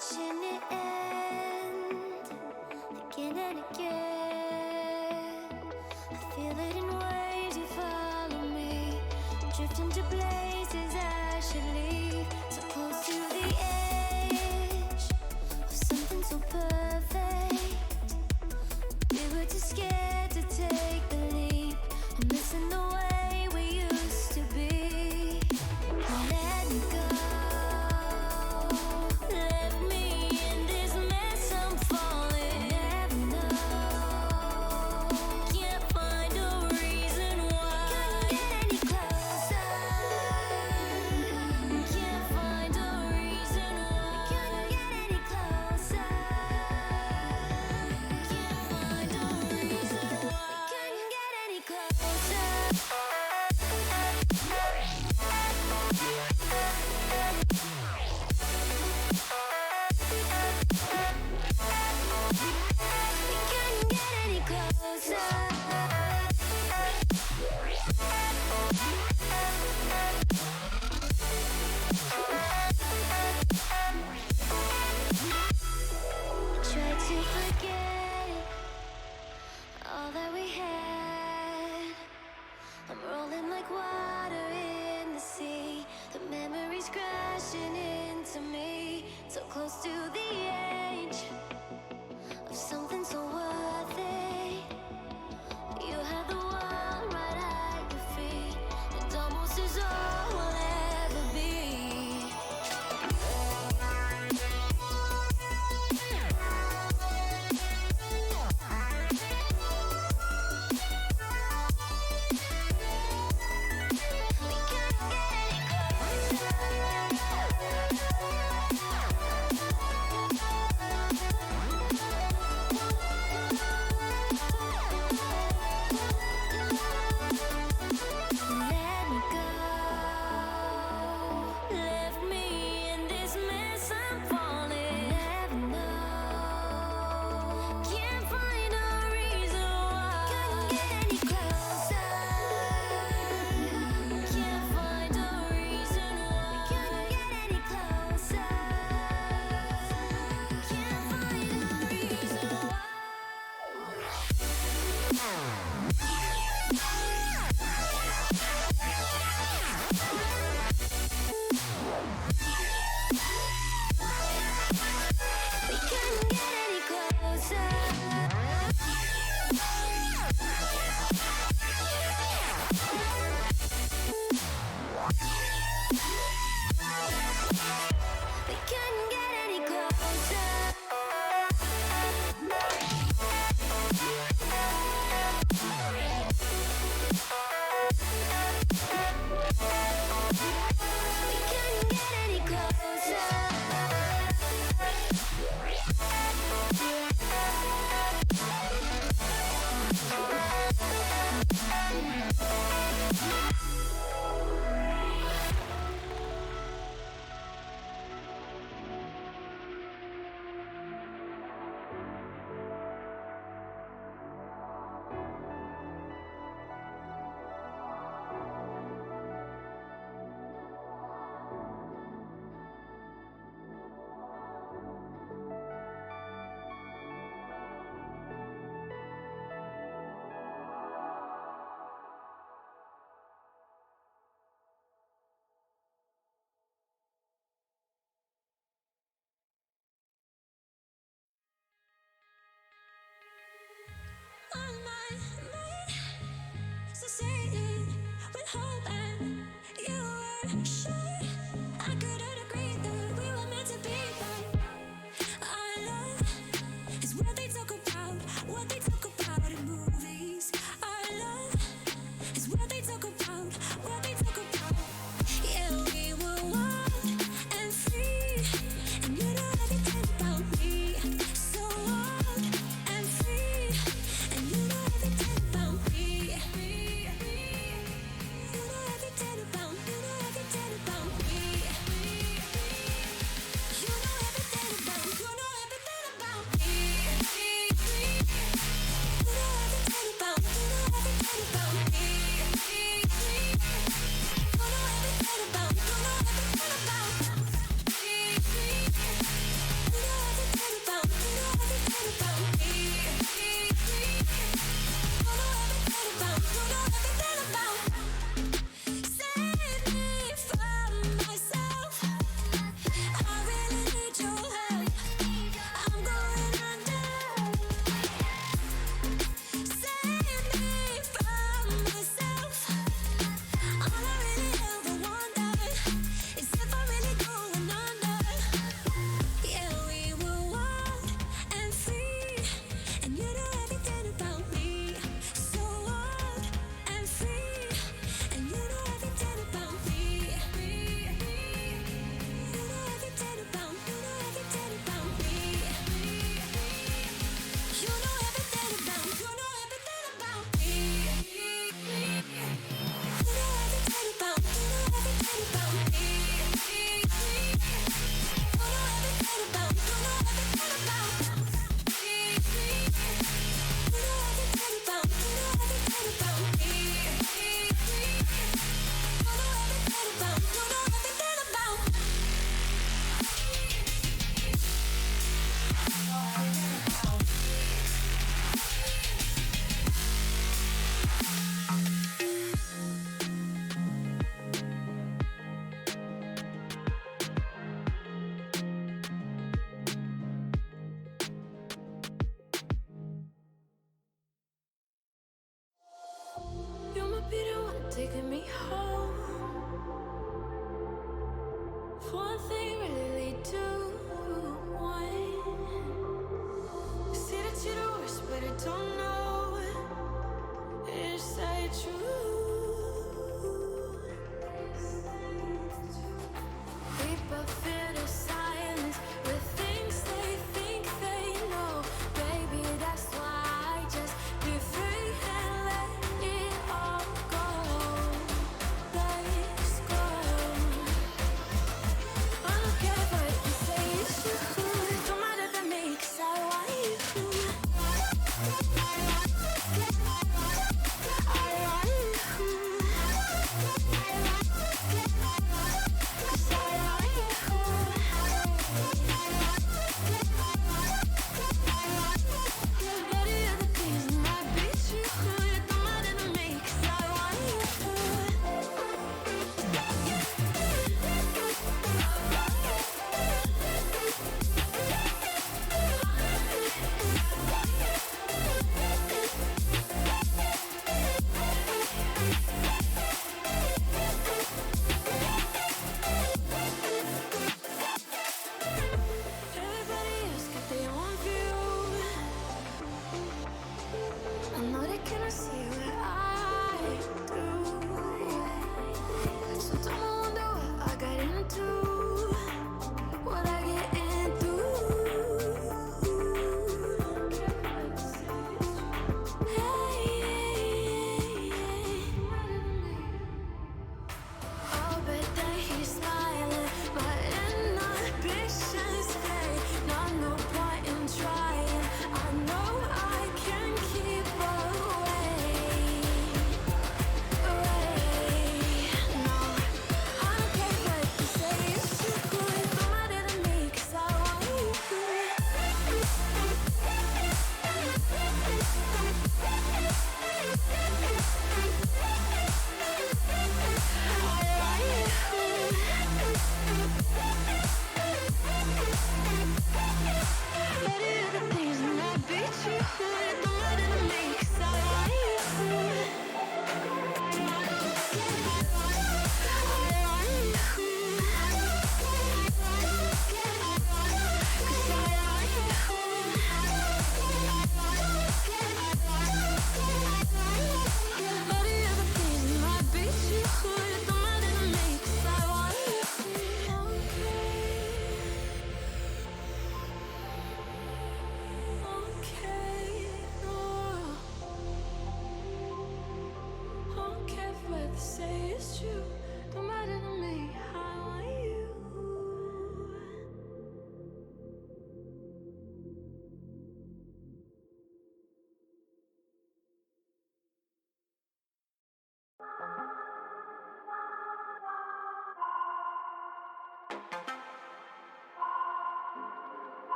watching it end again and again. I feel it in waves, you follow me, drifting to places I should leave. So close to the edge of something so perfect. We were too scared to take the leap. I'm missing the way we used to be. Let me go. Left me in this mess I'm falling. Never know. Can't find a reason why. Couldn't get any closer. Can't find a reason why. Couldn't get any closer. Can't find a reason why. Couldn't get any closer. Couldn't get any closer. Tried to forget all that we had. I'm rolling like water in the sea. The memories crashing into me. So close to the edge of something so worth it. You had the world right at your feet. And don't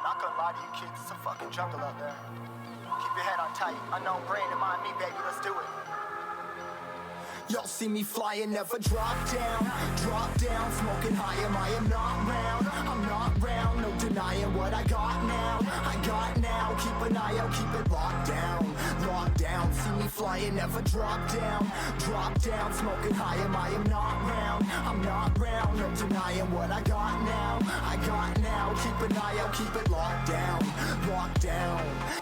I'm not gonna lie to you kids, it's a fucking jungle out there. Keep your head on tight, unknown brain and mind me, baby, let's do it. Y'all see me flying, never drop down, smoking high, I am not round, I'm not round, no denying what I got now, keep an eye out, keep it locked down, see me flying, never drop down, smoking high, I am not round, I'm not round, no denying what I got now, keep an eye out, keep it locked down,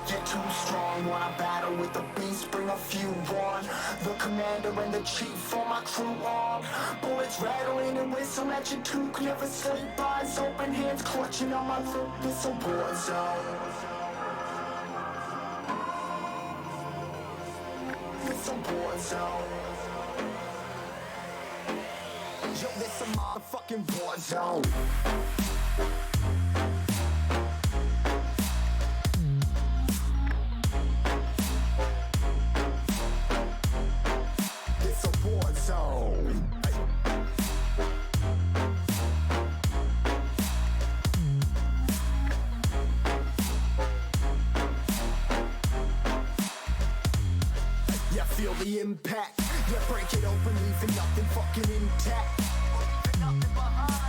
get too strong when I battle with the beast, bring a few on, the commander and the chief for my crew on, bullets rattling and whistle at your toque, never sleep, eyes open, hands clutching on my loop, it's a war zone. It's a war zone. Yo, this a motherfucking war zone. It's a war zone. Feel the impact, yeah, break it open, leaving nothing fucking intact.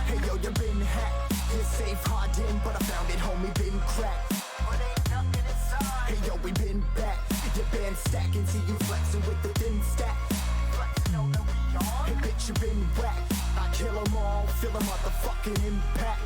Hey yo, you been hacked, you're safe hiding, but I found it, homie, been cracked. Hey yo, we been back, your band stacking, see you flexing with the thin stack. Hey bitch, you been whacked, I kill them all, feel the motherfucking impact.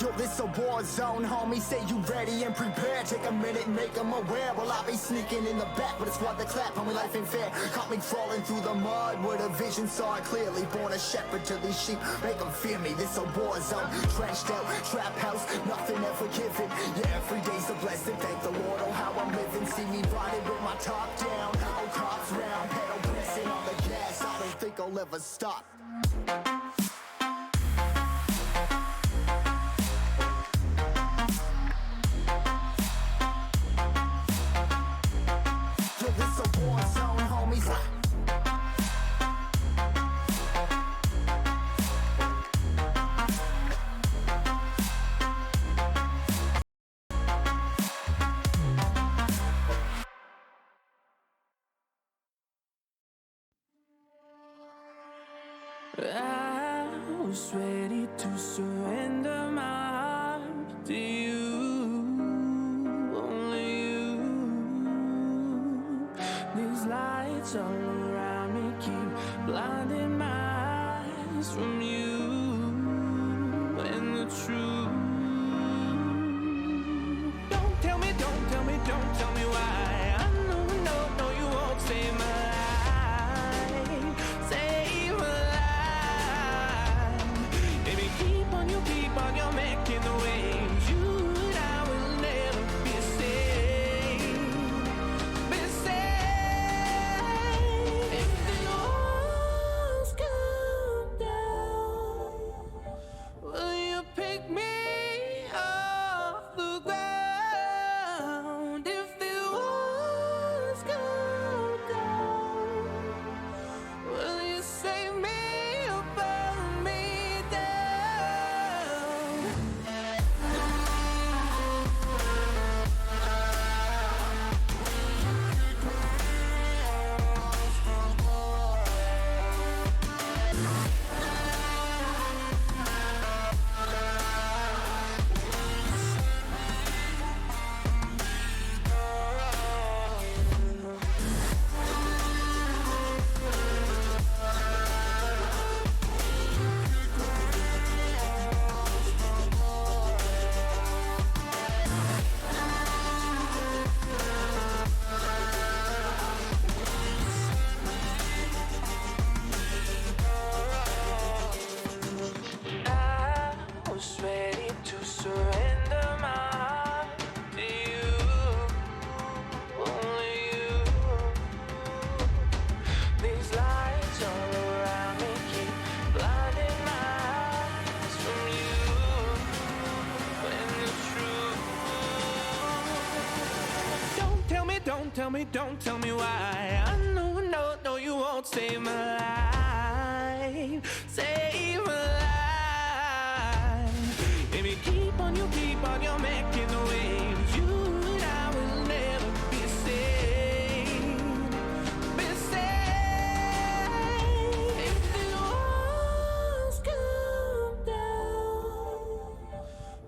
Yo, this a war zone, homie. Say you ready and prepared. Take a minute and make them aware. Well, I be sneaking in the back, but it's what the clap. Homie, life ain't fair. Caught me crawling through the mud with a vision, saw it clearly. Born a shepherd to these sheep, make them fear me. This a war zone, trenched out, trap house, nothing ever given. Yeah, every day's a blessing. Thank the Lord, oh how I'm living. See me riding with my top down, oh cops round, pedal pressing on the gas. I don't think I'll ever stop. I was ready to surrender my heart to you, only you. These lights all around me keep blinding my eyes from you and the truth. Don't tell me, don't tell me, don't tell me why. I know, no, you won't save my life. Save my life. Baby, keep on, you're making the waves. You and I will never be safe. Be safe. If the walls come down, will you pick me off the ground? If the walls come down, will you save me or burn me down? I was ready to surrender my heart to you, only you. These lights all around me keep blinding my eyes from you and the truth. Don't tell me, don't tell me, don't tell me why. I know, no, you won't save my life. Save my life. Baby, keep on, you're making the waves. You and I will never be safe. Be safe. If the walls come down,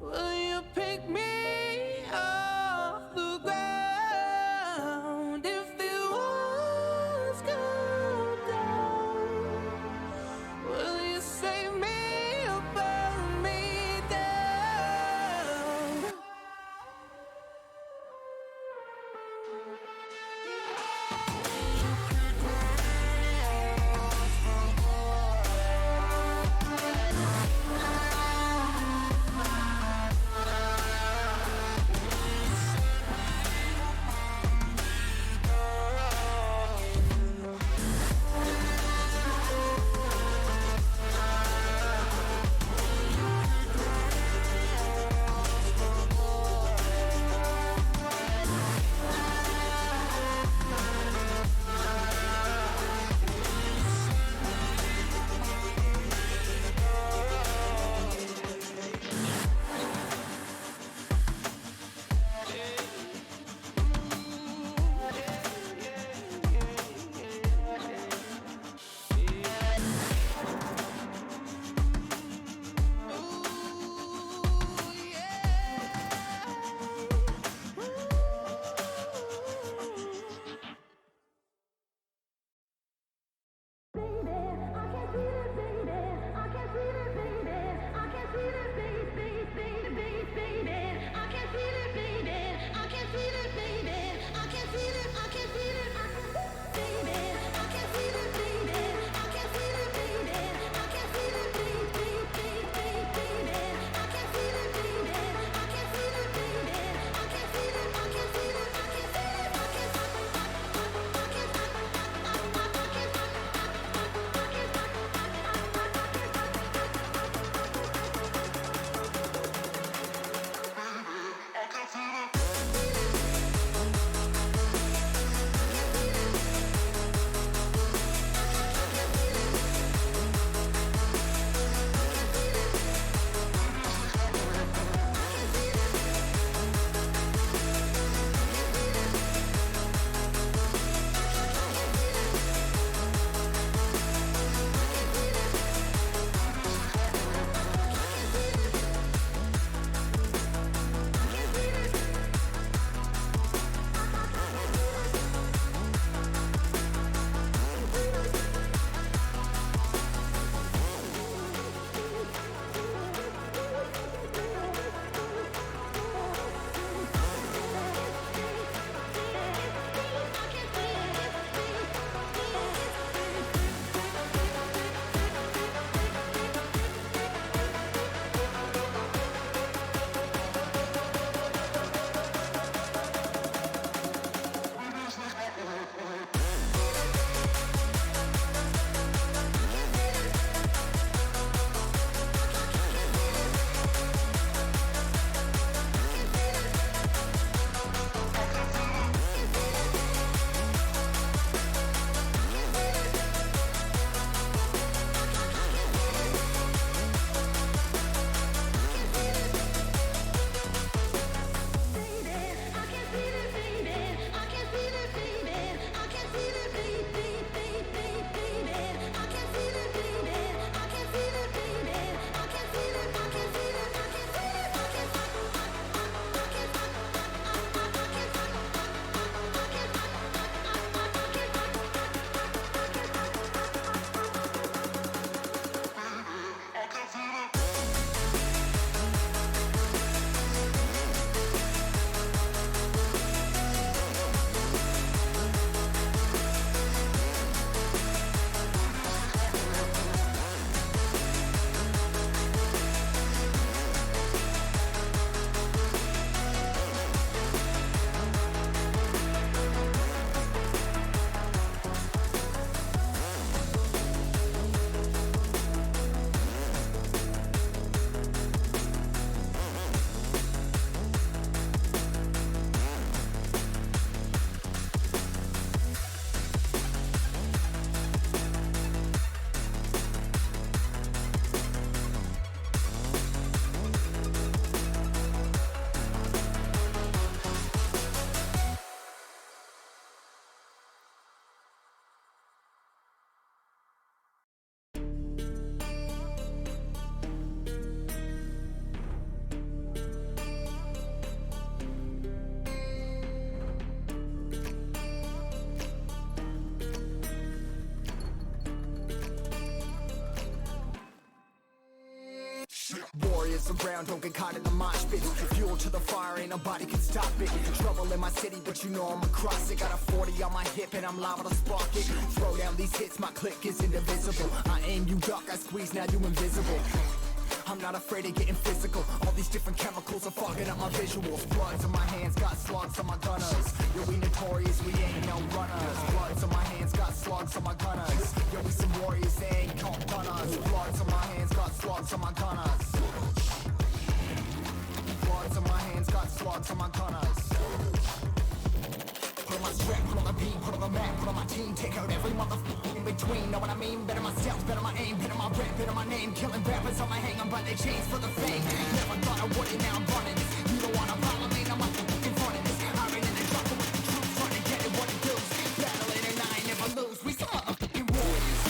will you pick me off the ground? If the walls come down, will you Warriors around, don't get caught in the mosh pit. Fuel to the fire, ain't nobody can stop it. Trouble in my city, but you know I'm across it. Got a 40 on my hip and I'm liable to spark it. Throw down these hits, my click is indivisible. I aim, you duck, I squeeze, now you invisible. I'm not afraid of getting physical. All these different chemicals are fogging up my visuals. Bloods on my hands, got slugs on my gunners. Yo, we notorious, we ain't no runners. Bloods on my hands, got slugs on my gunners. Yo, we some warriors, they ain't called gunners. Bloods on my hands, got slugs on my gunners. Bloods on my hands, got slugs on my gunners. Put on my strap, put on the beat, put on the map, put on my team. Take out every motherfucker in between. Know what I mean? Better myself, better my aim, better my rap, better my name. Killing rappers on my hang, I'm by their chains for the fame. Never thought I would it, now I'm running this. You don't wanna follow me, now I'm in front of this. I ran in the jungle with the troops, trying to get it what it does. Battling and I ain't never lose. We some motherfucking warriors.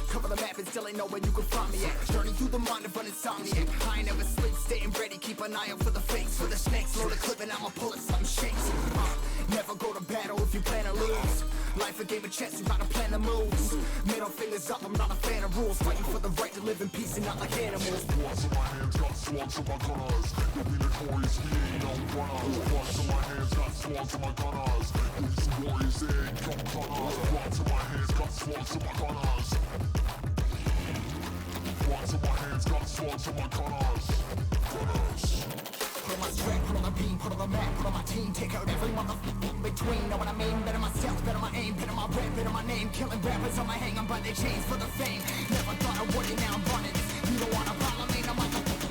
Cover the map and still ain't know where you can find me at. Journey through the mind of an insomniac. I ain't never sleep, staying ready, keep an eye out for the fakes. For the snakes, load a clip and I'ma pull it, something shakes. Never go to battle if you plan to lose. Life a game of chess, you gotta plan the moves. Middle fingers up, I'm not a fan of rules. Fighting for the right to live in peace and not like animals. Bloods in my hands, got slugs in my gunners. Yo, we notorious, we ain't no runners. Bloods in my hands, got slugs in my gunners. Yo, we some warriors, they ain't no gunners. Bloods in my hands, got slugs in my gunners. Bloods in my hands, got slugs in my gunners. Put on my strap, put on the beam, put on the map, put on my team. Take out every motherfucker in between. Know what I mean? Better myself, better my aim, better my rap, better my name. Killing rappers on my hang, I'm by their chains for the fame. Never thought I would it, now I'm running this. You don't wanna follow me, now I'm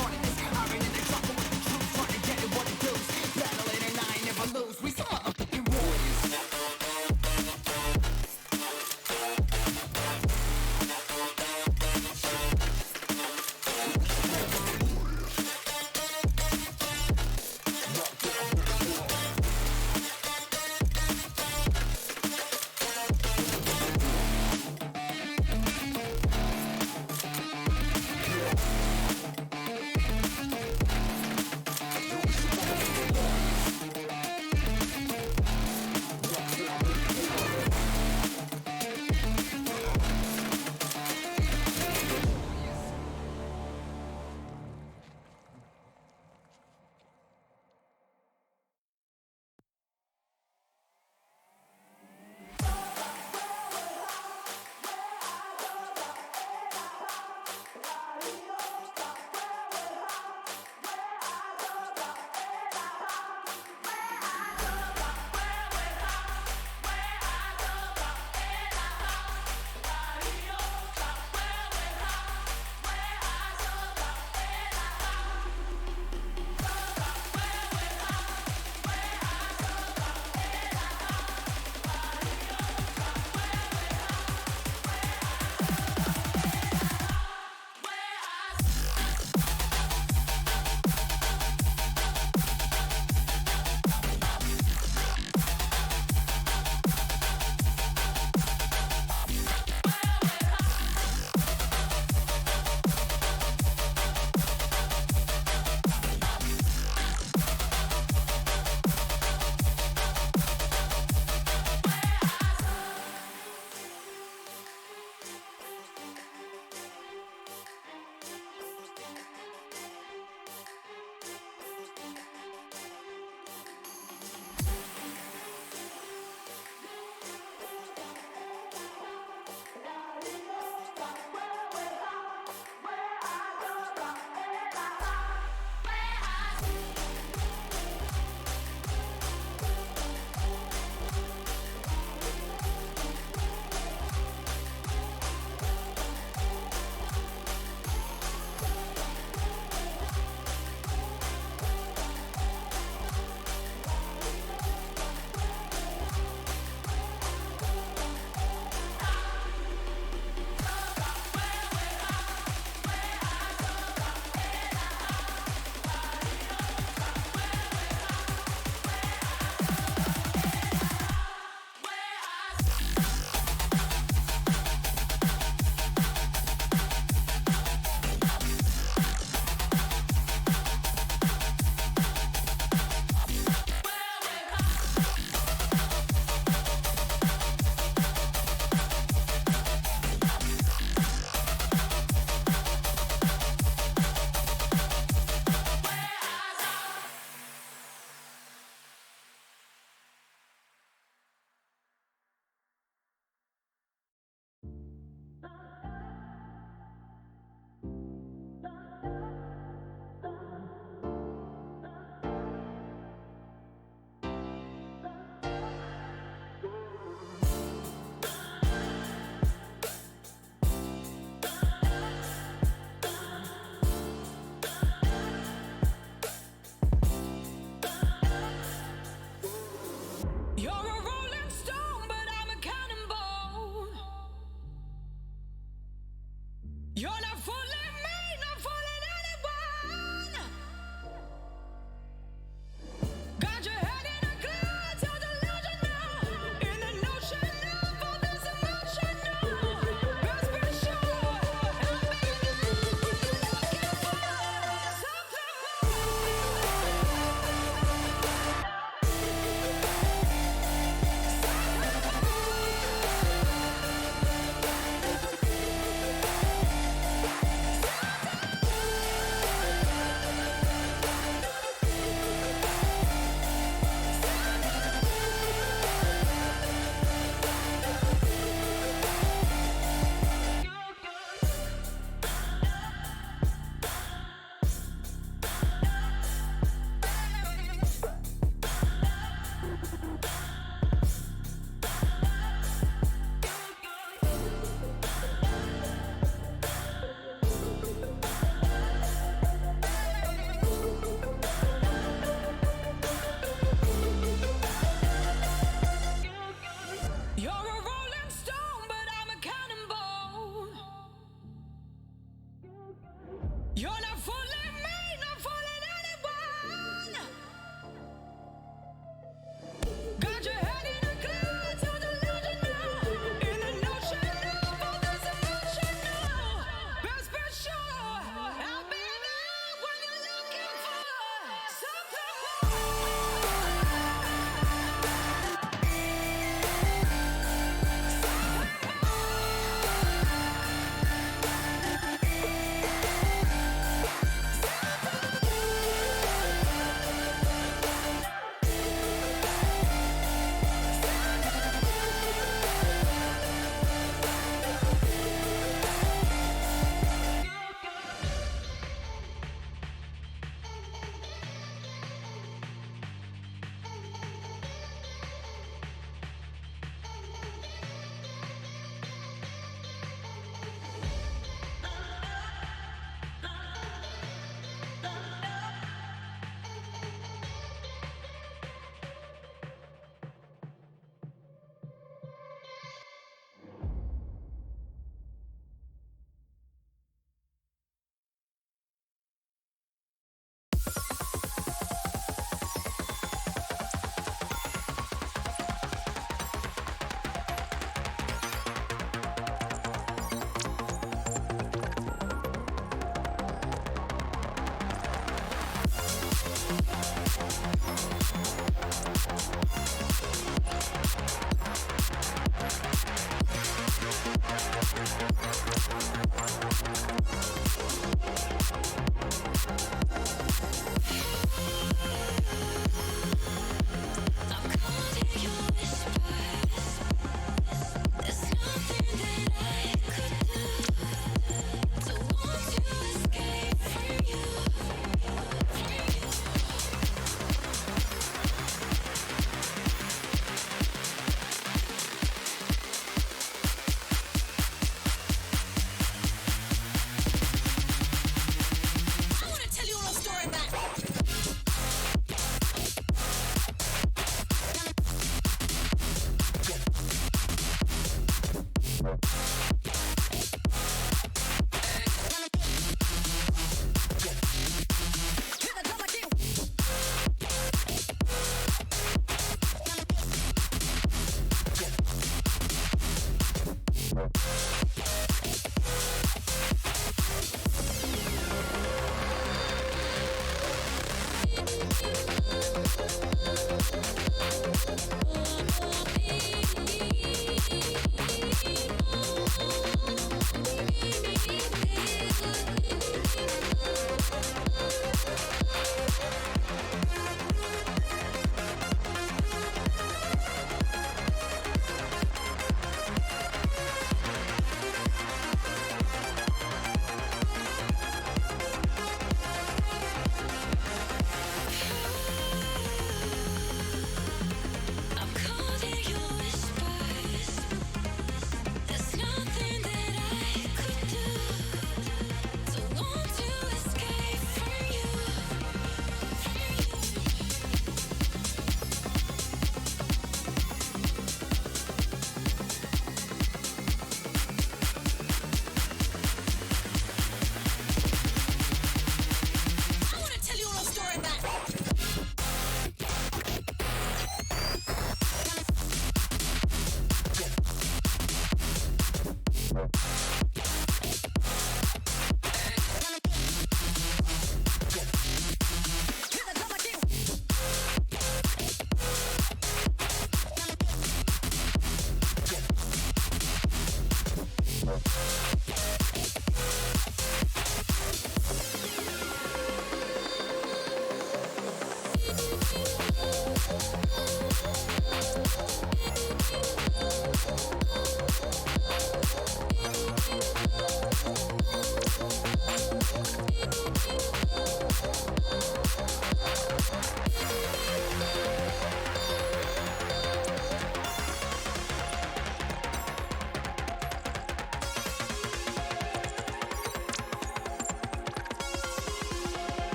running this. I ran in the jungle with the troops, trying to get it what it does. Battling and I ain't never lose. We some motherfucking warriors.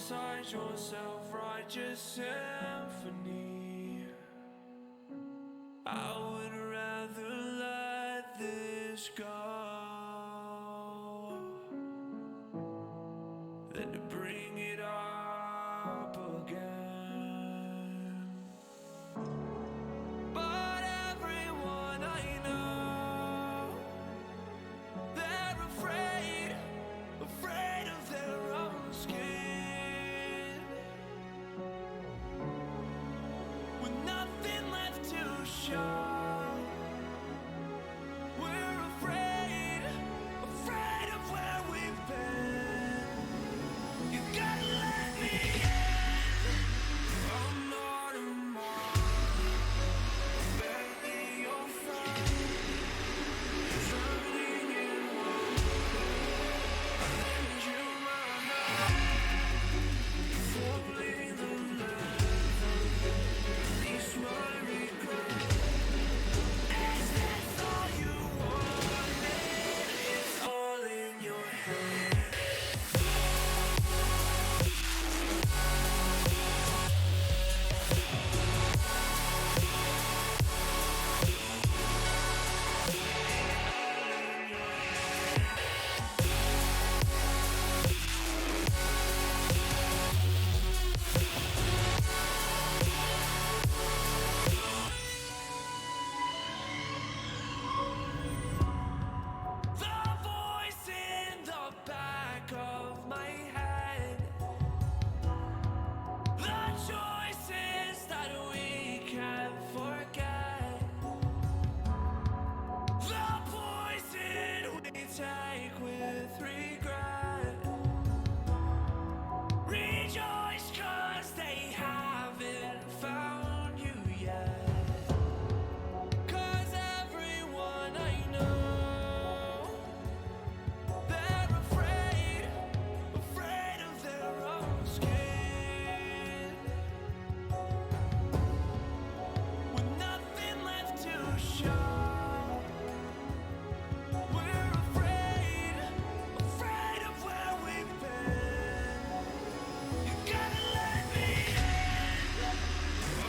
inside your self-righteous symphony. I would rather let this go than to bring it up again. But everyone I know, they're afraid of their own skin, with nothing left to show. We're afraid of where we've been. You gotta let me in. I'm not a mark, barely your friend, drowning in water. I lend you my hand, falling the level, release my regret. Is this all you wanted? It's all in your head. The voice in the back of my head, the choices that we can't forget, the poison we take with regret. Rejoice 'cause they haven't found you yet. 'Cause everyone I know, they're afraid of their own skin, with nothing left to show. We're afraid of where we've been. You gotta let me in.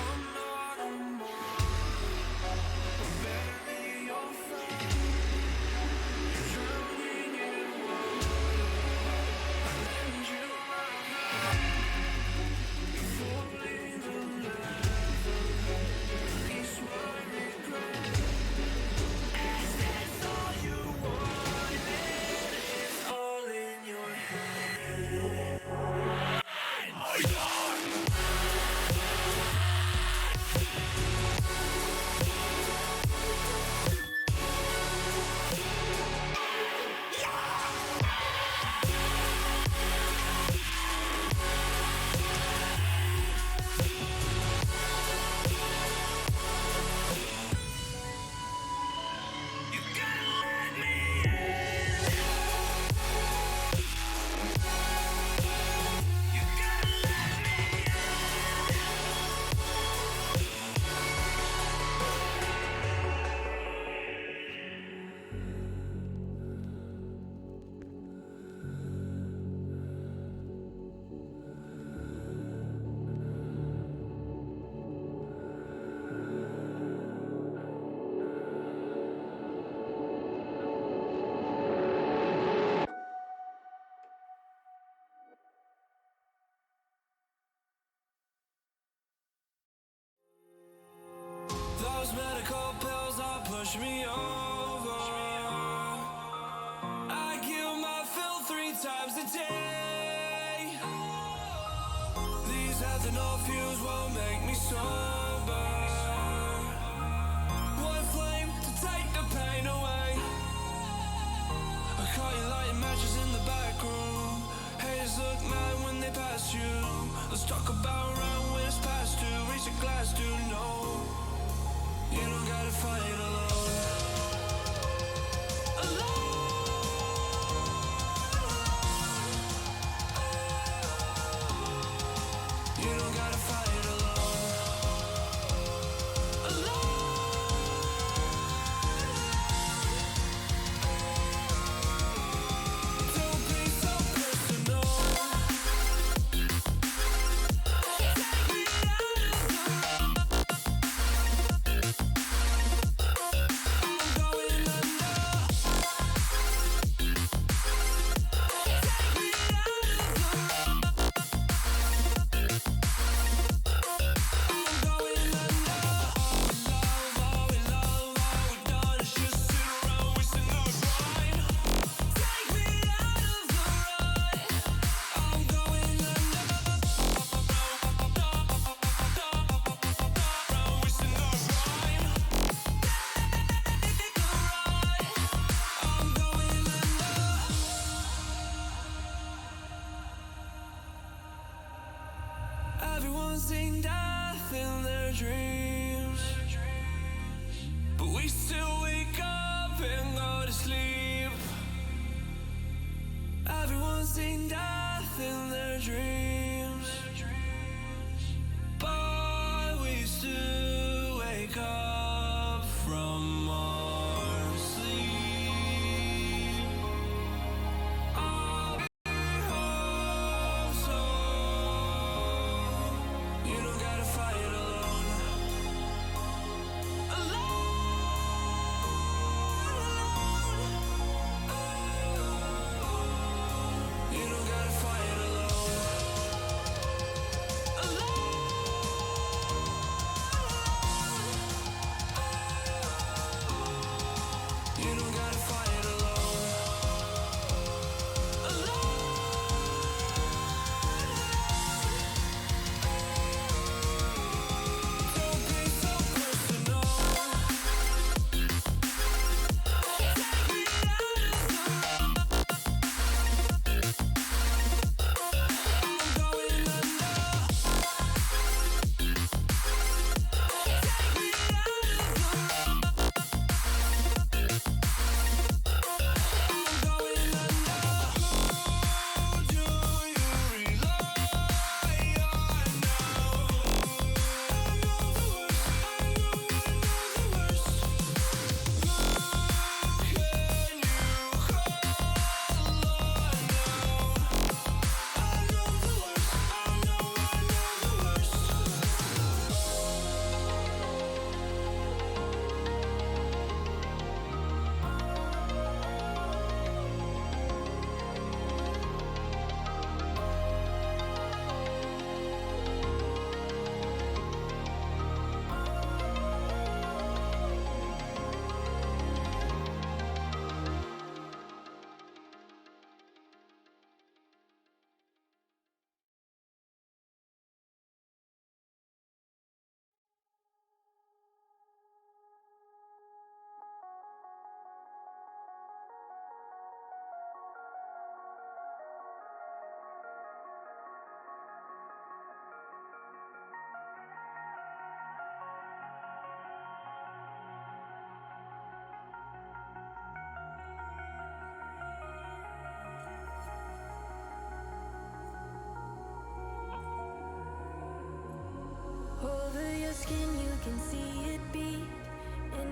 I'm not a mark, barely your friend, drowning in water. I lend you my hand, falling the level, release my regret. Is this all you wanted? It's all in your head. You gotta let me in. You gotta let me Those medical pills all push me over. I kill my fill 3 times a day. These ethanol fumes won't make me sober. One flame to take the pain away. I caught you lighting matches in the back room. Haters look mad when they pass you. Let's talk about round when it's past due. Reach a glass, do no. You don't gotta fight alone. You don't gotta fight alone.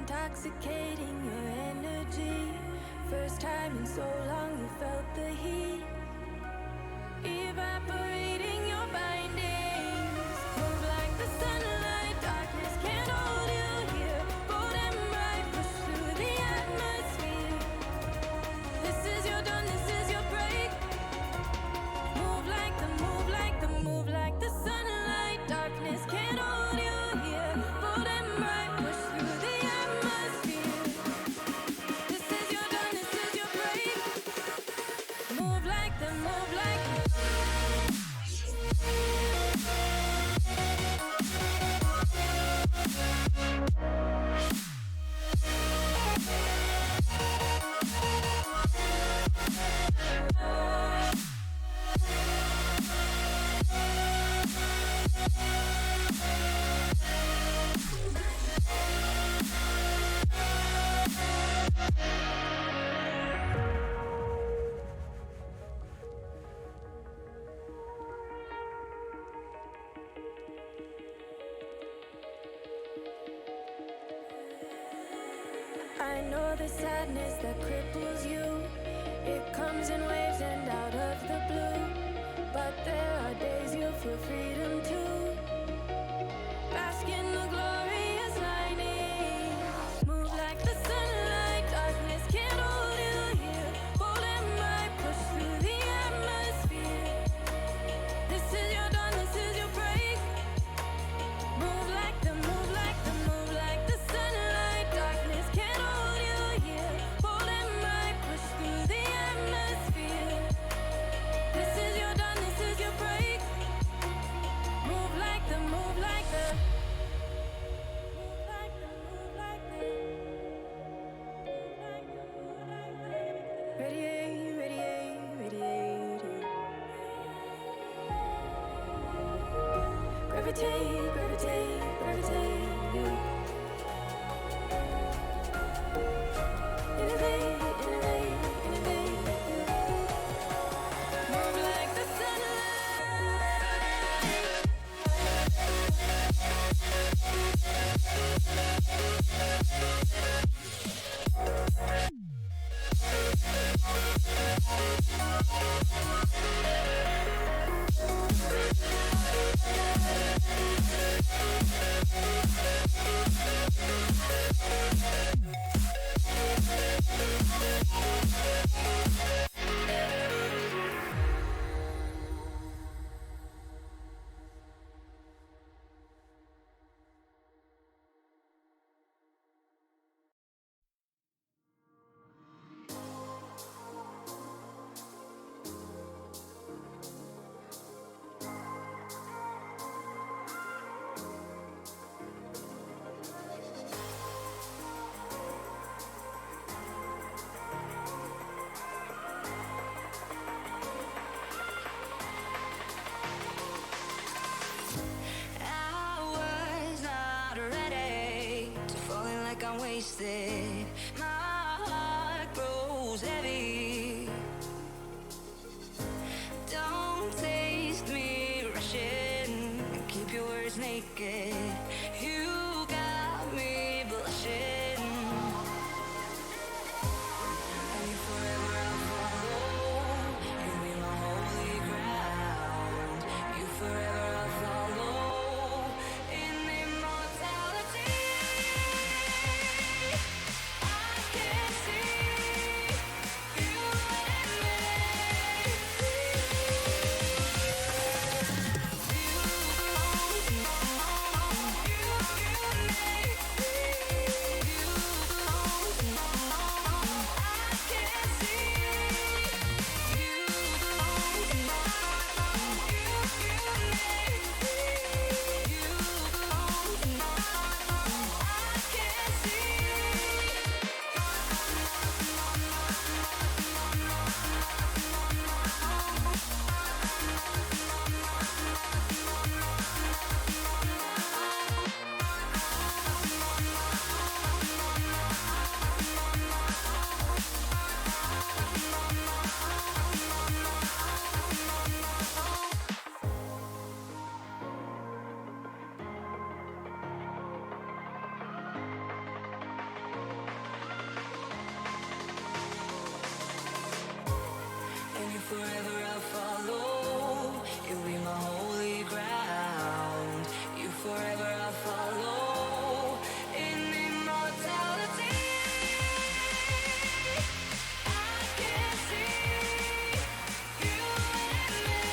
intoxicating your energy. First time in so long you felt the heat evaporating your bindings. Move like the sunlight, darkness can't hold you here. Bold and bright, push through the atmosphere. This is your dawn, this is your break. Move like the, move like the, move like the sunlight. Darkness can't hold you here. Bold and bright, push through the atmosphere. This is your dawn, this is your break. Move like the, move like the. I know the sadness that cripples you. It comes in waves and out of the blue. But there are days you feel freedom too. Bask in the glorious lightning. Move like the sunlight. Darkness can't hold you here. Bold and bright, push through the atmosphere. This is your dawn, this is your break. Move like the, move like the, move like the sunlight. Darkness can't hold you here. Bold and bright, push through the atmosphere. This is your dawn, this is your break. Move like the, move like the. forever I'll follow. You'll be my holy ground. You forever I'll follow. In immortality, I can see you and me.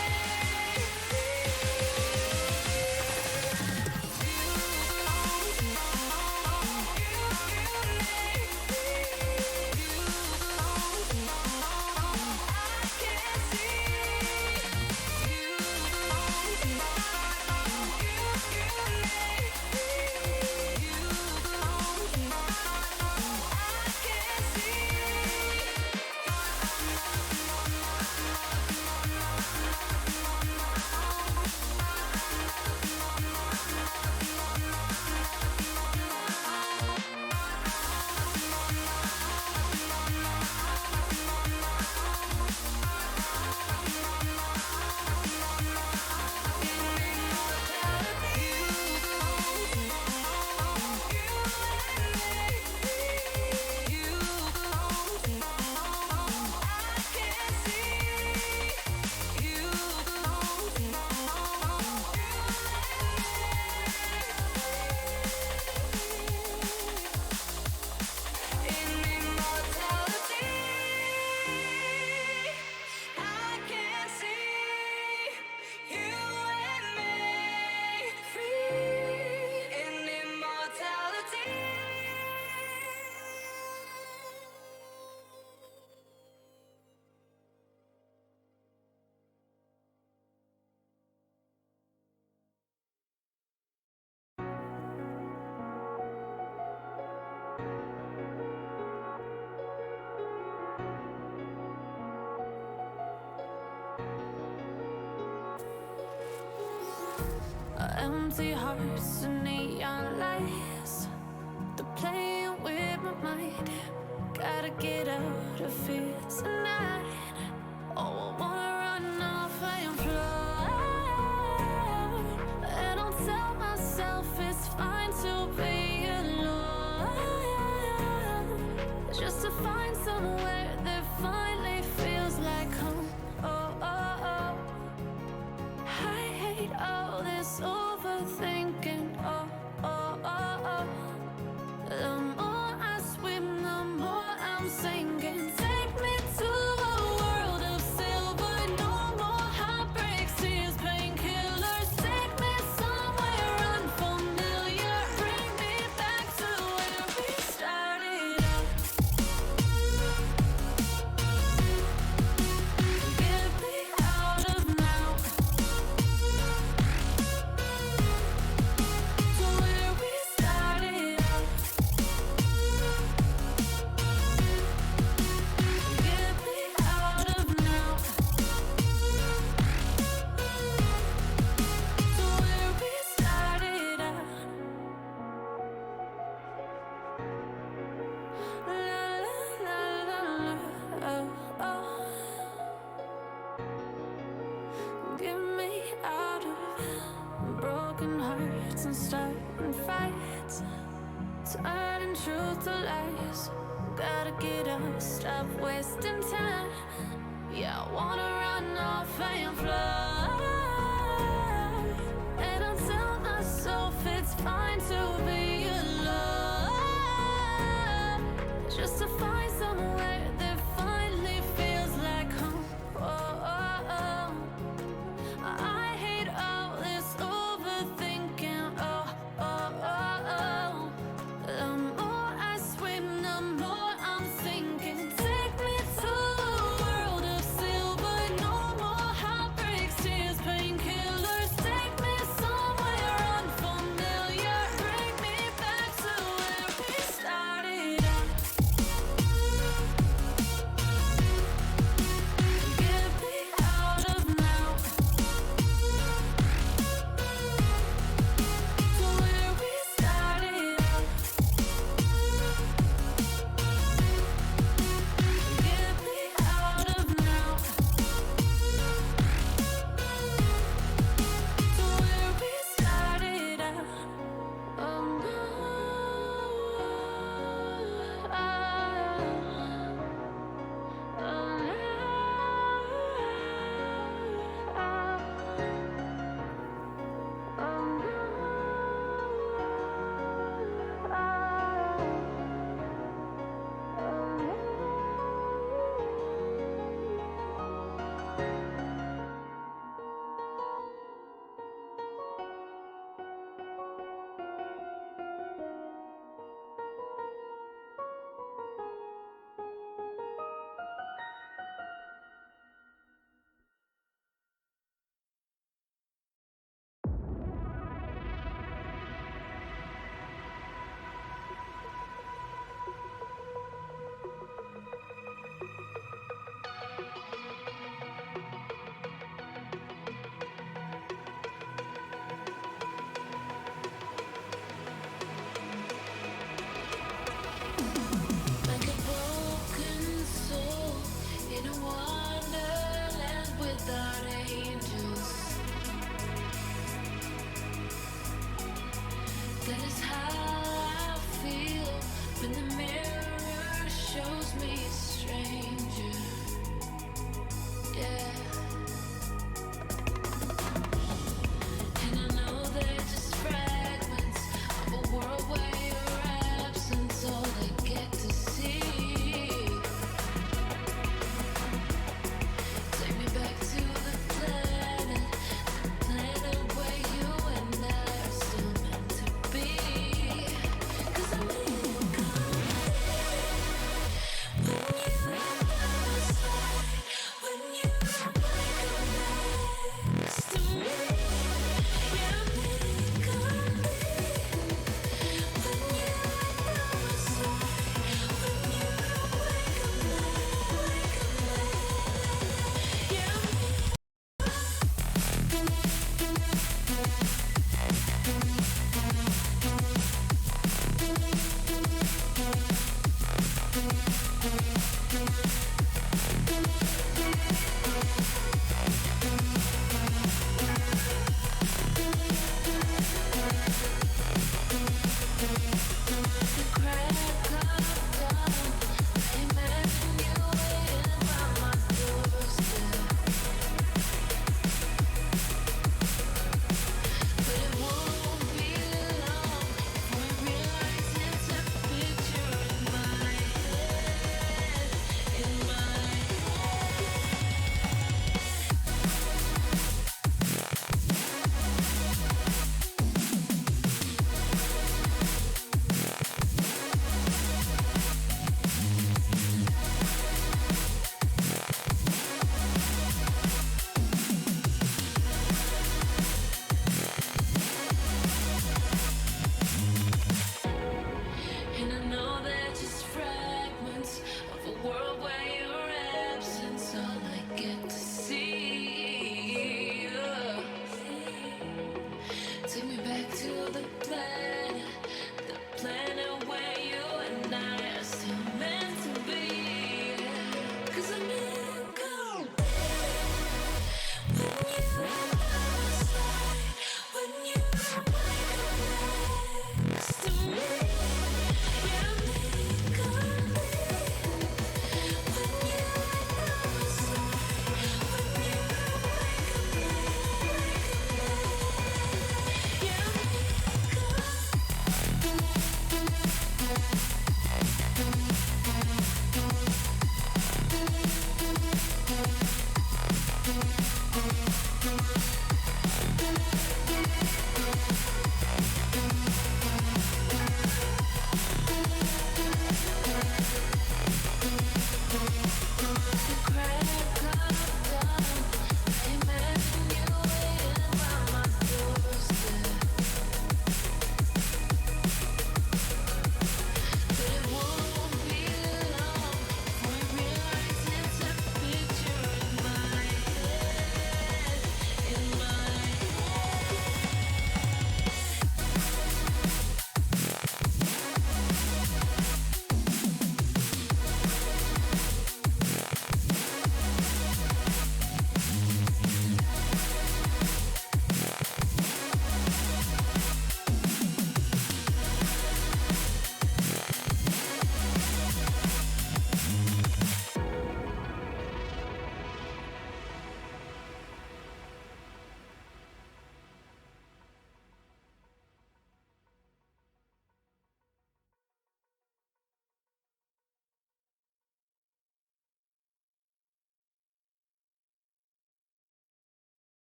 Empty hearts and neon lights, they're playing with my mind. Gotta get out of here tonight. Oh, I wanna run off and fly. And I'll tell myself it's fine to be alone, just to find somewhere that finally feels like home. Oh, oh, oh. I hate all this overthinking. Oh, oh, oh, oh. The more I swim, the more I'm sinking. Take me to a world of silver. No more heartbreaks, tears, painkillers. Take me somewhere unfamiliar. Bring me back to where we started out. Get me out of now. To where we started out. Get me out of now. To where we started out. La la la la la. Oh, oh. Get me out of broken hearts and starting fights, turning truth to lies. Gotta get up, stop wasting time. Yeah, I wanna run off and fly. And I'll tell myself it's fine to be alone, just to find somewhere that finally feels like home. Oh, oh, oh. I hate all this overthinking. Oh, oh, oh, oh. The more I swim, the more I'm sinking. Take me to a world of silver. No more heartbreaks, tears, pain.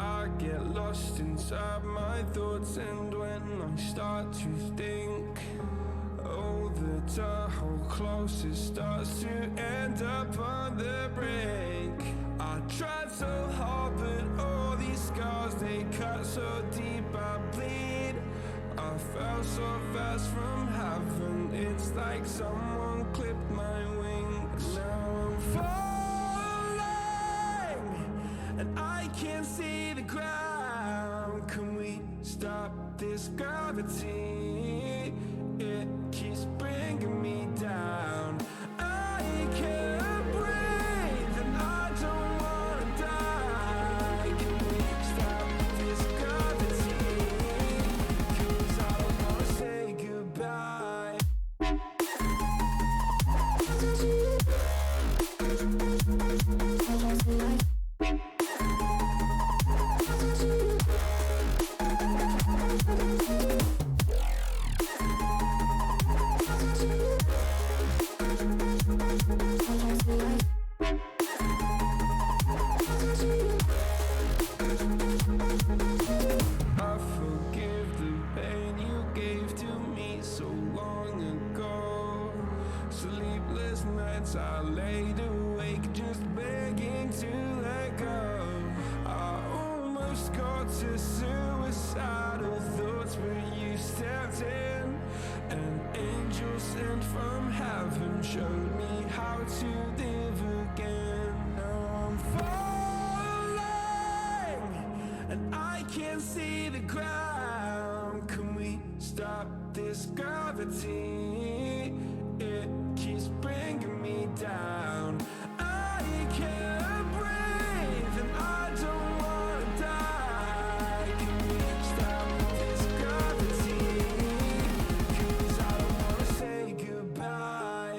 I get lost inside my thoughts, and when I start to think, oh, the whole closest starts to end up on the brink. I tried so hard, but all these scars, they cut so deep, I bleed. I fell so fast from heaven, it's like someone clipped my wings. Now I'm falling, and I can't see the ground. Can we stop this gravity? It keeps bringing me down. I can't breathe, and I don't wanna die. Can we stop this gravity? 'Cause I don't wanna say goodbye. I forgive the pain you gave to me so long ago. Sleepless nights I laid awake just begging to let go. I almost got to suicidal thoughts, but you stepped in. An angel sent from heaven showed me how to live again. Now I'm falling, and I can't see the ground. Can we stop this gravity? It keeps bringing me down. I can't breathe, and I don't wanna die. Can we stop this gravity? 'Cause I don't wanna say goodbye.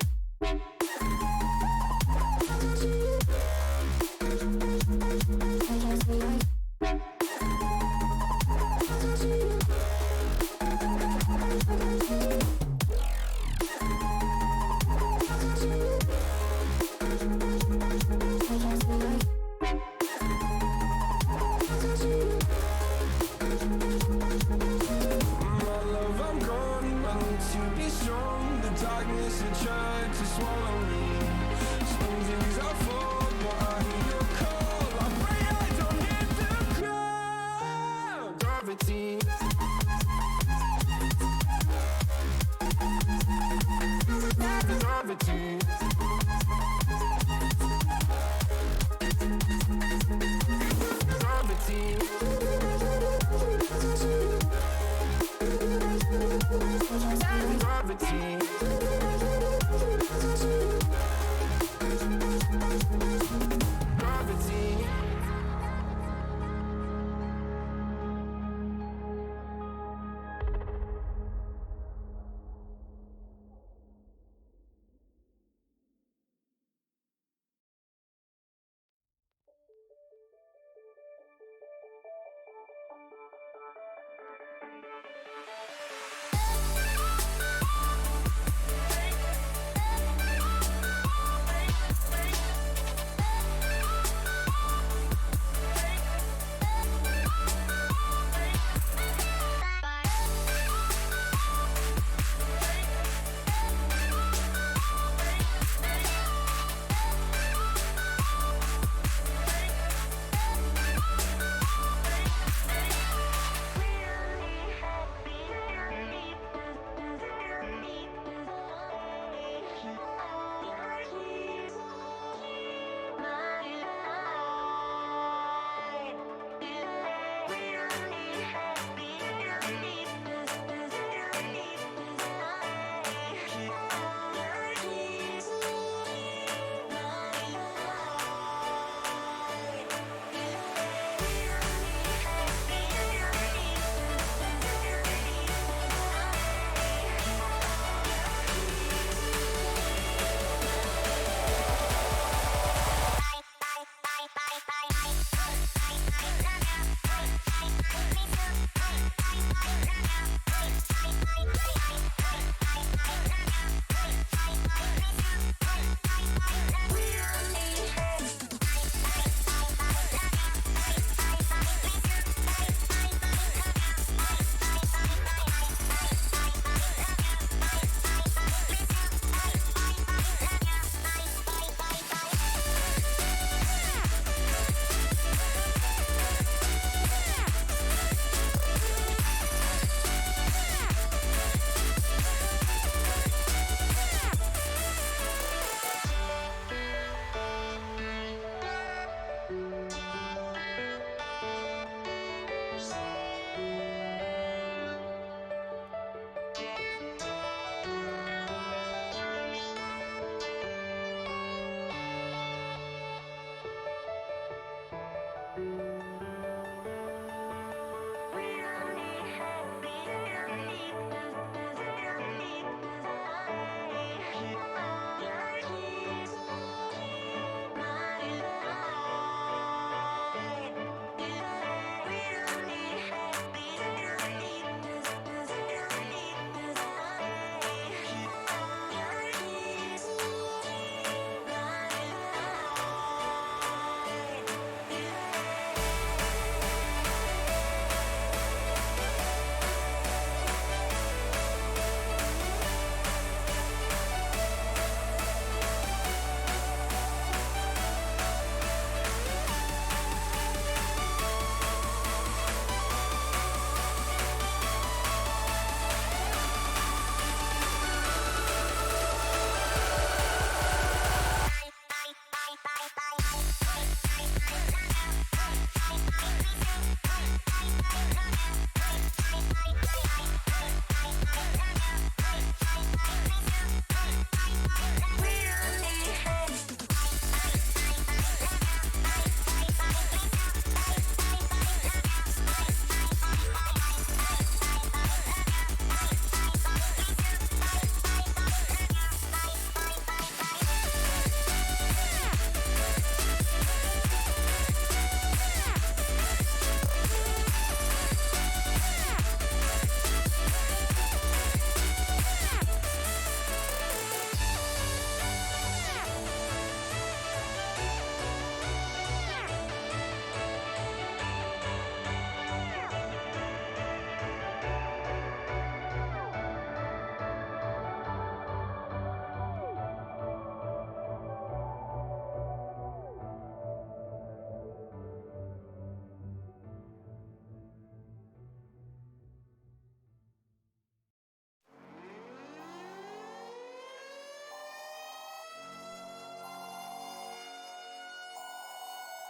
My love, I'm gone. I need to be strong. The darkness had tried to swallow me. Some days I fall, but I hear your call. I pray I don't hit the ground. Gravity. Gravity. Gravity. Gravity. Gravity.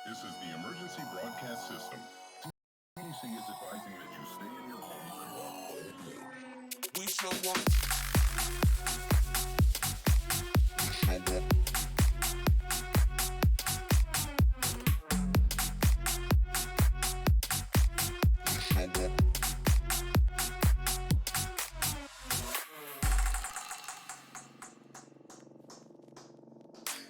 This is the emergency broadcast system. CDC is advising that you stay in your homes and walk all day. We show up.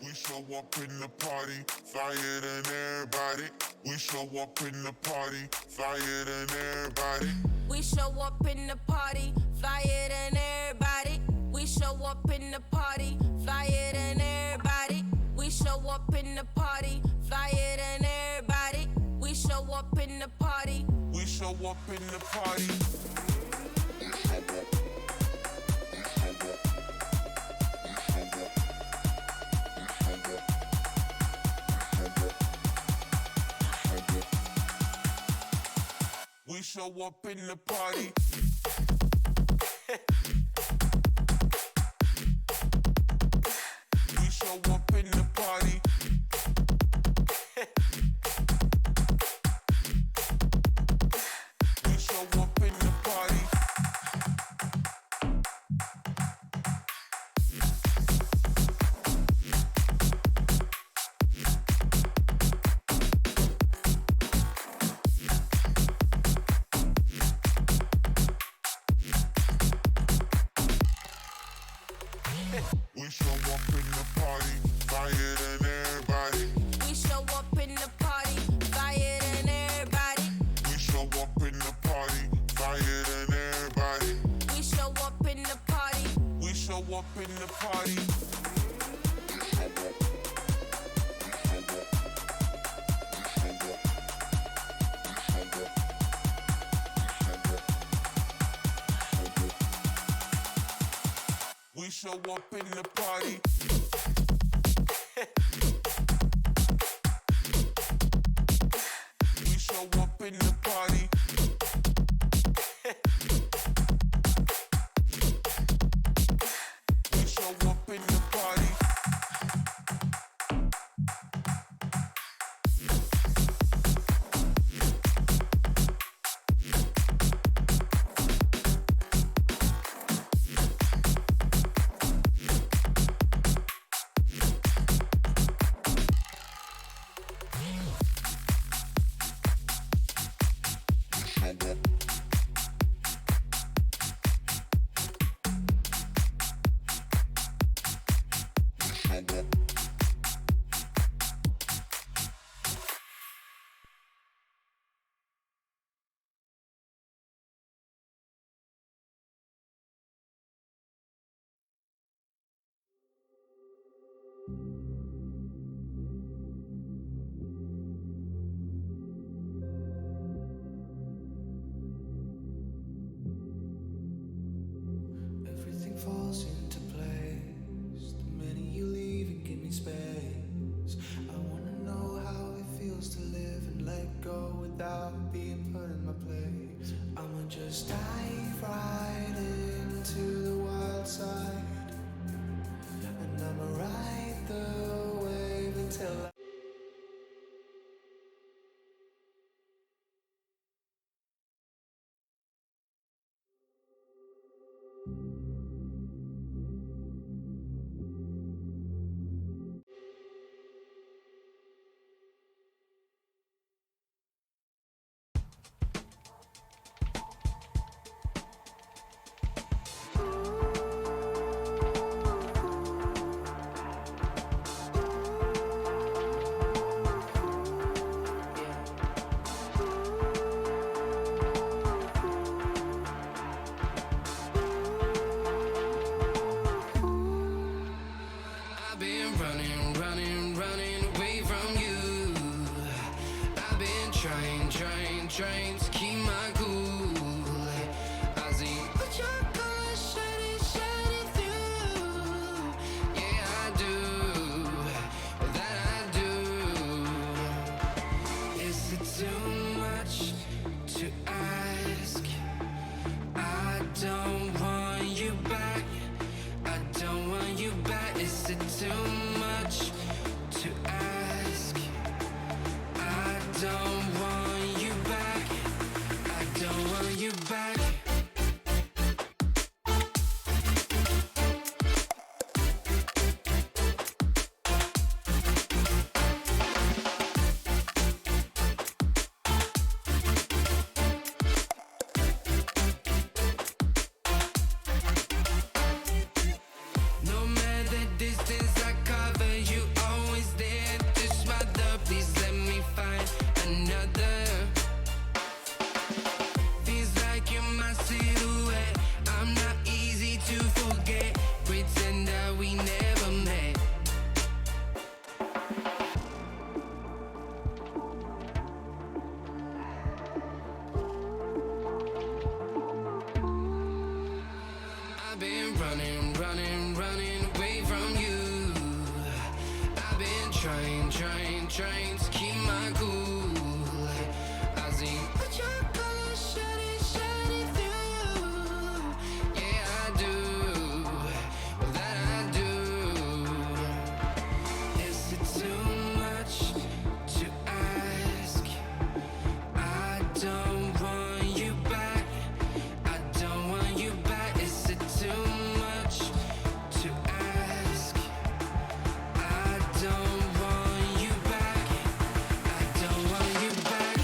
We show up in the party, flyer than everybody. We show up in the party, flyer than everybody. We show up in the party, flyer than everybody. We show up in the party, flyer than everybody. We show up in the party, flyer than everybody. We show up in the party. We show up in the party. We show up in the party. We show up in the party. We show up in the party. We show up in the party, flyer than everybody. We show up in the party, flyer than everybody. We show up in the party, flyer than everybody. We show up in the party. We show up in the party. We show up in the party. We show up in the party. We show up in the party. just dive right into the wild side, and I'ma ride the wave until I trying to keep my cool. I see what your colors shining through. Yeah, I do. That I do. Is it too much to ask? I don't want you back. I don't want you back. Is it too much to ask? I don't want you back. I don't want you back. No matter the distance I cover, you always there. Just mother, please let me find another. Feels like you're my silhouette. I'm not easy to forget. Pretend that we never met. I've been running away from you. I've been trying to keep my cool. I see what your colors shining through. Yeah, I do. That I do. Is it too much to ask? I don't want you back. I don't want you back. Is it too much to ask? I don't want you back. I don't want you back.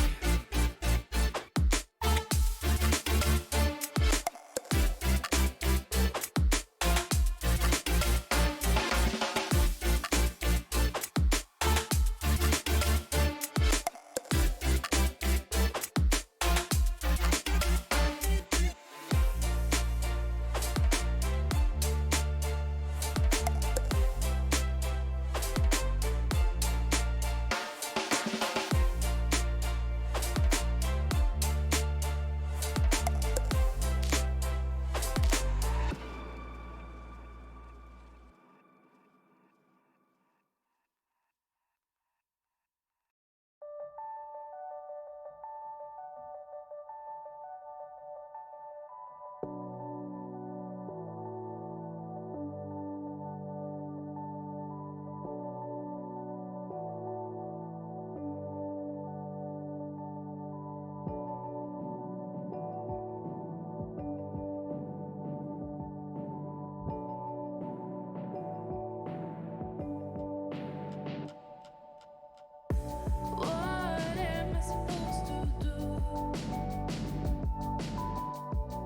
What am I supposed to do?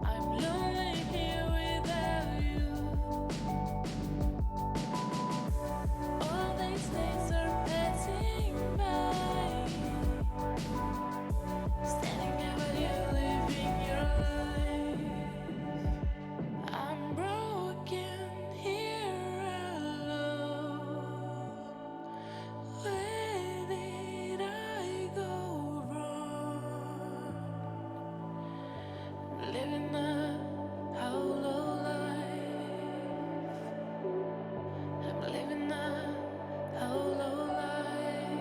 I'm lonely here without you. All these days are passing by, standing there while you're living your life. I'm broken here alone. Where did I go wrong? Living a hollow life. I'm living a hollow life.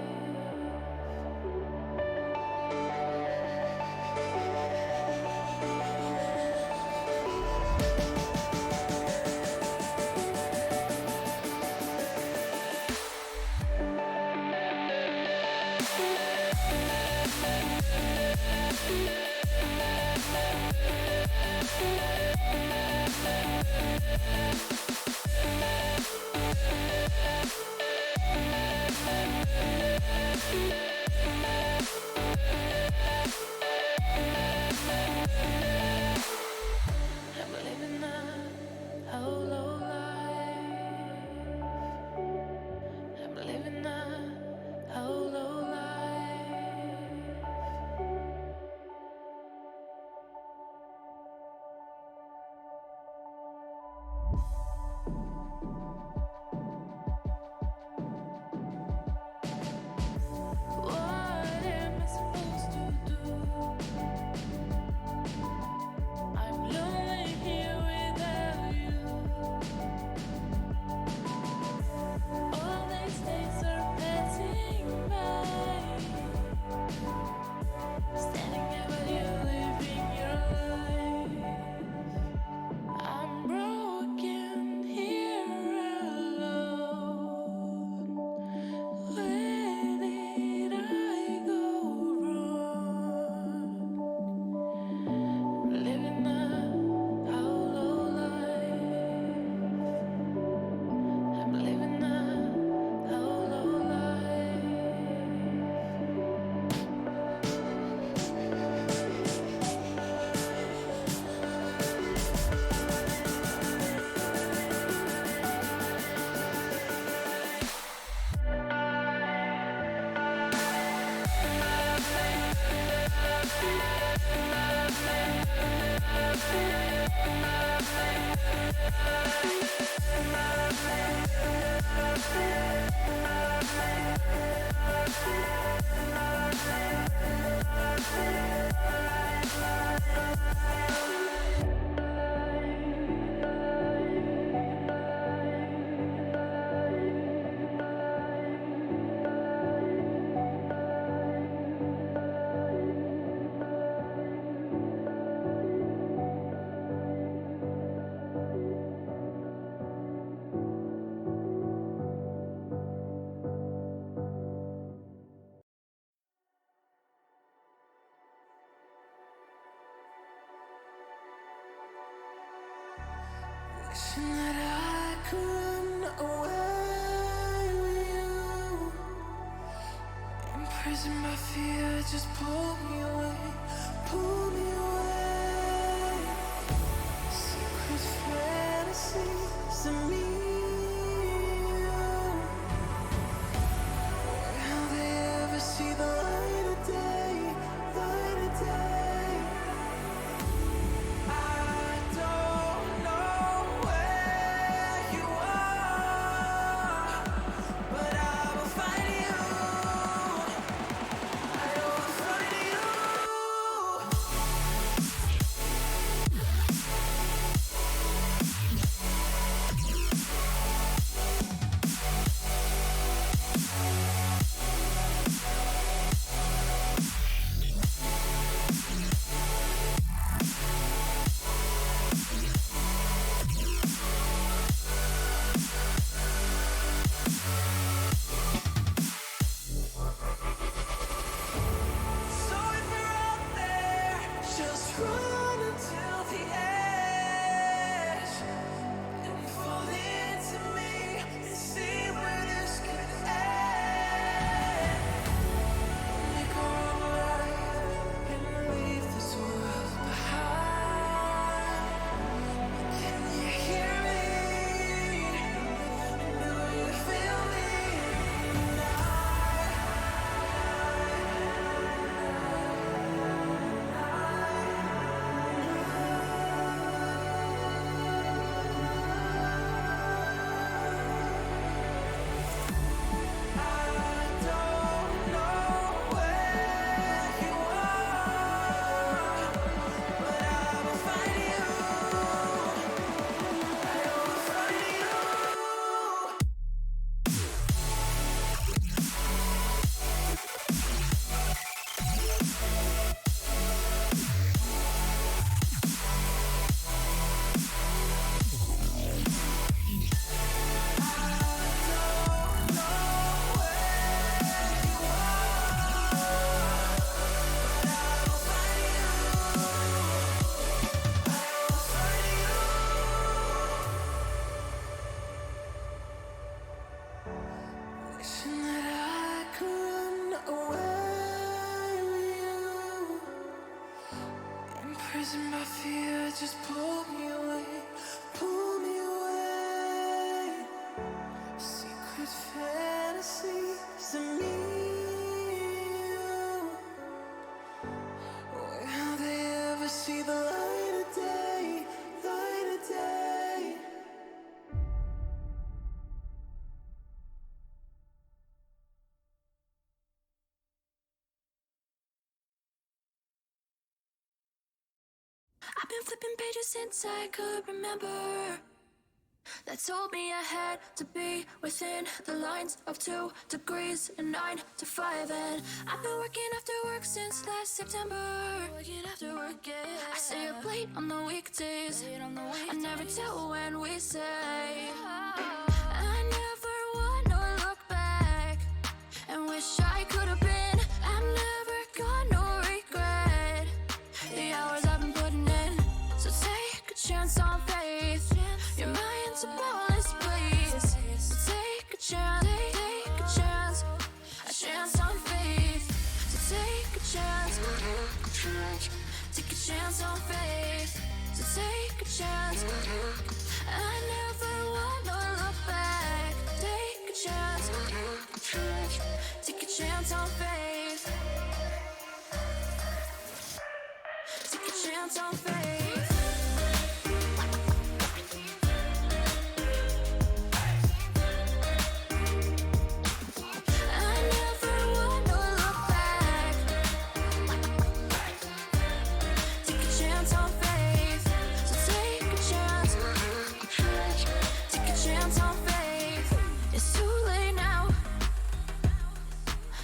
Wishing that I could run away with you. Imprisoned by fear, just pull me away, pull me away. Secret fantasies of me. Will they ever see the light of day, light of day? I don't know where you are, but I will find you. I will find you. So if you're out there, just run until the edge and fall into me and see where this could end. Make our own life and leave this world behind. Can you hear me? Do you feel me? Wishing that I could run away with you. Imprisoned by fear, just pull me away, pull me away. Secret fantasies of me. Will they ever see the light of day, light of day? I've been flipping pages since I could remember. That told me I had to be within the lines of 2 degrees and 9 to 5. And I've been working after work since last September. Working after work, yeah. I stay up late on the weekdays. I never tell when we say. I never wanna look back and wish I could have been. I've never got no regret. The hours I've been putting in. So take a chance on faith. Your mind's a boundless place. So take a chance, take a chance on faith. So take a chance, take a chance on faith. So take a chance. I never wanna look back. Take a chance, take a chance on faith. Take a chance on faith.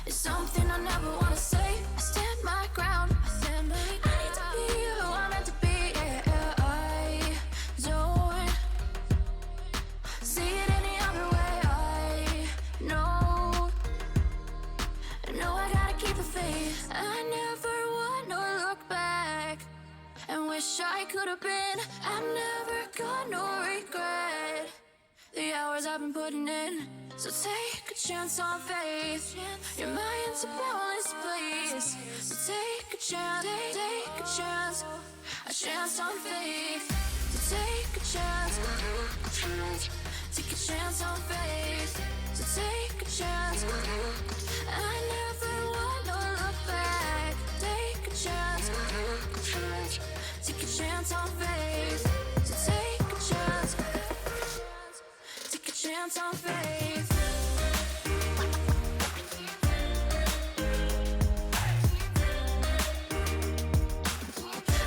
Something I never wanna say. I stand my ground. I need to be who I'm meant to be. Yeah. wish I could have been. I never got no regret. The hours I've been putting in. So take a chance on faith. Your mind's a boundless place. So take a chance, take a chance. A chance on faith. So take a chance. Take a chance on faith. So take a chance. I never wanna look back. Take a chance. Take a chance on faith. So take a chance. Take a chance on faith.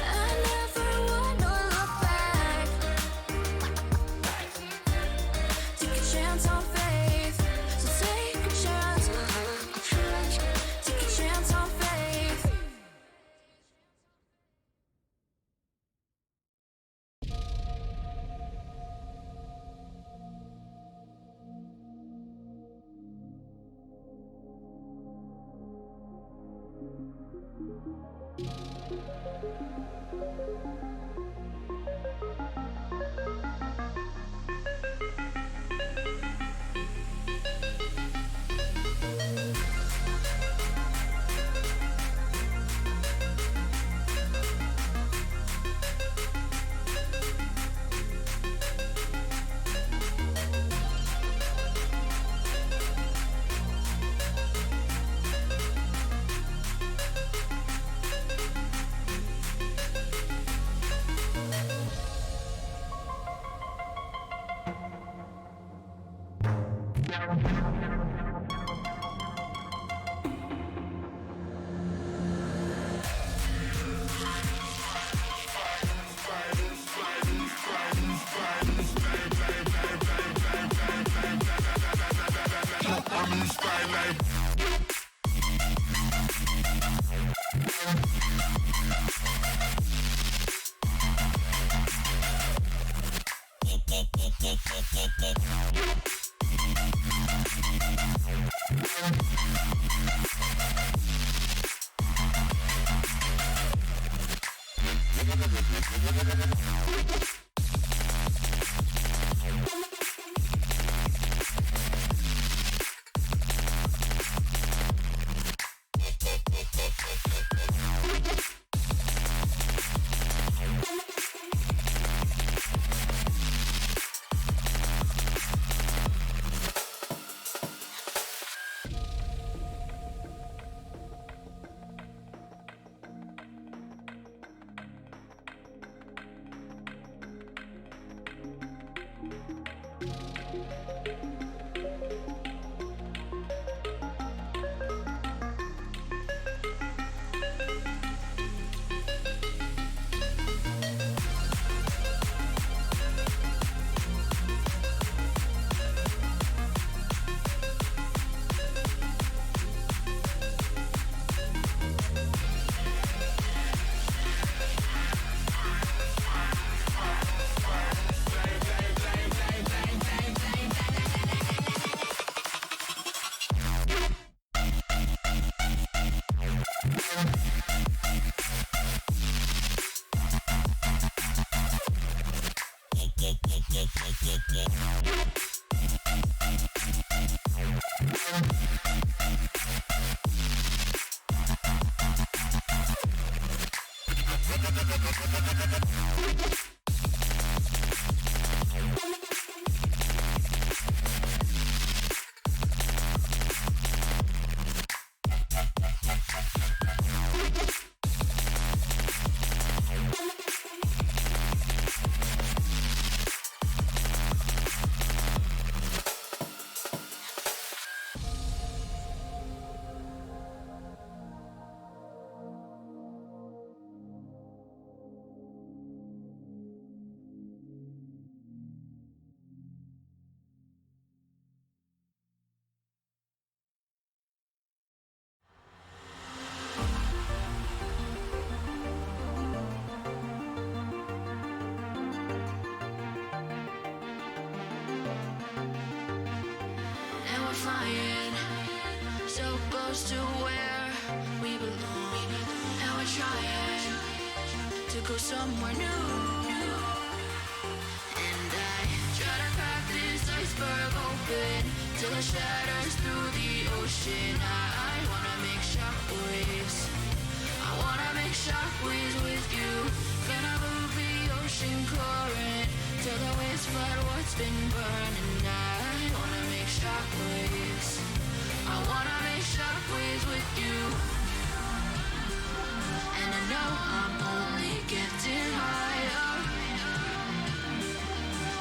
I never wanna look back. Take a chance on faith. So take a chance. Take a chance on faith. flying so close to where we belong, and we're trying to go somewhere new. And I try to crack this iceberg open till it shatters through the ocean. I wanna make shockwaves. I wanna make shockwaves with you. Gonna move the ocean current till the waves flood what's been burning. I wanna make shockwaves. I wanna make shockwaves with you. And I know I'm only getting higher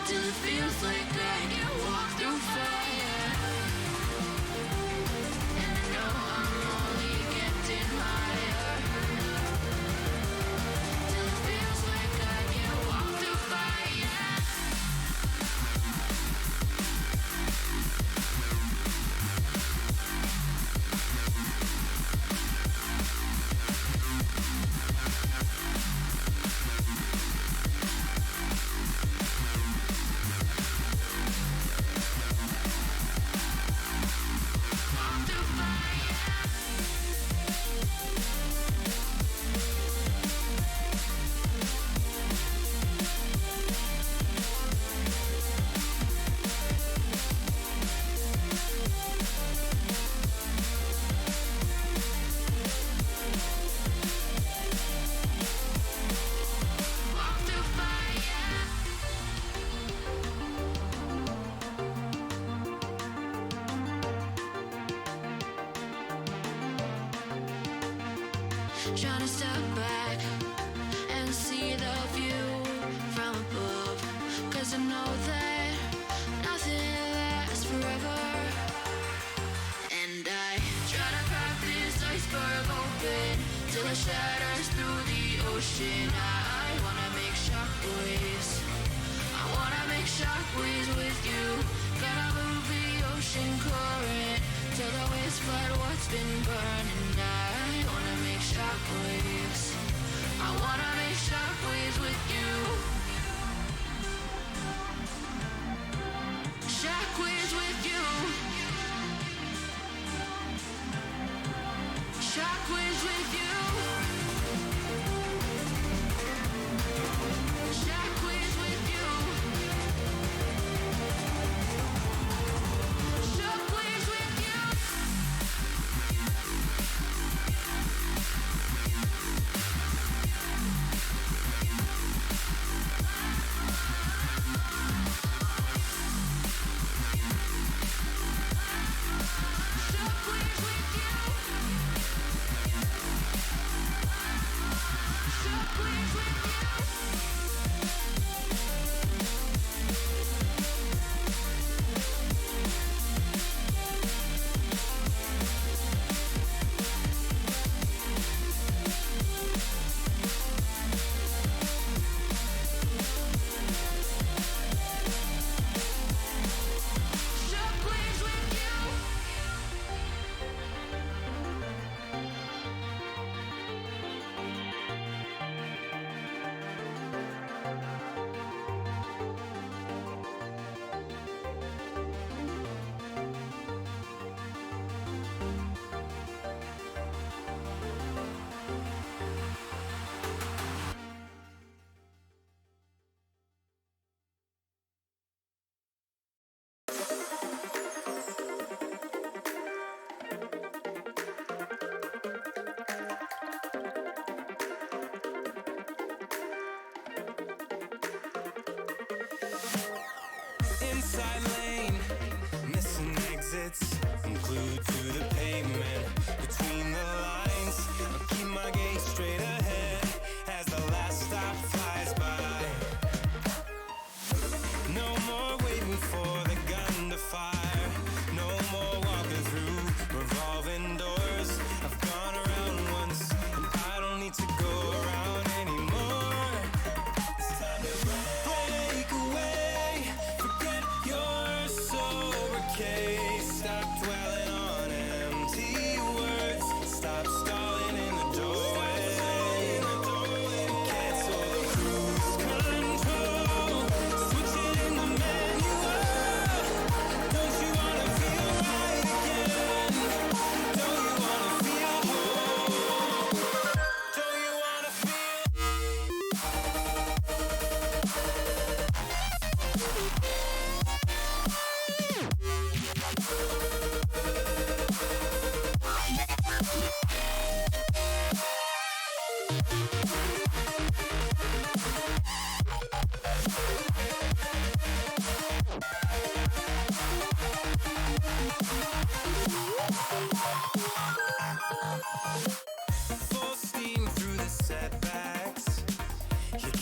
till it feels like I can walk through fire. And I know I'm only getting higher till it feels like I can walk through fire. Trying to step back and see the view from above, 'cause I know that nothing lasts forever. And I try to crack this iceberg open till it shatters through the ocean. I wanna make shockwaves. I wanna make shockwaves with you. Gonna move the ocean current till the waves flood what's been burning. I wanna make shockwaves. I wanna make shockwaves with you. Shockwaves with you. Shockwaves with you. Shockwaves with you. Shockwaves with you. Shockwaves with you. Shockwaves with you. Shockwaves with you. Inside lane, missing exits. I'm glued to the pavement between the lines. I'll keep my gaze straight ahead as the last stop flies by. No more waiting for the gun to fire. No more walking through revolving doors. I've gone around once and I don't need to go around anymore. It's time to break away. Forget your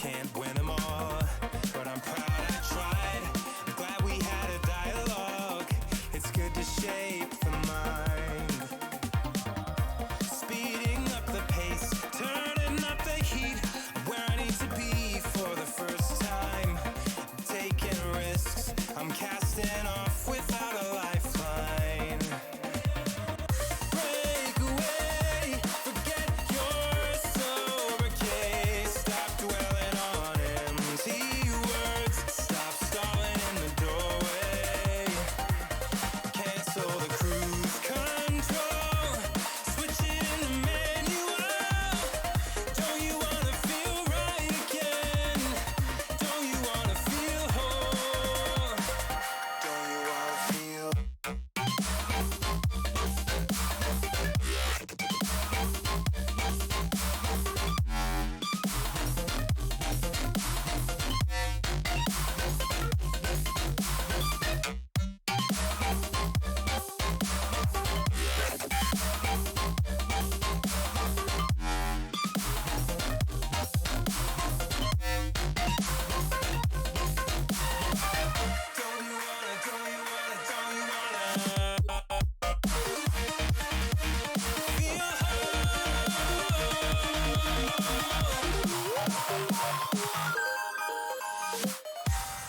can't win them all, but I'm proud I tried. I'm glad we had a dialogue. It's good to shape the mind. Speeding up the pace, turning up the heat. Where I need to be for the first time. Taking risks, I'm casting off without a lifeline. Break away, forget your sober case. Stop dwelling on empty words. Stop stalling in the doorway. Cancel the cruise control. Switch it in the manual. Don't you wanna feel right again? Don't you wanna feel whole? Don't you wanna feel?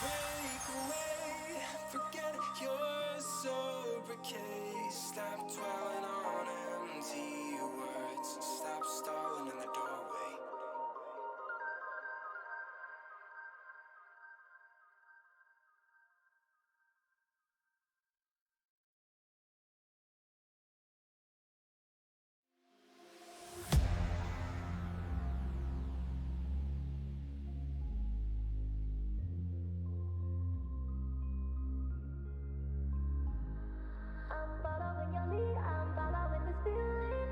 Break away, forget your sober case. Stop dwelling on empty words. Stop stalling in the doorway. I'm following your lead, I'm following this feeling.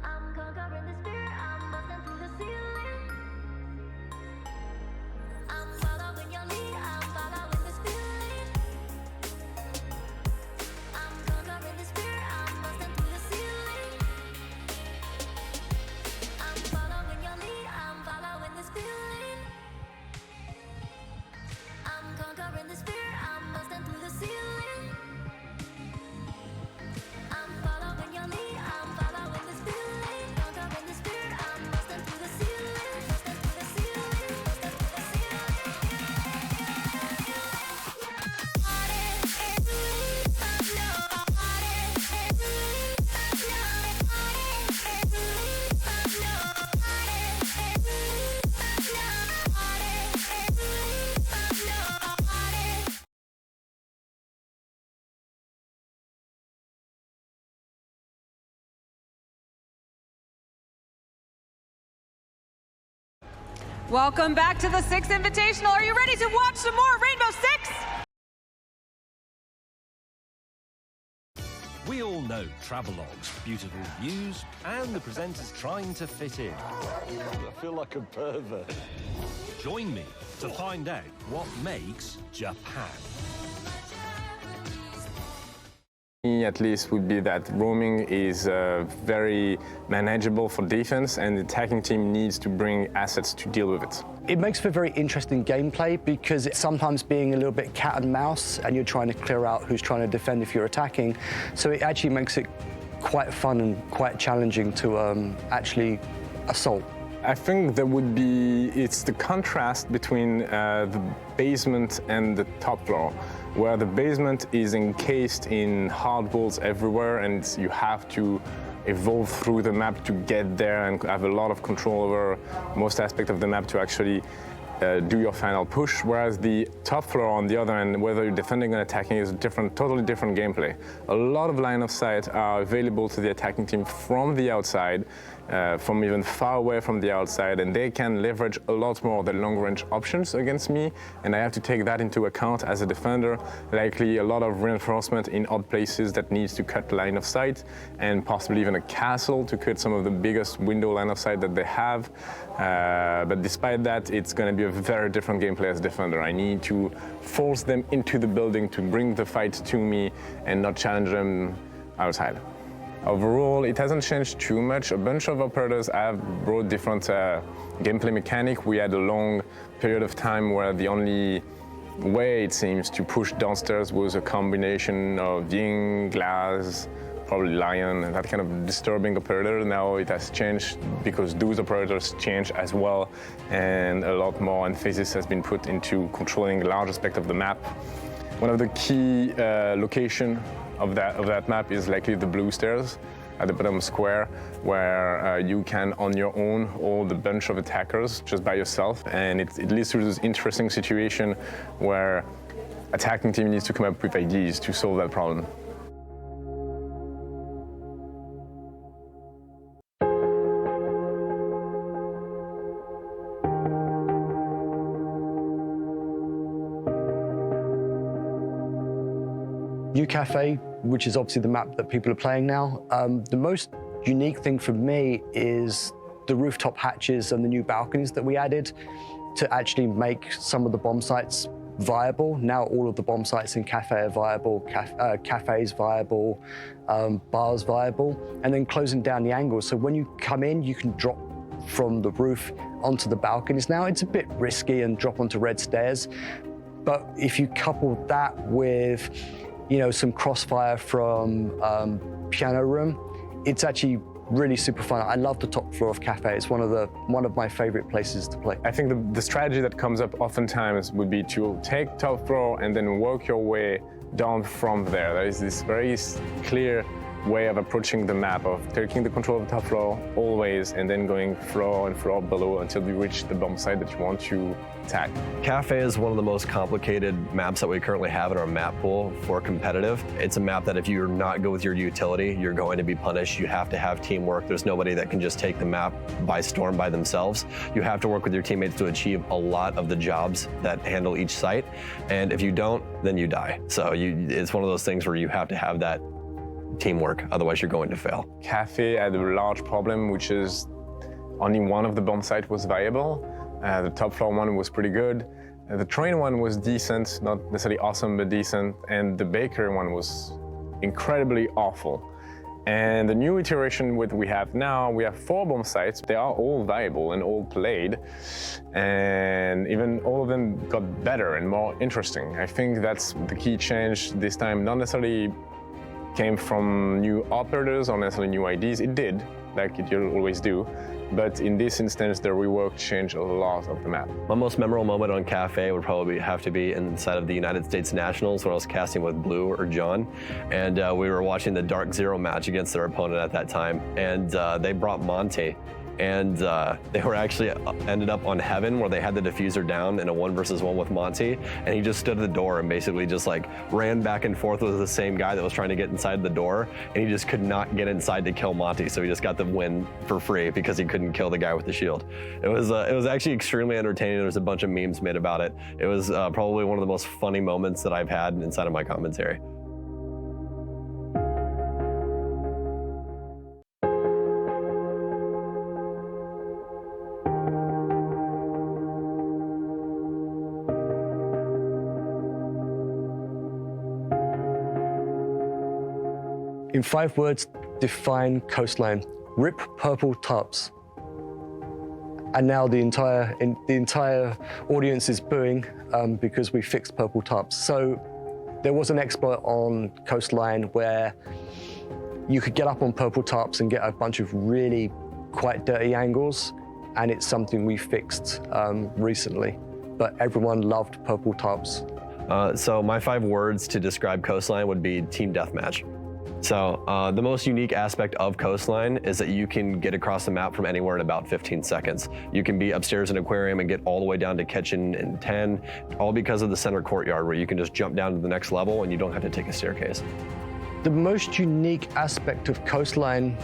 I'm conquering this fear, I'm busting through the ceiling. I'm following your lead, I'm following this feeling. I'm conquering this fear, I'm busting through the ceiling. I'm following your lead, I'm following this feeling. I'm conquering this fear, I'm busting through the ceiling. I'm following your lead, I'm following this feeling. Conquering this fear, I'm busting through the ceiling. Busting through the ceiling, busting through the ceiling. Welcome back to the Six Invitational. Are you ready to watch some more Rainbow Six? We all know travelogues, beautiful views, and the presenters trying to fit in. I feel like a pervert. Join me to find out what makes Japan. Me, at least, would be that roaming is very manageable for defense, and the attacking team needs to bring assets to deal with it. It makes for very interesting gameplay because it's sometimes being a little bit cat and mouse, and you're trying to clear out who's trying to defend if you're attacking. So it actually makes it quite fun and quite challenging to actually assault. I think there would be, it's the contrast between the basement and the top floor, where the basement is encased in hard walls everywhere, and you have to evolve through the map to get there and have a lot of control over most aspects of the map to actually do your final push, whereas the top floor on the other end, whether you're defending or attacking, is different, totally different gameplay. A lot of line of sight are available to the attacking team from the outside, from even far away from the outside, and they can leverage a lot more of the long-range options against me, and I have to take that into account as a defender. Likely a lot of reinforcement in odd places that needs to cut line of sight, and possibly even a castle to cut some of the biggest window line of sight that they have. But despite that, it's going to be a very different gameplay as a defender. I need to force them into the building to bring the fight to me and not challenge them outside. Overall, it hasn't changed too much. A bunch of operators have brought different gameplay mechanic. We had a long period of time where the only way, it seems, to push downstairs was a combination of Ying, Glass, probably Lion, and that kind of disturbing operator. Now it has changed because those operators change as well, and a lot more emphasis has been put into controlling a large aspect of the map. One of the key location of that map is likely the blue stairs at the bottom square, where you can, on your own, hold a bunch of attackers just by yourself, and it leads to this interesting situation where attacking team needs to come up with ideas to solve that problem. Cafe, which is obviously the map that people are playing now. The most unique thing for me is the rooftop hatches and the new balconies that we added to actually make some of the bomb sites viable. Now all of the bomb sites in Cafe are viable, cafes viable, bars viable, and then closing down the angles. So when you come in, you can drop from the roof onto the balconies. Now it's a bit risky and drop onto red stairs, but if you couple that with some crossfire from Piano Room, it's actually really super fun. I love the top floor of Cafe. It's one of my favorite places to play. I think the strategy that comes up oftentimes would be to take top floor and then work your way down from there. There is this very clear way of approaching the map, of taking the control of the top floor always, and then going floor and floor below until you reach the bomb site that you want to attack. Cafe is one of the most complicated maps that we currently have in our map pool for competitive. It's a map that if you're not good with your utility, you're going to be punished. You have to have teamwork. There's nobody that can just take the map by storm by themselves. You have to work with your teammates to achieve a lot of the jobs that handle each site. And if you don't, then you die. So it's one of those things where you have to have that teamwork, otherwise you're going to fail. Cafe had a large problem, which is only one of the bomb sites was viable. The top floor one was pretty good. The train one was decent, not necessarily awesome, but decent. And the bakery one was incredibly awful. And the new iteration what we have now, we have 4 bomb sites. They are all viable and all played. And even all of them got better and more interesting. I think that's the key change this time, not necessarily came from new operators or necessarily new ideas. It did, like it always do. But in this instance, the rework changed a lot of the map. My most memorable moment on Cafe would probably have to be inside of the United States Nationals when I was casting with Blue or John. And we were watching the Dark Zero match against their opponent at that time. And they brought Monte. And they were actually ended up on Heaven, where they had the diffuser down in a 1-versus-1 with Monty, and he just stood at the door and basically just like ran back and forth with the same guy that was trying to get inside the door, and he just could not get inside to kill Monty, so he just got the win for free because he couldn't kill the guy with the shield. It was actually extremely entertaining. There was a bunch of memes made about it. It was probably one of the most funny moments that I've had inside of my commentary. In 5 words, define Coastline. Rip purple tops. And now the entire audience is booing because we fixed purple tops. So there was an exploit on Coastline where you could get up on purple tops and get a bunch of really quite dirty angles, and it's something we fixed recently. But everyone loved purple tops. So my 5 words to describe Coastline would be team deathmatch. So the most unique aspect of Coastline is that you can get across the map from anywhere in about 15 seconds. You can be upstairs in aquarium and get all the way down to kitchen in 10, all because of the center courtyard where you can just jump down to the next level and you don't have to take a staircase. The most unique aspect of Coastline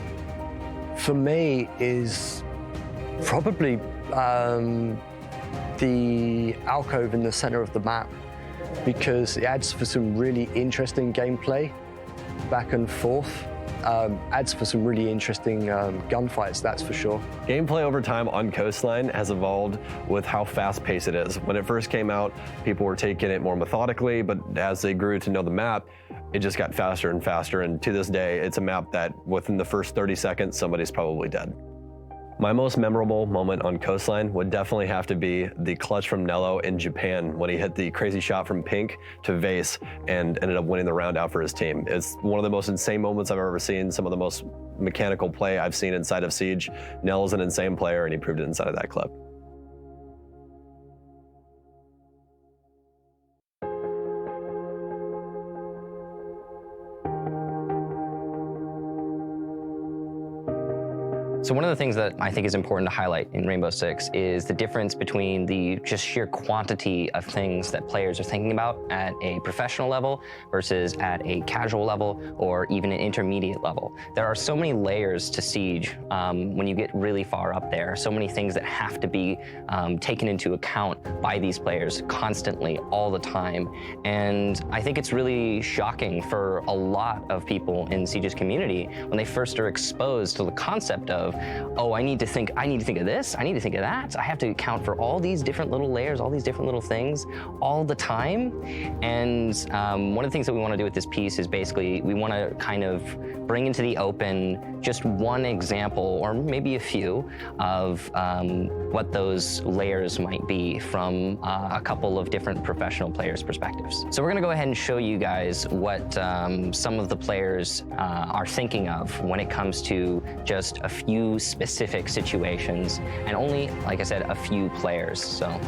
for me is probably the alcove in the center of the map, because it adds for some really interesting gameplay back and forth. adds for some really interesting gunfights, that's for sure. Gameplay over time on Coastline has evolved with how fast-paced it is. When it first came out, people were taking it more methodically, but as they grew to know the map, it just got faster and faster, and to this day, it's a map that within the first 30 seconds, somebody's probably dead. My most memorable moment on Coastline would definitely have to be the clutch from Nello in Japan when he hit the crazy shot from Pink to Vase and ended up winning the round out for his team. It's one of the most insane moments I've ever seen, some of the most mechanical play I've seen inside of Siege. Nello's an insane player, and he proved it inside of that clip. So one of the things that I think is important to highlight in Rainbow Six is the difference between the just sheer quantity of things that players are thinking about at a professional level versus at a casual level or even an intermediate level. There are so many layers to Siege when you get really far up there, so many things that have to be taken into account by these players constantly, all the time. And I think it's really shocking for a lot of people in Siege's community when they first are exposed to the concept of, oh, I need to think of this, I need to think of that. I have to account for all these different little layers, all these different little things all the time. And one of the things that we want to do with this piece is basically we want to kind of bring into the open just one example, or maybe a few, of what those layers might be from a couple of different professional players' perspectives. So we're going to go ahead and show you guys what some of the players are thinking of when it comes to just a few specific situations, and only, like I said, a few players. So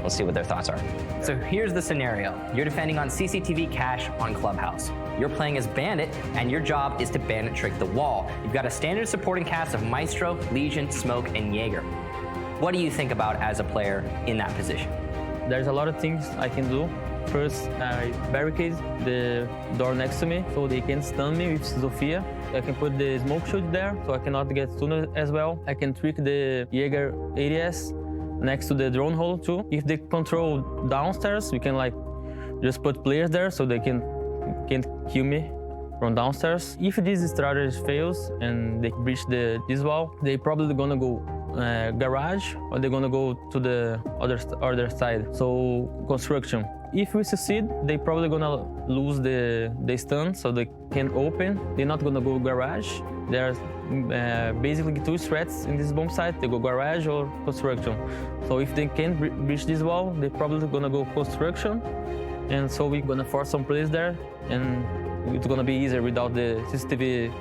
let's see what their thoughts are. So here's the scenario. You're defending on CCTV cache on Clubhouse. You're playing as Bandit, and your job is to bandit trick the wall. You've got a standard supporting cast of Maestro, Legion, Smoke, and Jaeger. What do you think about as a player in that position? There's a lot of things I can do. First, I barricade the door next to me so they can stun me with Zofia. I can put the smoke shield there so I cannot get stunned as well. I can trick the Jaeger ADS next to the drone hole too. If they control downstairs, we can like just put players there so they can't kill me from downstairs. If this strategy fails and they breach this wall, they probably gonna go garage, or they're gonna go to the other side. So construction. If we succeed, they probably gonna lose the stun, so they can't open. They're not gonna go garage. There's basically two threats in this bomb site. They go garage or construction. So if they can't breach this wall, they're probably gonna go construction. And so we're gonna force some players there, and it's gonna be easier without the CCTV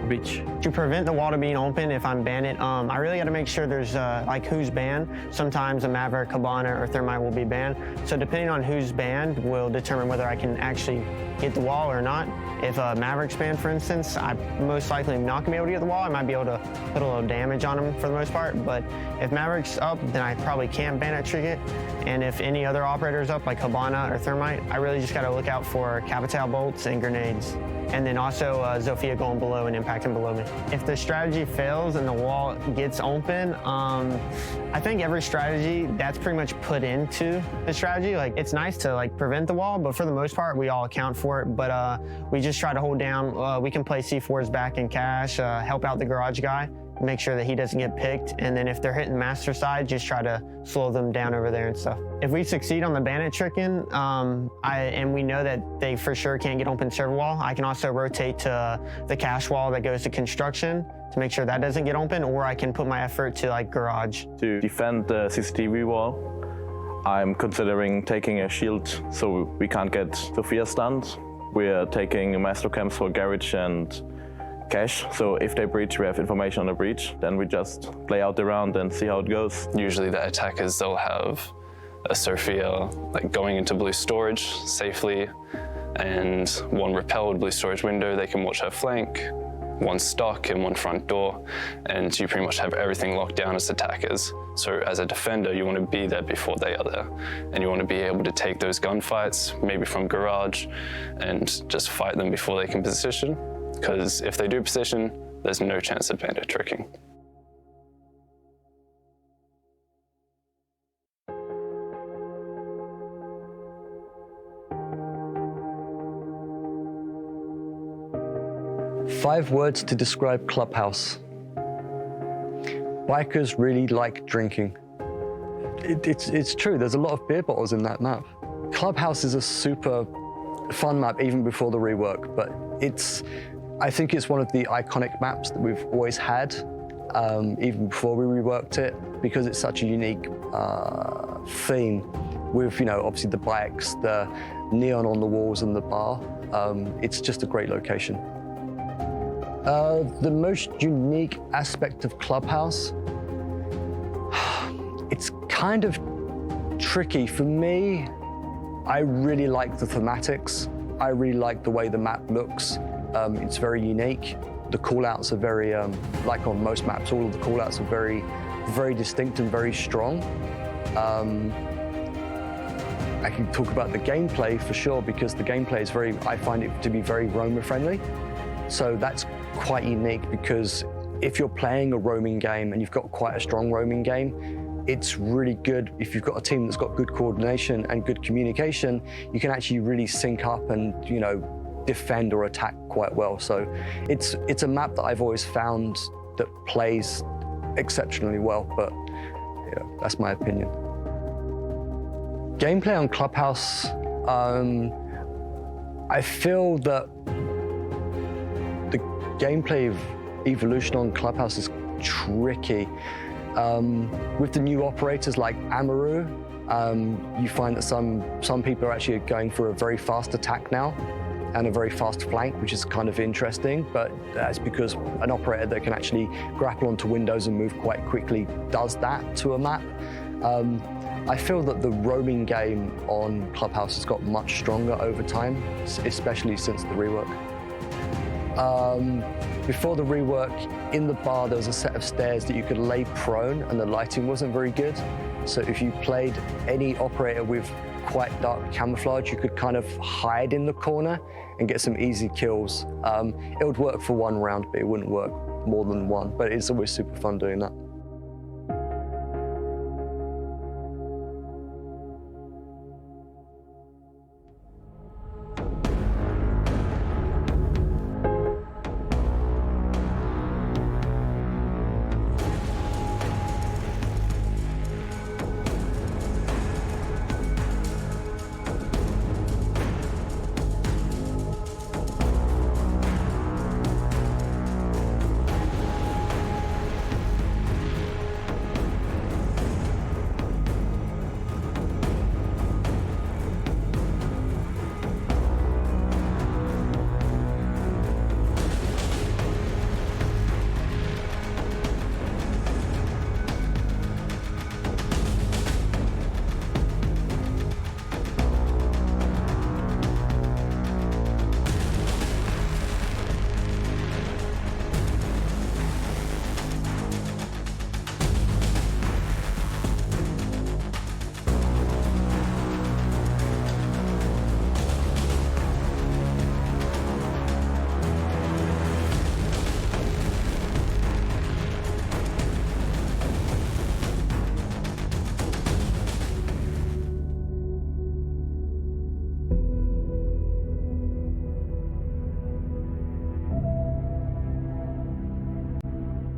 breach. To prevent the wall to being open if I'm Bandit, I really got to make sure there's like who's banned. Sometimes a Maverick, Cabana, or Thermite will be banned. So depending on who's banned will determine whether I can actually get the wall or not. If Maverick's banned, for instance, I most likely am not going to be able to get the wall. I might be able to put a little damage on him for the most part. But if Maverick's up, then I probably can't Bandit trick it. And if any other operator's up, like Cabana or Thermite, I really just got to look out for Capital bolts and grenades. And then also Zofia going below and impacting below me. If the strategy fails and the wall gets open, I think every strategy that's pretty much put into the strategy. Like, it's nice to like prevent the wall, but for the most part, we all account for it. But we just try to hold down. We can play C4s back in cache, help out the garage guy, make sure that he doesn't get picked. And then if they're hitting master side, just try to slow them down over there and stuff. If we succeed on the bandit tricking, and we know that they for sure can't get open server wall, I can also rotate to the cache wall that goes to construction to make sure that doesn't get open, or I can put my effort to like garage. To defend the CCTV wall, I'm considering taking a shield so we can't get Zofia stunned. We're taking master camps for garage and cache, so if they breach, we have information on the breach, then we just play out the round and see how it goes. Usually the attackers, they'll have a Sophia like going into blue storage safely, and one repelled blue storage window, they can watch her flank, one stock and one front door, and you pretty much have everything locked down as attackers. So as a defender, you want to be there before they are there, and you want to be able to take those gunfights, maybe from garage, and just fight them before they can position. Because if they do position, there's no chance of bandit tricking. 5 words to describe Clubhouse. Bikers really like drinking. It's true, there's a lot of beer bottles in that map. Clubhouse is a super fun map even before the rework, but I think it's one of the iconic maps that we've always had, even before we reworked it, because it's such a unique theme with, obviously the bikes, the neon on the walls and the bar. It's just a great location. The most unique aspect of Clubhouse, it's kind of tricky. For me, I really like the thematics. I really like the way the map looks. It's very unique. The callouts are very, like on most maps, all of the callouts are very, very distinct and very strong. I can talk about the gameplay for sure, because the gameplay is I find it to be very roamer friendly. So that's quite unique, because if you're playing a roaming game and you've got quite a strong roaming game, it's really good if you've got a team that's got good coordination and good communication. You can actually really sync up and defend or attack quite well. So it's a map that I've always found that plays exceptionally well, but that's my opinion. Gameplay on Clubhouse, I feel that the gameplay of Evolution on Clubhouse is tricky. With the new operators like Amaru, you find that some people are actually going for a very fast attack now and a very fast flank, which is kind of interesting, but that's because an operator that can actually grapple onto windows and move quite quickly does that to a map. I feel that the roaming game on Clubhouse has got much stronger over time, especially since the rework. Before the rework, in the bar there was a set of stairs that you could lay prone, and the lighting wasn't very good. So if you played any operator with quite dark camouflage, you could kind of hide in the corner and get some easy kills. It would work for one round, but it wouldn't work more than one. But it's always super fun doing that.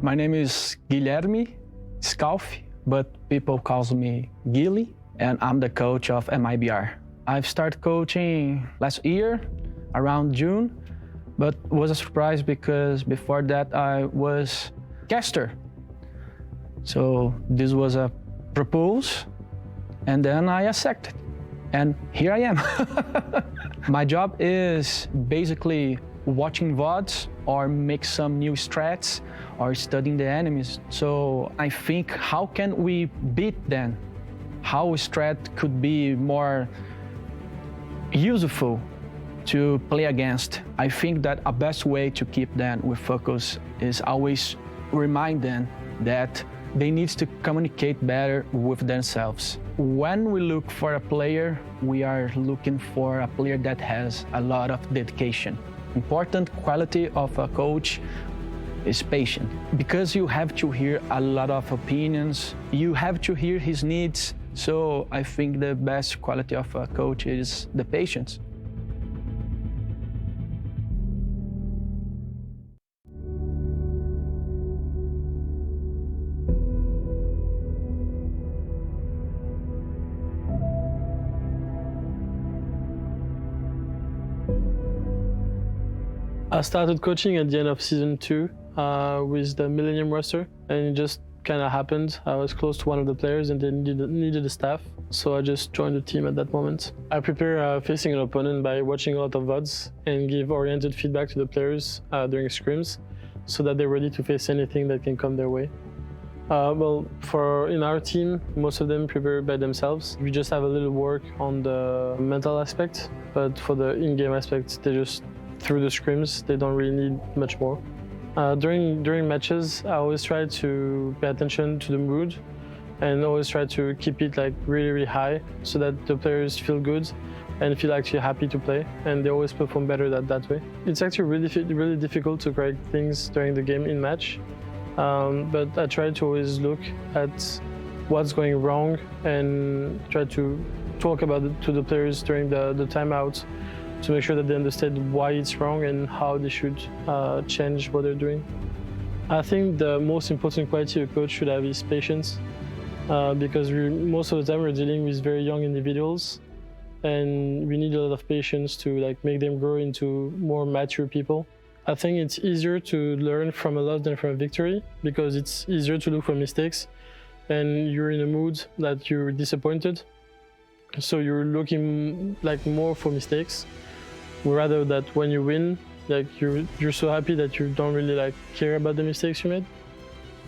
My name is Guilherme Scalfi, but people call me Gilly, and I'm the coach of MIBR. I've started coaching last year, around June, but it was a surprise because before that I was caster. So this was a proposal, and then I accepted, and here I am. My job is basically watching VODs or make some new strats or studying the enemies. So I think, how can we beat them? How a strat could be more useful to play against? I think that a best way to keep them with focus is always remind them that they need to communicate better with themselves. When we look for a player, we are looking for a player that has a lot of dedication. Important quality of a coach is patience, because you have to hear a lot of opinions, you have to hear his needs. So I think the best quality of a coach is the patience. I started coaching at the end of season 2 with the Millennium roster, and it just kind of happened. I was close to one of the players and they needed a staff, so I just joined the team at that moment. I prepare facing an opponent by watching a lot of VODs and give oriented feedback to the players during scrims, so that they're ready to face anything that can come their way. Well, in our team, most of them prepare by themselves. We just have a little work on the mental aspect, but for the in-game aspect, they just, through the scrims, they don't really need much more. During matches, I always try to pay attention to the mood and always try to keep it like really, really high so that the players feel good and feel actually happy to play, and they always perform better that way. It's actually really difficult to correct things during the game in match, but I try to always look at what's going wrong and try to talk about it to the players during the timeout to make sure that they understand why it's wrong and how they should change what they're doing. I think the most important quality a coach should have is patience, because most of the time we're dealing with very young individuals, and we need a lot of patience to make them grow into more mature people. I think it's easier to learn from a loss than from a victory, because it's easier to look for mistakes and you're in a mood that you're disappointed, so you're looking more for mistakes, rather that when you win, you're so happy that you don't really care about the mistakes you made.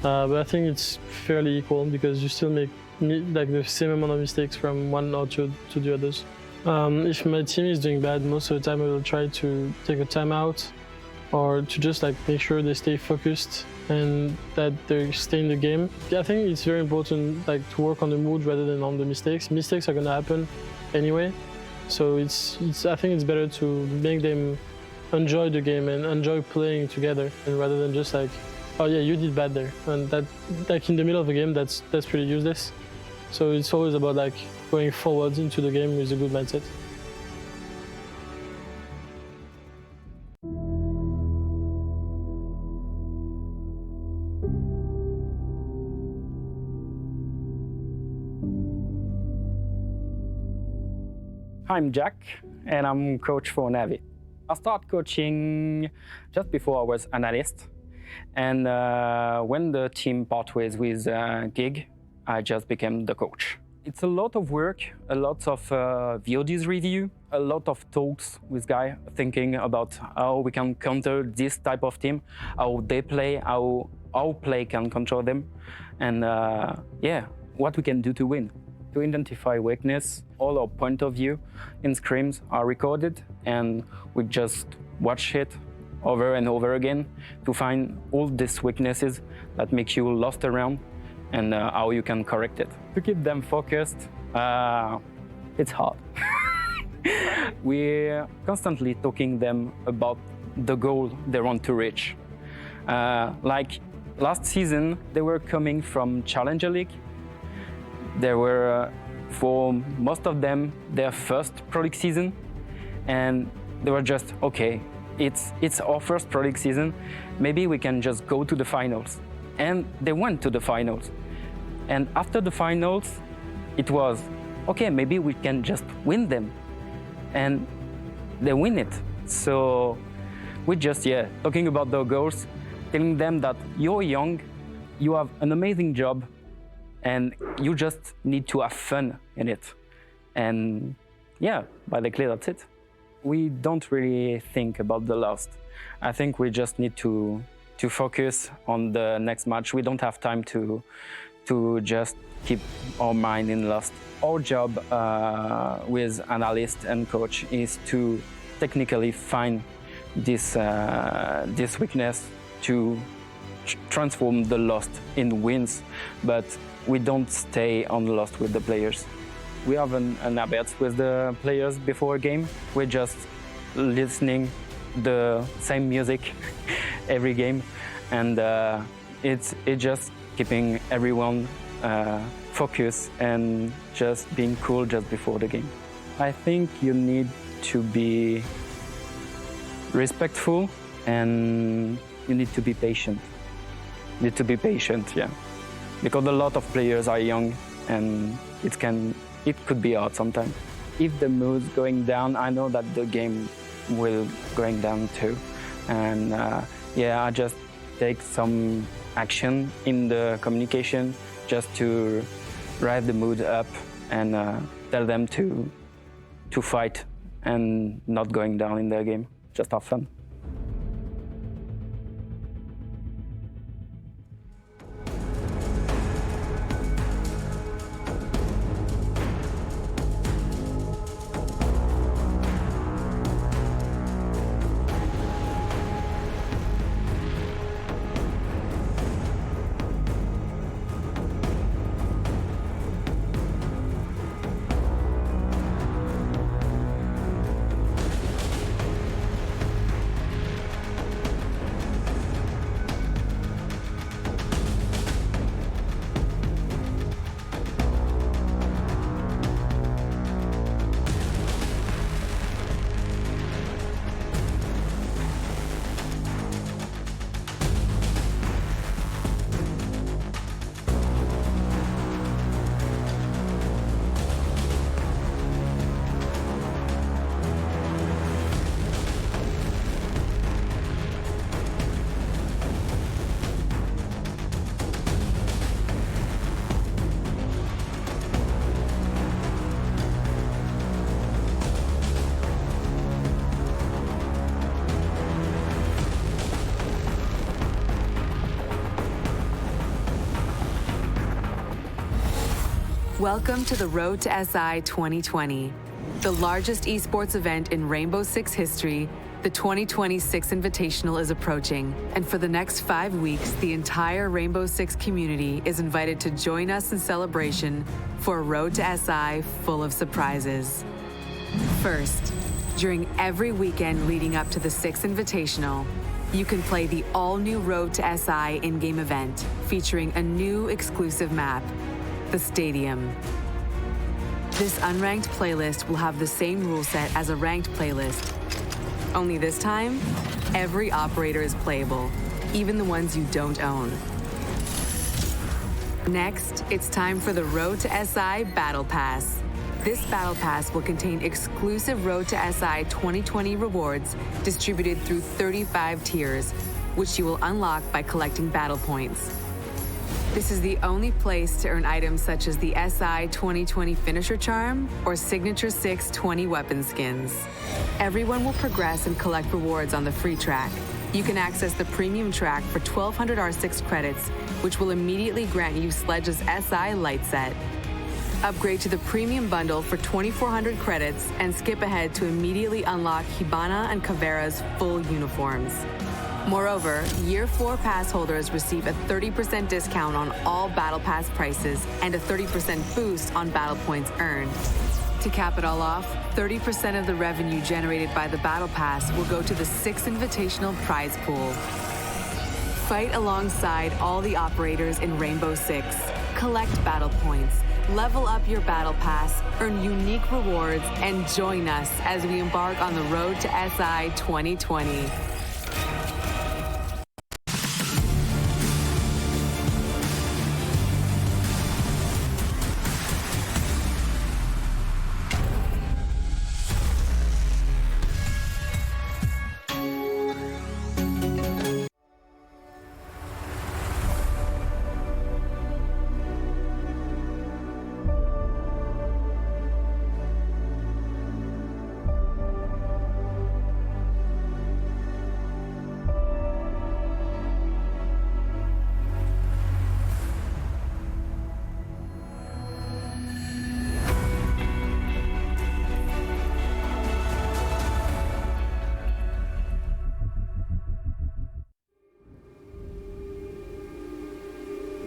But I think it's fairly equal, because you still make the same amount of mistakes from one or two to the others. If my team is doing bad, most of the time I will try to take a timeout, or to just make sure they stay focused and that they stay in the game. I think it's very important to work on the mood rather than on the mistakes. Mistakes are gonna happen anyway, so I think it's better to make them enjoy the game and enjoy playing together, and rather than just oh yeah, you did bad there, and that in the middle of the game, that's pretty useless. So it's always about going forward into the game with a good mindset. I'm Jack, and I'm coach for Navy. I started coaching just before I was analyst, and when the team part ways with Gig, I just became the coach. It's a lot of work, a lot of VODs review, a lot of talks with guys, thinking about how we can counter this type of team, how they play, how our play can control them, and what we can do to win. To identify weakness, all our point of view in scrims are recorded, and we just watch it over and over again to find all these weaknesses that make you lost around, and how you can correct it. To keep them focused, it's hard. We're constantly talking them about the goal they want to reach. Last season, they were coming from Challenger League. They were, for most of them, their first Pro League season, and they were just, okay, it's our first Pro League season, maybe we can just go to the finals. And they went to the finals. And after the finals, it was, okay, maybe we can just win them. And they win it. So we just, talking about the goals, telling them that you're young, you have an amazing job, and you just need to have fun in it. And basically that's it. We don't really think about the loss. I think we just need to focus on the next match. We don't have time to just keep our mind in loss. Our job with analyst and coach is to technically find this weakness, to transform the loss in wins, but we don't stay on the loss with the players. We have an habit with the players before a game. We're just listening the same music every game, and it's just keeping everyone focused and just being cool just before the game. I think you need to be respectful, and you need to be patient. You need to be patient, because a lot of players are young, and it could be hard sometimes. If the mood's going down, I know that the game will going down too. And yeah, I just take some action in the communication just to drive the mood up and tell them to fight and not going down in their game, just have fun. Welcome to the Road to SI 2020, the largest esports event in Rainbow Six history. The 2020 Six Invitational is approaching, and for the next 5 weeks, the entire Rainbow Six community is invited to join us in celebration for a Road to SI full of surprises. First, during every weekend leading up to the Six Invitational, you can play the all-new Road to SI in-game event featuring a new exclusive map, the Stadium. This unranked playlist will have the same rule set as a ranked playlist. Only this time, every operator is playable, even the ones you don't own. Next, it's time for the Road to SI Battle Pass. This Battle Pass will contain exclusive Road to SI 2020 rewards distributed through 35 tiers, which you will unlock by collecting battle points. This is the only place to earn items such as the SI 2020 Finisher Charm or Signature 6 20 weapon skins. Everyone will progress and collect rewards on the free track. You can access the premium track for 1,200 R6 credits, which will immediately grant you Sledge's SI Light Set. Upgrade to the premium bundle for 2,400 credits and skip ahead to immediately unlock Hibana and Caveira's full uniforms. Moreover, Year 4 pass holders receive a 30% discount on all Battle Pass prices and a 30% boost on battle points earned. To cap it all off, 30% of the revenue generated by the Battle Pass will go to the Six Invitational prize pool. Fight alongside all the operators in Rainbow Six. Collect battle points, level up your Battle Pass, earn unique rewards, and join us as we embark on the Road to SI 2020.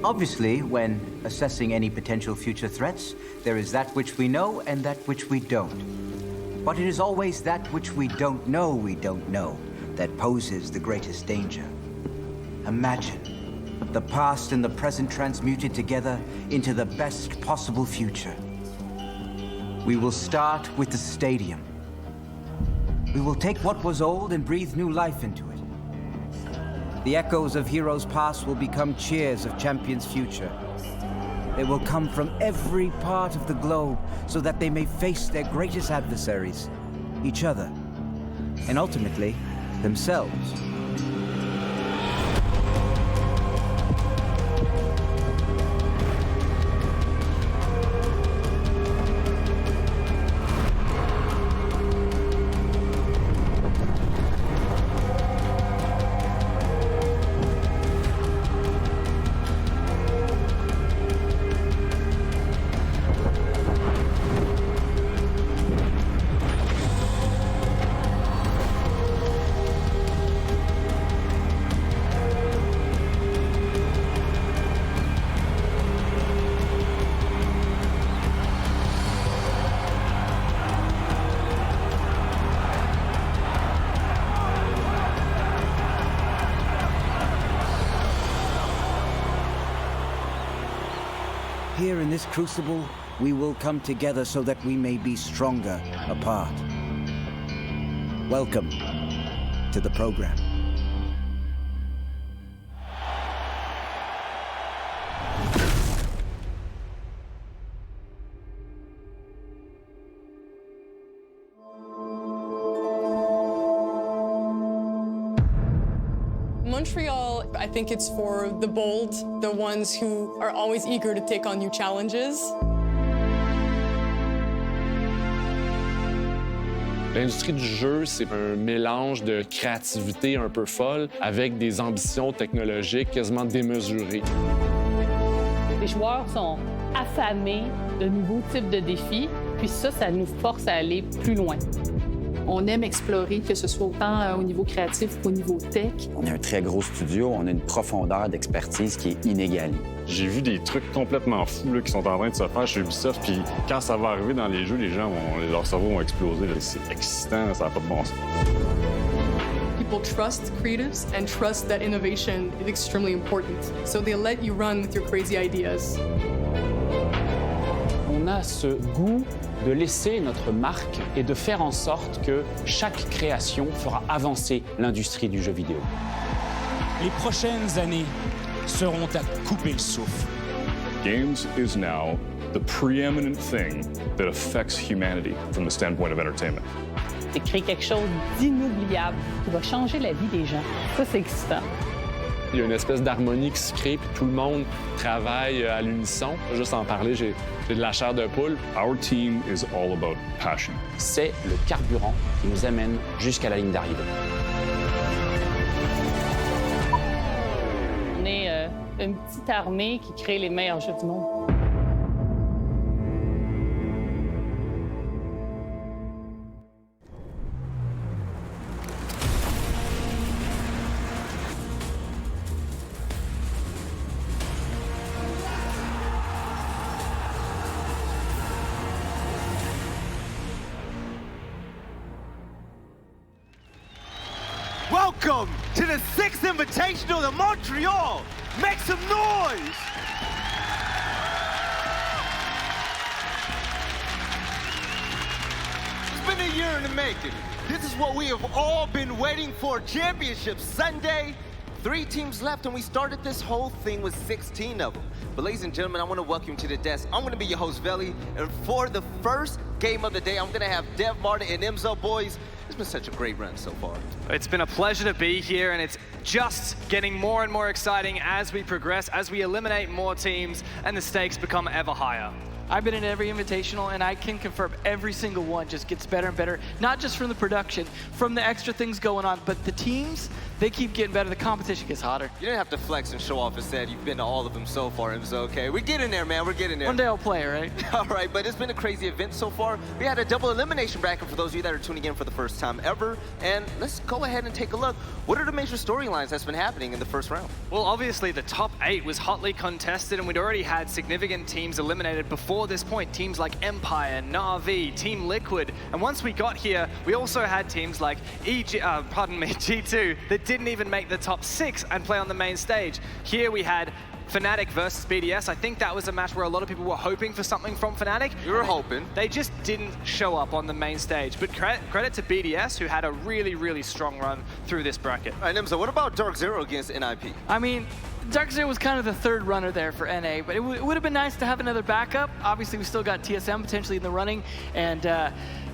Obviously, when assessing any potential future threats, there is that which we know and that which we don't. But it is always that which we don't know that poses the greatest danger. Imagine the past and the present transmuted together into the best possible future. We will start with the Stadium. We will take what was old and breathe new life into it. The echoes of Heroes Past will become cheers of Champions' future. They will come from every part of the globe so that they may face their greatest adversaries, each other, and ultimately, themselves. Here in this crucible, we will come together so that we may be stronger apart. Welcome to the program. Montreal, I think it's for the bold, the ones who are always eager to take on new challenges. L'industrie du jeu, c'est un mélange de créativité un peu folle avec des ambitions technologiques quasiment démesurées. Les joueurs sont affamés de nouveaux types de défis, puis ça nous force à aller plus loin. On aime explorer, que ce soit autant au niveau créatif qu'au niveau tech. On est un très gros studio, on a une profondeur d'expertise qui est inégalée. J'ai vu des trucs complètement fous là, qui sont en train de se faire chez Ubisoft, puis quand ça va arriver dans les jeux, les gens leurs cerveaux vont exploser. C'est excitant, ça n'a pas de bon sens. People trust creatives and trust that innovation is extremely important. So they let you run with your crazy ideas. On a ce goût de laisser notre marque et de faire en sorte que chaque création fera avancer l'industrie du jeu vidéo. Les prochaines années seront à couper le souffle. Games is now the preeminent thing that affects humanity from the standpoint of entertainment. C'est créer quelque chose d'inoubliable qui va changer la vie des gens. Ça, c'est excitant. Il y a une espèce d'harmonie qui se crée, puis tout le monde travaille à l'unisson. Juste en parler, j'ai de la chair de poule. Our team is all about passion. C'est le carburant qui nous amène jusqu'à la ligne d'arrivée. On est une petite armée qui crée les meilleurs jeux du monde. Welcome to the 6th Invitational to Montreal. Make some noise. It's been a year in the making. This is what we have all been waiting for. Championship Sunday. 3 teams left, and we started this whole thing with 16 of them. But ladies and gentlemen, I want to welcome you to the desk. I'm going to be your host, Veli, and for the first game of the day, I'm going to have Dev, Martin, and Imzo. Boys, it's been such a great run so far. It's been a pleasure to be here, and it's just getting more and more exciting as we progress, as we eliminate more teams, and the stakes become ever higher. I've been in every invitational, and I can confirm every single one just gets better and better, not just from the production, from the extra things going on, but the teams, they keep getting better. The competition gets hotter. You didn't have to flex and show off and said you've been to all of them so far, Imzo, okay? We're getting there, man. We're getting there. One day I'll play, right? All right, but it's been a crazy event so far. We had a double elimination bracket for those of you that are tuning in for the first time ever. And let's go ahead and take a look. What are the major storylines that's been happening in the first round? Well, obviously, the top 8 was hotly contested, and we'd already had significant teams eliminated before this point. Teams like Empire, Na'Vi, Team Liquid. And once we got here, we also had teams like G2 that didn't even make the top 6 and play on the main stage. Here we had Fnatic versus BDS. I think that was a match where a lot of people were hoping for something from Fnatic. You were hoping. They just didn't show up on the main stage. But credit to BDS, who had a really, really strong run through this bracket. All right, Nimza, what about Dark Zero against NIP? I mean, Dark Zero was kind of the third runner there for NA, but it would have been nice to have another backup. Obviously, we still got TSM potentially in the running, and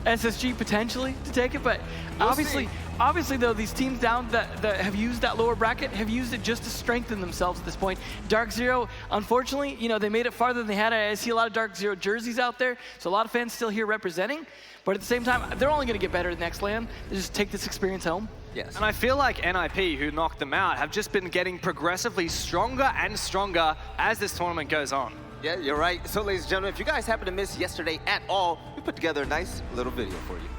SSG potentially to take it, but obviously Obviously, though, these teams down that have used that lower bracket have used it just to strengthen themselves at this point. Dark Zero, unfortunately, you know, they made it farther than they had. I see a lot of Dark Zero jerseys out there, so a lot of fans still here representing. But at the same time, they're only going to get better next LAN. They just take this experience home. Yes. And I feel like NIP, who knocked them out, have just been getting progressively stronger and stronger as this tournament goes on. Yeah, you're right. So, ladies and gentlemen, if you guys happen to miss yesterday at all, we put together a nice little video for you.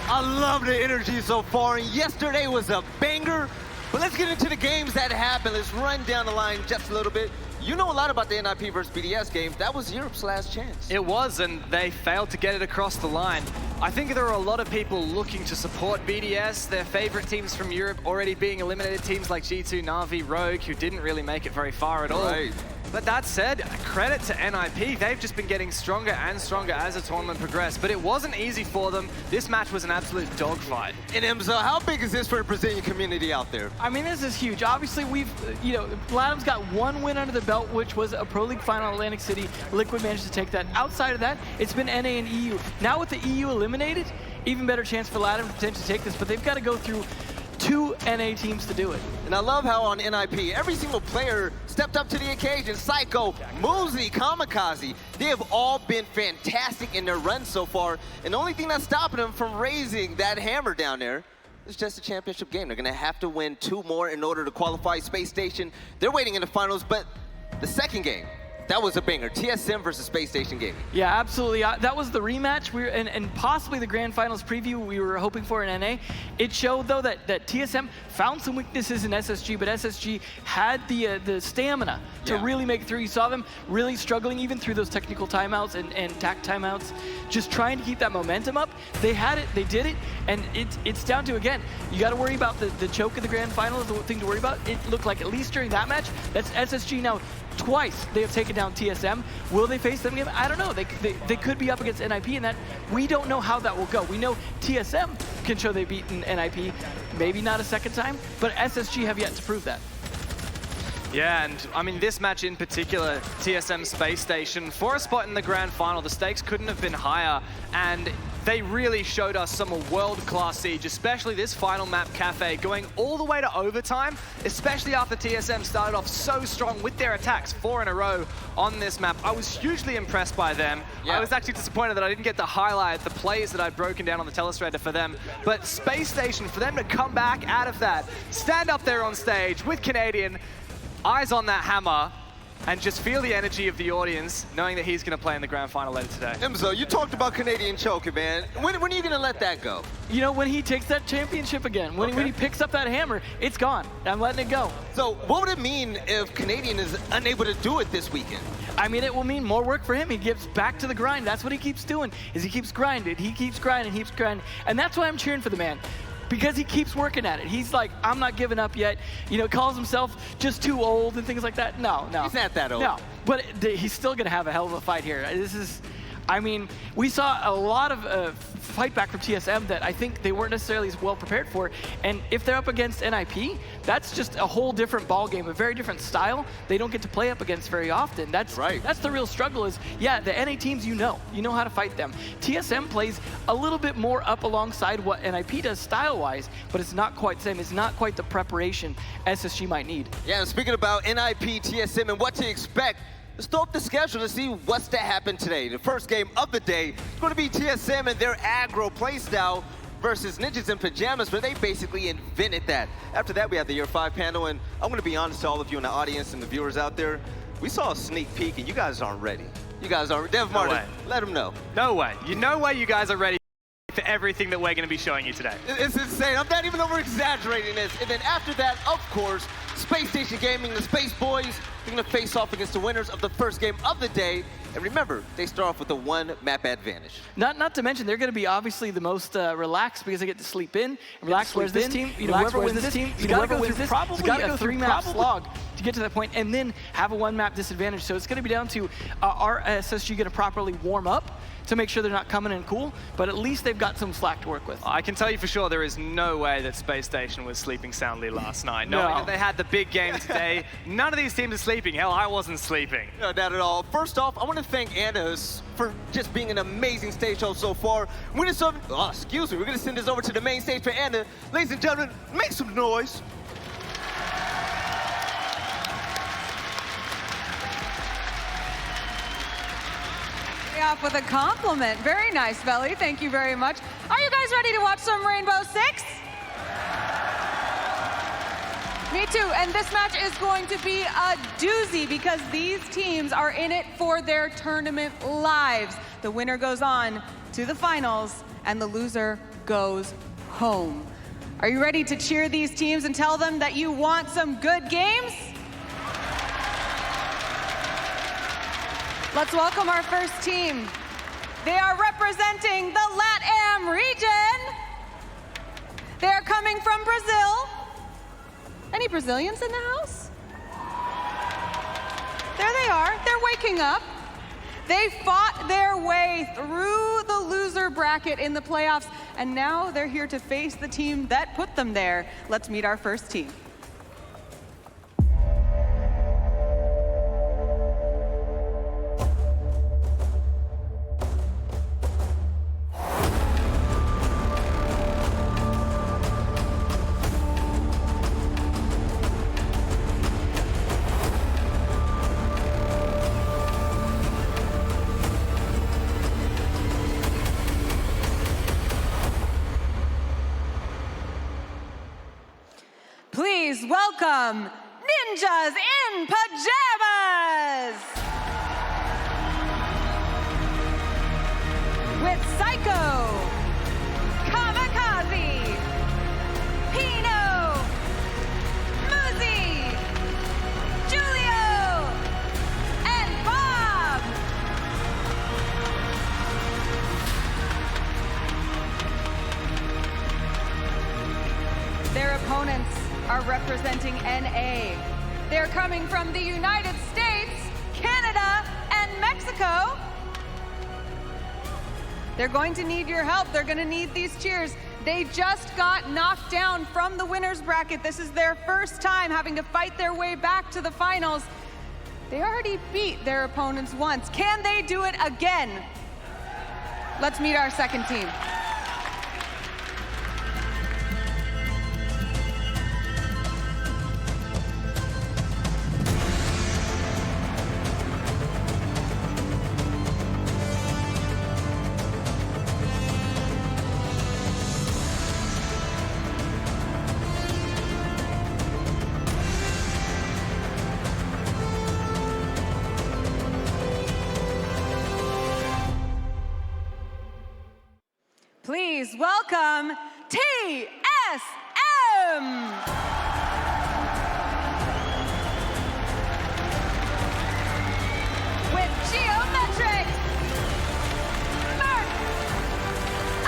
I love the energy so far, and yesterday was a banger. But let's get into the games that happened. Let's run down the line just a little bit. You know a lot about the NIP versus BDS game. That was Europe's last chance. It was, and they failed to get it across the line. I think there are a lot of people looking to support BDS, their favorite teams from Europe already being eliminated, teams like G2, Na'Vi, Rogue, who didn't really make it very far at all. Right. But that said, credit to NIP. They've just been getting stronger and stronger as the tournament progressed. But it wasn't easy for them. This match was an absolute dogfight. And Emzo, how big is this for the Brazilian community out there? I mean, this is huge. Obviously, Platinum's got one win under the belt, which was a Pro League final in Atlantic City. Liquid managed to take that. Outside of that, it's been NA and EU. Now with the EU eliminated, even better chance for Latin to potentially take this, but they've got to go through 2 NA teams to do it. And I love how on NIP, every single player stepped up to the occasion. Psycho, Muzi, Kamikaze, they have all been fantastic in their run so far. And the only thing that's stopping them from raising that hammer down there is just a championship game. They're gonna have to win 2 more in order to qualify Space Station. They're waiting in the finals, but the second game, that was a banger. TSM versus Space Station Gaming. Yeah, absolutely. That was the rematch. And possibly the grand finals preview we were hoping for in NA. It showed, though, that TSM found some weaknesses in SSG, but SSG had the stamina to really make it through. You saw them really struggling even through those technical timeouts and tact timeouts, just trying to keep that momentum up. They had it, they did it, and it's down to, again, you got to worry about the choke in the grand final is the thing to worry about. It looked like, at least during that match, that's SSG now. Twice they have taken down TSM. Will they face them again? I don't know. They could be up against NIP, and that we don't know how that will go. We know TSM can show they've beaten NIP, maybe not a second time, but SSG have yet to prove that. Yeah, and I mean, this match in particular, TSM Space Station, for a spot in the grand final, the stakes couldn't have been higher, and they really showed us some world-class siege, especially this final map, Cafe, going all the way to overtime, especially after TSM started off so strong with their attacks 4 in a row on this map. I was hugely impressed by them. I was actually disappointed that I didn't get to highlight the plays that I'd broken down on the telestrator for them, but Space Station, for them to come back out of that, stand up there on stage with Canadian, eyes on that hammer, and just feel the energy of the audience, knowing that he's going to play in the grand final later today. Emzo, you talked about Canadian choking, man. When are you going to let that go? You know, when he takes that championship again, when he picks up that hammer, it's gone. I'm letting it go. So what would it mean if Canadian is unable to do it this weekend? I mean, it will mean more work for him. He gets back to the grind. That's what he keeps doing, is he keeps grinding. He keeps grinding, he keeps grinding. And that's why I'm cheering for the man. because he keeps working at it. He's like, I'm not giving up yet. You know, calls himself just too old and things like that. No. He's not that old. No, but he's still going to have a hell of a fight here. This is, I mean, we saw a lot of fight back from TSM that I think they weren't necessarily as well prepared for. And if they're up against NIP, that's just a whole different ball game, a very different style they don't get to play up against very often. That's right. That's the real struggle is, yeah, the NA teams, you know how to fight them. TSM plays a little bit more up alongside what NIP does style-wise, but it's not quite the same. It's not quite the preparation SSG might need. Yeah, and speaking about NIP, TSM, and what to expect, let's throw up the schedule to see what's to happen today. The first game of the day is going to be TSM and their aggro playstyle versus Ninjas in Pajamas, but they basically invented that. After that, we have the Year 5 panel, and I'm going to be honest to all of you in the audience and the viewers out there. We saw a sneak peek, and you guys aren't ready. You guys aren't. Dev Martin, let them know. No way. No way you guys are ready for everything that we're going to be showing you today. It's insane. I'm not even over-exaggerating this. And then after that, of course, Space Station Gaming, the Space Boys, they're going to face off against the winners of the first game of the day. And remember, they start off with a 1-map advantage. Not to mention, they're going to be obviously the most relaxed because they get to sleep in. And relax, whereas this team, whoever wins this team, you got to go through probably a 3-map slog to get to that point, and then have a 1-map disadvantage. So it's going to be down to our SSG going to properly warm up to make sure they're not coming in cool, but at least they've got some slack to work with. I can tell you for sure there is no way that Space Station was sleeping soundly last night. Knowing that they had the big game today, none of these teams are sleeping. Hell, I wasn't sleeping. No doubt at all. First off, I want to thank Anna for just being an amazing stage show so far. We're going to send this over to the main stage for Anna. Ladies and gentlemen, make some noise. Off with a compliment. Very nice, Belly. Thank you very much. Are you guys ready to watch some Rainbow Six? Me too. And this match is going to be a doozy because these teams are in it for their tournament lives. The winner goes on to the finals and the loser goes home. Are you ready to cheer these teams and tell them that you want some good games? Let's welcome our first team. They are representing the LATAM region. They are coming from Brazil. Any Brazilians in the house? There they are. They're waking up. They fought their way through the loser bracket in the playoffs, and now they're here to face the team that put them there. Let's meet our first team. Please welcome Ninjas in Pajamas! With Psycho, Kamikaze, Pino, Muzi, Julio, and Bob! Their opponents are representing NA. They're coming from the United States, Canada, and Mexico. They're going to need your help. They're going to need these cheers. They just got knocked down from the winner's bracket. This is their first time having to fight their way back to the finals. They already beat their opponents once. Can they do it again? Let's meet our second team. Please welcome TSM! With Geometric, Mark,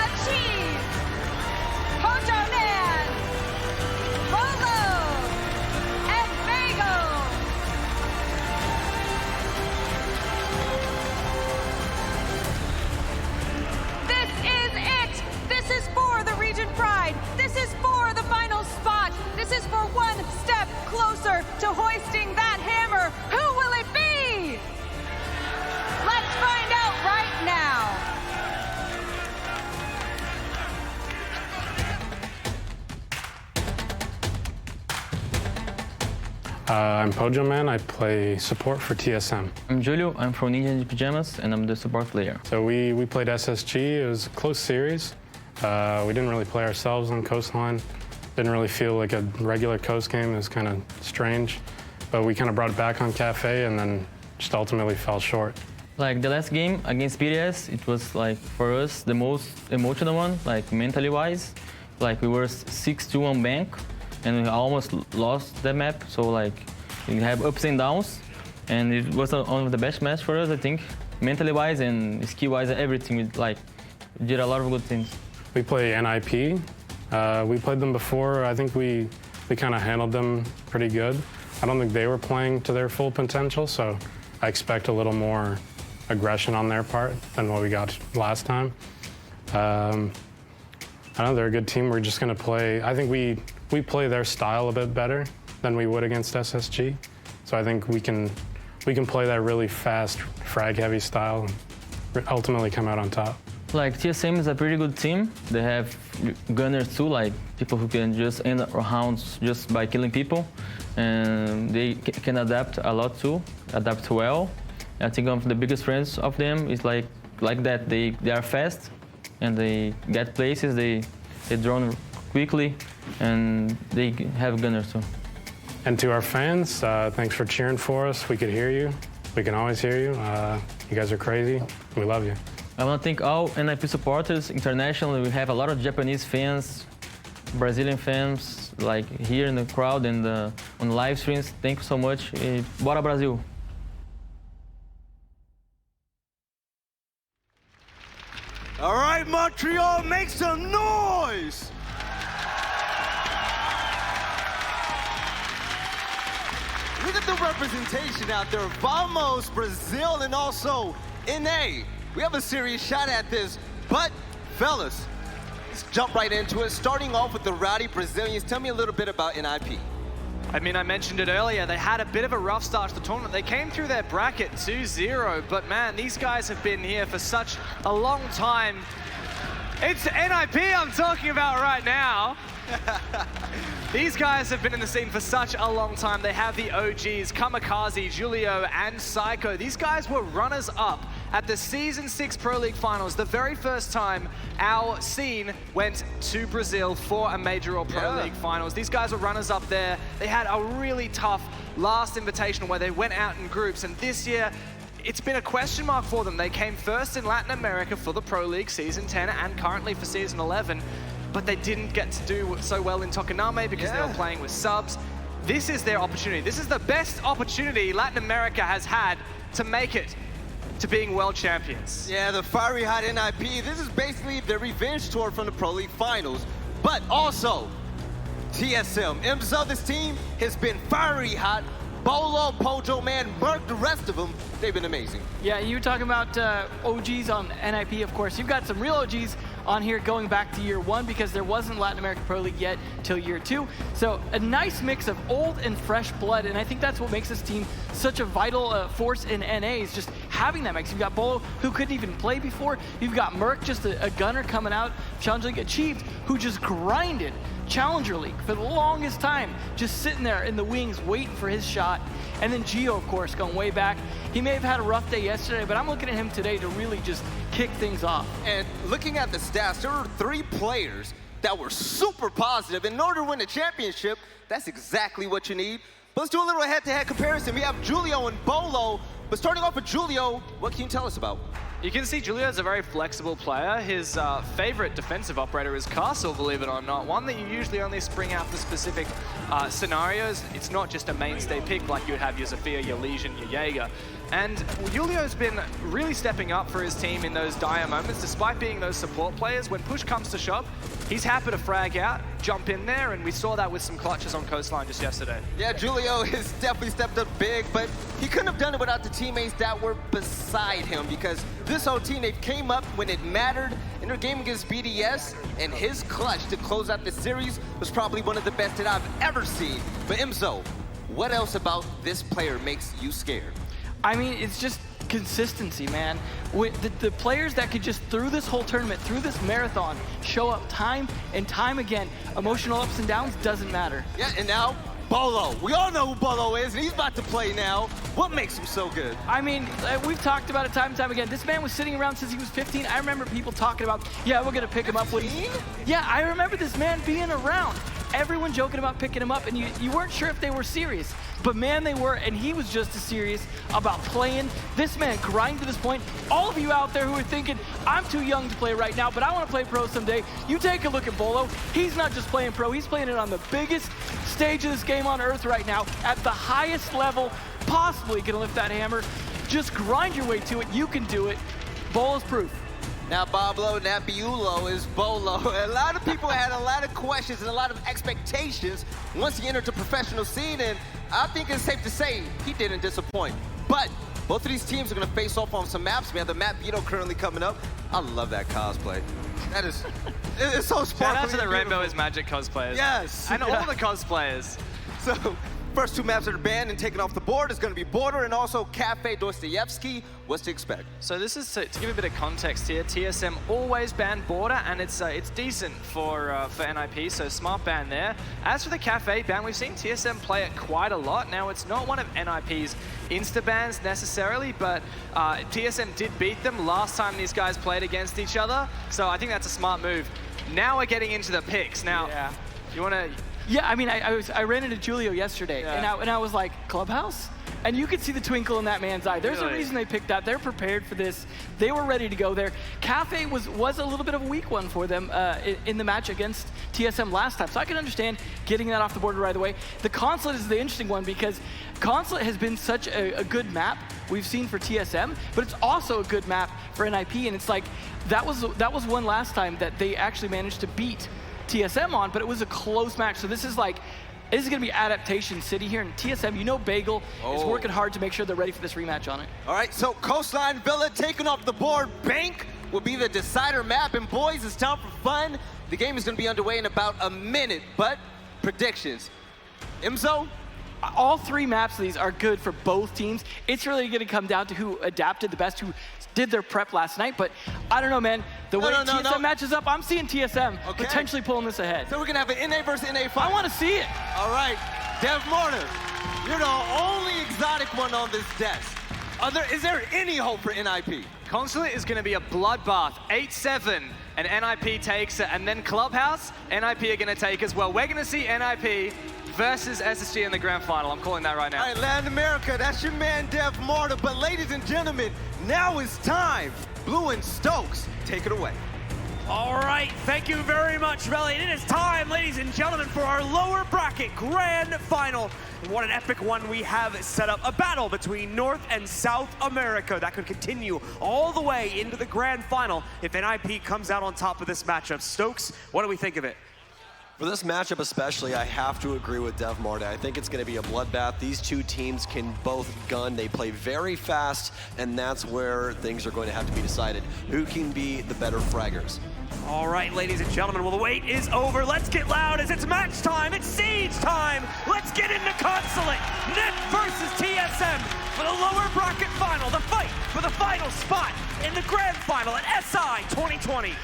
Achieve, Hojo Man, closer to hoisting that hammer. Who will it be? Let's find out right now. I'm Pojo Man. I play support for TSM. I'm Julio. I'm from Ninja in Pajamas, and I'm the support player. So we played SSG. It was a close series. We didn't really play ourselves on Coastline. Didn't really feel like a regular Coast game. It was kind of strange. But we kind of brought it back on Cafe and then just ultimately fell short. Like the last game against BDS, it was like for us the most emotional one, like mentally wise. Like we were 6-2 on bank, and we almost lost the map. So like we have ups and downs, and it was one of the best match for us, I think, mentally wise and skill wise. Everything we did a lot of good things. We play NIP. We played them before. I think we kind of handled them pretty good. I don't think they were playing to their full potential, so I expect a little more aggression on their part than what we got last time. I know they're a good team. We're just going to play. I think we play their style a bit better than we would against SSG. So I think we can play that really fast, frag-heavy style and ultimately come out on top. Like TSM is a pretty good team. They have gunners too, like people who can just end rounds just by killing people, and they can adapt a lot too, adapt well. I think one of the biggest strengths of them is like that. They are fast, and they get places. They drone quickly, and they have gunners too. And to our fans, thanks for cheering for us. We could hear you. We can always hear you. You guys are crazy. We love you. I want to thank all NIP supporters internationally. We have a lot of Japanese fans, Brazilian fans, like here in the crowd and on live streams. Thank you so much. Bora Brasil! All right, Montreal, make some noise! Look at the representation out there. Vamos, Brazil, and also NA. We have a serious shot at this, but fellas, let's jump right into it. Starting off with the rowdy Brazilians, tell me a little bit about NIP. I mean, I mentioned it earlier, they had a bit of a rough start to the tournament. They came through their bracket 2-0, but man, these guys have been here for such a long time. It's NIP I'm talking about right now. These guys have been in the scene for such a long time. They have the OGs, Kamikaze, Julio, and Psycho. These guys were runners-up at the Season 6 Pro League Finals, the very first time our scene went to Brazil for a Major or Pro League Finals. These guys were runners-up there. They had a really tough last Invitational where they went out in groups, and this year, it's been a question mark for them. They came first in Latin America for the Pro League Season 10 and currently for Season 11. But they didn't get to do so well in Tokoname because they were playing with subs. This is their opportunity. This is the best opportunity Latin America has had to make it to being world champions. Yeah, the fiery hot NIP. This is basically their revenge tour from the Pro League Finals. But also, TSM. Imzo, this team has been fiery hot. Bolo, Pojo, Man, Merc, the rest of them, they've been amazing. Yeah, you were talking about OGs on NIP, of course. You've got some real OGs on here going back to year 1 because there wasn't Latin American Pro League yet till year 2. So a nice mix of old and fresh blood, and I think that's what makes this team such a vital force in NA is just having that mix. You've got Bolo, who couldn't even play before. You've got Merc, just a gunner coming out. Challenger League Achieved, who just grinded Challenger League for the longest time, just sitting there in the wings waiting for his shot. And then Gio, of course, going way back. He may have had a rough day yesterday, but I'm looking at him today to really just kick things off. And looking at the stats, there were 3 players that were super positive. In order to win a championship, that's exactly what you need. But let's do a little head-to-head comparison. We have Julio and Bolo. But starting off with Julio, what can you tell us about? You can see Julio is a very flexible player. His favorite defensive operator is Castle, believe it or not. One that you usually only spring out for specific scenarios. It's not just a mainstay pick like you would have your Zofia, your Legion, your Jaeger. And Julio's been really stepping up for his team in those dire moments, despite being those support players. When push comes to shove, he's happy to frag out, jump in there, and we saw that with some clutches on Coastline just yesterday. Yeah, Julio has definitely stepped up big, but he couldn't have done it without the teammates that were beside him, because this whole team, they came up when it mattered in their game against BDS, and his clutch to close out the series was probably one of the best that I've ever seen. But Imzo, what else about this player makes you scared? I mean, it's just consistency, man. With the players that could just, through this whole tournament, through this marathon, show up time and time again. Emotional ups and downs doesn't matter. Yeah, and now Bolo. We all know who Bolo is, and he's about to play now. What makes him so good? I mean, we've talked about it time and time again. This man was sitting around since he was 15. I remember people talking about, yeah, we're going to pick him up. Yeah, I remember this man being around. Everyone joking about picking him up, and you weren't sure if they were serious. But man, they were, and he was just as serious about playing. This man grinded to this point. All of you out there who are thinking, I'm too young to play right now, but I want to play pro someday, you take a look at Bolo. He's not just playing pro, he's playing it on the biggest stage of this game on earth right now, at the highest level, possibly gonna lift that hammer. Just grind your way to it, you can do it. Bolo's proof. Now, Pablo Napiulo is Bolo. A lot of people had a lot of questions and a lot of expectations once he entered the professional scene, and I think it's safe to say he didn't disappoint. But both of these teams are going to face off on some maps. We have the map Vito currently coming up. I love that cosplay. That is, it's so sparkly. Shout out to the Rainbow is Magic cosplayers. Yes. And all the cosplayers. So, first two maps that are banned and taken off the board is going to be Border and also Cafe Dostoevsky. What's to expect? So this is, to give a bit of context here, TSM always banned Border, and it's decent for NIP, so smart ban there. As for the Cafe ban, we've seen TSM play it quite a lot. Now, it's not one of NIP's insta-bans necessarily, but TSM did beat them last time these guys played against each other, so I think that's a smart move. Now we're getting into the picks. Now, you want to... Yeah, I mean, I ran into Julio yesterday, and I was like, Clubhouse? And you could see the twinkle in that man's eye. There's a reason they picked that. They're prepared for this. They were ready to go there. Cafe was a little bit of a weak one for them in the match against TSM last time. So I can understand getting that off the board right away. The Consulate is the interesting one because Consulate has been such a good map we've seen for TSM, but it's also a good map for NIP. And it's like, that was one last time that they actually managed to beat TSM on, but it was a close match. So this is like, this is going to be adaptation city here, and TSM, you know Bagel is working hard to make sure they're ready for this rematch on it. All right, so Coastline Villa taking off the board. Bank will be the decider map, and boys, it's time for fun. The game is going to be underway in about a minute, but predictions. Imzo? All three maps of these are good for both teams. It's really going to come down to who adapted the best, who did their prep last night, but I don't know, man. The way TSM matches up, I'm seeing TSM potentially pulling this ahead. So we're going to have an NA versus NA fight. I want to see it. All right, Dev Mortar, you're the only exotic one on this desk. Is there any hope for NIP? Consulate is going to be a bloodbath, 8-7, and NIP takes it, and then Clubhouse, NIP are going to take as well. We're going to see NIP versus SSG in the grand final. I'm calling that right now. All right, Latin America, that's your man Dev Mortar. But ladies and gentlemen, now it's time. Blue and Stokes, take it away. All right, thank you very much, Relly. And it is time, ladies and gentlemen, for our lower bracket grand final. And what an epic one we have set up. A battle between North and South America that could continue all the way into the grand final if NIP comes out on top of this matchup. Stokes, what do we think of it? For this matchup especially, I have to agree with Dev Marta. I think it's going to be a bloodbath. These two teams can both gun. They play very fast, and that's where things are going to have to be decided. Who can be the better fraggers? All right, ladies and gentlemen, well, the wait is over. Let's get loud as it's match time. It's siege time. Let's get into Consulate. NIP versus TSM for the lower bracket final. The fight for the final spot in the grand final at SI 2020.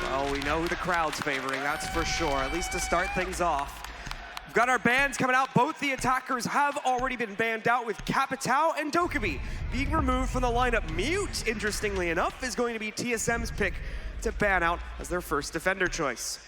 Well, we know who the crowd's favoring, that's for sure, at least to start things off. We've got our bans coming out. Both the attackers have already been banned out, with Capitao and Dokkaebi being removed from the lineup. Mute, interestingly enough, is going to be TSM's pick to ban out as their first defender choice.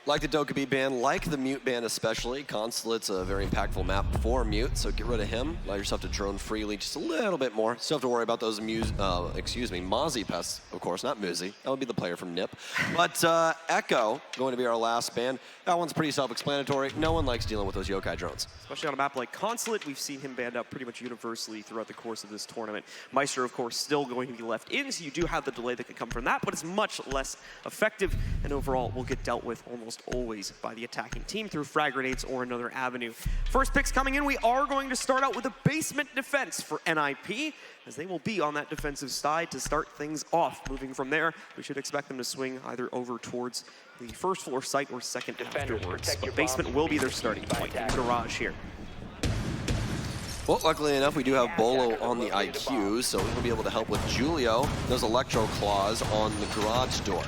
Like the Dokkaebi ban, like the Mute ban especially, Consulate's a very impactful map for Mute, so get rid of him. Allow yourself to drone freely just a little bit more. Still have to worry about those Mozzie pests, of course, not Muzi. That would be the player from NIP. But Echo, going to be our last ban. That one's pretty self-explanatory. No one likes dealing with those yokai drones. Especially on a map like Consulate, we've seen him banned out pretty much universally throughout the course of this tournament. Meister, of course, still going to be left in, so you do have the delay that could come from that, but it's much less effective, and overall will get dealt with almost almost always by the attacking team through frag grenades or another avenue. First picks coming in, we are going to start out with a basement defense for NIP, as they will be on that defensive side to start things off. Moving from there, we should expect them to swing either over towards the first floor site or second afterwards. But basement will be their starting point in garage here. Well, luckily enough, we do have Bolo on the IQ, so he'll be able to help with Julio. Those electro claws on the garage door.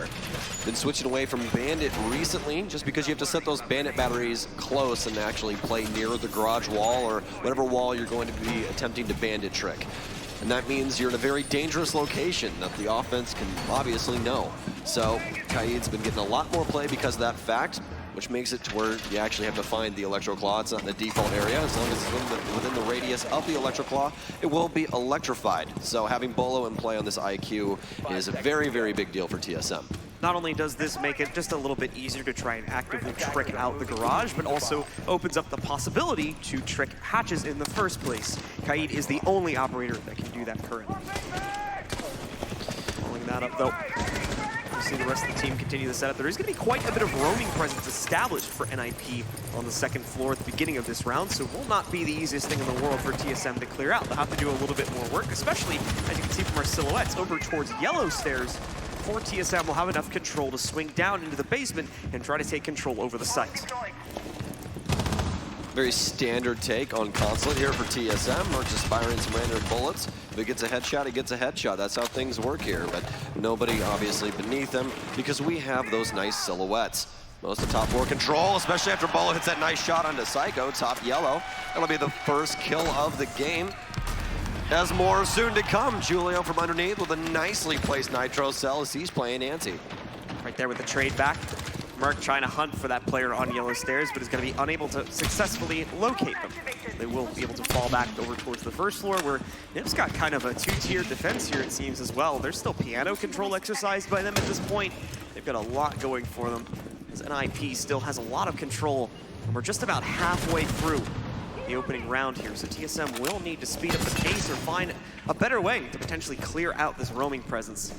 Been switching away from Bandit recently, just because you have to set those Bandit batteries close and actually play near the garage wall or whatever wall you're going to be attempting to Bandit trick. And that means you're in a very dangerous location that the offense can obviously know. So Kaid's been getting a lot more play because of that fact, which makes it to where you actually have to find the Electro Claw. It's not in the default area. As long as it's within the radius of the Electro Claw, it will be electrified. So having Bolo in play on this IQ is a very, very big deal for TSM. Not only does this make it just a little bit easier to try and actively trick out the garage, but also opens up the possibility to trick hatches in the first place. Kaid is the only operator that can do that currently. Following that up though, we'll see the rest of the team continue the setup. There is going to be quite a bit of roaming presence established for NIP on the second floor at the beginning of this round, so it will not be the easiest thing in the world for TSM to clear out. They'll have to do a little bit more work, especially as you can see from our silhouettes over towards yellow stairs. Before TSM will have enough control to swing down into the basement and try to take control over the site. Very standard take on Consulate here for TSM. Merc just firing some random bullets. If he gets a headshot, he gets a headshot. That's how things work here, but nobody obviously beneath him because we have those nice silhouettes. Most of top floor control, especially after Bolo hits that nice shot onto Psycho, top yellow. That'll be the first kill of the game. As more soon to come, Julio from underneath with a nicely placed nitro cell as he's playing anti. Right there with the trade back. Merc trying to hunt for that player on yellow stairs, but is going to be unable to successfully locate them. They will be able to fall back over towards the first floor, where Nip's got kind of a two-tiered defense here, it seems, as well. There's still piano control exercised by them at this point. They've got a lot going for them, as NIP still has a lot of control, and we're just about halfway through the opening round here, so TSM will need to speed up the pace or find a better way to potentially clear out this roaming presence.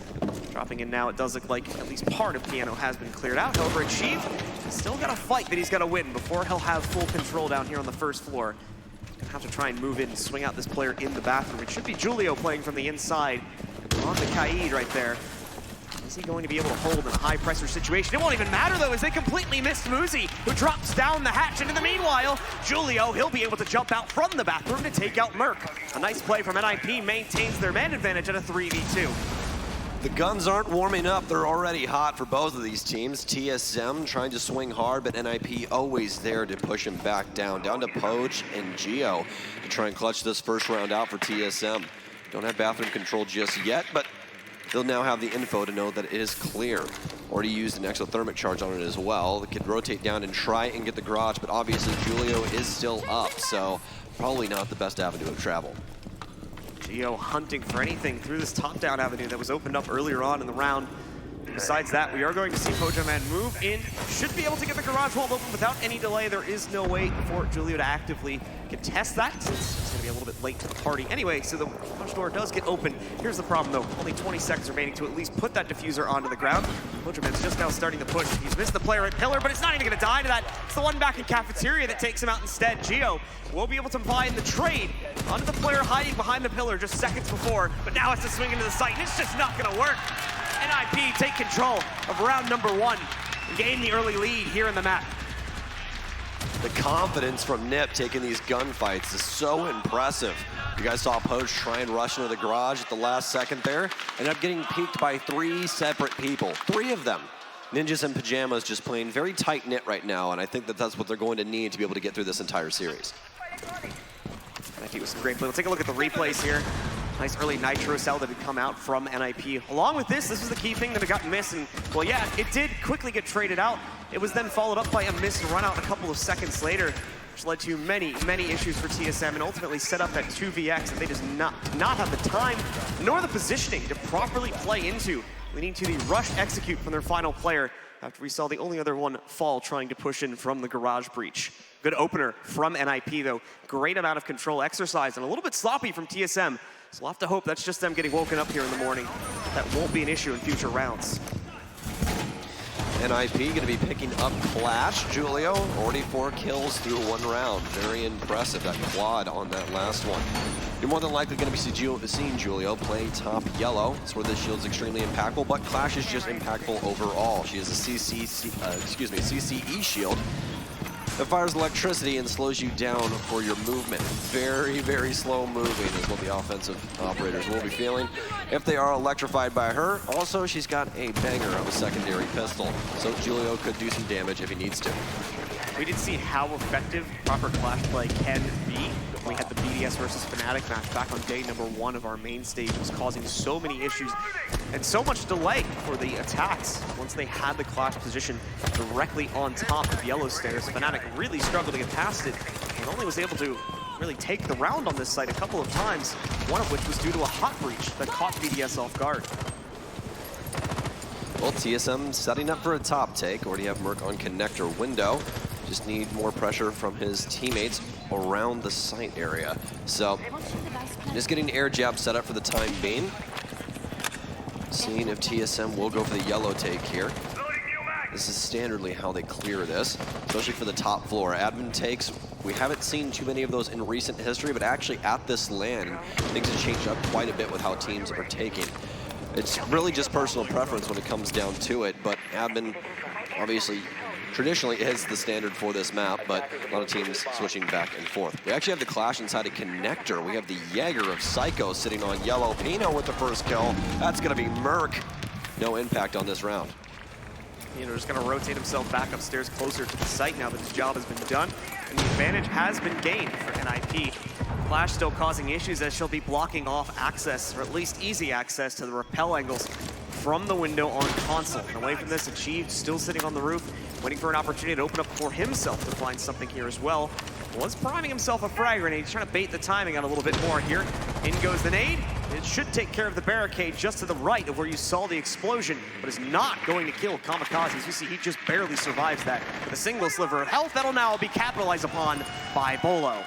Dropping in now, it does look like at least part of Piano has been cleared out. However, Achieve has still got a fight that he's got to win before he'll have full control down here on the first floor. Gonna have to try and move in and swing out this player in the bathroom. It should be Julio playing from the inside on the Kaid right there. Is he going to be able to hold in a high-pressure situation? It won't even matter, though, as they completely missed Muzi, who drops down the hatch. And in the meanwhile, Julio, he'll be able to jump out from the bathroom to take out Merc. A nice play from NIP maintains their man advantage at a 3v2. The guns aren't warming up. They're already hot for both of these teams. TSM trying to swing hard, but NIP always there to push him back down to Poach and Geo to try and clutch this first round out for TSM. Don't have bathroom control just yet, but they'll now have the info to know that it is clear. Already used an exothermic charge on it as well. They could rotate down and try and get the garage, but obviously Julio is still up, so probably not the best avenue of travel. Geo hunting for anything through this top-down avenue that was opened up earlier on in the round. Besides that, we are going to see Pojo Man move in. Should be able to get the garage wall open without any delay. There is no way for Julio to actively contest that, since it's going to be a little bit late to the party anyway, so the garage door does get open. Here's the problem, though. Only 20 seconds remaining to at least put that diffuser onto the ground. Pojo Man's just now starting to push. He's missed the player at Pillar, but it's not even going to die to that. It's the one back in Cafeteria that takes him out instead. Geo will be able to find the trade onto the player hiding behind the Pillar just seconds before, but now has to swing into the site, and it's just not going to work. NIP take control of round number 1 and gain the early lead here in the map. The confidence from Nip taking these gunfights is so impressive. You guys saw Poach try and rush into the garage at the last second there. Ended up getting peeked by 3 separate people. 3 of them. Ninjas in pajamas just playing very tight-knit right now, and I think that that's what they're going to need to be able to get through this entire series. NIP was a great play. Let's take a look at the replays here. Nice early nitro cell that had come out from NIP. Along with this was the key thing that had got missed, and well, yeah, it did quickly get traded out. It was then followed up by a missed run out a couple of seconds later, which led to many, many issues for TSM and ultimately set up that 2vx that they just did not have the time nor the positioning to properly play into, leading to the rush execute from their final player after we saw the only other one fall trying to push in from the garage breach. Good opener from NIP, though. Great amount of control exercise and a little bit sloppy from TSM. So we'll have to hope that's just them getting woken up here in the morning. That won't be an issue in future rounds. NIP going to be picking up Clash. Julio, already 4 kills through 1 round. Very impressive, that quad on that last one. You're more than likely going to be seeing Julio play top yellow. That's where this shield's extremely impactful, but Clash is just impactful overall. She has a CCE shield that fires electricity and slows you down for your movement. Very, very slow moving is what the offensive operators will be feeling if they are electrified by her. Also, she's got a banger of a secondary pistol, so Julio could do some damage if he needs to. We did see how effective proper Clash play can be. We had the BDS versus Fnatic match back on day number 1 of our main stage. It was causing so many issues and so much delay for the attacks. Once they had the Clash position directly on top of yellow stairs, Fnatic really struggled to get past it and only was able to really take the round on this site a couple of times, one of which was due to a hot breach that caught BDS off guard. Well, TSM setting up for a top take. Already have Merc on connector window. Just need more pressure from his teammates around the site area. So, just getting air jab set up for the time being. Seeing if TSM will go for the yellow take here. This is standardly how they clear this, especially for the top floor. Admin takes, we haven't seen too many of those in recent history, but actually at this LAN, things have changed up quite a bit with how teams are taking. It's really just personal preference when it comes down to it, but admin obviously traditionally is the standard for this map, but a lot of teams switching back and forth. We actually have the Clash inside a connector. We have the Jaeger of Psycho sitting on yellow. Pino with the first kill. That's going to be Merc. No impact on this round. Pino just going to rotate himself back upstairs closer to the site now that his job has been done, and the advantage has been gained for NIP. Clash still causing issues as she'll be blocking off access, or at least easy access, to the rappel angles from the window on console. And away from this, Achieved still sitting on the roof, waiting for an opportunity to open up for himself to find something here as well. Was priming himself a frag grenade. He's trying to bait the timing out a little bit more here. In goes the nade. It should take care of the barricade just to the right of where you saw the explosion, but is not going to kill Kamikaze. As you see, he just barely survives that with a single sliver of health. That'll now be capitalized upon by Bolo.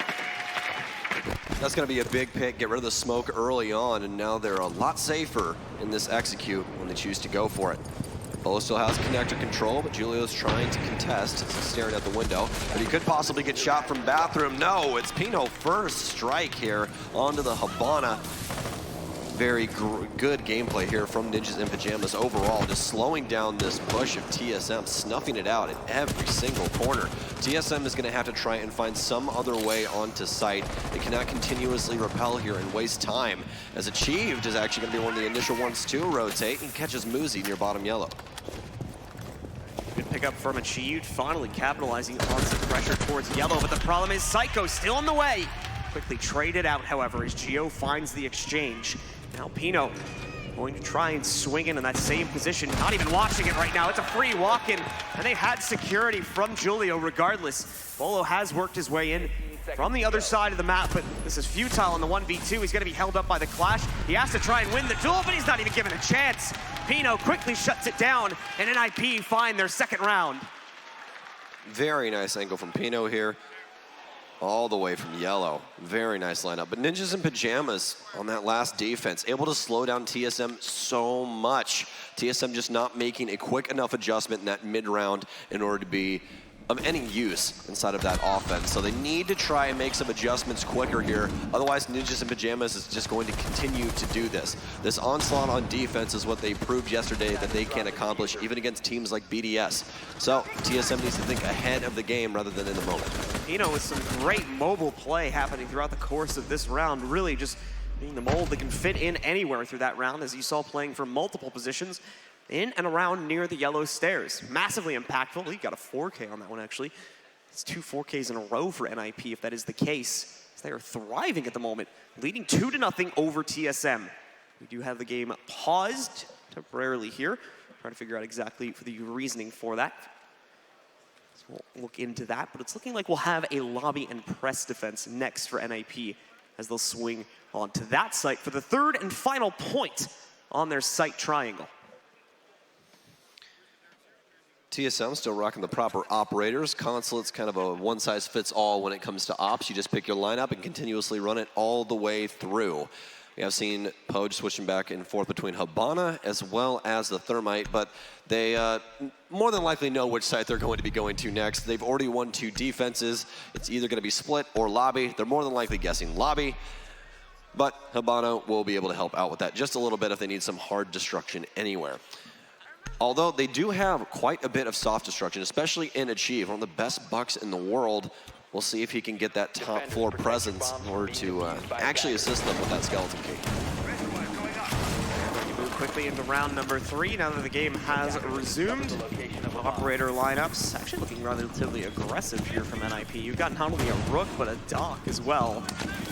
That's going to be a big pick. Get rid of the smoke early on, and now they're a lot safer in this execute when they choose to go for it. Bolo still has connector control, but Julio's trying to contest. He's staring at the window, but he could possibly get shot from bathroom. No, it's Pino first strike here onto the Habana. Very good gameplay here from Ninjas in Pajamas overall, just slowing down this push of TSM, snuffing it out at every single corner. TSM is going to have to try and find some other way onto site. They cannot continuously repel here and waste time, as Achieved is actually going to be one of the initial ones to rotate and catches Muzi near bottom yellow. Good pickup from Achieved, finally capitalizing on some pressure towards yellow, but the problem is Psycho still in the way. Quickly traded out, however, as Gio finds the exchange. Now Pino going to try and swing in that same position, not even watching it right now. It's a free walk-in, and they had security from Julio regardless. Bolo has worked his way in from the other side of the map, but this is futile on the 1v2. He's gonna be held up by the Clash. He has to try and win the duel, but he's not even given a chance. Pino quickly shuts it down, and NIP find their second round. Very nice angle from Pino here. All the way from yellow. Very nice lineup. But Ninjas in Pajamas on that last defense, able to slow down TSM so much. TSM just not making a quick enough adjustment in that mid-round in order to be of any use inside of that offense. So they need to try and make some adjustments quicker here. Otherwise, Ninjas in Pajamas is just going to continue to do this. This onslaught on defense is what they proved yesterday that they can accomplish even against teams like BDS. So TSM needs to think ahead of the game rather than in the moment. Pino with some great mobile play happening throughout the course of this round, really just being the mold that can fit in anywhere through that round, as you saw playing from multiple positions in and around near the yellow stairs. Massively impactful. He got a 4K on that one, actually. It's 2 4Ks in a row for NIP, if that is the case. They are thriving at the moment, leading 2-0 over TSM. We do have the game paused temporarily here. Trying to figure out exactly the reasoning for that. So we'll look into that, but it's looking like we'll have a lobby and press defense next for NIP as they'll swing onto that site for the third and final point on their site triangle. TSM still rocking the proper operators. Consulate's kind of a one-size-fits-all when it comes to ops. You just pick your lineup and continuously run it all the way through. We have seen Poge switching back and forth between Habana as well as the Thermite, but they more than likely know which site they're going to be going to next. They've already won 2 defenses. It's either going to be split or lobby. They're more than likely guessing lobby, but Habana will be able to help out with that just a little bit if they need some hard destruction anywhere. Although they do have quite a bit of soft destruction, especially in Achieve, one of the best bucks in the world. We'll see if he can get that top floor presence in order to actually assist them with that skeleton key. Move quickly into round number 3 now that the game has resumed. Operator lineups actually looking relatively aggressive here from NIP. You've got not only a Rook, but a Doc as well.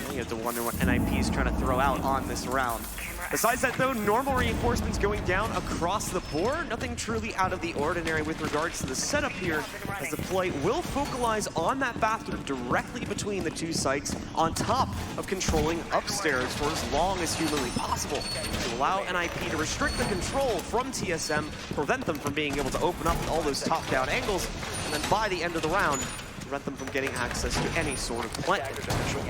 You have to wonder what NIP is trying to throw out on this round. Besides that, though, normal reinforcements going down across the board. Nothing truly out of the ordinary with regards to the setup here, as the play will focalize on that bathroom directly between the 2 sites, on top of controlling upstairs for as long as humanly possible, to allow NIP to restrict the control from TSM, prevent them from being able to open up all those top-down angles, and then by the end of the round, prevent them from getting access to any sort of plant potential.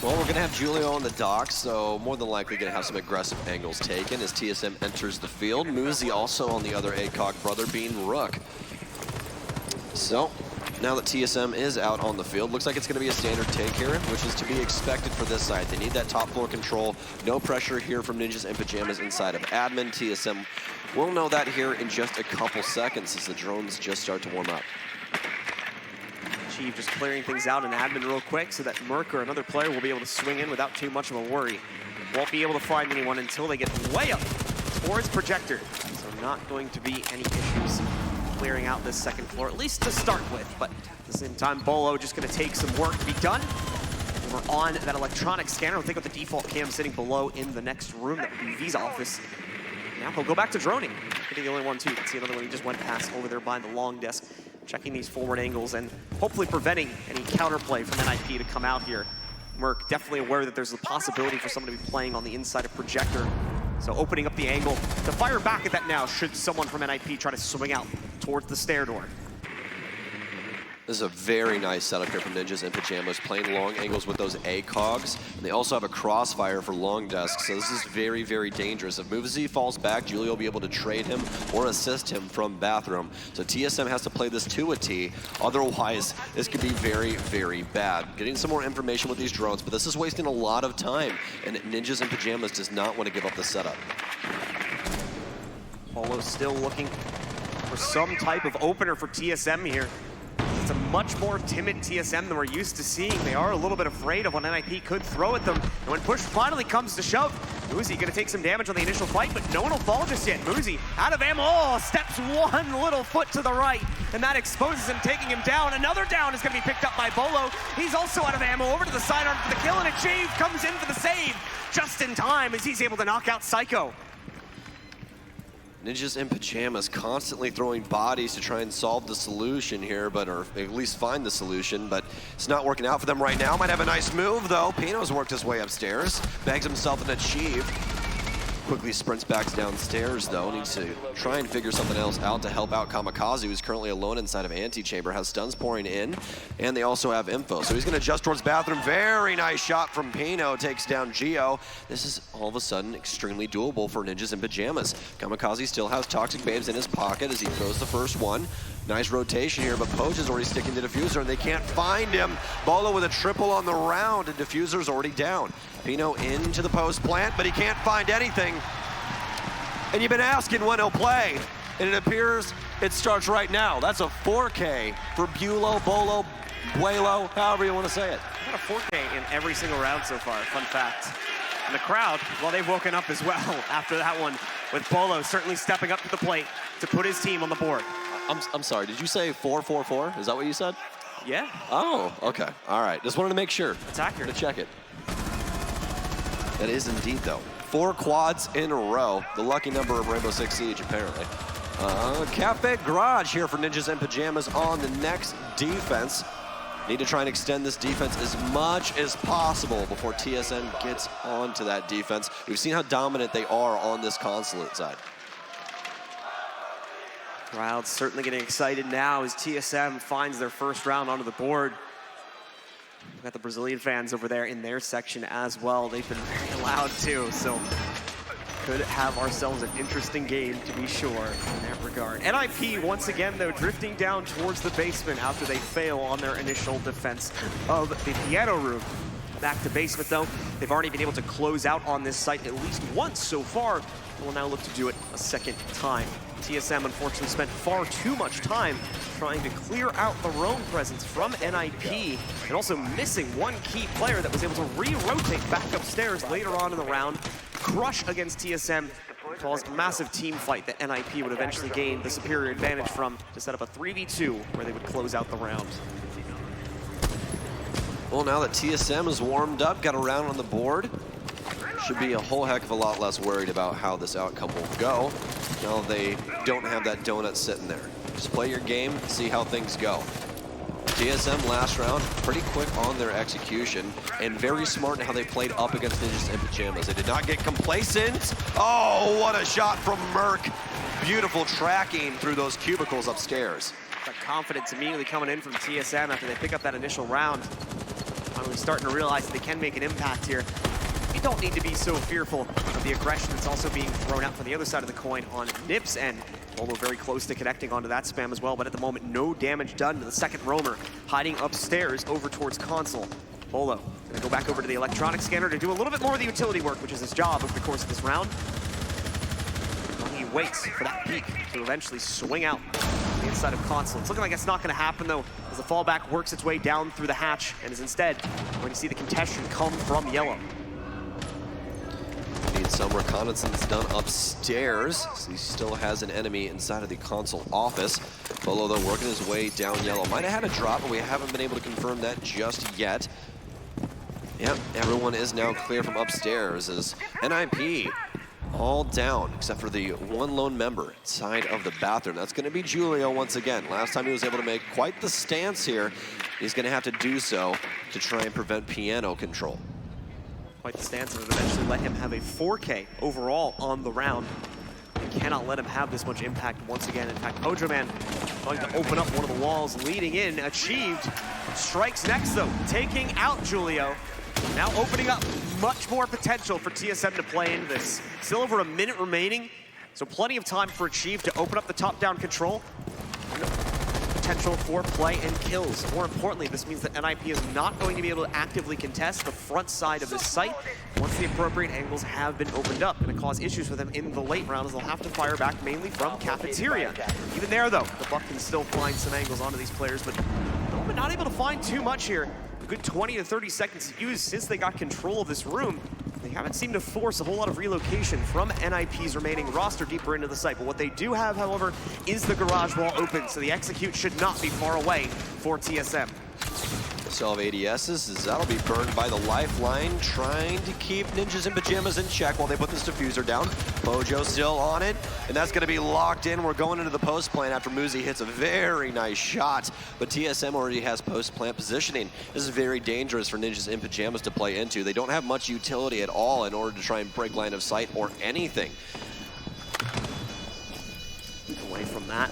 Well, we're going to have Julio on the dock, so more than likely going to have some aggressive angles taken as TSM enters the field. Muzi also on the other ACOG brother being Rook. So, now that TSM is out on the field, looks like it's going to be a standard take here, which is to be expected for this side. They need that top floor control. No pressure here from Ninjas in Pajamas inside of admin. TSM will know that here in just a couple seconds as the drones just start to warm up. Just clearing things out in admin real quick so that Merc or another player will be able to swing in without too much of a worry. Won't be able to find anyone until they get way up towards Projector. So not going to be any issues clearing out this second floor, at least to start with. But at the same time, Bolo just going to take some work to be done. We're on that electronic scanner. I think with the default cam sitting below in the next room, that would be V's office. Now he'll go back to droning. Getting the only one, too. You can see another one he just went past over there behind the long desk, checking these forward angles and hopefully preventing any counterplay from NIP to come out here. Merc definitely aware that there's a possibility for someone to be playing on the inside of Projector. So opening up the angle to fire back at that now should someone from NIP try to swing out towards the stair door. This is a very nice setup here from Ninjas in Pajamas, playing long angles with those ACOGs. And they also have a crossfire for long desks, so this is very, very dangerous. If Muzi falls back, Julio will be able to trade him or assist him from bathroom. So TSM has to play this to a T, otherwise this could be very, very bad. Getting some more information with these drones, but this is wasting a lot of time, and Ninjas in Pajamas does not want to give up the setup. Polo still looking for some type of opener for TSM here. It's a much more timid TSM than we're used to seeing. They are a little bit afraid of what NIP could throw at them. And when push finally comes to shove, Muzi gonna take some damage on the initial fight, but no one will fall just yet. Muzi out of ammo, steps one little foot to the right, and that exposes him, taking him down. Another down is gonna be picked up by Bolo. He's also out of ammo, over to the sidearm for the kill, and Achieve comes in for the save just in time as he's able to knock out Psycho. Ninjas in Pajamas constantly throwing bodies to try and solve the solution here, or at least find the solution, but it's not working out for them right now. Might have a nice move, though. Pino's worked his way upstairs, bags himself an Achieve. Quickly sprints back downstairs, though. Needs to try and figure something else out to help out Kamikaze, who's currently alone inside of Antechamber, has stuns pouring in, and they also have info. So he's going to adjust towards bathroom. Very nice shot from Pino, takes down Geo. This is all of a sudden extremely doable for Ninjas in Pajamas. Kamikaze still has Toxic Babes in his pocket as he throws the first one. Nice rotation here, but Poach is already sticking to Diffuser, and they can't find him. Bolo with a triple on the round, and Diffuser's already down. Pino into the post plant, but he can't find anything. And you've been asking when he'll play, and it appears it starts right now. That's a 4K for Bulo, Bolo, Buelo, however you want to say it. Got a 4K in every single round so far, fun fact. And the crowd, well, they've woken up as well after that one, with Bolo certainly stepping up to the plate to put his team on the board. I'm sorry, did you say 4-4-4? Is that what you said? Yeah. Oh, okay. All right. Just wanted to make sure. It's accurate. To check it. That is indeed, though. 4 quads in a row. The lucky number of Rainbow Six Siege, apparently. Cafe Garage here for Ninjas in Pajamas on the next defense. Need to try and extend this defense as much as possible before TSM gets onto that defense. We've seen how dominant they are on this Consulate side. Crowd's certainly getting excited now as TSM finds their first round onto the board. We got the Brazilian fans over there in their section as well. They've been very loud too, so could have ourselves an interesting game to be sure in that regard. NIP once again though drifting down towards the basement after they fail on their initial defense of the piano room. Back to basement though, they've already been able to close out on this site at least once so far, and will now look to do it a second time. TSM unfortunately spent far too much time trying to clear out the roam presence from NIP, and also missing one key player that was able to re-rotate back upstairs later on in the round. Crush against TSM caused a massive team fight that NIP would eventually gain the superior advantage from to set up a 3v2 where they would close out the round. Well, now that TSM is warmed up, got a round on the board, should be a whole heck of a lot less worried about how this outcome will go. Now they don't have that donut sitting there. Just play your game, see how things go. TSM last round, pretty quick on their execution and very smart in how they played up against Ninjas in Pajamas. They did not get complacent. Oh, what a shot from Merc. Beautiful tracking through those cubicles upstairs. That confidence immediately coming in from TSM after they pick up that initial round. Finally starting to realize that they can make an impact here. You don't need to be so fearful of the aggression that's also being thrown out from the other side of the coin on Nip's end. Bolo very close to connecting onto that spam as well, but at the moment, no damage done to the second roamer, hiding upstairs over towards console. Bolo gonna go back over to the electronic scanner to do a little bit more of the utility work, which is his job over the course of this round. Well, he waits for that peak to eventually swing out the inside of console. It's looking like it's not gonna happen though, as the fallback works its way down through the hatch and is instead going to see the contestation come from yellow. Need some reconnaissance done upstairs. So he still has an enemy inside of the console office. Bolo though working his way down yellow. Might have had a drop, but we haven't been able to confirm that just yet. Yep, everyone is now clear from upstairs as NIP all down except for the one lone member inside of the bathroom. That's going to be Julio once again. Last time he was able to make quite the stance here. He's going to have to do so to try and prevent piano control. Quite the stance of it eventually let him have a 4K overall on the round. You cannot let him have this much impact once again. In fact, Pojoman going to open up one of the walls leading in, achieved. Strikes next though, taking out Julio. Now opening up much more potential for TSM to play into this. Still over a minute remaining, so plenty of time for Achieve to open up the top-down control. Potential for play and kills. More importantly, this means that NIP is not going to be able to actively contest the front side of this site once the appropriate angles have been opened up. Going to cause issues for them in the late round as they'll have to fire back mainly from cafeteria. Even there though, the Buck can still find some angles onto these players, but not able to find too much here. A good 20 to 30 seconds used since they got control of this room. They haven't seemed to force a whole lot of relocation from NIP's remaining roster deeper into the site. But what they do have, however, is the garage wall open, so the execute should not be far away for TSM. So have ADSs, that'll be burned by the lifeline, trying to keep Ninjas in Pajamas in check while they put this diffuser down. Pojo still on it, and that's gonna be locked in. We're going into the post plant after Muzi hits a very nice shot, but TSM already has post plant positioning. This is very dangerous for Ninjas in Pajamas to play into. They don't have much utility at all in order to try and break line of sight or anything. Away from that.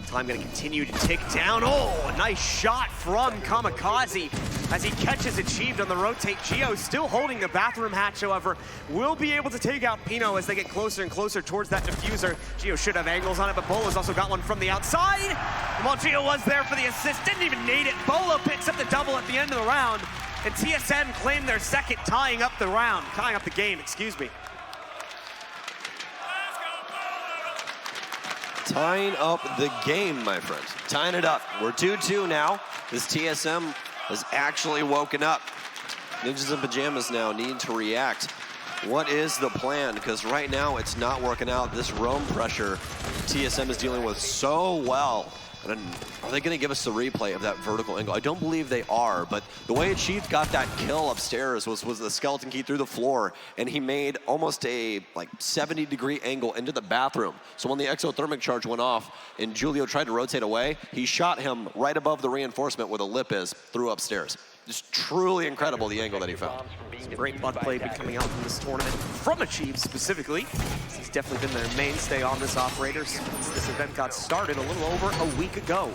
Time going to continue to tick down. Oh, a nice shot from Kamikaze as he catches Achieved on the rotate. Gio still holding the bathroom hatch, however, will be able to take out Pino as they get closer and closer towards that diffuser. Gio should have angles on it, but Bolo's also got one from the outside. And while Gio was there for the assist, didn't even need it. Bolo picks up the double at the end of the round, and TSM claimed their second, tying up the game, excuse me. Tying up the game, my friends. Tying it up. We're 2-2 now. This TSM has actually woken up. Ninjas in Pajamas now need to react. What is the plan? Because right now it's not working out. This roam pressure TSM is dealing with so well. And are they going to give us the replay of that vertical angle? I don't believe they are, but the way Achieved got that kill upstairs was the skeleton key through the floor, and he made almost a 70-degree angle into the bathroom. So when the exothermic charge went off and Julio tried to rotate away, he shot him right above the reinforcement where the lip is through upstairs. Just truly incredible, the angle that he found. Some great butt play been coming out from this tournament, from Achieved specifically. He's definitely been their mainstay on this operator since this event got started a little over a week ago.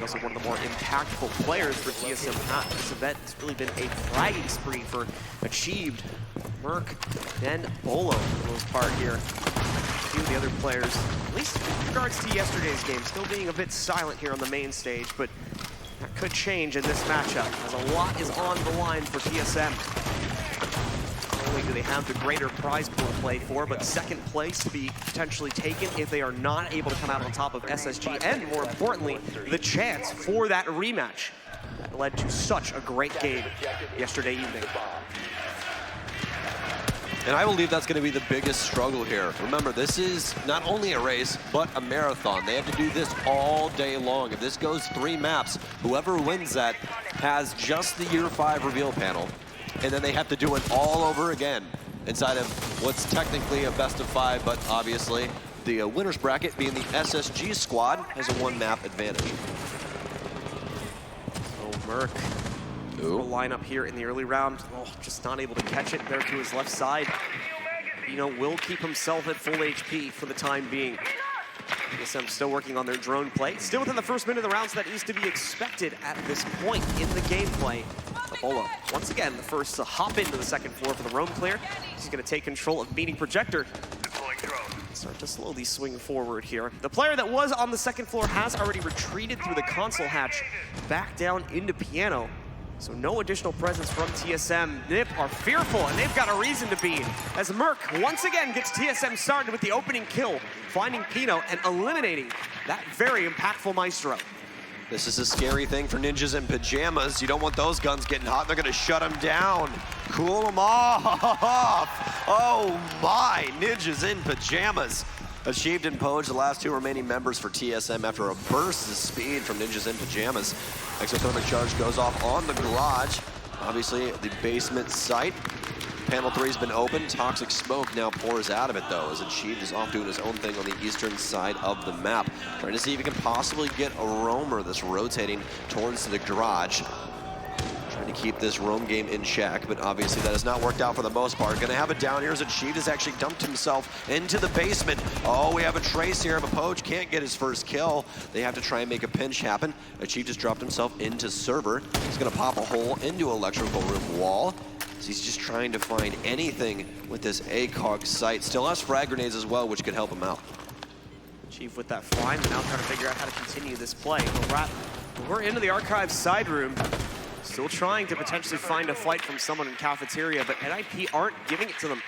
think also one of the more impactful players for TSM at this event. It's really been a fragging spree for Achieved, Merc, and Bolo for the most part here. A few of the other players, at least in regards to yesterday's game, still being a bit silent here on the main stage, but that could change in this matchup, as a lot is on the line for TSM. Not only do they have the greater prize pool to play for, but second place to be potentially taken if they are not able to come out on top of SSG, and more importantly, the chance for that rematch that led to such a great game yesterday evening. And I believe that's going to be the biggest struggle here. Remember, this is not only a race, but a marathon. They have to do this all day long. If this goes 3 maps, whoever wins that has just the Year 5 reveal panel, and then they have to do it all over again inside of what's technically a best of 5, but obviously the winner's bracket, being the SSG squad, has a 1-map advantage. So Merc will line up here in the early round. Oh, just not able to catch it there to his left side. Will keep himself at full HP for the time being. TSM still working on their drone play. Still within the first minute of the round, so that is to be expected at this point in the gameplay. Bolo, once again, the first to hop into the second floor for the roam clear. He's going to take control of Meeting Projector. Start to slowly swing forward here. The player that was on the second floor has already retreated through the console hatch back down into Piano. So no additional presence from TSM. NIP are fearful, and they've got a reason to be, as Merc once again gets TSM started with the opening kill, finding Pino and eliminating that very impactful Maestro. This is a scary thing for Ninjas in Pajamas. You don't want those guns getting hot. They're going to shut them down. Cool them off. Oh my, Ninjas in Pajamas. Achieved and Poge, the last 2 remaining members for TSM after a burst of speed from Ninjas in Pajamas. Exothermic charge goes off on the garage. Obviously, the basement site. Panel 3's been open. Toxic smoke now pours out of it, though, as Achieved is off doing his own thing on the eastern side of the map. Trying to see if he can possibly get a roamer that's rotating towards the garage. Trying to keep this roam game in check, but obviously that has not worked out for the most part. Gonna have it down here as Achieved has actually dumped himself into the basement. Oh, we have a trace here, but Poge can't get his first kill. They have to try and make a pinch happen. Achieved has dropped himself into server. He's gonna pop a hole into electrical room wall. So he's just trying to find anything with this ACOG site. Still has frag grenades as well, which could help him out. Chief with that fly, but now trying to figure out how to continue this play. We're into the archive side room. Still trying to potentially find a fight from someone in cafeteria, but NIP aren't giving it to them.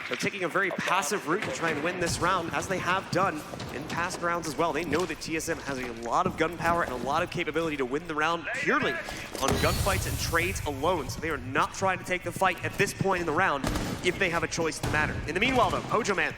They're taking a very passive route to try and win this round, as they have done in past rounds as well. They know that TSM has a lot of gun power and a lot of capability to win the round purely on gunfights and trades alone. So they are not trying to take the fight at this point in the round if they have a choice in the matter. In the meanwhile, though, Hojo Man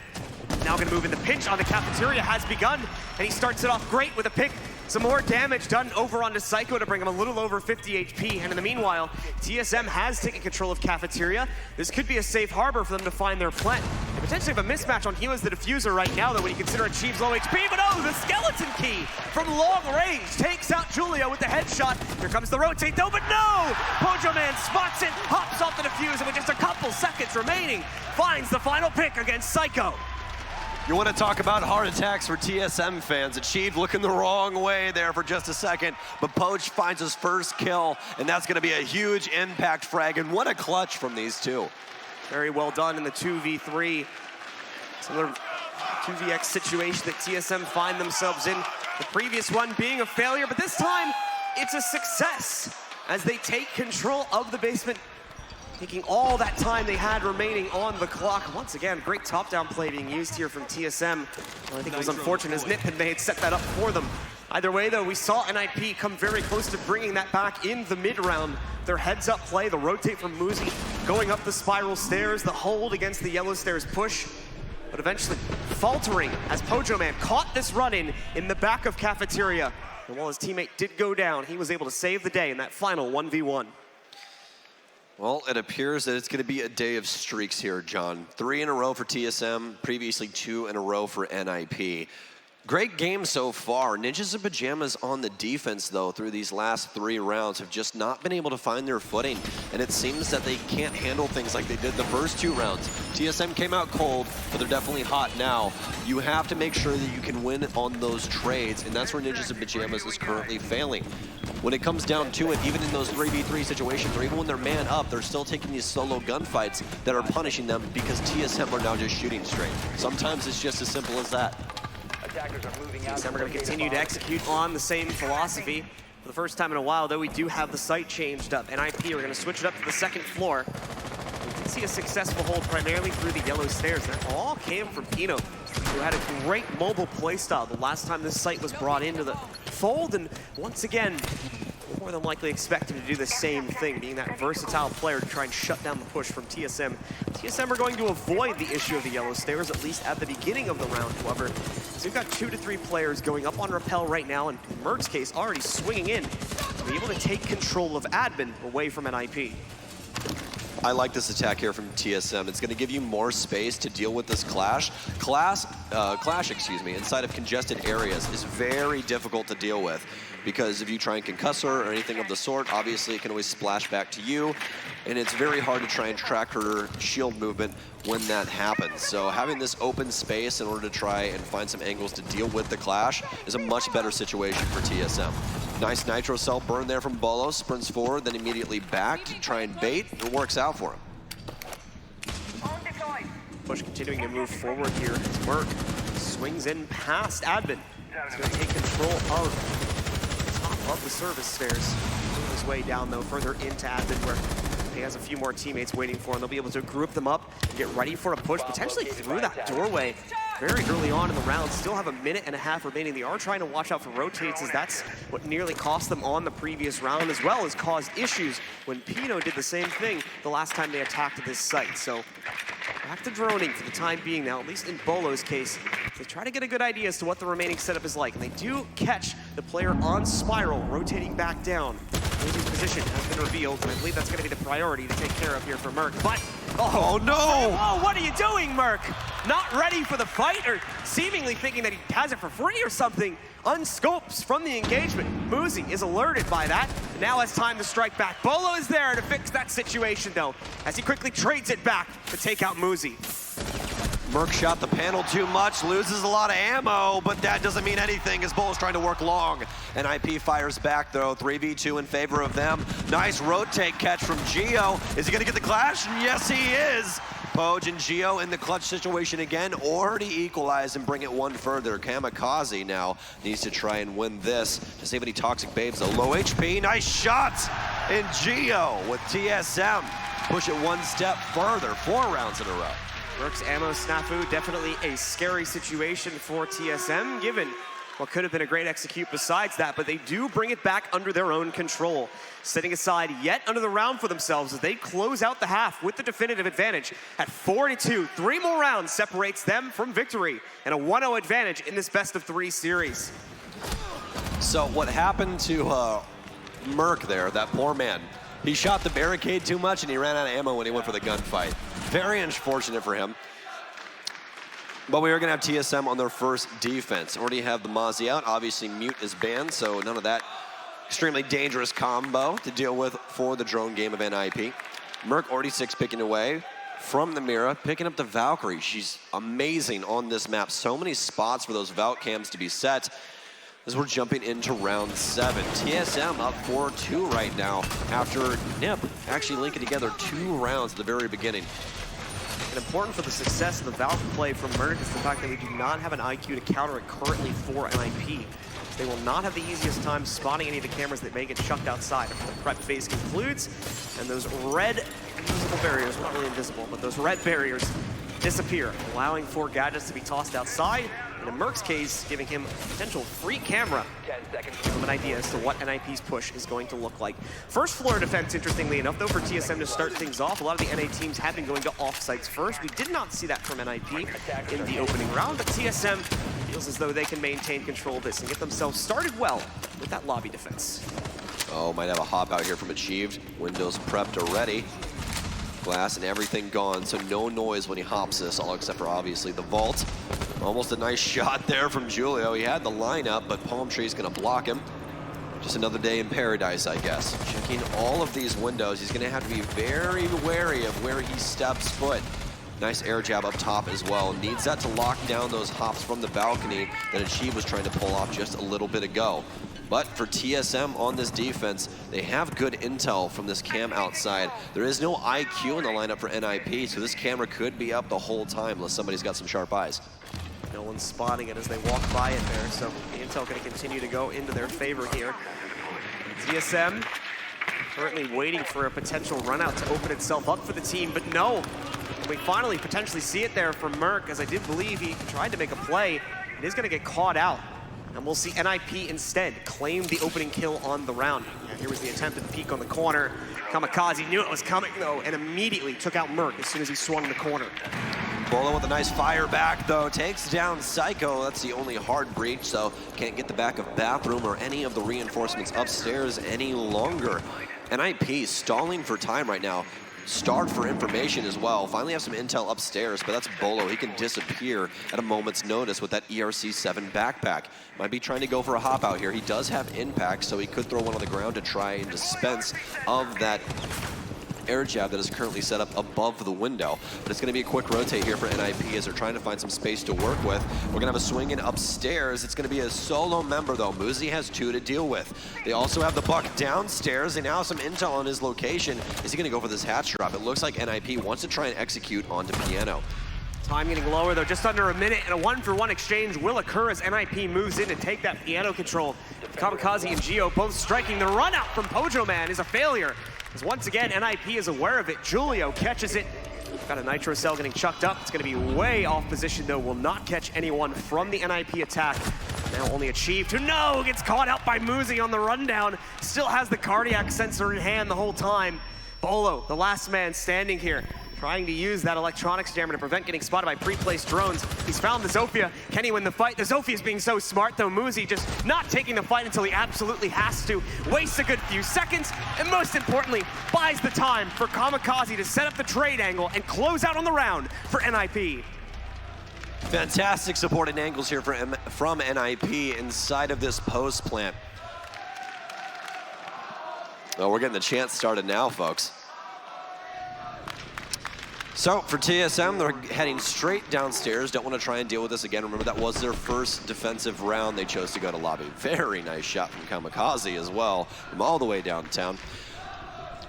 now going to move in. The pinch on the cafeteria has begun, and he starts it off great with a pick. Some more damage done over onto Psycho to bring him a little over 50 HP. And in the meanwhile, TSM has taken control of cafeteria. This could be a safe harbor for them to find their plant. They potentially have a mismatch on Hilo as the diffuser right now, though, when you consider Achieve's low HP. But oh, the skeleton key from long range takes out Julio with the headshot. Here comes the rotate, though, but no! Pojo Man spots it, hops off the diffuser, and with just a couple seconds remaining, finds the final pick against Psycho. You want to talk about heart attacks for TSM fans. Achieved looking the wrong way there for just a second, but Poach finds his first kill, and that's going to be a huge impact frag, and what a clutch from these two. Very well done in the 2v3. It's another 2vx situation that TSM find themselves in. The previous one being a failure, but this time it's a success as they take control of the basement, taking all that time they had remaining on the clock. Once again, great top-down play being used here from TSM. Well, I think it was unfortunate as Nip and they had set that up for them. Either way, though, we saw NIP come very close to bringing that back in the mid-round. Their heads-up play, the rotate from Muzi, going up the spiral stairs, the hold against the yellow stairs push, but eventually faltering as Pojo Man caught this run-in the back of cafeteria. And while his teammate did go down, he was able to save the day in that final 1v1. Well, it appears that it's going to be a day of streaks here, John. 3 in a row for TSM, previously 2 in a row for NIP. Great game so far. Ninjas in Pajamas on the defense, though, through these last 3 rounds have just not been able to find their footing, and it seems that they can't handle things like they did the first 2 rounds. TSM came out cold, but they're definitely hot now. You have to make sure that you can win on those trades, and that's where Ninjas in Pajamas is currently failing. When it comes down to it, even in those 3v3 situations, or even when they're man up, they're still taking these solo gunfights that are punishing them because TSM are now just shooting straight. Sometimes it's just as simple as that. TSM are going to continue to execute on the same philosophy. For the first time in a while, though, we do have the site changed up. NIP are going to switch it up to the 2nd floor. We did see a successful hold primarily through the yellow stairs. That all came from Pino, who had a great mobile playstyle the last time this site was brought into the fold. And once again, more than likely expecting to do the same thing, being that versatile player to try and shut down the push from TSM. TSM are going to avoid the issue of the yellow stairs, at least at the beginning of the round, however. So we've got 2 to 3 players going up on rappel right now, and in Merc's case, already swinging in to be able to take control of admin away from NIP. I like this attack here from TSM. It's going to give you more space to deal with this clash. Clash, inside of congested areas is very difficult to deal with, because if you try and concuss her or anything of the sort, obviously it can always splash back to you, and it's very hard to try and track her shield movement when that happens. So having this open space in order to try and find some angles to deal with the clash is a much better situation for TSM. Nice nitro cell burn there from Bolo, sprints forward, then immediately back to try and bait. It works out for him. Push continuing to move forward here as Merc swings in past admin. He's going to take control of the top of the service stairs. Moving his way down, though, further into admin, where he has a few more teammates waiting for him. They'll be able to group them up and get ready for a push, potentially through that doorway very early on in the round. Still have a minute and a half remaining. They are trying to watch out for rotates, as that's what nearly cost them on the previous round, as well as caused issues when Pino did the same thing the last time they attacked this site. So back to droning for the time being now, at least in Bolo's case. They try to get a good idea as to what the remaining setup is like, and they do catch the player on spiral, rotating back down. Luzi's position has been revealed, and I believe that's going to be the priority to take care of here for Merc. But, oh no! Oh, what are you doing, Merc? Not ready for the fight, or seemingly thinking that he has it for free or something. Unscopes from the engagement. Muzi is alerted by that. Now it's time to strike back. Bolo is there to fix that situation, though, as he quickly trades it back to take out Muzi. Merc shot the panel too much, loses a lot of ammo, but that doesn't mean anything as Bolo's trying to work long. NIP fires back, though, 3v2 in favor of them. Nice rotate catch from Geo. Is he gonna get the clash? Yes, he is. Poge and Geo in the clutch situation again, already equalize and bring it one further. Kamikaze now needs to try and win this to save any toxic babes. A low HP, nice shots, and Geo with TSM push it one step further, 4 rounds in a row. Merc's ammo snafu, definitely a scary situation for TSM, given what could have been a great execute besides that, but they do bring it back under their own control, setting aside yet another round for themselves as they close out the half with the definitive advantage at 4-2. 3 more rounds separates them from victory and a 1-0 advantage in this best-of-3 series. So what happened to Merc there, that poor man? He shot the barricade too much and he ran out of ammo when he went for the gunfight. Very unfortunate for him. But we are going to have TSM on their first defense. Already have the Mozzie out. Obviously, Mute is banned, so none of that extremely dangerous combo to deal with for the drone game of NIP. Merc already 6 picking away from the Mira, picking up the Valkyrie. She's amazing on this map. So many spots for those Valk cams to be set as we're jumping into round 7. TSM up 4-2 right now after Nip actually linking together 2 rounds at the very beginning. And important for the success of the Valk play from Merc is the fact that they do not have an IQ to counter it currently for NIP. They will not have the easiest time spotting any of the cameras that may get chucked outside after the prep phase concludes, and those red invisible barriers, well, not really invisible, but those red barriers disappear, allowing for gadgets to be tossed outside, and in Merc's case, giving him a potential free camera to give him an idea as to what NIP's push is going to look like. First floor defense, interestingly enough, though, for TSM to start things off, a lot of the NA teams have been going to offsites first. We did not see that from NIP in the opening round, but TSM feels as though they can maintain control of this and get themselves started well with that lobby defense. Oh, might have a hop out here from Achieved. Windows prepped already. Glass and everything gone, so no noise when he hops this, all except for obviously the vault. Almost a nice shot there from Julio. He had the lineup, but Palm Tree's gonna block him. Just another day in paradise, I guess. Checking all of these windows. He's gonna have to be very wary of where he steps foot. Nice air jab up top as well. Needs that to lock down those hops from the balcony that Achieve was trying to pull off just a little bit ago. But for TSM on this defense, they have good intel from this cam outside. There is no IQ in the lineup for NIP, so this camera could be up the whole time unless somebody's got some sharp eyes. No one's spotting it as they walk by it there, so the intel going to continue to go into their favor here. TSM currently waiting for a potential run out to open itself up for the team, but no. We finally potentially see it there from Merc, as I did believe he tried to make a play. It is going to get caught out. And we'll see NIP instead claim the opening kill on the round. And here was the attempted peek on the corner. Kamikaze knew it was coming though, and immediately took out Merc as soon as he swung the corner. Bolo with a nice fire back though, takes down Psycho. That's the only hard breach, so can't get the back of Bathroom or any of the reinforcements upstairs any longer. NIP stalling for time right now. Starved for information as well. Finally have some intel upstairs, but that's Bolo. He can disappear at a moment's notice with that ERC-7 backpack. Might be trying to go for a hop out here. He does have impact, so he could throw one on the ground to try and dispense of that air jab that is currently set up above the window. But it's going to be a quick rotate here for NIP as they're trying to find some space to work with. We're going to have a swing in upstairs. It's going to be a solo member though. Muzi has 2 to deal with. They also have the Buck downstairs. They now have some intel on his location. Is he going to go for this hatch drop? It looks like NIP wants to try and execute onto Piano. Time getting lower though, just under a minute, and a 1-for-1 exchange will occur as NIP moves in to take that Piano control. Kamikaze and Geo both striking. The run out from Pojo Man is a failure. As once again, NIP is aware of it. Julio catches it. Got a Nitro Cell getting chucked up. It's going to be way off position, though. Will not catch anyone from the NIP attack. Now only Achieved, who no, gets caught out by Muzi on the rundown. Still has the cardiac sensor in hand the whole time. Bolo, the last man standing here, trying to use that electronics jammer to prevent getting spotted by pre-placed drones. He's found the Zofia. Can he win the fight? The Zofia is being so smart, though. Muzi just not taking the fight until he absolutely has to. Wastes a good few seconds, and most importantly, buys the time for Kamikaze to set up the trade angle and close out on the round for NIP. Fantastic supporting angles here from NIP inside of this post plant. Well, we're getting the chance started now, folks. So for TSM, they're heading straight downstairs. Don't want to try and deal with this again. Remember, that was their first defensive round. They chose to go to lobby. Very nice shot from Kamikaze as well, from all the way downtown.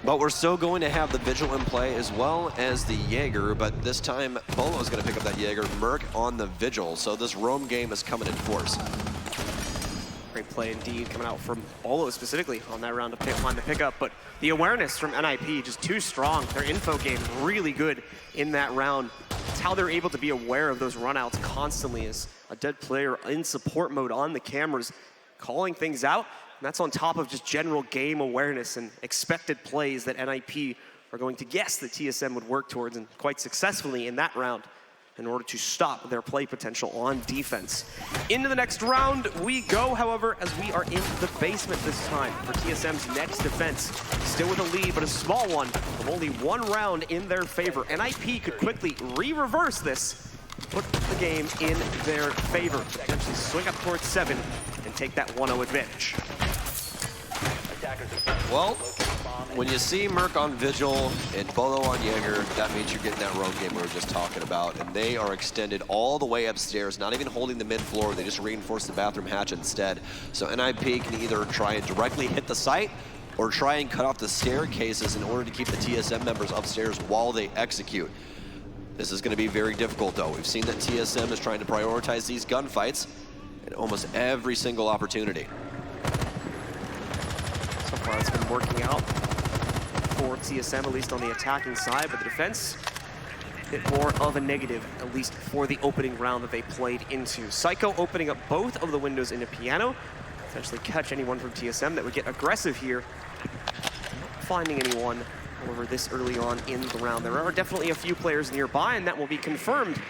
But we're still going to have the Vigil in play as well as the Jaeger, but this time Bolo is going to pick up that Jaeger. Merc on the Vigil, so this roam game is coming in force. Great play indeed coming out from Bolo specifically on that round to find the pickup, but the awareness from NIP just too strong. Their info game really good in that round. It's how they're able to be aware of those runouts constantly as a dead player in support mode on the cameras, calling things out. And that's on top of just general game awareness and expected plays that NIP are going to guess that TSM would work towards, and quite successfully in that round, in order to stop their play potential on defense. Into the next round we go, however, as we are in the basement this time for TSM's next defense. Still with a lead, but a small one, with only 1 round in their favor. NIP could quickly re-reverse this, put the game in their favor, potentially swing up towards 7 and take that 1-0 advantage. Well, when you see Merc on Vigil and Bolo on Jaeger, that means you're getting that roam game we were just talking about. And they are extended all the way upstairs, not even holding the mid-floor. They just reinforce the bathroom hatch instead. So NIP can either try and directly hit the site or try and cut off the staircases in order to keep the TSM members upstairs while they execute. This is going to be very difficult, though. We've seen that TSM is trying to prioritize these gunfights at almost every single opportunity. So far it's been working out for TSM, at least on the attacking side, but the defense, a bit more of a negative, at least for the opening round that they played into. Psycho opening up both of the windows into Piano, potentially catch anyone from TSM that would get aggressive here. Not finding anyone, however, this early on in the round. There are definitely a few players nearby, and that will be confirmed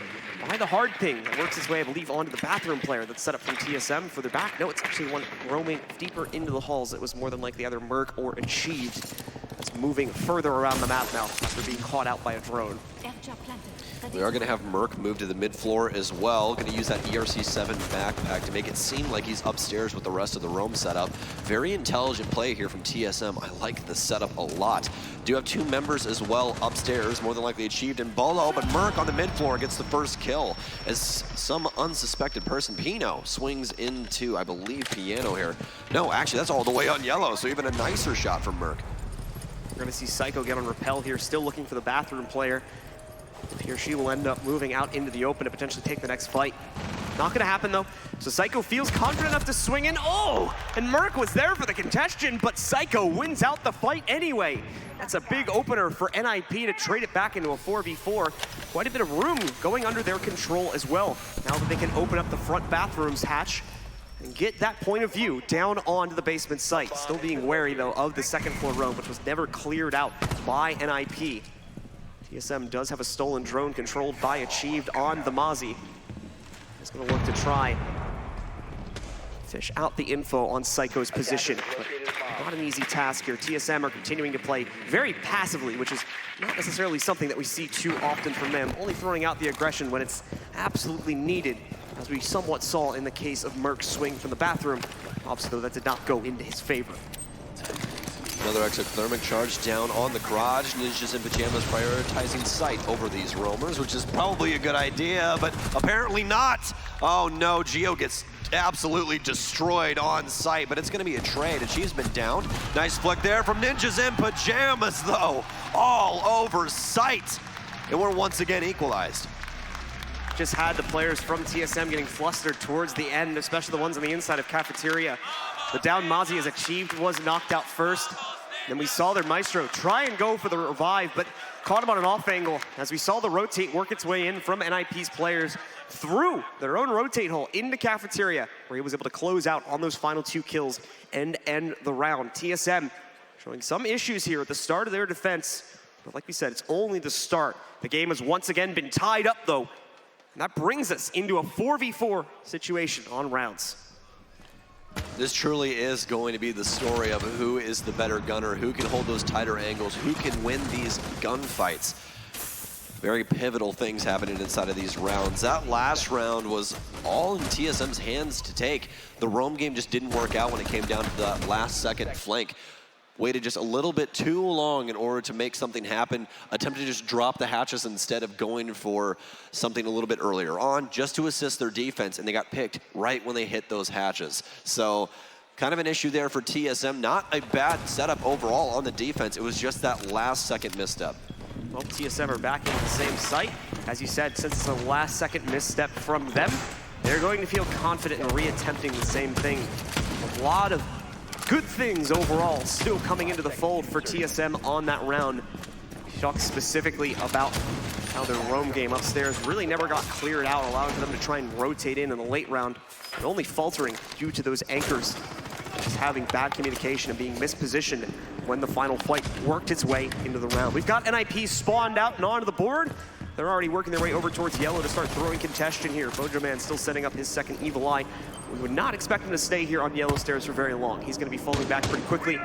by the hard ping that works its way, I believe, onto the bathroom player that's set up from TSM further back. No, it's actually one roaming deeper into the halls. It was more than likely either Merc or Achieved. It's moving further around the map now after being caught out by a drone. We are going to have Merc move to the mid floor as well. Going to use that ERC-7 backpack to make it seem like he's upstairs with the rest of the roam setup. Very intelligent play here from TSM. I like the setup a lot. Do have 2 members as well upstairs, more than likely achieved in Bolo, but Merc on the mid floor gets the first kill as some unsuspected person, Pino, swings into, I believe, Piano here. No, actually, that's all the way on yellow, so even a nicer shot from Merc. We're going to see Psycho get on Repel here, still looking for the bathroom player. If he or she will end up moving out into the open to potentially take the next fight. Not going to happen, though. So Psycho feels confident enough to swing in. Oh! And Merc was there for the congestion, but Psycho wins out the fight anyway. That's a big opener for NIP to trade it back into a 4v4. Quite a bit of room going under their control as well. Now that they can open up the front bathrooms hatch and get that point of view down onto the basement site. Still being wary, though, of the second floor roam, which was never cleared out by NIP. TSM does have a stolen drone controlled by Achieved on the Mozzie. He's going to look to try fish out the info on Psycho's position. But not an easy task here. TSM are continuing to play very passively, which is not necessarily something that we see too often from them. Only throwing out the aggression when it's absolutely needed, as we somewhat saw in the case of Merc's swing from the bathroom. Obviously, though, that did not go into his favor. Another exothermic charge down on the garage. Ninjas in Pajamas prioritizing sight over these roamers, which is probably a good idea, but apparently not. Oh no, Geo gets absolutely destroyed on site, but it's going to be a trade, and she's been down. Nice flick there from Ninjas in Pajamas, though, all over site. And we're once again equalized. Just had the players from TSM getting flustered towards the end, especially the ones on the inside of Cafeteria. The down Mozzie as Achieved was knocked out first. Then we saw their Maestro try and go for the revive, but caught him on an off angle as we saw the rotate work its way in from NIP's players through their own rotate hole into Cafeteria, where he was able to close out on those final 2 kills and end the round. TSM showing some issues here at the start of their defense, but like we said, it's only the start. The game has once again been tied up, though, and that brings us into a 4v4 situation on rounds. This truly is going to be the story of who is the better gunner, who can hold those tighter angles, who can win these gunfights. Very pivotal things happening inside of these rounds. That last round was all in TSM's hands to take. The roam game just didn't work out when it came down to that last second flank. Waited just a little bit too long in order to make something happen. Attempted to just drop the hatches instead of going for something a little bit earlier on just to assist their defense, and they got picked right when they hit those hatches. So kind of an issue there for TSM. Not a bad setup overall on the defense. It was just that last second misstep. Well, TSM are back into the same site. As you said, since it's a last second misstep from them, they're going to feel confident in reattempting the same thing. A lot of good things overall still coming into the fold for TSM on that round. Talk specifically about how their roam game upstairs really never got cleared out, allowing them to try and rotate in the late round, but only faltering due to those anchors just having bad communication and being mispositioned when the final fight worked its way into the round. We've got NIP spawned out and onto the board. They're already working their way over towards yellow to start throwing congestion here. Bojo Man still setting up his second Evil Eye. We would not expect him to stay here on yellow stairs for very long. He's going to be falling back pretty quickly,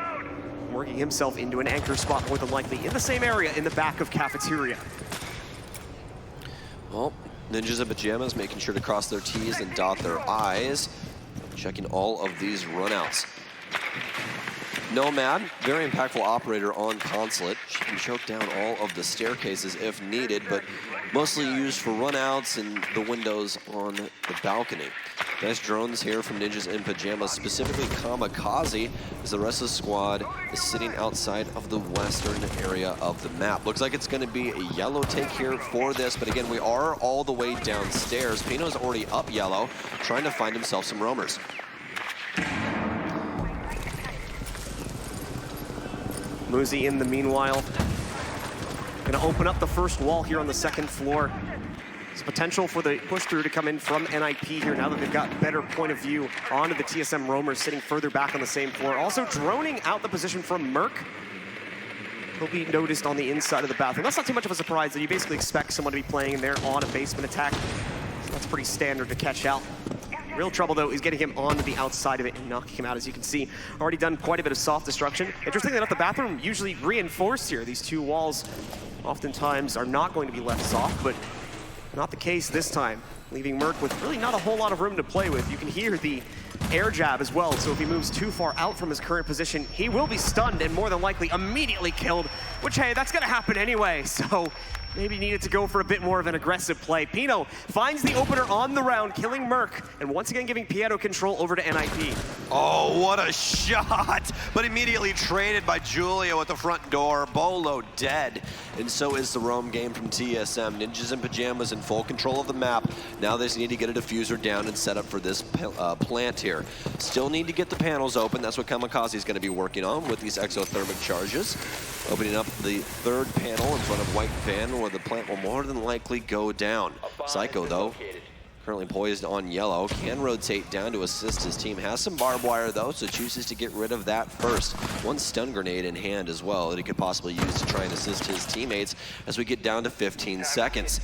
working himself into an anchor spot more than likely in the same area in the back of Cafeteria. Well, Ninjas in Pajamas making sure to cross their T's and dot their I's. Checking all of these runouts. Nomad, very impactful operator on Consulate. She can choke down all of the staircases if needed, but mostly used for runouts and the windows on the balcony. Nice drones here from Ninjas in Pajamas, specifically Kamikaze, as the rest of the squad is sitting outside of the western area of the map. Looks like it's going to be a yellow take here for this, but again, we are all the way downstairs. Pino's already up yellow, trying to find himself some roamers. Muzi in the meanwhile, gonna open up the first wall here on the second floor. There's potential for the push through to come in from NIP here now that they've got better point of view onto the TSM roamers sitting further back on the same floor. Also droning out the position from Merc. He'll be noticed on the inside of the bathroom. That's not too much of a surprise that you basically expect someone to be playing in there on a basement attack. So that's pretty standard to catch out. Real trouble, though, is getting him onto the outside of it and knocking him out. As you can see, already done quite a bit of soft destruction. Interestingly enough, the bathroom usually reinforced here. These two walls oftentimes are not going to be left soft, but not the case this time, leaving Merc with really not a whole lot of room to play with. You can hear the air jab as well, so if he moves too far out from his current position, he will be stunned and more than likely immediately killed, which, hey, that's gonna happen anyway, so maybe needed to go for a bit more of an aggressive play. Pino finds the opener on the round, killing Merc, and once again giving Pietro control over to NIP. Oh, what a shot! But immediately traded by Julio at the front door. Bolo dead, and so is the roam game from TSM. Ninjas in Pajamas in full control of the map. Now they just need to get a diffuser down and set up for this plant here. Still need to get the panels open. That's what Kamikaze is going to be working on with these exothermic charges. Opening up the third panel in front of White Fan, where the plant will more than likely go down. Psycho, though, currently poised on yellow, can rotate down to assist his team. Has some barbed wire, though, so chooses to get rid of that first. One stun grenade in hand as well that he could possibly use to try and assist his teammates as we get down to 15 seconds.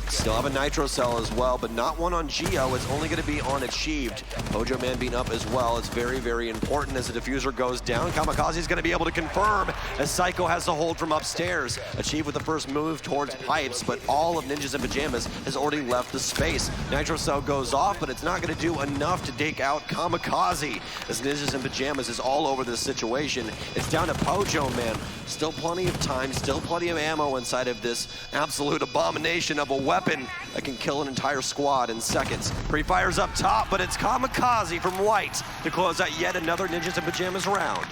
Still have a Nitro Cell as well, but not one on Geo. It's only going to be on Achieved. Hojo Man being up as well. It's very, very important as the diffuser goes down. Kamikaze is going to be able to confirm as Psycho has the hold from upstairs. Achieved with the first move towards pipes, but all of Ninjas in Pajamas has already left the space. Nitro Cell goes off, but it's not going to do enough to take out Kamikaze as Ninjas in Pajamas is all over this situation. It's down to Hojo Man. Still plenty of time, still plenty of ammo inside of this absolute abomination of a weapon that can kill an entire squad in seconds. Pre-fire's up top, but it's Kamikaze from White to close out yet another Ninjas in Pajamas round.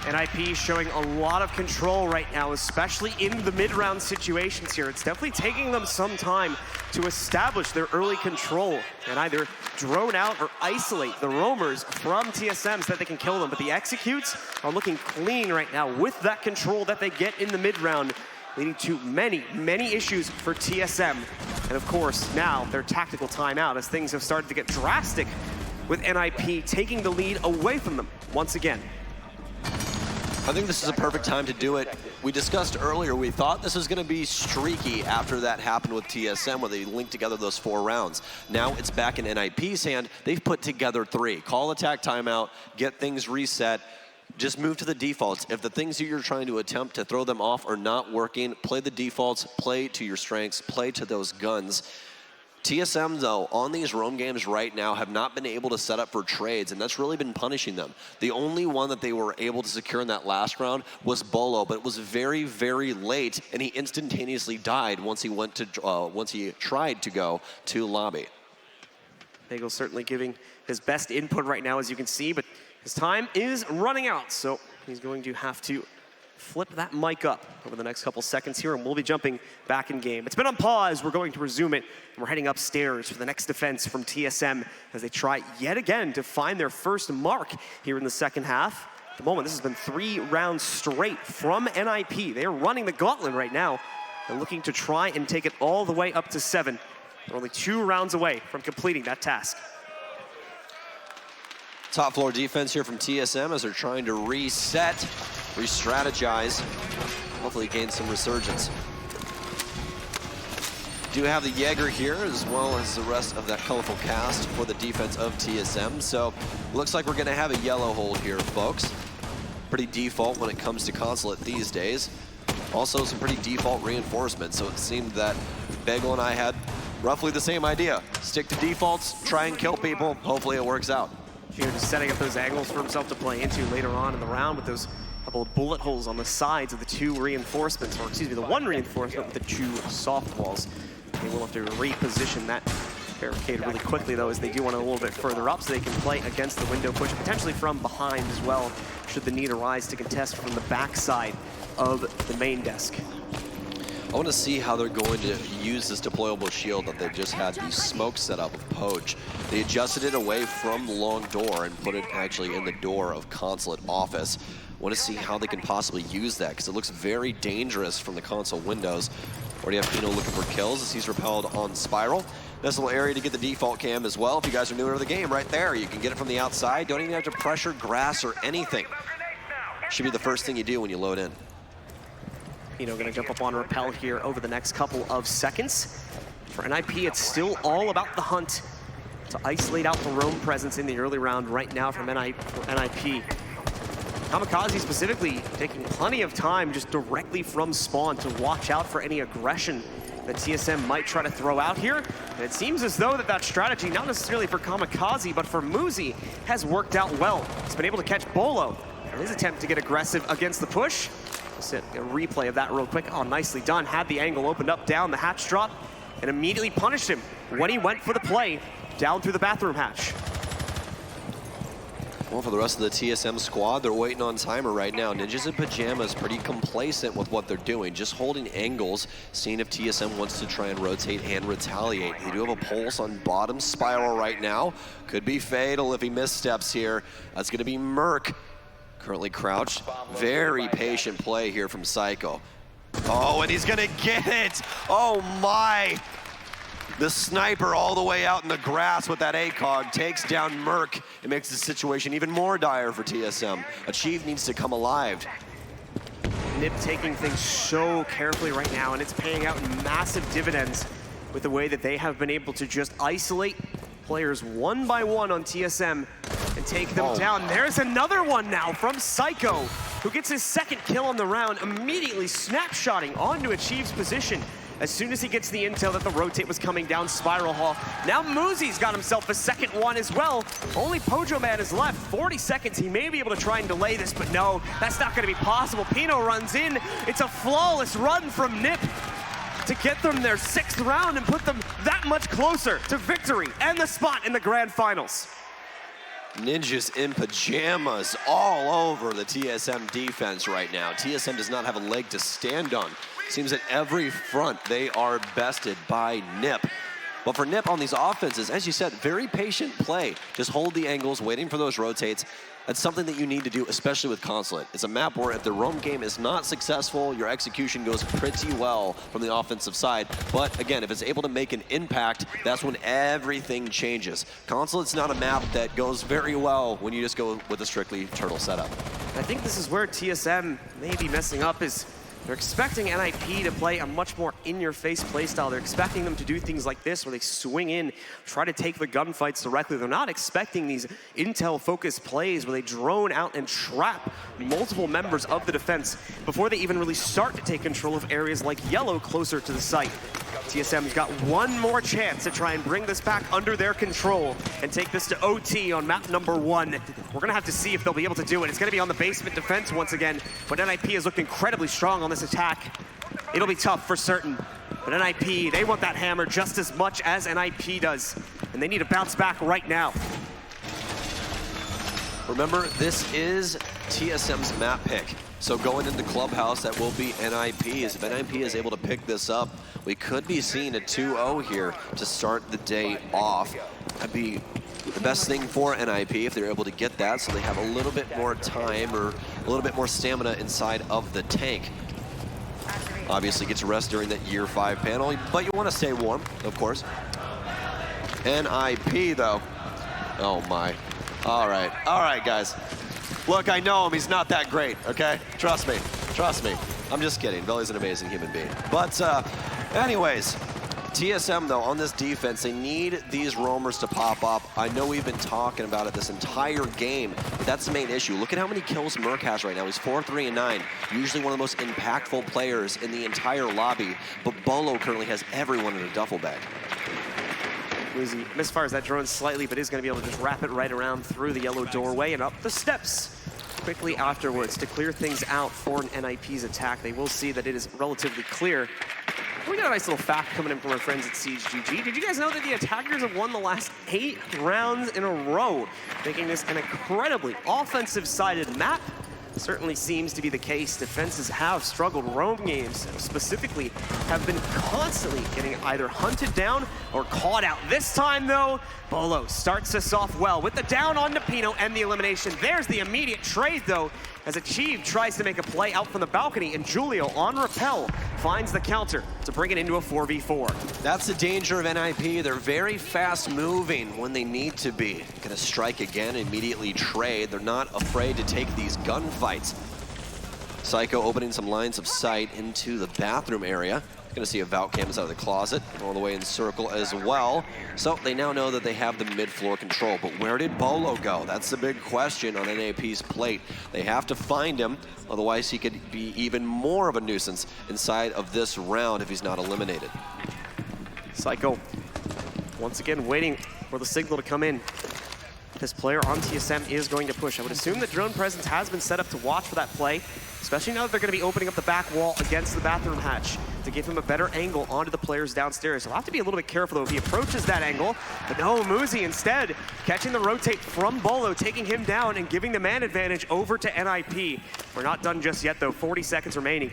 NIP showing a lot of control right now, especially in the mid-round situations here. It's definitely taking them some time to establish their early control and either drone out or isolate the roamers from TSM so that they can kill them. But the executes are looking clean right now with that control that they get in the mid-round, leading to many, many issues for TSM. And of course, now their tactical timeout as things have started to get drastic with NIP taking the lead away from them once again. I think this is a perfect time to do it. We discussed earlier, we thought this was going to be streaky after that happened with TSM, where they linked together those 4 rounds. Now it's back in NIP's hand. They've put together 3. Call attack timeout, get things reset, just move to the defaults. If the things that you're trying to attempt to throw them off are not working, play the defaults, play to your strengths, play to those guns. TSM, though, on these roam games right now have not been able to set up for trades, and that's really been punishing them. The only one that they were able to secure in that last round was Bolo, but it was very, very late, and he instantaneously died once he went to once he tried to go to lobby. Bagel certainly giving his best input right now, as you can see, but his time is running out, so he's going to have to flip that mic up over the next couple seconds here, and we'll be jumping back in game. It's been on pause. We're going to resume it, and we're heading upstairs for the next defense from TSM as they try yet again to find their first mark here in the second half. At the moment, this has been 3 rounds straight from NIP. They are running the gauntlet right now and looking to try and take it all the way up to 7. They're only 2 rounds away from completing that task. Top floor defense here from TSM as they're trying to reset, re-strategize, hopefully gain some resurgence. Do have the Jaeger here as well as the rest of that colorful cast for the defense of TSM. So looks like we're gonna have a yellow hold here, folks. Pretty default when it comes to Consulate these days. Also some pretty default reinforcements. So it seemed that Bagel and I had roughly the same idea. Stick to defaults, try and kill people, hopefully it works out. Junior just setting up those angles for himself to play into later on in the round with those couple of bullet holes on the sides of the 2 reinforcements, or excuse me, the 1 reinforcement with the 2 soft walls. They will have to reposition that barricade really quickly, though, as they do want it a little bit further up so they can play against the window push, potentially from behind as well, should the need arise to contest from the backside of the main desk. I want to see how they're going to use this deployable shield that they just had the smoke set up with Poach. They adjusted it away from the long door and put it actually in the door of Consulate office. I want to see how they can possibly use that because it looks very dangerous from the console windows. Already have Pino looking for kills as he's repelled on Spiral. Nice little area to get the default cam as well. If you guys are newer to the game, right there, you can get it from the outside. Don't even have to pressure grass or anything. Should be the first thing you do when you load in. Pino gonna jump up on Repel here over the next couple of seconds. For NIP, it's still all about the hunt to isolate out the roam presence in the early round right now from NIP. Kamikaze specifically taking plenty of time just directly from spawn to watch out for any aggression that TSM might try to throw out here. And it seems as though that strategy, not necessarily for Kamikaze, but for Muzi, has worked out well. He's been able to catch Bolo in his attempt to get aggressive against the push. Let's get a replay of that real quick. Oh, nicely done. Had the angle opened up down the hatch drop and immediately punished him when he went for the play down through the bathroom hatch. Well, for the rest of the TSM squad, they're waiting on timer right now. Ninjas in Pajamas pretty complacent with what they're doing, just holding angles, seeing if TSM wants to try and rotate and retaliate. They do have a pulse on bottom spiral right now. Could be fatal if he missteps here. That's gonna be Merc, currently crouched. Very patient play here from Psycho. Oh, and he's gonna get it! Oh my! The sniper all the way out in the grass with that ACOG takes down Merc. It makes the situation even more dire for TSM. Achieve needs to come alive. NIP taking things so carefully right now, and it's paying out in massive dividends with the way that they have been able to just isolate players one by one on TSM and take them down. There's another one now from Psycho, who gets his second kill on the round, immediately snapshotting onto Achieve's position as soon as he gets the intel that the rotate was coming down Spiral Hall. Now Muzi's got himself a second one as well. Only Pojo Man is left. 40 seconds. He may be able to try and delay this, but no, that's not going to be possible. Pino runs in. It's a flawless run from NIP to get them their 6th round and put them that much closer to victory and the spot in the grand finals. Ninjas in Pajamas all over the TSM defense right now. TSM does not have a leg to stand on. Seems at every front they are bested by NIP. But for NIP on these offenses, as you said, very patient play. Just hold the angles, waiting for those rotates. That's something that you need to do, especially with Consulate. It's a map where if the roam game is not successful, your execution goes pretty well from the offensive side. But again, if it's able to make an impact, that's when everything changes. Consulate's not a map that goes very well when you just go with a strictly turtle setup. I think this is where TSM may be messing up, is they're expecting NIP to play a much more in-your-face playstyle. They're expecting them to do things like this, where they swing in, try to take the gunfights directly. They're not expecting these intel-focused plays where they drone out and trap multiple members of the defense before they even really start to take control of areas like Yellow closer to the site. TSM's got one more chance to try and bring this back under their control and take this to OT on map number 1. We're gonna have to see if they'll be able to do it. It's gonna be on the basement defense once again, but NIP has looked incredibly strong on this attack. It'll be tough for certain, but NIP, they want that hammer just as much as NIP does, and they need to bounce back right now. Remember, this is TSM's map pick. So going into Clubhouse, that will be NIP's. If NIP is able to pick this up, we could be seeing a 2-0 here to start the day off. That'd be the best thing for NIP if they're able to get that, so they have a little bit more time or a little bit more stamina inside of the tank. Obviously gets a rest during that year 5 panel, but you want to stay warm, of course. NIP though, oh my. All right guys. Look, I know him, he's not that great, okay? Trust me, trust me. I'm just kidding, Veli's an amazing human being. But anyways, TSM though, on this defense, they need these roamers to pop up. I know we've been talking about it this entire game, but that's the main issue. Look at how many kills Merc has right now. He's 4, 3, and 9. Usually one of the most impactful players in the entire lobby, but Bolo currently has everyone in a duffel bag. Muzi misfires that drone slightly, but is going to be able to just wrap it right around through the yellow doorway and up the steps quickly afterwards to clear things out for an NIP's attack. They will see that it is relatively clear. We got a nice little fact coming in from our friends at SiegeGG. Did you guys know that the attackers have won the last 8 rounds in a row, making this an incredibly offensive-sided map? Certainly seems to be the case. Defenses have struggled. Roam games specifically have been constantly getting either hunted down or caught out. This time though, Bolo starts us off well with the down on Pino and the elimination. There's the immediate trade though, as Achieve tries to make a play out from the balcony, and Julio on rappel finds the counter to bring it into a 4v4. That's the danger of NIP. They're very fast moving when they need to be. Gonna strike again, immediately trade. They're not afraid to take these gunfights. Psycho opening some lines of sight into the bathroom area. Gonna see a Valk comes out of the closet, all the way in circle as well. So they now know that they have the mid-floor control, but where did Bolo go? That's the big question on NAP's plate. They have to find him, otherwise he could be even more of a nuisance inside of this round if he's not eliminated. Psycho, once again waiting for the signal to come in. This player on TSM is going to push. I would assume that drone presence has been set up to watch for that play, especially now that they're going to be opening up the back wall against the bathroom hatch to give him a better angle onto the players downstairs. He'll have to be a little bit careful though if he approaches that angle. But no, Muzi instead catching the rotate from Bolo, taking him down and giving the man advantage over to NIP. We're not done just yet though, 40 seconds remaining.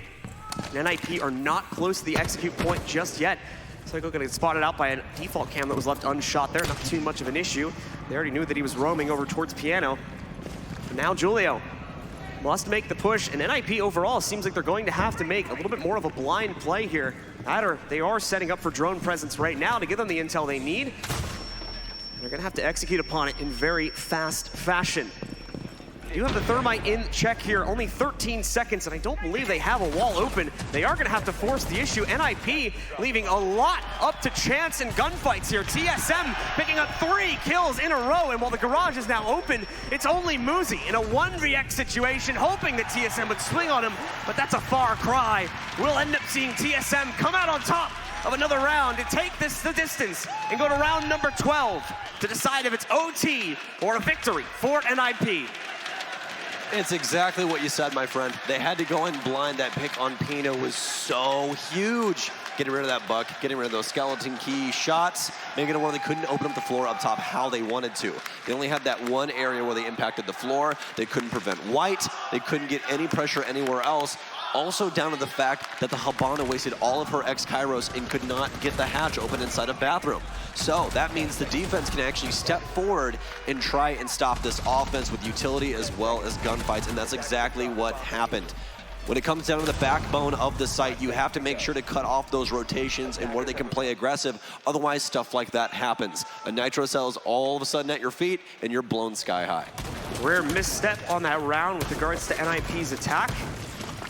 And NIP are not close to the execute point just yet. Psycho getting spotted out by a default cam that was left unshot there, not too much of an issue. They already knew that he was roaming over towards Piano. But now Julio must make the push, and NIP overall seems like they're going to have to make a little bit more of a blind play here. They are setting up for drone presence right now to give them the intel they need. They're gonna have to execute upon it in very fast fashion. You have the thermite in check here, only 13 seconds, and I don't believe they have a wall open. They are gonna have to force the issue. NIP leaving a lot up to chance in gunfights here. TSM picking up 3 kills in a row, and while the garage is now open, it's only Muzi in a 1vx situation, hoping that TSM would swing on him, but that's a far cry. We'll end up seeing TSM come out on top of another round to take this the distance and go to round number 12 to decide if it's OT or a victory for NIP. It's exactly what you said, my friend. They had to go in blind. That pick on Pino was so huge. Getting rid of that buck, getting rid of those skeleton key shots, making it where they couldn't open up the floor up top how they wanted to. They only had that one area where they impacted the floor. They couldn't prevent White. They couldn't get any pressure anywhere else. Also down to the fact that the Habana wasted all of her X-Kairos and could not get the hatch open inside a bathroom. So that means the defense can actually step forward and try and stop this offense with utility as well as gunfights, and that's exactly what happened. When it comes down to the backbone of the site, you have to make sure to cut off those rotations and where they can play aggressive. Otherwise, stuff like that happens. A Nitro Cell's all of a sudden at your feet, and you're blown sky high. Rare misstep on that round with regards to NIP's attack.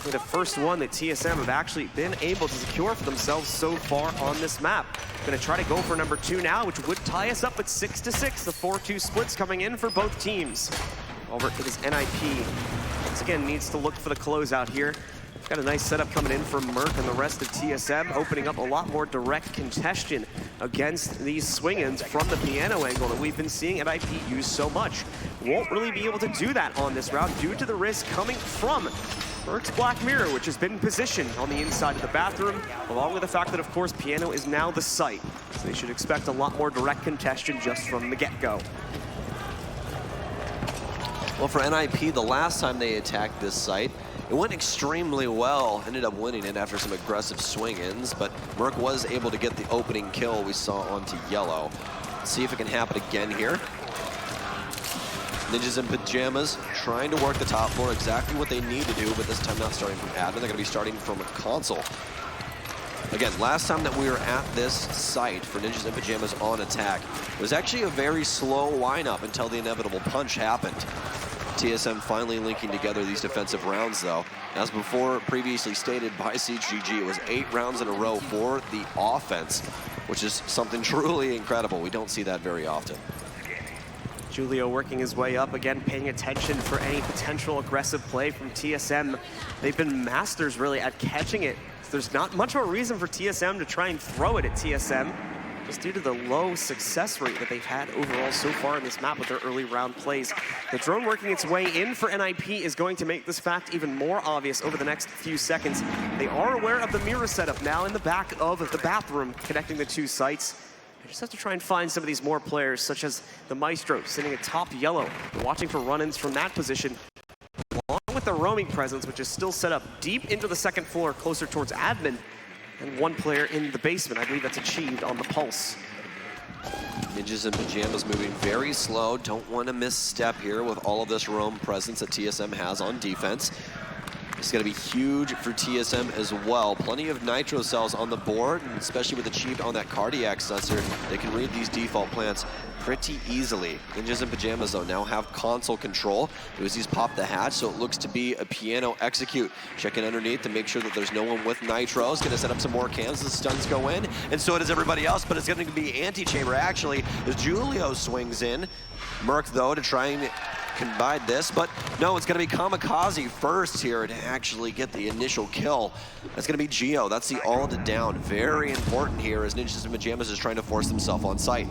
The first one that TSM have actually been able to secure for themselves so far on this map. Gonna try to go for number 2 now, which would tie us up at 6-6. The 4-2 splits coming in for both teams. Over to this NIP. Once again, needs to look for the closeout here. Got a nice setup coming in from Merc and the rest of TSM, opening up a lot more direct congestion against these swing-ins from the Piano angle that we've been seeing NIP use so much. Won't really be able to do that on this round due to the risk coming from Merc's Black Mirror, which has been positioned on the inside of the bathroom, along with the fact that, of course, Piano is now the site. So they should expect a lot more direct congestion just from the get-go. Well, for NIP, the last time they attacked this site, it went extremely well, ended up winning it after some aggressive swing-ins, but Merc was able to get the opening kill we saw onto Yellow. Let's see if it can happen again here. Ninjas in Pajamas trying to work the top floor, exactly what they need to do, but this time not starting from admin. They're going to be starting from a console. Again, last time that we were at this site for Ninjas in Pajamas on attack, it was actually a very slow lineup until the inevitable punch happened. TSM finally linking together these defensive rounds, though. As before previously stated by CGG, it was 8 rounds in a row for the offense, which is something truly incredible. We don't see that very often. Julio working his way up, again paying attention for any potential aggressive play from TSM. They've been masters really at catching it. So there's not much of a reason for TSM to try and throw it at TSM, just due to the low success rate that they've had overall so far in this map with their early round plays. The drone working its way in for NIP is going to make this fact even more obvious over the next few seconds. They are aware of the mirror setup now in the back of the bathroom connecting the 2 sites. They just have to try and find some of these more players, such as the Maestro sitting atop Yellow. They're watching for run-ins from that position, along with the roaming presence, which is still set up deep into the 2nd floor, closer towards admin, and 1 player in the basement. I believe that's achieved on the Pulse. Ninjas in Pajamas moving very slow. Don't want to misstep here with all of this roam presence that TSM has on defense. It's going to be huge for TSM as well. Plenty of Nitro Cells on the board, and especially with Achieved on that cardiac sensor, they can read these default plants pretty easily. Ninjas in Pajamas, though, now have console control. Uzi's popped the hatch, so it looks to be a piano execute. Checking underneath to make sure that there's no one with Nitro. Is going to set up some more cams. The stuns go in, and so does everybody else, but it's going to be anti-chamber, actually, as Julio swings in. Merc, though, to try and combine this, but no, it's going to be Kamikaze first here to actually get the initial kill. That's going to be Geo. That's the ult down. Very important here as Ninjas in Pajamas is trying to force themselves on site.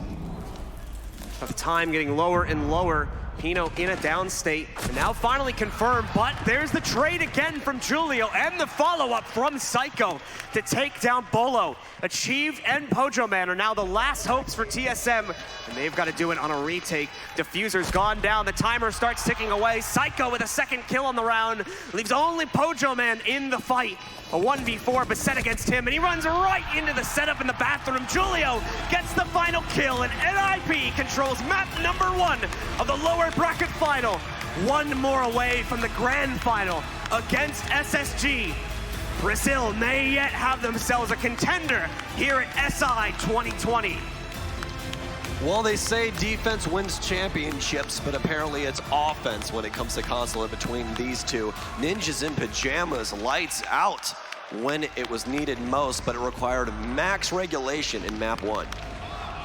But the time getting lower and lower. Pino in a down state, and now finally confirmed, but there's the trade again from Julio and the follow-up from Psycho to take down Bolo. Achieved and Pojo Man are now the last hopes for TSM, and they've got to do it on a retake. Diffuser's gone down, the timer starts ticking away. Psycho with a second kill on the round, leaves only Pojo Man in the fight. A 1v4 beset against him, and he runs right into the setup in the bathroom. Julio gets the final kill, and NIP controls map number 1 of the lower bracket final. One more away from the grand final against SSG. Brazil may yet have themselves a contender here at SI 2020. Well, they say defense wins championships, but apparently it's offense when it comes to console between these two. Ninjas in Pajamas, lights out when it was needed most, but it required max regulation in map 1.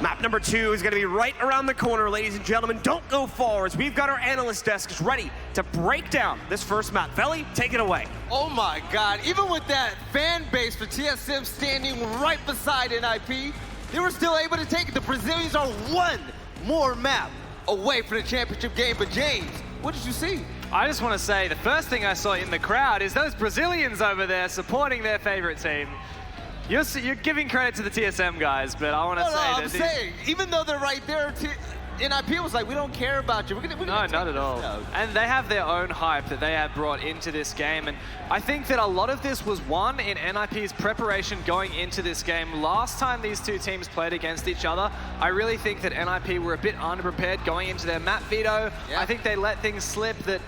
Map number 2 is going to be right around the corner, ladies and gentlemen. Don't go far, as we've got our analyst desks ready to break down this first map. Veli, take it away. Oh my God, even with that fan base for TSM standing right beside NIP, they were still able to take it. The Brazilians are one more map away from the championship game. But James, what did you see? I just want to say the first thing I saw in the crowd is those Brazilians over there supporting their favorite team. You're giving credit to the TSM guys, but I want to say that I'm saying, even though they're right there, NIP was like, we don't care about you. No, not at all. And they have their own hype that they have brought into this game. And I think that a lot of this was won in NIP's preparation going into this game. Last time these two teams played against each other, I really think that NIP were a bit underprepared going into their map veto. Yeah. I think they let things slip that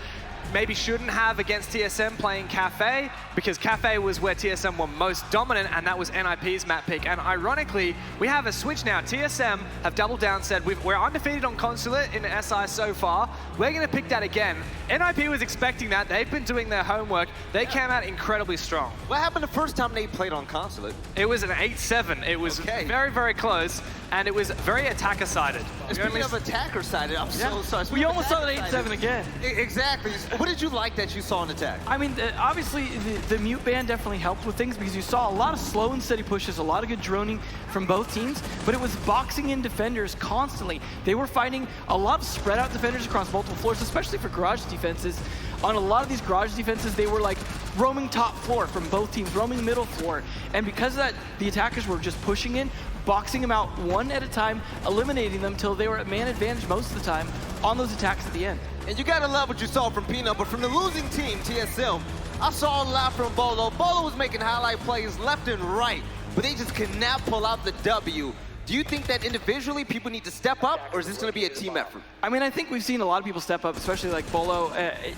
maybe shouldn't have against TSM playing Cafe, because Cafe was where TSM were most dominant, and that was NIP's map pick. And ironically, we have a switch now. TSM have doubled down, said we're undefeated on Consulate in SI so far. We're going to pick that again. NIP was expecting that. They've been doing their homework. They came out incredibly strong. What happened the first time they played on Consulate? It was an 8-7. It was very, very close, and it was very attacker-sided. Speaking of attacker-sided, I'm so sorry. We almost saw an 8-7 again. Exactly. What did you like that you saw in attack? I mean, obviously, the mute ban definitely helped with things because you saw a lot of slow and steady pushes, a lot of good droning from both teams, but it was boxing in defenders constantly. They were fighting a lot of spread out defenders across multiple floors, especially for garage defenses. On a lot of these garage defenses, they were like roaming top floor from both teams, roaming middle floor. And because of that, the attackers were just pushing in, boxing them out one at a time, eliminating them till they were at man advantage most of the time on those attacks at the end. And you gotta love what you saw from Peanut, but from the losing team, TSM, I saw a lot from Bolo. Bolo was making highlight plays left and right, but they just could not pull out the W. Do you think that individually people need to step up, or is this going to be a team effort? I mean, I think we've seen a lot of people step up, especially like Bolo.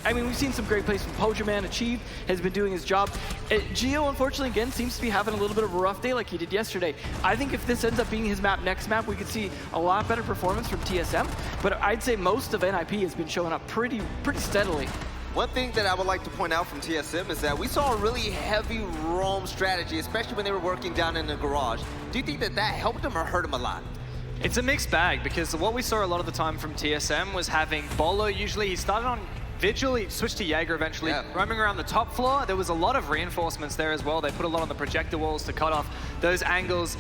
I mean, we've seen some great plays from Pojo Man. Achieved has been doing his job. Geo, unfortunately, again, seems to be having a little bit of a rough day like he did yesterday. I think if this ends up being his next map, we could see a lot better performance from TSM. But I'd say most of NIP has been showing up pretty steadily. One thing that I would like to point out from TSM is that we saw a really heavy roam strategy, especially when they were working down in the garage. Do you think that that helped them or hurt them a lot? It's a mixed bag, because what we saw a lot of the time from TSM was having Bolo. Usually he started on Vigil, he switched to Jaeger eventually, roaming around the top floor. There was a lot of reinforcements there as well. They put a lot on the projector walls to cut off those angles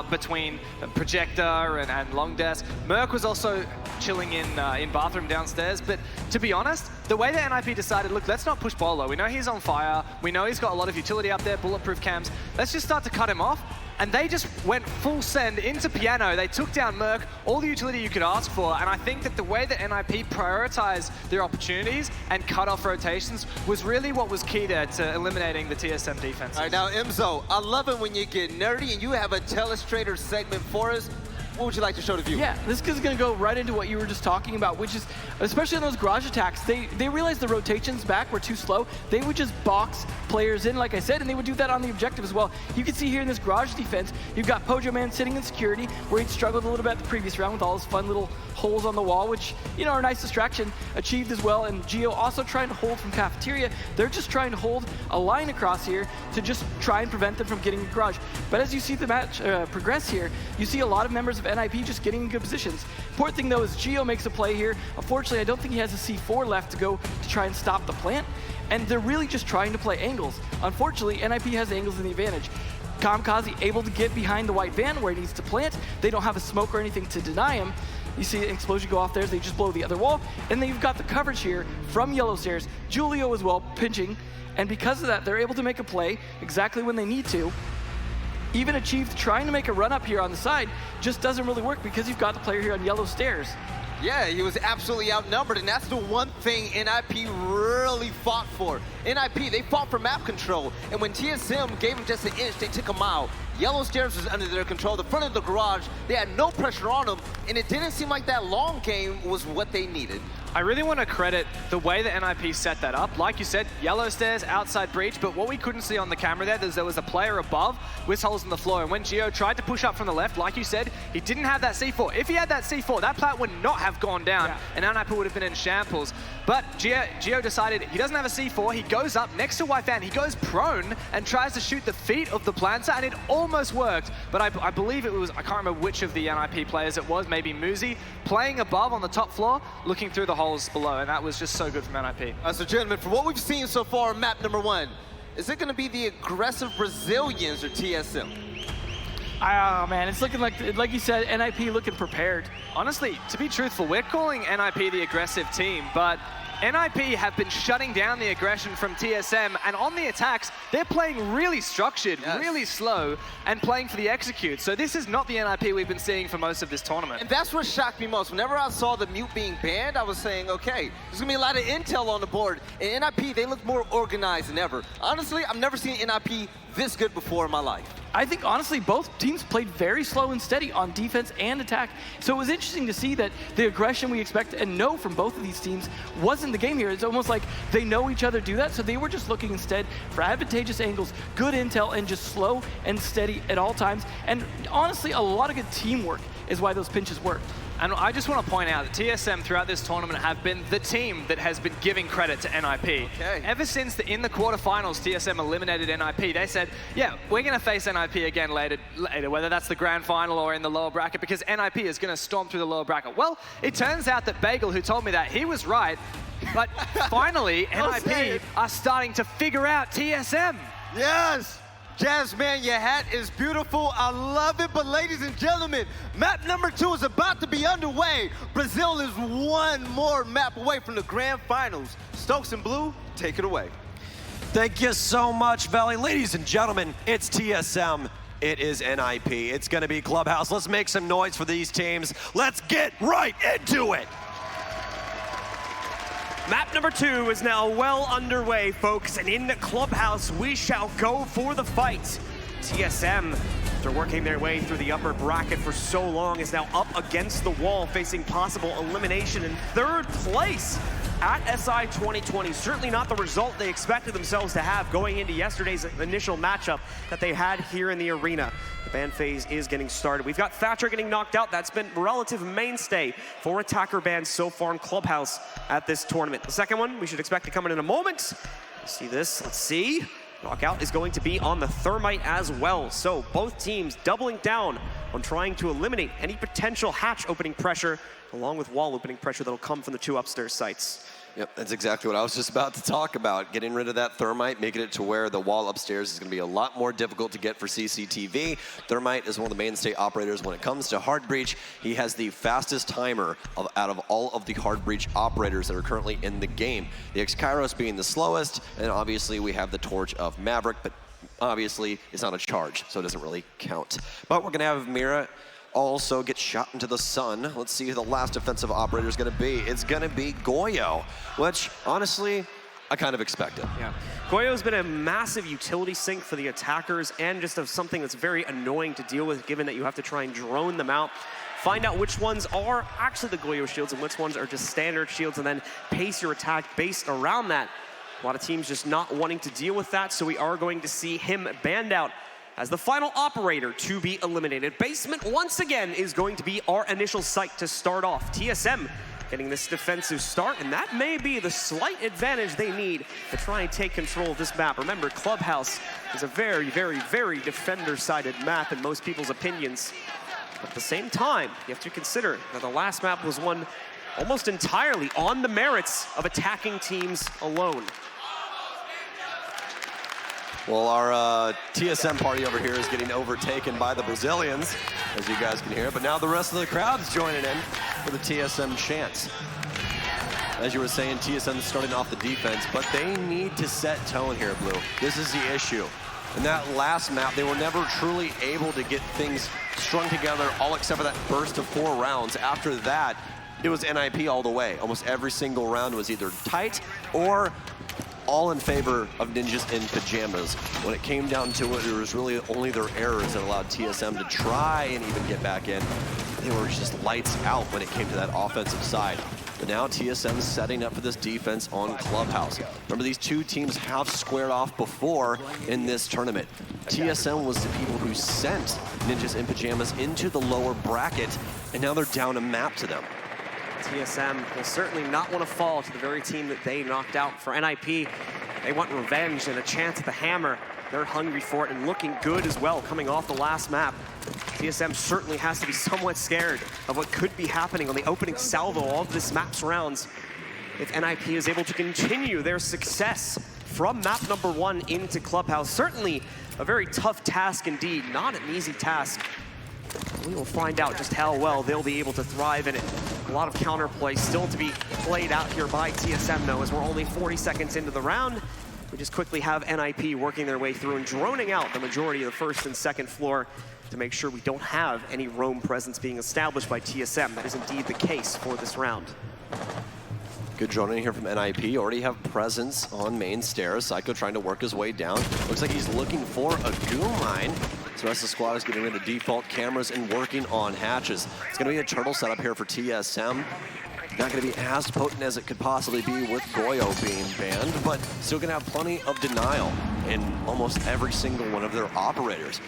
between projector and long desk. Merc was also chilling in bathroom downstairs, but to be honest, the way that NIP decided, look, let's not push Bolo. We know he's on fire. We know he's got a lot of utility up there, bulletproof cams. Let's just start to cut him off. And they just went full send into Piano. They took down Merc, all the utility you could ask for. And I think that the way that NIP prioritized their opportunities and cut off rotations was really what was key there to eliminating the TSM defense. All right, now, Imzo, I love it when you get nerdy and you have a Telestrator segment for us. what would you like to show the viewer? Yeah, this is going to go right into what you were just talking about, which is, especially on those garage attacks, they realized the rotations back were too slow. They would just box players in, like I said, and they would do that on the objective as well. You can see here in this garage defense, you've got Pojo Man sitting in security, where he'd struggled a little bit the previous round with all his fun little holes on the wall, which, you know, are a nice distraction, achieved as well. And Geo also trying to hold from Cafeteria. They're just trying to hold a line across here to just try and prevent them from getting a garage. But as you see the match progress here, you see a lot of members of NIP just getting in good positions. Important thing though is Geo makes a play here. Unfortunately, I don't think he has a C4 left to go to try and stop the plant. And they're really just trying to play angles. Unfortunately, NIP has angles in the advantage. Kamikaze able to get behind the white van where he needs to plant. They don't have a smoke or anything to deny him. You see an explosion go off there as they just blow the other wall. And then you've got the coverage here from Yellow Stairs. Julio as well, pinching. And because of that, they're able to make a play exactly when they need to. Even Achieved trying to make a run up here on the side just doesn't really work because you've got the player here on Yellow Stairs. Yeah, he was absolutely outnumbered, and that's the one thing NIP really fought for. NIP, they fought for map control, and when TSM gave him just an inch, they took him out. Yellow Stairs was under their control. The front of the garage, they had no pressure on them, and it didn't seem like that long game was what they needed. I really want to credit the way that NIP set that up. Like you said, Yellow Stairs, outside breach, but what we couldn't see on the camera there was a player above with holes in the floor. And when Geo tried to push up from the left, like you said, he didn't have that C4. If he had that C4, that plant would not have gone down, and NIP would have been in shambles. But Geo decided he doesn't have a C4. He goes up next to White Fan. He goes prone and tries to shoot the feet of the planter, and it almost worked. But I believe it was, I can't remember which of the NIP players it was, maybe Muzi, playing above on the top floor, looking through the holes below, and that was just so good from NIP. So gentlemen, for what we've seen so far in map number 1, is it going to be the aggressive Brazilians or TSM? Oh man, it's looking like you said, NIP looking prepared. Honestly, to be truthful, we're calling NIP the aggressive team, but NIP have been shutting down the aggression from TSM, and on the attacks, they're playing really structured, really slow, and playing for the execute. So this is not the NIP we've been seeing for most of this tournament. And that's what shocked me most. Whenever I saw the mute being banned, I was saying, okay, there's gonna be a lot of intel on the board. And NIP, they look more organized than ever. Honestly, I've never seen NIP this good before in my life. I think, honestly, both teams played very slow and steady on defense and attack. So it was interesting to see that the aggression we expect and know from both of these teams wasn't the game here. It's almost like they know each other do that, so they were just looking instead for advantageous angles, good intel, and just slow and steady at all times. And honestly, a lot of good teamwork is why those pinches worked. And I just want to point out that TSM throughout this tournament have been the team that has been giving credit to NIP. Okay. Ever since in the quarterfinals, TSM eliminated NIP, they said, yeah, we're going to face NIP again later, whether that's the grand final or in the lower bracket, because NIP is going to storm through the lower bracket. Well, it turns out that Bagel, who told me that, he was right. But finally, NIP are starting to figure out TSM. Yes! Jasmine, your hat is beautiful. I love it. But ladies and gentlemen, map number 2 is about to be underway. Brazil is one more map away from the grand finals. Stokes and Blue, take it away. Thank you so much, Valley. Ladies and gentlemen, it's TSM. It is NIP. It's going to be Clubhouse. Let's make some noise for these teams. Let's get right into it. Map number 2 is now well underway, folks, and in the Clubhouse, we shall go for the fight. TSM, after working their way through the upper bracket for so long, is now up against the wall, facing possible elimination in 3rd place at SI 2020. Certainly not the result they expected themselves to have going into yesterday's initial matchup that they had here in the arena. The ban phase is getting started. We've got Thatcher getting knocked out. That's been relative mainstay for attacker bans so far in Clubhouse at this tournament. The second one we should expect to come in a moment. See this, let's see. Knockout is going to be on the Thermite as well. So both teams doubling down on trying to eliminate any potential hatch opening pressure, along with wall opening pressure that'll come from the 2 upstairs sites. Yep, that's exactly what I was just about to talk about. Getting rid of that Thermite, making it to where the wall upstairs is going to be a lot more difficult to get for CCTV. Thermite is one of the mainstay operators when it comes to hard breach. He has the fastest timer out of all of the hard breach operators that are currently in the game. The X-Kairos being the slowest, and obviously we have the Torch of Maverick, but obviously it's not a charge, so it doesn't really count. But we're going to have Mira also get shot into the sun. Let's see who the last defensive operator is going to be. It's going to be Goyo, which honestly, I kind of expected. Yeah, Goyo's been a massive utility sink for the attackers and just of something that's very annoying to deal with, given that you have to try and drone them out find out which ones are actually the Goyo shields and which ones are just standard shields, and then pace your attack based around that. A lot of teams just not wanting to deal with that, so we are going to see him banned out as the final operator to be eliminated. Basement, once again, is going to be our initial site to start off. TSM getting this defensive start, and that may be the slight advantage they need to try and take control of this map. Remember, Clubhouse is a very, very, very defender-sided map in most people's opinions. But at the same time, you have to consider that the last map was won almost entirely on the merits of attacking teams alone. Well, our TSM party over here is getting overtaken by the Brazilians, as you guys can hear. But now the rest of the crowd's joining in for the TSM chants. As you were saying, TSM starting off the defense, but they need to set tone here, Blue. This is the issue. In that last map, they were never truly able to get things strung together, all except for that burst of 4 rounds. After that, it was NIP all the way. Almost every single round was either tight or all in favor of Ninjas in Pajamas. When it came down to it, it was really only their errors that allowed TSM to try and even get back in. They were just lights out when it came to that offensive side. But now TSM's setting up for this defense on Clubhouse. Remember, these two teams have squared off before in this tournament. TSM was the people who sent Ninjas in Pajamas into the lower bracket, and now they're down a map to them. TSM will certainly not want to fall to the very team that they knocked out. For NIP, they want revenge and a chance at the hammer. They're hungry for it and looking good as well coming off the last map. TSM certainly has to be somewhat scared of what could be happening on the opening salvo of this map's rounds. If NIP is able to continue their success from map number 1 into Clubhouse, certainly a very tough task indeed, not an easy task. We will find out just how well they'll be able to thrive in it. A lot of counterplay still to be played out here by TSM, though, as we're only 40 seconds into the round. We just quickly have NIP working their way through and droning out the majority of the first and second floor to make sure we don't have any roam presence being established by TSM. That is indeed the case for this round. Good droning here from NIP. Already have presence on main stairs. Psycho trying to work his way down. Looks like he's looking for a goo mine. So the rest of the squad is getting rid of default cameras and working on hatches. It's going to be a turtle setup here for TSM. Not going to be as potent as it could possibly be with Goyo being banned, but still going to have plenty of denial in almost every single one of their operators.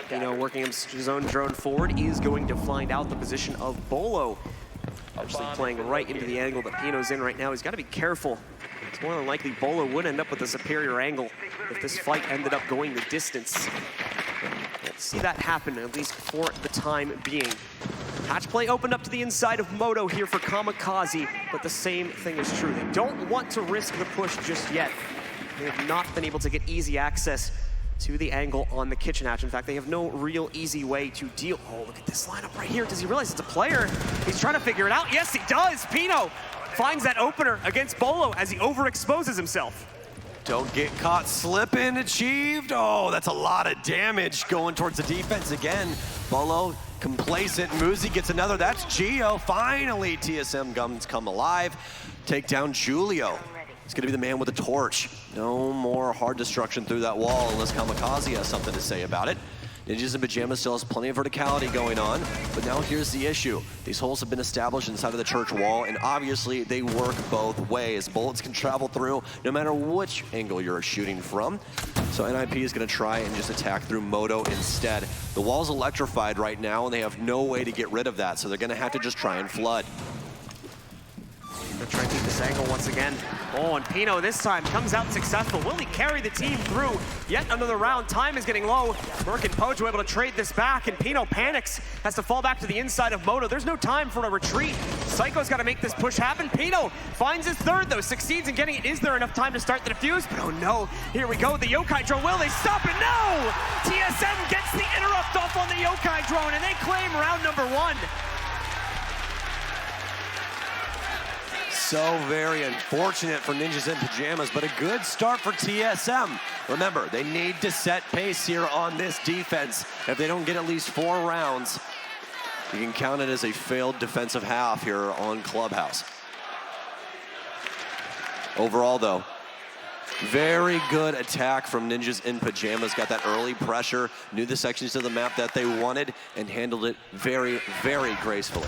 Pino working his own drone forward is going to find out the position of Bolo. Actually playing right into the angle that Pino's in right now. He's got to be careful. It's more than likely Bolo would end up with a superior angle if this fight ended up going the distance. Let's see that happen, at least for the time being. Hatch play opened up to the inside of Moto here for Kamikaze, but the same thing is true. They don't want to risk the push just yet. They have not been able to get easy access to the angle on the kitchen hatch. In fact, they have no real easy way to deal. Oh, look at this lineup right here. Does he realize it's a player? He's trying to figure it out. Yes, he does. Pino finds that opener against Bolo as he overexposes himself. Don't get caught slipping, achieved. Oh, that's a lot of damage going towards the defense again. Bolo complacent. Muzi gets another. That's Gio. Finally, TSM guns come alive. Take down Julio. He's going to be the man with the torch. No more hard destruction through that wall unless Kamikaze has something to say about it. Ninjas in Pajamas still has plenty of verticality going on, but now here's the issue. These holes have been established inside of the church wall, and obviously they work both ways. Bullets can travel through no matter which angle you're shooting from. So NIP is going to try and just attack through Moto instead. The wall's electrified right now, and they have no way to get rid of that, so they're going to have to just try and flood. They're trying to keep this angle once again. Oh, and Pino this time comes out successful. Will he carry the team through yet another round? Time is getting low. Merc and Pojo able to trade this back, and Pino panics, has to fall back to the inside of Moto. There's no time for a retreat. Psycho's got to make this push happen. Pino finds his third, though, succeeds in getting it. Is there enough time to start the defuse? But oh no, here we go. The Yokai drone, will they stop it? No! TSM gets the interrupt off on the Yokai drone, and they claim round number 1. So very unfortunate for Ninjas in Pajamas, but a good start for TSM. Remember, they need to set pace here on this defense. If they don't get at least 4 rounds, you can count it as a failed defensive half here on Clubhouse. Overall, though, Very good attack from Ninjas in Pajamas. Got that early pressure, knew the sections of the map that they wanted, and handled it very, very gracefully.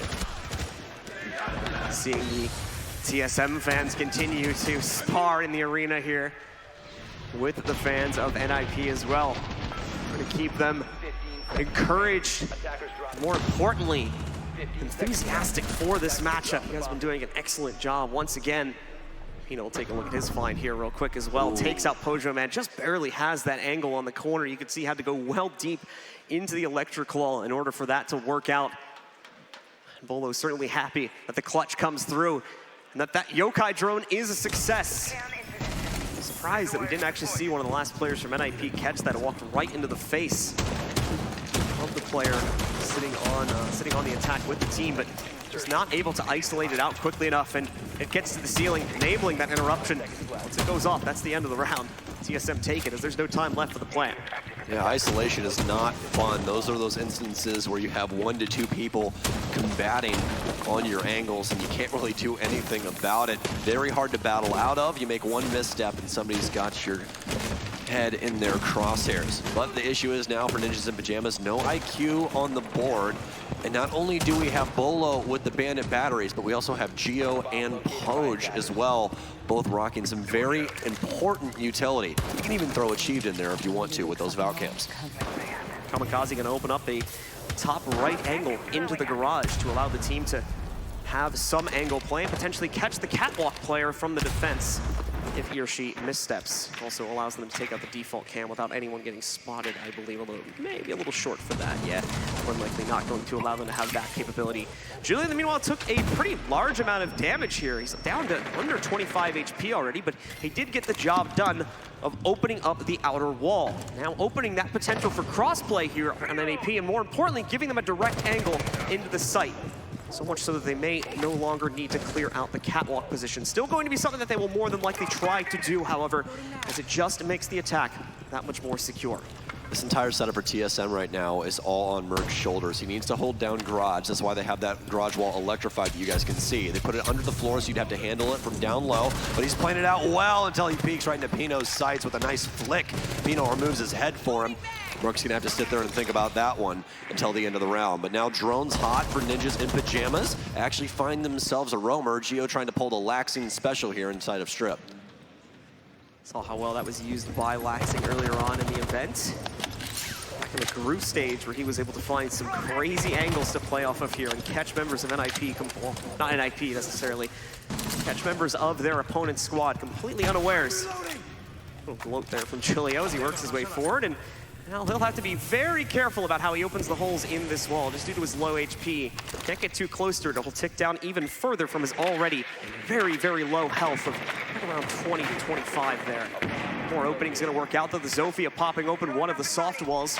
Seeing the TSM fans continue to spar in the arena here with the fans of NIP as well. Going to keep them encouraged, more importantly, enthusiastic for this matchup. He has been doing an excellent job once again. Pino will take a look at his find here real quick as well. Takes out Pojo Man, just barely has that angle on the corner. You can see he had to go well deep into the Electric Claw in order for that to work out. Bolo's certainly happy that the clutch comes through and that Yokai drone is a success. I'm surprised that we didn't actually see one of the last players from NIP catch that and walked right into the face of the player sitting on the attack with the team, but just not able to isolate it out quickly enough, and it gets to the ceiling, enabling that interruption. Once it goes off, that's the end of the round. TSM take it as there's no time left for the plant. Yeah, isolation is not fun. Those are those instances where you have 1 to 2 people combating on your angles and you can't really do anything about it. Very hard to battle out of. You make one misstep and somebody's got your head in their crosshairs. But the issue is now for Ninjas in Pajamas, no IQ on the board. And not only do we have Bolo with the Bandit batteries, but we also have Geo and Poj as well, both rocking some very important utility. You can even throw Achieved in there if you want to with those Valk Camps. Kamikaze gonna open up a top right angle into the garage to allow the team to have some angle play and potentially catch the catwalk player from the defense if he or she missteps. Also allows them to take out the default cam without anyone getting spotted, I believe, although maybe a little short for that, yeah. More than likely not going to allow them to have that capability. Julian, meanwhile, took a pretty large amount of damage here. He's down to under 25 HP already, but he did get the job done of opening up the outer wall. Now opening that potential for crossplay here on NAP, and more importantly, giving them a direct angle into the site. So much so that they may no longer need to clear out the catwalk position. Still going to be something that they will more than likely try to do, however, as it just makes the attack that much more secure. This entire setup for TSM right now is all on Merc's shoulders. He needs to hold down garage. That's why they have that garage wall electrified that you guys can see. They put it under the floor so you'd have to handle it from down low, but he's playing it out well until he peeks right into Pino's sights with a nice flick. Pino removes his head for him. Merc's gonna have to sit there and think about that one until the end of the round. But now drone's hot for Ninjas in Pajamas. Actually find themselves a roamer. Geo trying to pull the Laxing special here inside of Strip. Saw how well that was used by Laxing earlier on in the event. Back in the group stage where he was able to find some crazy angles to play off of here and catch members of NIP, well, not NIP necessarily, catch members of their opponent's squad completely unawares. A little gloat there from Chilio as he works his way forward, and now he'll have to be very careful about how he opens the holes in this wall, just due to his low HP. Can't get too close to it, or he'll tick down even further from his already very, very low health of around 20 to 25 there. More openings gonna work out though. The Zofia popping open one of the soft walls,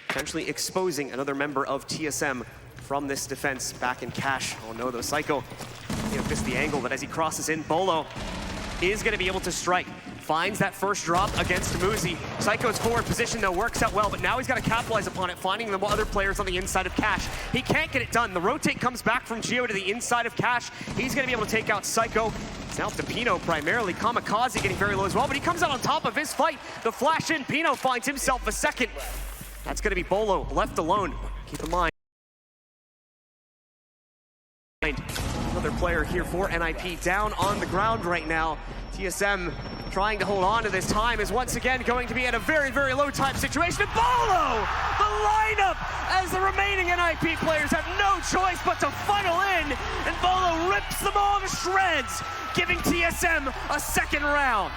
potentially exposing another member of TSM from this defense back in cash. Oh no, though, Psycho, missed the angle, but as he crosses in, Bolo is gonna be able to strike. Finds that first drop against Muzi. Psycho's forward position, though, works out well, but now he's got to capitalize upon it, finding the other players on the inside of Cash. He can't get it done. The rotate comes back from Geo to the inside of Cash. He's going to be able to take out Psycho. It's now to Pino primarily. Kamikaze getting very low as well, but he comes out on top of his fight. The flash in, Pino finds himself a second. That's going to be Bolo left alone. Keep in mind. Another player here for NIP down on the ground right now. TSM trying to hold on to this time is once again going to be at a very, very low time situation. And Bolo, the lineup, as the remaining NIP players have no choice but to funnel in, and Bolo rips them all to shreds, giving TSM a second round.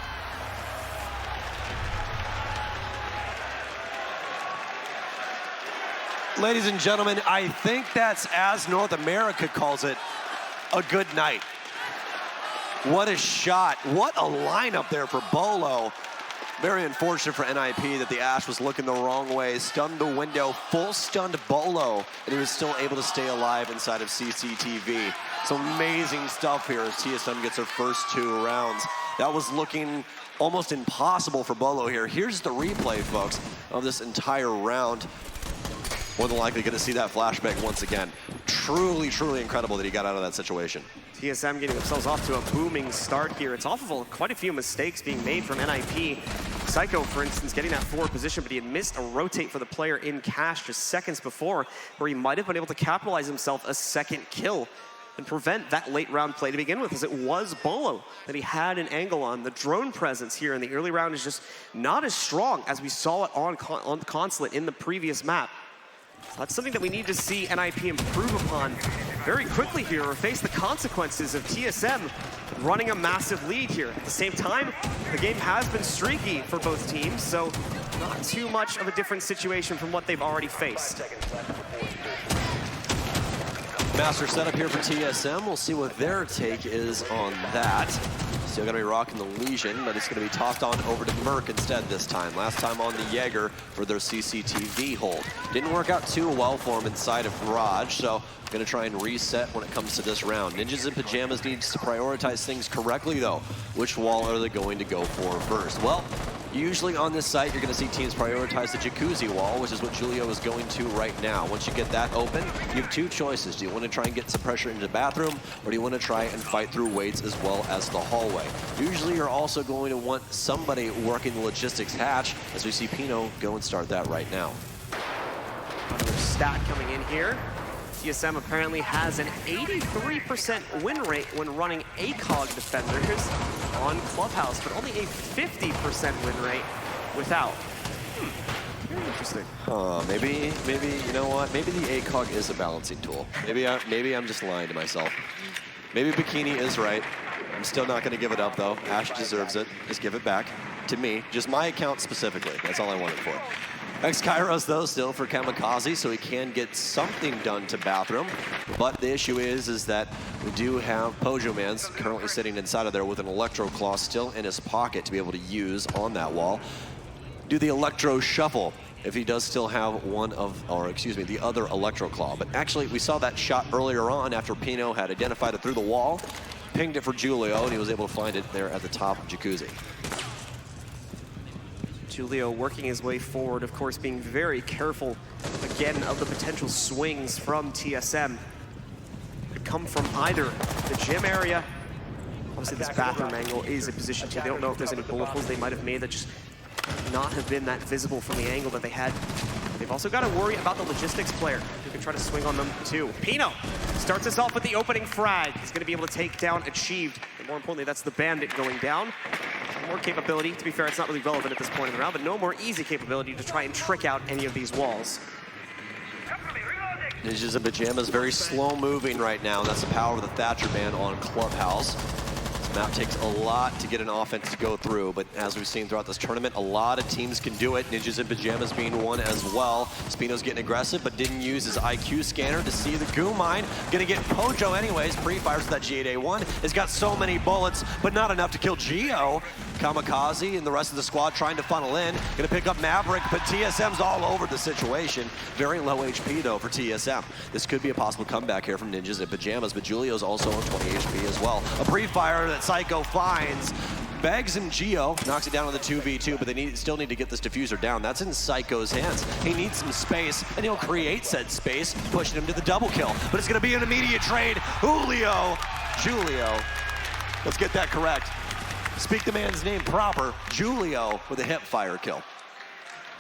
Ladies and gentlemen, I think that's, as North America calls it, a good night. What a shot. What a lineup there for Bolo. Very unfortunate for NIP that the Ash was looking the wrong way, stunned the window, full stunned Bolo, and he was still able to stay alive inside of CCTV. Some amazing stuff here as TSM gets their first 2 rounds. That was looking almost impossible for Bolo here. Here's the replay, folks, of this entire round. More than likely going to see that flashback once again. truly, truly incredible that he got out of that situation. TSM getting themselves off to a booming start here. It's off of quite a few mistakes being made from NIP. Psycho, for instance, getting that forward position, but he had missed a rotate for the player in cash just seconds before, where he might have been able to capitalize himself a second kill and prevent that late round play to begin with, as it was Bolo that he had an angle on. The drone presence here in the early round is just not as strong as we saw it on Consulate in the previous map. So that's something that we need to see NIP improve upon very quickly here, or face the consequences of TSM running a massive lead here. At the same time, the game has been streaky for both teams, so not too much of a different situation from what they've already faced. Master setup here for TSM. We'll see what their take is on that. Still gonna be rocking the Legion, but it's gonna be tossed on over to Merc instead this time. Last time on the Jaeger for their CCTV hold. Didn't work out too well for him inside of Garage, so gonna try and reset when it comes to this round. Ninjas in Pajamas needs to prioritize things correctly though. Which wall are they going to go for first? Well, usually on this site, you're going to see teams prioritize the jacuzzi wall, which is what Julio is going to right now. Once you get that open, you have two choices. Do you want to try and get some pressure into the bathroom, or do you want to try and fight through weights as well as the hallway? Usually, you're also going to want somebody working the logistics hatch, as we see Pino go and start that right now. Another stat coming in here. TSM apparently has an 83% win rate when running ACOG defenders on Clubhouse, but only a 50% win rate without. Very interesting. Maybe, you know what? Maybe the ACOG is a balancing tool. Maybe I'm just lying to myself. Maybe Bikini is right. I'm still not going to give it up, though. Ash deserves it. Just give it back to me. Just my account specifically. That's all I want it for. X-Kairos, though, still for Kamikaze, so he can get something done to Bathroom. But the issue is that we do have Pojo Man's currently sitting inside of there with an Electro Claw still in his pocket to be able to use on that wall. Do the Electro Shuffle if he does still have the other Electro Claw. But actually, we saw that shot earlier on after Pino had identified it through the wall, pinged it for Julio, and he was able to find it there at the top of Jacuzzi. Julio working his way forward, of course, being very careful, again, of the potential swings from TSM. Could come from either the gym area. Obviously, this bathroom angle is a position too. They don't know if there's any bullet holes they might have made that just not have been that visible from the angle that they had. They've also got to worry about the logistics player who can try to swing on them too. Pino starts us off with the opening frag. He's going to be able to take down Achieved. And more importantly, that's the Bandit going down. More capability. To be fair, it's not really relevant at this point in the round, but no more easy capability to try and trick out any of these walls. Ninjas in Pajamas very slow moving right now. That's the power of the Thatcher Band on Clubhouse. This map takes a lot to get an offense to go through, but as we've seen throughout this tournament, a lot of teams can do it. Ninjas in Pajamas being one as well. Spino's getting aggressive, but didn't use his IQ scanner to see the goo mine. Gonna get Pojo anyways. Pre-fires that G8A1. Has got so many bullets, but not enough to kill Geo. Kamikaze and the rest of the squad trying to funnel in. Gonna pick up Maverick, but TSM's all over the situation. Very low HP though for TSM. This could be a possible comeback here from Ninjas in Pajamas, but Julio's also on 20 HP as well. A pre-fire that Psycho finds. Beggs and Geo knocks it down on the 2v2, but they still need to get this diffuser down. That's in Psycho's hands. He needs some space, and he'll create said space, pushing him to the double kill. But it's gonna be an immediate trade. Julio. Let's get that correct. Speak the man's name proper. Julio with a hip fire kill.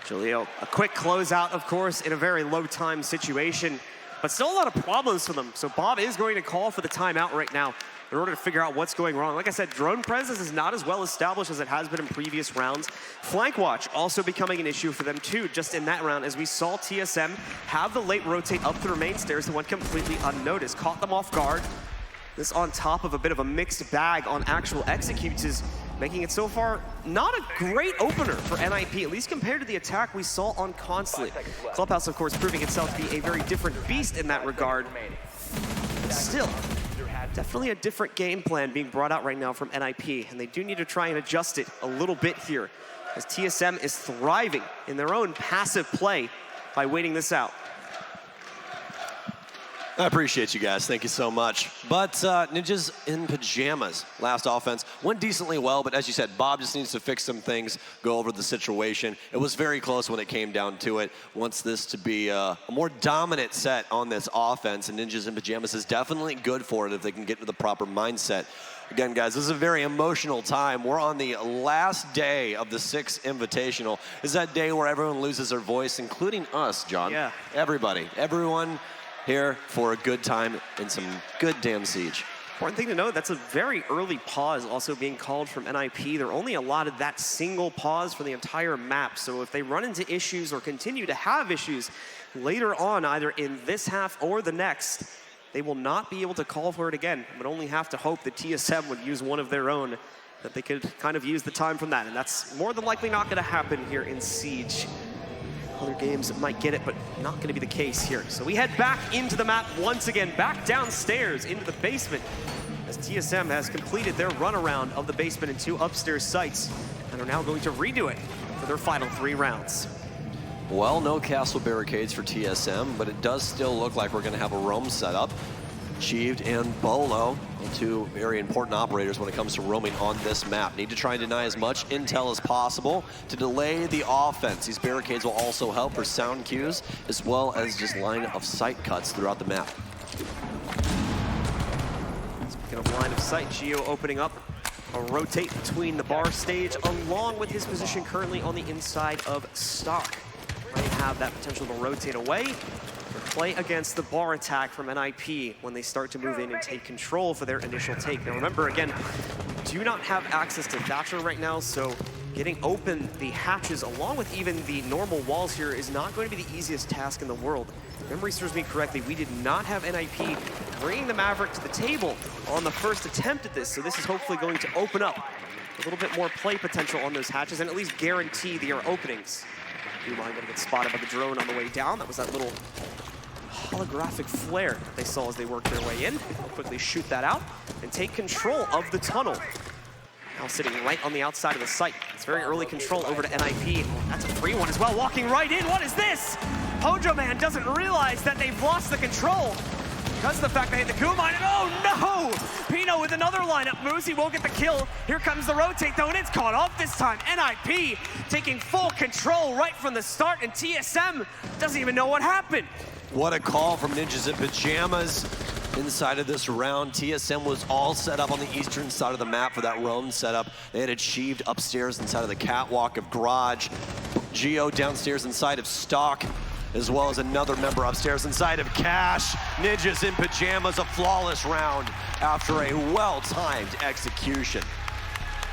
Julio, a quick closeout, of course, in a very low time situation, but still a lot of problems for them. So Bob is going to call for the timeout right now in order to figure out what's going wrong. Like I said, drone presence is not as well established as it has been in previous rounds. Flank watch also becoming an issue for them too, just in that round, as we saw TSM have the late rotate up the main stairs that went completely unnoticed. Caught them off guard. This on top of a bit of a mixed bag on actual executes is making it so far not a great opener for NIP, at least compared to the attack we saw on Consulate. Clubhouse, of course, proving itself to be a very different beast in that regard. But still, definitely a different game plan being brought out right now from NIP, and they do need to try and adjust it a little bit here, as TSM is thriving in their own passive play by waiting this out. I appreciate you guys. Thank you so much. But Ninjas in Pajamas, last offense, went decently well, but as you said, Bob just needs to fix some things, go over the situation. It was very close when it came down to it. Wants this to be a more dominant set on this offense, and Ninjas in Pajamas is definitely good for it if they can get to the proper mindset. Again, guys, this is a very emotional time. We're on the last day of the 6th Invitational. This is that day where everyone loses their voice, including us, John. Yeah. Everybody. Everyone here for a good time and some good damn Siege. Important thing to note, that's a very early pause also being called from NIP. They're only allotted that single pause for the entire map. So if they run into issues or continue to have issues later on, either in this half or the next, they will not be able to call for it again. Would only have to hope that TSM would use one of their own, that they could kind of use the time from that. And that's more than likely not going to happen here in Siege. Other games might get it, but not going to be the case here. So we head back into the map once again, back downstairs into the basement, as TSM has completed their runaround of the basement and 2 upstairs sites, and are now going to redo it for their final 3 rounds. Well, no castle barricades for TSM, but it does still look like we're going to have a roam setup. Achieved and Bolo, 2 very important operators when it comes to roaming on this map. Need to try and deny as much intel as possible to delay the offense. These barricades will also help for sound cues, as well as just line of sight cuts throughout the map. Speaking of line of sight, Gio opening up a rotate between the bar stage, along with his position currently on the inside of Stock. They have that potential to rotate away, play against the bar attack from NIP when they start to move in and take control for their initial take. Now remember, again, do not have access to Thatcher right now, so getting open the hatches along with even the normal walls here is not going to be the easiest task in the world. If memory serves me correctly, we did not have NIP bringing the Maverick to the table on the first attempt at this, so this is hopefully going to open up a little bit more play potential on those hatches and at least guarantee their openings. Blue line gonna get spotted by the drone on the way down. That was that little holographic flare that they saw as they worked their way in. They'll quickly shoot that out and take control of the tunnel. Now sitting right on the outside of the site. It's very early control over to NIP. That's a free one as well, walking right in. What is this? Hojo Man doesn't realize that they've lost the control because of the fact they hit the Goo Mine. And oh no! Pino with another lineup. Muzi won't get the kill. Here comes the rotate though, and it's caught off this time. NIP taking full control right from the start, and TSM doesn't even know what happened. What a call from Ninjas in Pajamas. Inside of this round, TSM was all set up on the eastern side of the map for that roam setup. They had achieved upstairs inside of the catwalk of Garage. Geo downstairs inside of Stock, as well as another member upstairs inside of Cash. Ninjas in Pajamas, a flawless round after a well-timed execution.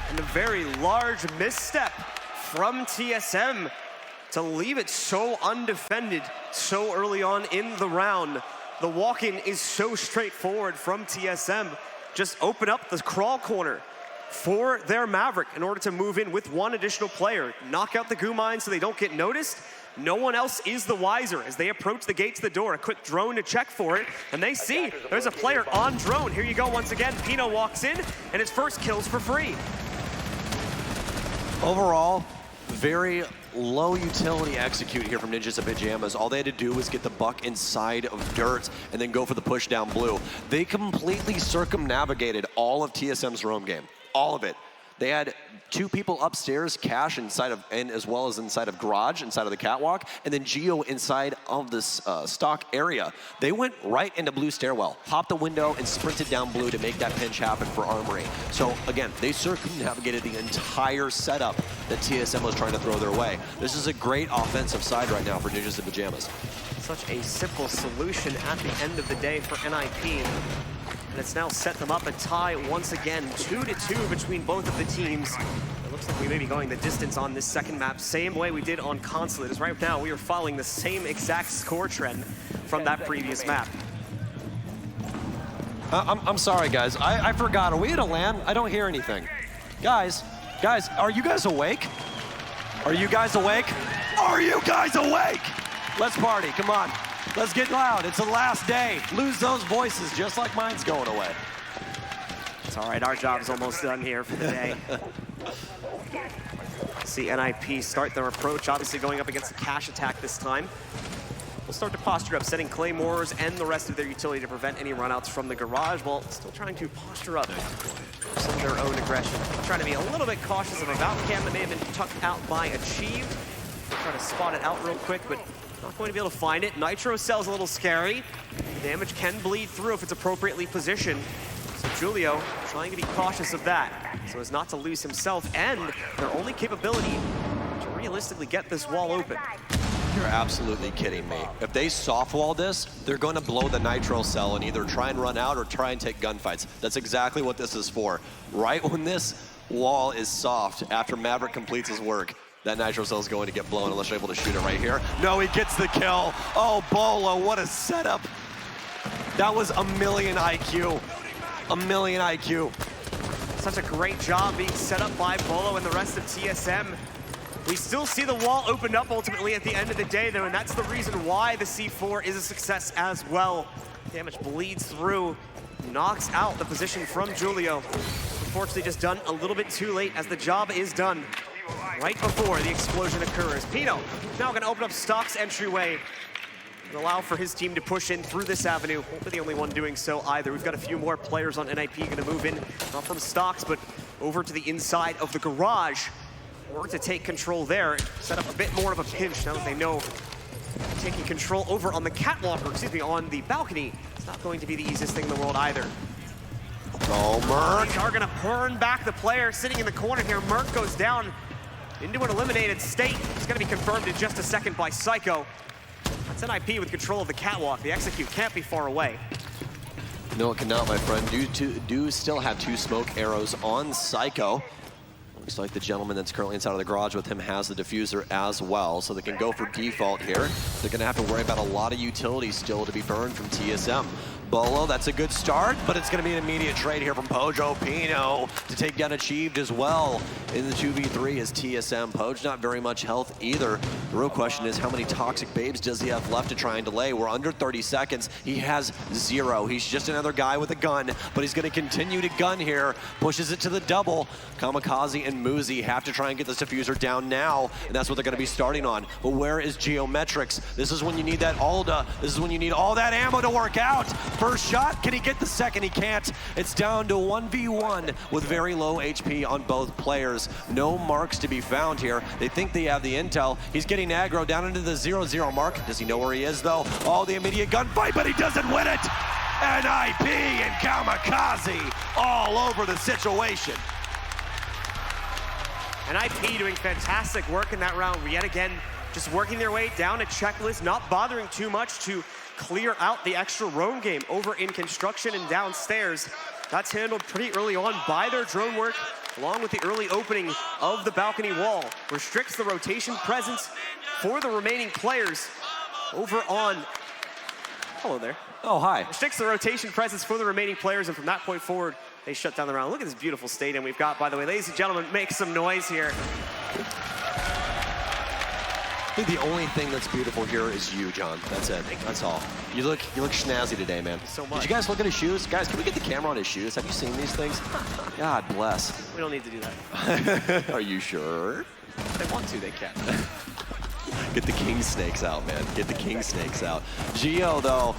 And a very large misstep from TSM to leave it so undefended so early on in the round. The walk-in is so straightforward from TSM. Just open up the crawl corner for their Maverick in order to move in with one additional player. Knock out the Goo Mine so they don't get noticed. No one else is the wiser as they approach the gates of the door. A quick drone to check for it, and they see there's a player on drone. Here you go once again. Pino walks in, and his first kill's for free. Overall, very low utility execute here from Ninjas in Pajamas. All they had to do was get the buck inside of dirt and then go for the push down blue. They completely circumnavigated all of TSM's roam game. All of it. They had 2 people upstairs, Cash inside of, and as well as inside of Garage, inside of the catwalk, and then Geo inside of this Stock area. They went right into blue stairwell, hopped the window, and sprinted down blue to make that pinch happen for Armory. So again, they circumnavigated the entire setup that TSM was trying to throw their way. This is a great offensive side right now for Ninjas in Pajamas. Such a simple solution at the end of the day for NIP. And it's now set them up a tie once again, 2-2 between both of the teams. It looks like we may be going the distance on this second map, same way we did on Consulate, as right now we are following the same exact score trend from that previous map. I'm sorry, guys. I forgot. Are we at a LAN? I don't hear anything. Guys, are you guys awake? Are you guys awake? Are you guys awake? Let's party, come on. Let's get loud, it's the last day. Lose those voices just like mine's going away. It's all right, our job's almost done here for the day. See NIP start their approach, obviously going up against the Cash attack this time. will start to posture up, setting claymores and the rest of their utility to prevent any runouts from the garage, while still trying to posture up some of their own aggression. Trying to be a little bit cautious of a Valk cam that may have been tucked out by Achieve. Try to spot it out real quick, but not going to be able to find it. Nitro Cell's a little scary. Damage can bleed through if it's appropriately positioned. So Julio trying to be cautious of that, so as not to lose himself and their only capability to realistically get this wall open. You're absolutely kidding me. If they soft-wall this, they're going to blow the Nitro Cell and either try and run out or try and take gunfights. That's exactly what this is for. Right when this wall is soft, after Maverick completes his work, that Nitro Cell is going to get blown unless you're able to shoot it right here. No, he gets the kill. Oh, Bolo, what a setup. That was a million IQ. A million IQ. Such a great job being set up by Bolo and the rest of TSM. We still see the wall opened up ultimately at the end of the day, though, and that's the reason why the C4 is a success as well. Damage bleeds through, knocks out the position from Julio. Unfortunately, just done a little bit too late as the job is done right before the explosion occurs. Pino now going to open up Stock's entryway and allow for his team to push in through this avenue. Won't be the only one doing so either. We've got a few more players on NIP going to move in, not from Stocks, but over to the inside of the garage. Or to take control there, set up a bit more of a pinch now that they know taking control over on the catwalk, or excuse me, on the balcony. It's not going to be the easiest thing in the world either. Oh, Merc. They are going to burn back the player sitting in the corner here. Merc goes down into an eliminated state. It's going to be confirmed in just a second by Psycho. That's NIP with control of the catwalk. The execute can't be far away. No, it cannot, my friend. Do still have 2 smoke arrows on Psycho. Looks like the gentleman that's currently inside of the garage with him has the diffuser as well, so they can go for default here. They're gonna have to worry about a lot of utility still to be burned from TSM. Bolo, that's a good start, but it's gonna be an immediate trade here from Pojo. Pino to take down Achieved as well in the 2v3 is TSM. Poj not very much health either. The real question is how many toxic babes does he have left to try and delay? We're under 30 seconds. He has 0. He's just another guy with a gun, but he's gonna continue to gun here. Pushes it to the double. Kamikaze and Muzi have to try and get this diffuser down now, and that's what they're gonna be starting on. But where is Geometrics? This is when you need that Alda. This is when you need all that ammo to work out. First shot, can he get the second? He can't. It's down to 1v1 with very low HP on both players. No marks to be found here. They think they have the intel. He's getting aggro down into the 0-0 mark. Does he know where he is though? Oh, the immediate gunfight, but he doesn't win it. NIP and Kamikaze all over the situation. NIP doing fantastic work in that round yet again, just working their way down a checklist, not bothering too much to clear out the extra roam game over in construction and downstairs. That's handled pretty early on by their drone work, along with the early opening of the balcony wall. Restricts the rotation presence for the remaining players over on, hello there. Oh, hi. Restricts the rotation presence for the remaining players, and from that point forward, they shut down the round. Look at this beautiful stadium we've got, by the way. Ladies and gentlemen, make some noise here. I think the only thing that's beautiful here is you, John. That's it. That's all. You look snazzy today, man. So much. Did you guys look at his shoes? Guys, can we get the camera on his shoes? Have you seen these things? God bless. We don't need to do that. Are you sure? If they want to, they can. Get the king snakes out, man. Get the king snakes out. Geo, though,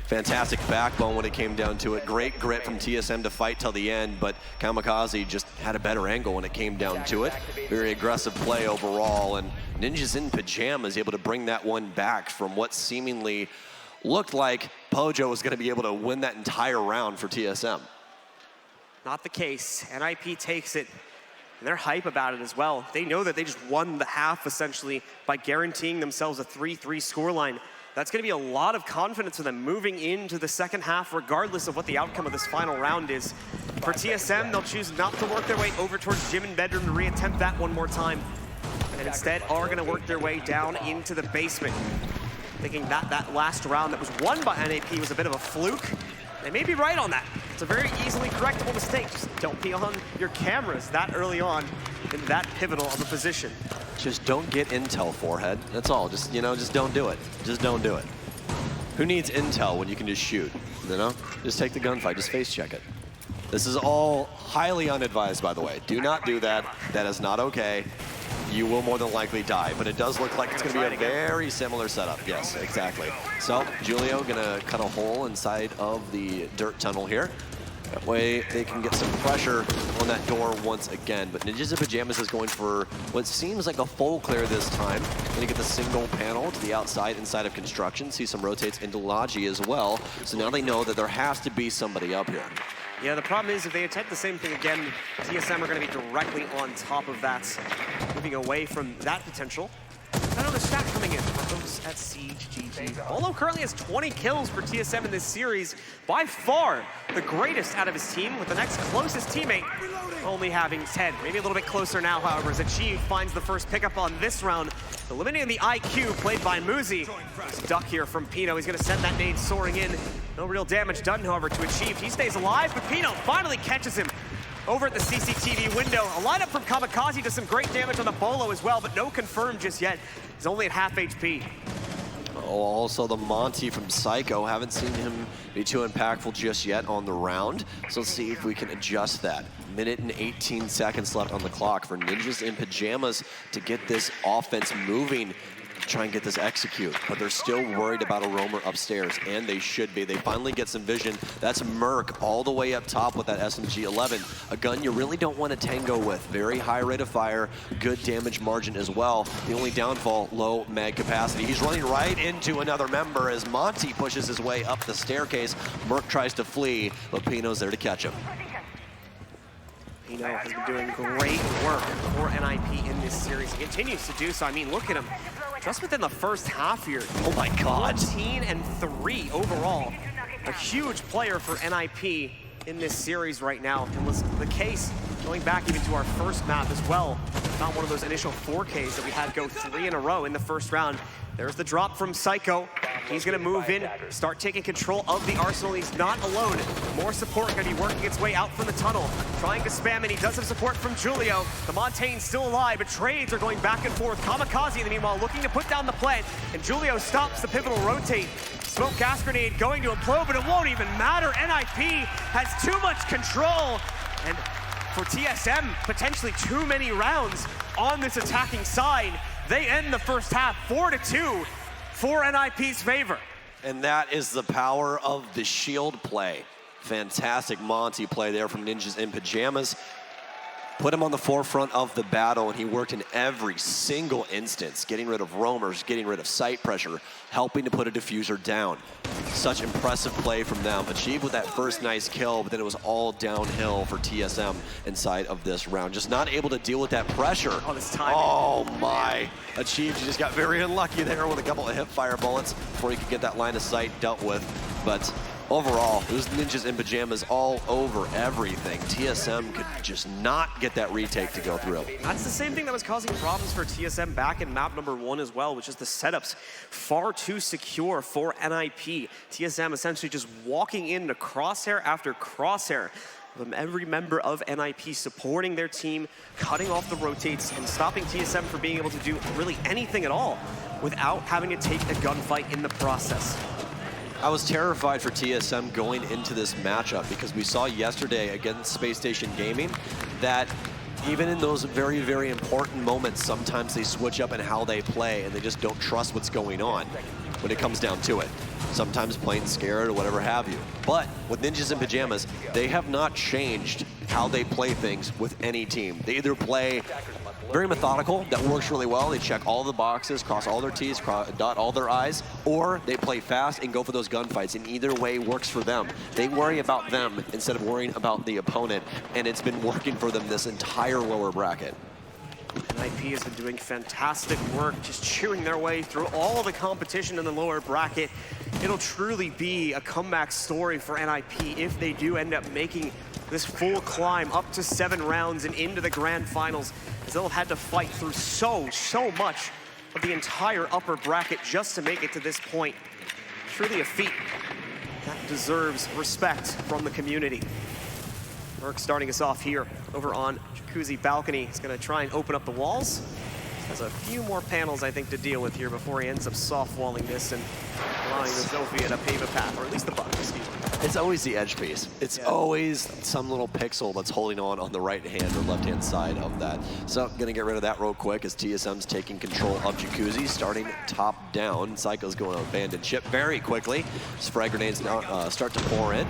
fantastic backbone when it came down to it. Great grit from TSM to fight till the end, but Kamikaze just had a better angle when it came down to it. Very aggressive play overall, and Ninjas in Pajamas able to bring that one back from what seemingly looked like Pojo was going to be able to win that entire round for TSM. Not the case. NIP takes it, and they're hype about it as well. They know that they just won the half, essentially, by guaranteeing themselves a 3-3 scoreline. That's going to be a lot of confidence for them moving into the second half, regardless of what the outcome of this final round is. For TSM, they'll choose not to work their way over towards gym and bedroom to reattempt that one more time, and instead are going to work their way down into the basement. Thinking that last round that was won by NAP was a bit of a fluke. They may be right on that. It's a very easily correctable mistake. Just don't be on your cameras that early on in that pivotal of a position. Just don't get intel, forehead. That's all. Just, you know, just don't do it. Just don't do it. Who needs intel when you can just shoot, you know? Just take the gunfight, just face check it. This is all highly unadvised, by the way. Do not do that. That is not okay. you will more than likely die. But it does look like it's going to be a very similar setup. Yes, exactly. So Julio going to cut a hole inside of the dirt tunnel here. That way they can get some pressure on that door once again. But Ninjas in Pajamas is going for what seems like a full clear this time. Going to get the single panel to the outside inside of construction. See some rotates into Logi as well. So now they know that there has to be somebody up here. Yeah, the problem is if they attempt the same thing again, TSM are going to be directly on top of that, moving away from that potential. Another stat coming in for folks at Siege GG. Bolo currently has 20 kills for TSM in this series, by far the greatest out of his team, with the next closest teammate only having 10. Maybe a little bit closer now, however, as Achieve finds the first pickup on this round, eliminating the IQ played by Muzi. There's a duck here from Pino. He's going to send that nade soaring in. No real damage done, however, to Achieve. He stays alive, but Pino finally catches him over at the CCTV window. A lineup from Kamikaze does some great damage on the Bolo as well, but no confirmed just yet. He's only at half HP. Oh, also the Monty from Psycho. Haven't seen him be too impactful just yet on the round. So let's see if we can adjust that. Minute and 18 seconds left on the clock for Ninjas in Pajamas to get this offense moving. Try and get this execute, but they're still worried about a roamer upstairs, and they should be. They finally get some vision. That's Merc all the way up top with that SMG-11, a gun you really don't want to tango with. Very high rate of fire, good damage margin as well. The only downfall, low mag capacity. He's running right into another member as Monty pushes his way up the staircase. Merc tries to flee, but Pino's there to catch him. Pino has been doing great work for NIP in this series. He continues to do so. I mean, look at him. Just within the first half here. Oh my God. 14-3 overall. A huge player for NIP in this series right now, and was the case going back even to our first map as well. Not one of those initial 4Ks that we had go 3 in a row in the first round. There's the drop from Psycho. He's gonna move in, start taking control of the arsenal. He's not alone. More support gonna be working its way out from the tunnel, trying to spam, and he does have support from Julio. The Montaigne's still alive, but trades are going back and forth. Kamikaze, in the meanwhile, looking to put down the plant, and Julio stops the pivotal rotate. Smoke gas grenade going to implode, but it won't even matter. NIP has too much control, and for TSM, potentially too many rounds on this attacking side. They end the first half 4-2 for NIP's favor. And that is the power of the shield play. Fantastic Monty play there from Ninjas in Pajamas. Put him on the forefront of the battle, and he worked in every single instance, getting rid of roamers, getting rid of site pressure, helping to put a diffuser down. Such impressive play from them. Achieved with that first nice kill, but then it was all downhill for TSM inside of this round. Just not able to deal with that pressure. Oh, this time. Oh my. Achieved, he just got very unlucky there with a couple of hip fire bullets before he could get that line of sight dealt with. But overall, it was Ninjas in Pajamas all over everything. TSM could just not get that retake to go through. That's the same thing that was causing problems for TSM back in map number 1 as well, which is the setups far too secure for NIP. TSM essentially just walking into crosshair after crosshair. From every member of NIP supporting their team, cutting off the rotates, and stopping TSM from being able to do really anything at all without having to take a gunfight in the process. I was terrified for TSM going into this matchup because we saw yesterday against Space Station Gaming that even in those very, very important moments, sometimes they switch up in how they play and they just don't trust what's going on when it comes down to it. Sometimes playing scared or whatever have you. But with Ninjas in Pajamas, they have not changed how they play things with any team. They either play very methodical, that works really well. They check all the boxes, cross all their T's, dot all their I's, or they play fast and go for those gunfights, and either way works for them. They worry about them instead of worrying about the opponent, and it's been working for them this entire lower bracket. NIP has been doing fantastic work, just chewing their way through all the competition in the lower bracket. It'll truly be a comeback story for NIP if they do end up making this full climb up to 7 rounds and into the grand finals, as they'll have had to fight through so much of the entire upper bracket just to make it to this point. Truly a feat that deserves respect from the community. Merc starting us off here over on Jacuzzi Balcony. He's gonna try and open up the walls. Has a few more panels, I think, to deal with here before he ends up soft walling this and allowing the Sophia to pave a path, or at least the Buck, excuse me. It's always the edge piece. It's always some little pixel that's holding on the right hand or left hand side of that. So gonna get rid of that real quick as TSM's taking control of Jacuzzi, starting top down. Psycho's going to abandon ship very quickly. As frag grenades now start to pour in,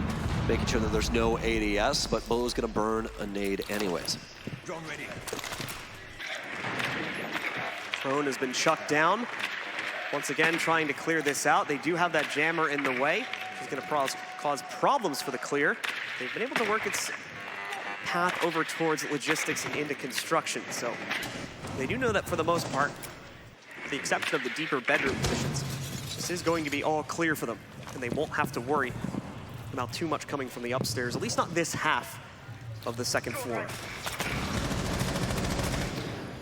making sure that there's no ADS, but Bolo's gonna burn a nade anyways. Drone ready. Drone has been shut down. Once again, trying to clear this out. They do have that jammer in the way. It's going to cause problems for the clear. They've been able to work its path over towards logistics and into construction. So they do know that for the most part, with the exception of the deeper bedroom positions, this is going to be all clear for them. And they won't have to worry about too much coming from the upstairs, at least not this half of the second floor.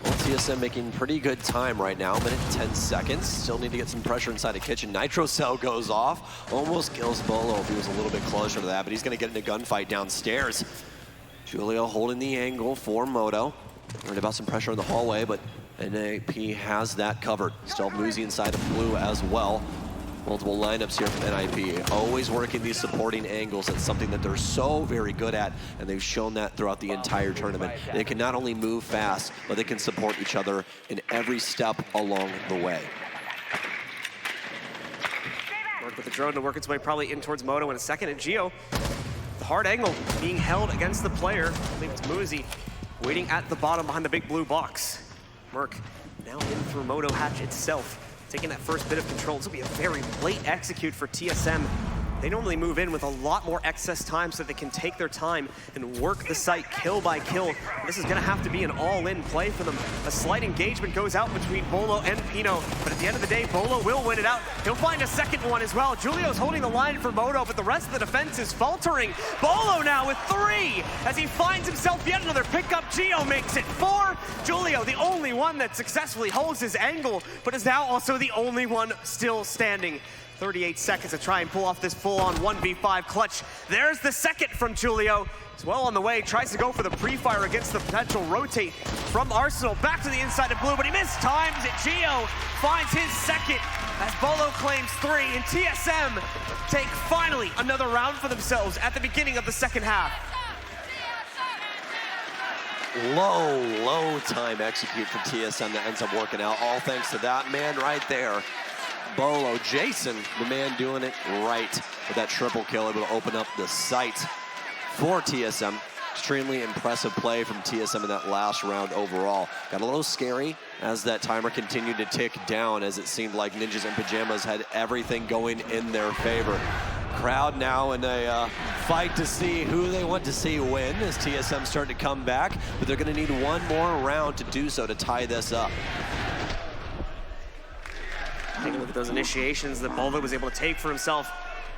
TSM making pretty good time right now, minute 10 seconds. Still need to get some pressure inside the kitchen. Nitro cell goes off, almost kills Bolo if he was a little bit closer to that, but he's gonna get in a gunfight downstairs. Julio holding the angle for Moto. Worried about some pressure in the hallway, but NAP has that covered. Still Muzi inside of blue as well. Multiple lineups here from NIP. Always working these supporting angles. That's something that they're so very good at, and they've shown that throughout the entire tournament. They can not only move fast, but they can support each other in every step along the way. Work with the drone to work its way probably in towards Moto in a second. And Gio, the hard angle being held against the player. I think it's Muzi waiting at the bottom behind the big blue box. Merc now in through Moto hatch itself. Taking that first bit of control. This will be a very late execute for TSM. They normally move in with a lot more excess time so they can take their time and work the site kill by kill. This is gonna have to be an all-in play for them. A slight engagement goes out between Bolo and Pino, but at the end of the day, Bolo will win it out. He'll find a second one as well. Julio's holding the line for Moto, but the rest of the defense is faltering. Bolo now with 3 as he finds himself yet another pickup. Gio makes it 4. Julio, the only one that successfully holds his angle, but is now also the only one still standing. 38 seconds to try and pull off this full-on 1v5 clutch. There's the second from Julio. He's well on the way, tries to go for the pre-fire against the potential rotate from Arsenal. Back to the inside of blue, but he mistimes it. Gio finds his second as Bolo claims 3, and TSM take finally another round for themselves at the beginning of the second half. Low time execute for TSM that ends up working out, all thanks to that man right there. Bolo, Jason, the man doing it right with that triple kill, able to open up the site for TSM. Extremely impressive play from TSM in that last round overall. Got a little scary as that timer continued to tick down, as it seemed like Ninjas in Pajamas had everything going in their favor. Crowd now in a fight to see who they want to see win as TSM start to come back, but they're gonna need one more round to do so to tie this up. Take a look at those initiations that Bolo was able to take for himself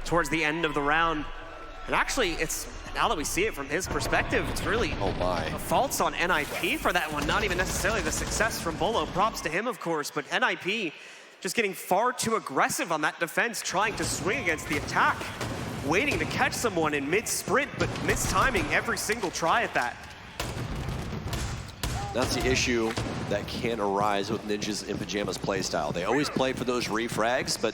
towards the end of the round. And actually, it's now that we see it from his perspective, it's really faults on NIP for that one. Not even necessarily the success from Bolo. Props to him, of course, but NIP just getting far too aggressive on that defense, trying to swing against the attack, waiting to catch someone in mid-sprint, but mistiming every single try at that. That's the issue that can arise with Ninjas in Pajamas playstyle. They always play for those refrags, but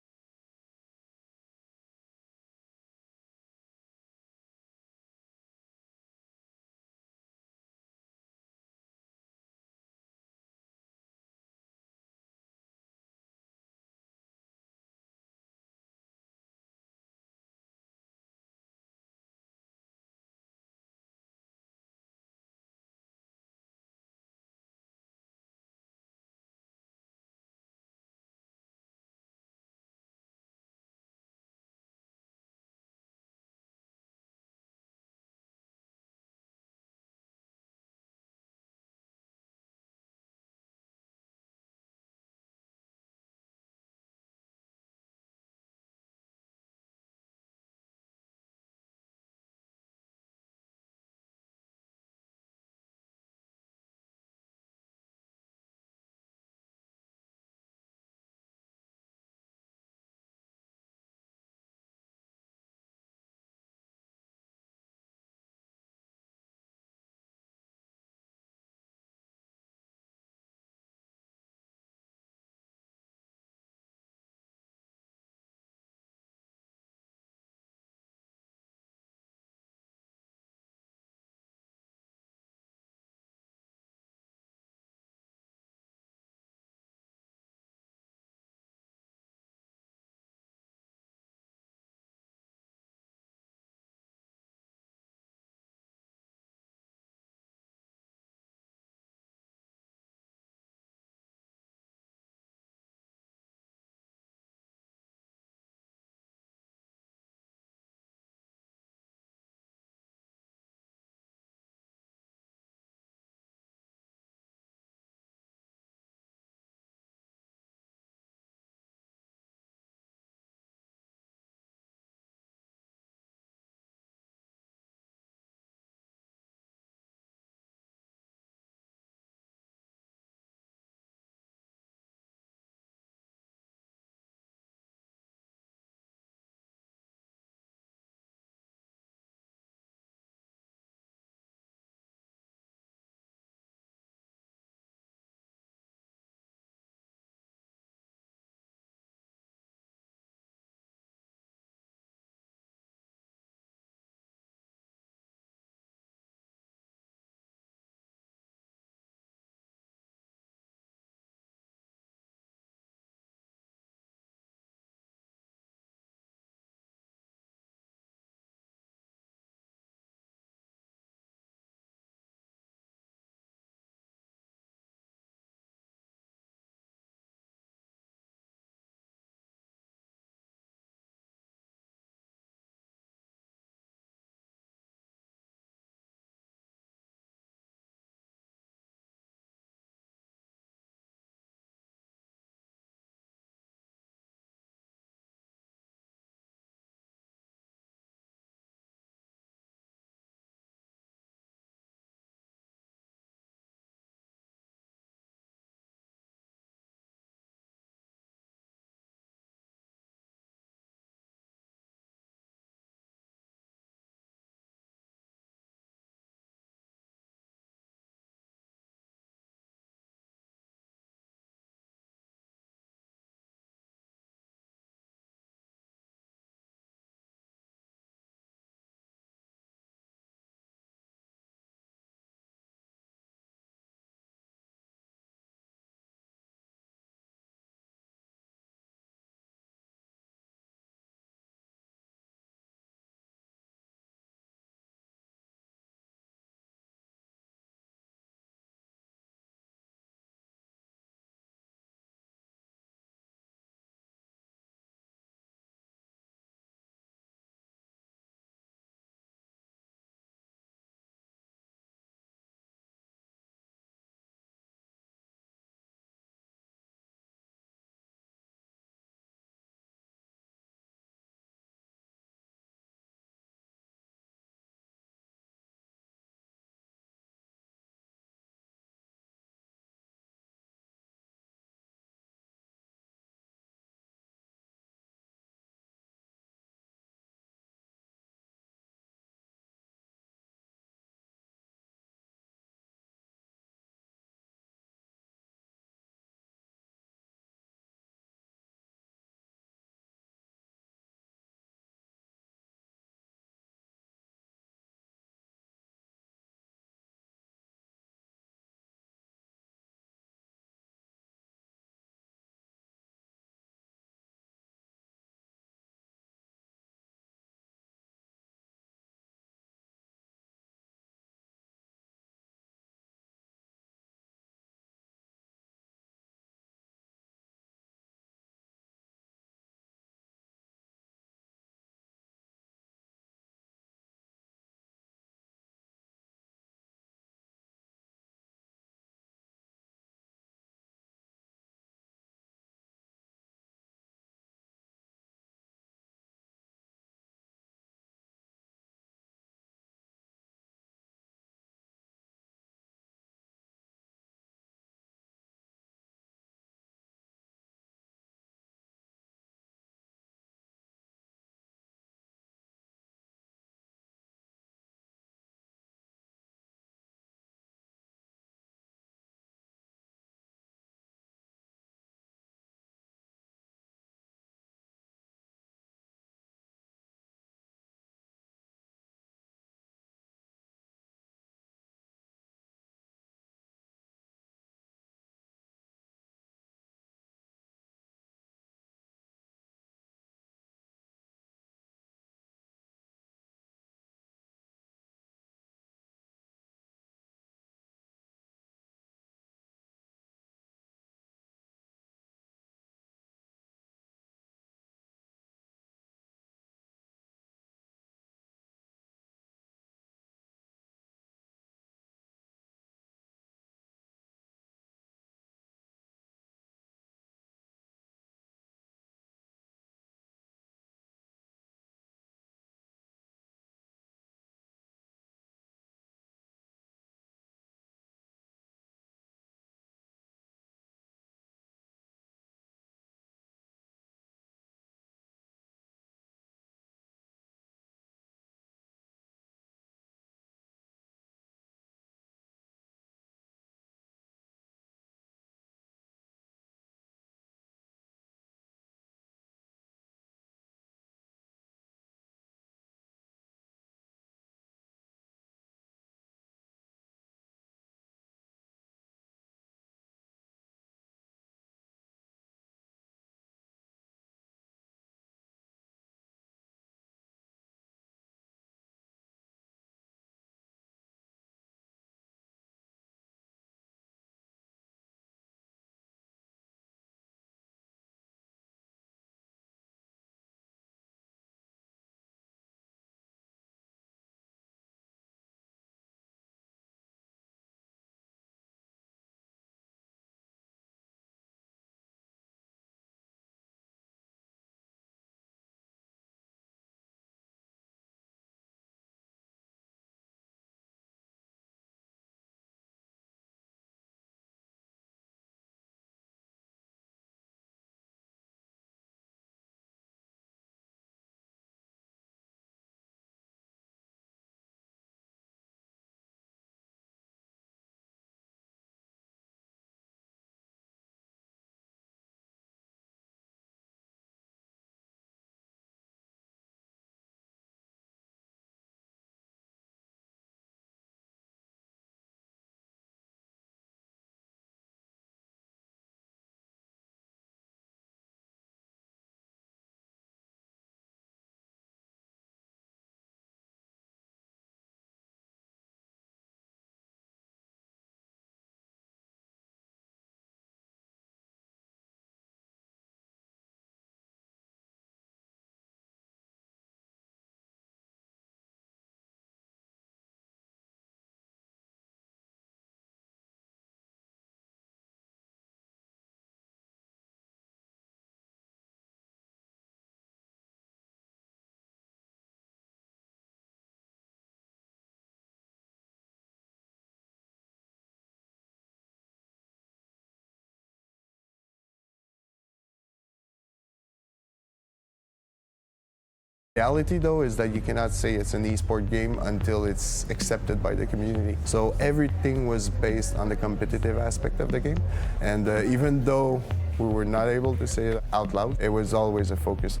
Reality, though, is that you cannot say it's an esport game until it's accepted by the community. So everything was based on the competitive aspect of the game. And even though we were not able to say it out loud, it was always a focus.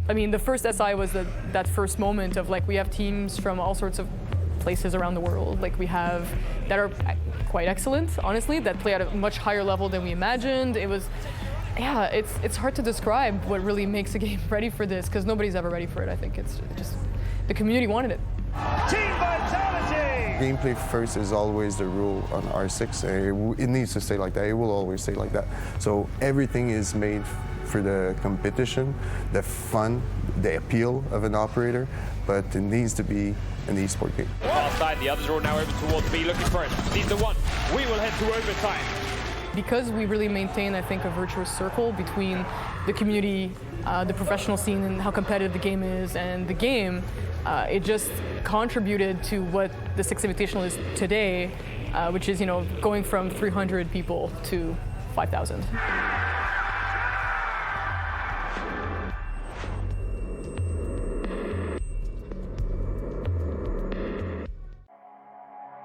I mean, the first SI was that first moment of like, we have teams from all sorts of places around the world. Like we have that are quite excellent, honestly, that play at a much higher level than we imagined. It was, yeah, it's hard to describe what really makes a game ready for this, because nobody's ever ready for it. I think it's just, the community wanted it. Team vitality! Gameplay first is always the rule on R6. It needs to stay like that. It will always stay like that. So everything is made for the competition, the fun, the appeal of an operator, but it needs to be an esport game. Far side, the others are all now over towards B looking for it. Needs the one. We will head to overtime. Because we really maintain, I think, a virtuous circle between the community, the professional scene and how competitive the game is, and the game, it just contributed to what the Six Invitational is today, which is, going from 300 people to 5,000.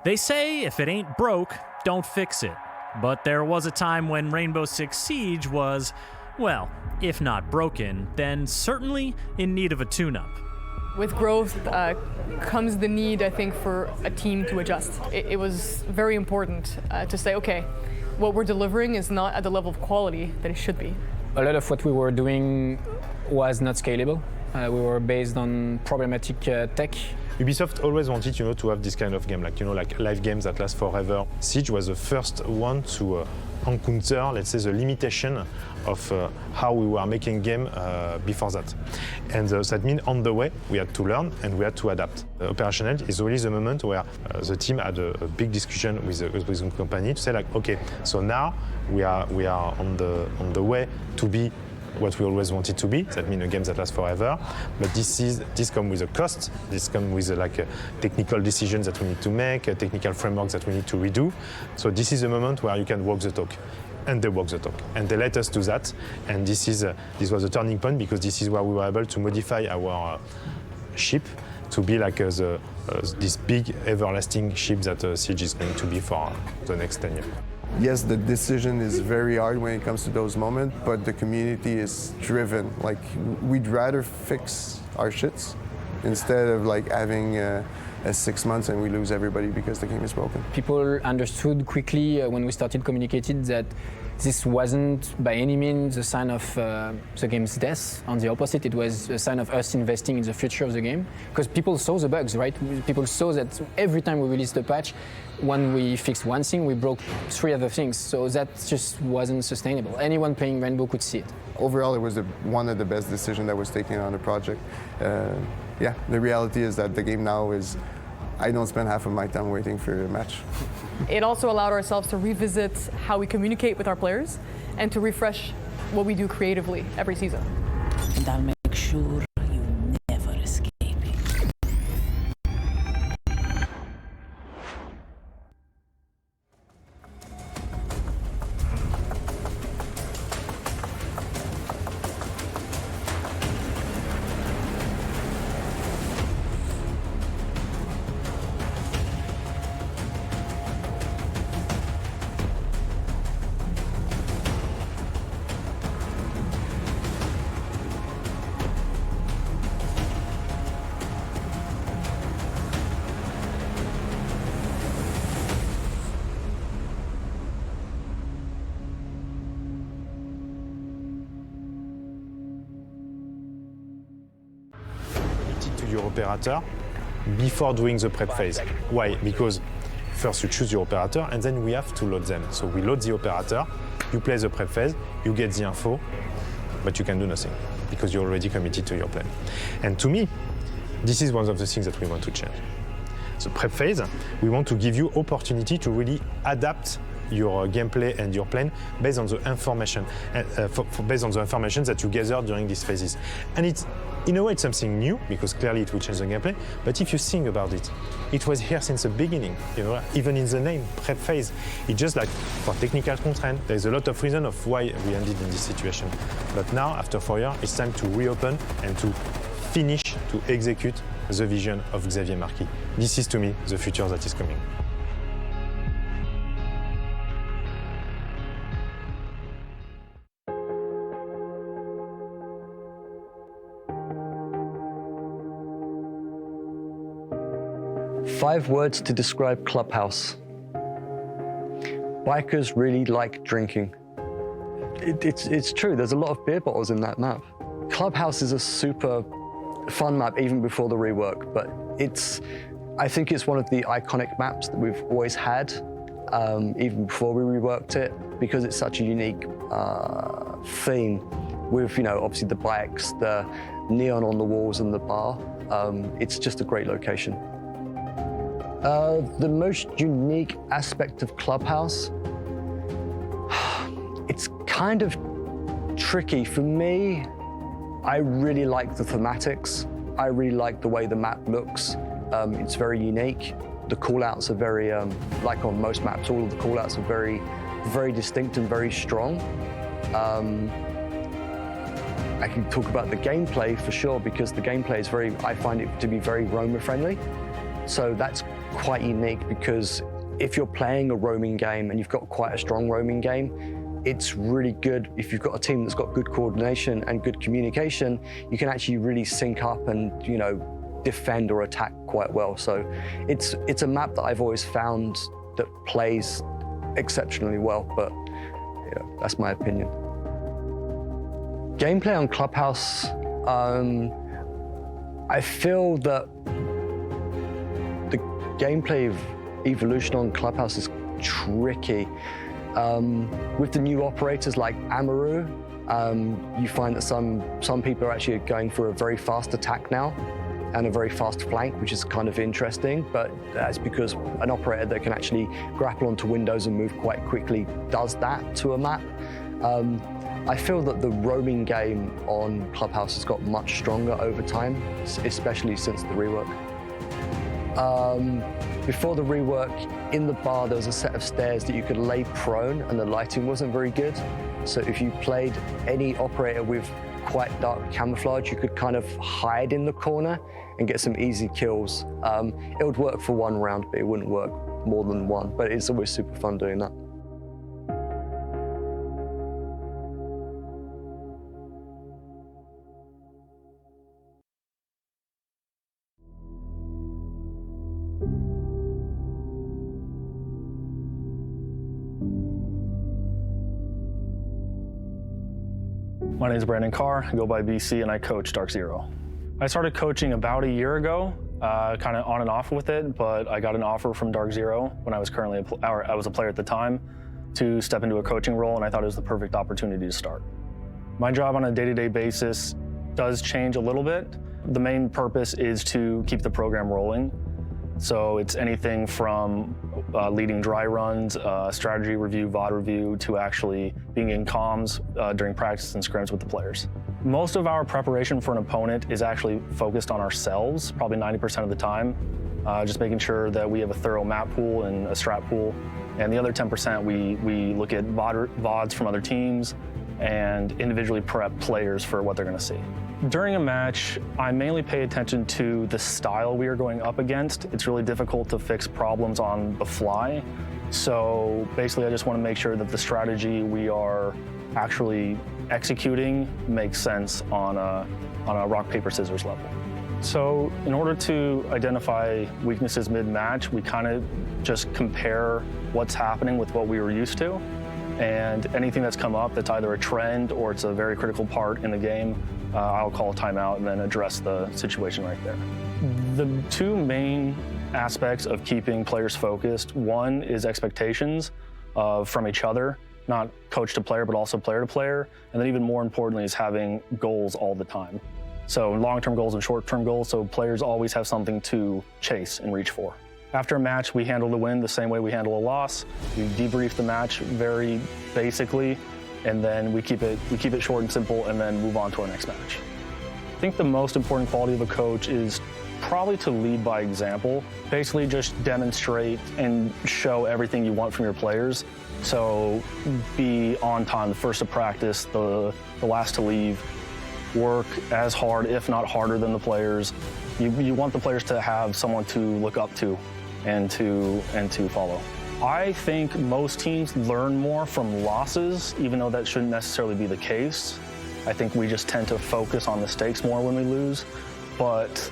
They say if it ain't broke, don't fix it. But there was a time when Rainbow Six Siege was, well, if not broken, then certainly in need of a tune-up. With growth comes the need, I think, for a team to adjust. It was very important to say, okay, what we're delivering is not at the level of quality that it should be. A lot of what we were doing was not scalable. We were based on problematic tech. Ubisoft always wanted, to have this kind of game, like live games that last forever. Siege was the first one to encounter, let's say, the limitation of how we were making game before that. And that means on the way, we had to learn and we had to adapt. Operational is really the moment where the team had a big discussion with the company to say, like, okay, so now we are on the way to be what we always wanted to be. That means a game that lasts forever. But this comes with a cost. This comes with technical decisions that we need to make, technical frameworks that we need to redo. So this is a moment where you can walk the talk. And they walk the talk. And they let us do that. And this was a turning point, because this is where we were able to modify our ship to be like this big, everlasting ship that Siege is going to be for the next 10 years. Yes, the decision is very hard when it comes to those moments, but the community is driven. Like, we'd rather fix our shits instead of like having a 6 months and we lose everybody because the game is broken. People understood quickly when we started communicating that this wasn't by any means a sign of the game's death. On the opposite, it was a sign of us investing in the future of the game. Because people saw the bugs, right? People saw that every time we released a patch, when we fixed one thing, we broke 3 other things. So that just wasn't sustainable. Anyone playing Rainbow could see it. Overall, it was one of the best decisions that was taken on the project. Yeah, the reality is that the game now is, I don't spend half of my time waiting for a match. It also allowed ourselves to revisit how we communicate with our players and to refresh what we do creatively every season. And I'll make sure you never escape it. To your operator before doing the prep phase. Why? Because first you choose your operator and then we have to load them. So we load the operator, you play the prep phase, you get the info, but you can do nothing because you're already committed to your plan. And to me, this is one of the things that we want to change. The prep phase, we want to give you opportunity to really adapt your gameplay and your plan based on the information, based on the information that you gather during these phases. And it's, in a way, it's something new because clearly it will change the gameplay. But if you think about it, it was here since the beginning. Even in the name, prep phase, it's just like for technical constraint. There's a lot of reason of why we ended in this situation. But now, after 4 years, it's time to reopen and to finish to execute the vision of Xavier Marquis. This is, to me, the future that is coming. Five words to describe Clubhouse. Bikers really like drinking. It's true, there's a lot of beer bottles in that map. Clubhouse is a super fun map even before the rework, but I think it's one of the iconic maps that we've always had, even before we reworked it, because it's such a unique theme with, obviously the bikes, the neon on the walls and the bar. It's just a great location. The most unique aspect of Clubhouse, it's kind of tricky. For me, I really like the thematics. I really like the way the map looks. It's very unique. The callouts are very, like on most maps, all of the callouts are very, very distinct and very strong. I can talk about the gameplay for sure, because the gameplay is I find it to be very roamer friendly. So that's quite unique, because if you're playing a roaming game and you've got quite a strong roaming game, it's really good if you've got a team that's got good coordination and good communication, you can actually really sync up and, defend or attack quite well. So it's a map that I've always found that plays exceptionally well, but that's my opinion. Gameplay on Clubhouse, I feel that the gameplay of Evolution on Clubhouse is tricky. With the new operators like Amaru, you find that some people are actually going for a very fast attack now and a very fast flank, which is kind of interesting, but that's because an operator that can actually grapple onto windows and move quite quickly does that to a map. I feel that the roaming game on Clubhouse has got much stronger over time, especially since the rework. Before the rework, in the bar there was a set of stairs that you could lay prone, and the lighting wasn't very good. So if you played any operator with quite dark camouflage, you could kind of hide in the corner and get some easy kills. It would work for one round, but it wouldn't work more than one. But it's always super fun doing that. My name is Brandon Carr, I go by BC, and I coach Dark Zero. I started coaching about a year ago, kind of on and off with it, but I got an offer from Dark Zero when I was I was a player at the time, to step into a coaching role, and I thought it was the perfect opportunity to start. My job on a day-to-day basis does change a little bit. The main purpose is to keep the program rolling. So it's anything from leading dry runs, strategy review, VOD review, to actually being in comms during practice and scrims with the players. Most of our preparation for an opponent is actually focused on ourselves, probably 90% of the time, just making sure that we have a thorough map pool and a strat pool. And the other 10%, we look at VODs from other teams and individually prep players for what they're going to see. During a match, I mainly pay attention to the style we are going up against. It's really difficult to fix problems on the fly. So basically, I just want to make sure that the strategy we are actually executing makes sense on a rock, paper, scissors level. So in order to identify weaknesses mid-match, we kind of just compare what's happening with what we were used to. And anything that's come up that's either a trend or it's a very critical part in the game, I'll call a timeout and then address the situation right there. The two main aspects of keeping players focused, one is expectations from each other, not coach to player, but also player to player. And then even more importantly is having goals all the time. So long-term goals and short-term goals, so players always have something to chase and reach for. After a match, we handle the win the same way we handle a loss. We debrief the match very basically, and then we keep it short and simple, and then move on to our next match. I think the most important quality of a coach is probably to lead by example. Basically just demonstrate and show everything you want from your players. So be on time, the first to practice, the last to leave. work as hard, if not harder than the players. You want the players to have someone to look up to and to follow. I think most teams learn more from losses, even though that shouldn't necessarily be the case. I think we just tend to focus on mistakes more when we lose. But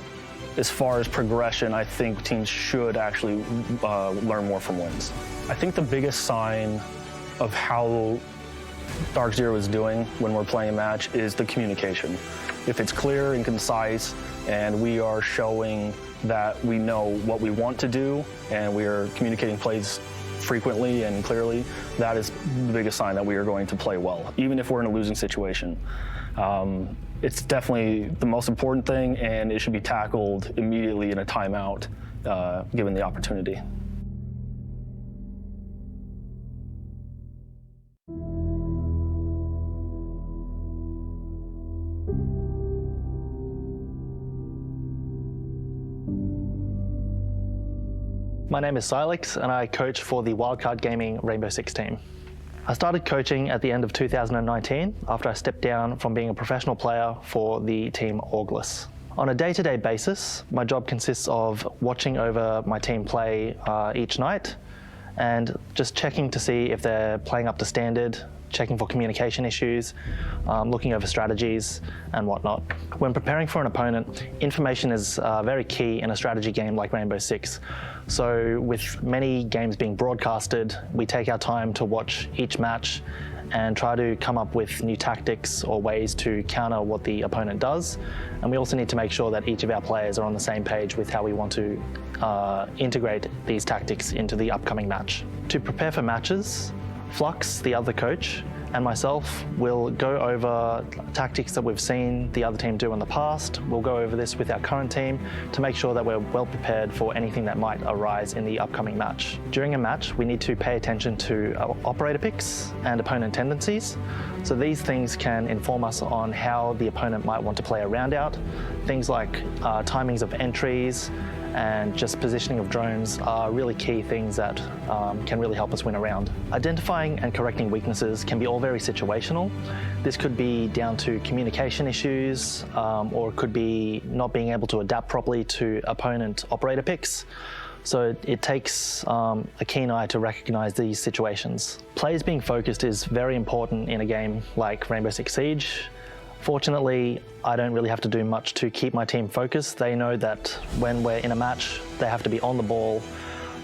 as far as progression, I think teams should actually learn more from wins. I think the biggest sign of how Dark Zero is doing when we're playing a match is the communication. If it's clear and concise and we are showing that we know what we want to do and we are communicating plays frequently and clearly, that is the biggest sign that we are going to play well, even if we're in a losing situation. It's definitely the most important thing, and it should be tackled immediately in a timeout, given the opportunity. My name is Silex, and I coach for the Wildcard Gaming Rainbow Six team. I started coaching at the end of 2019 after I stepped down from being a professional player for the team Auglis. On a day-to-day basis, my job consists of watching over my team play each night and just checking to see if they're playing up to standard, checking for communication issues, looking over strategies and whatnot. When preparing for an opponent, information is very key in a strategy game like Rainbow Six. So with many games being broadcasted, we take our time to watch each match and try to come up with new tactics or ways to counter what the opponent does. And we also need to make sure that each of our players are on the same page with how we want to integrate these tactics into the upcoming match. To prepare for matches, Flux, the other coach, and myself will go over tactics that we've seen the other team do in the past. We'll go over this with our current team to make sure that we're well prepared for anything that might arise in the upcoming match. During a match, we need to pay attention to operator picks and opponent tendencies. So these things can inform us on how the opponent might want to play a round out. Things like timings of entries, and just positioning of drones are really key things that can really help us win a round. Identifying and correcting weaknesses can be all very situational. This could be down to communication issues, or it could be not being able to adapt properly to opponent operator picks. So it takes a keen eye to recognize these situations. Players being focused is very important in a game like Rainbow Six Siege. Fortunately, I don't really have to do much to keep my team focused. They know that when we're in a match, they have to be on the ball.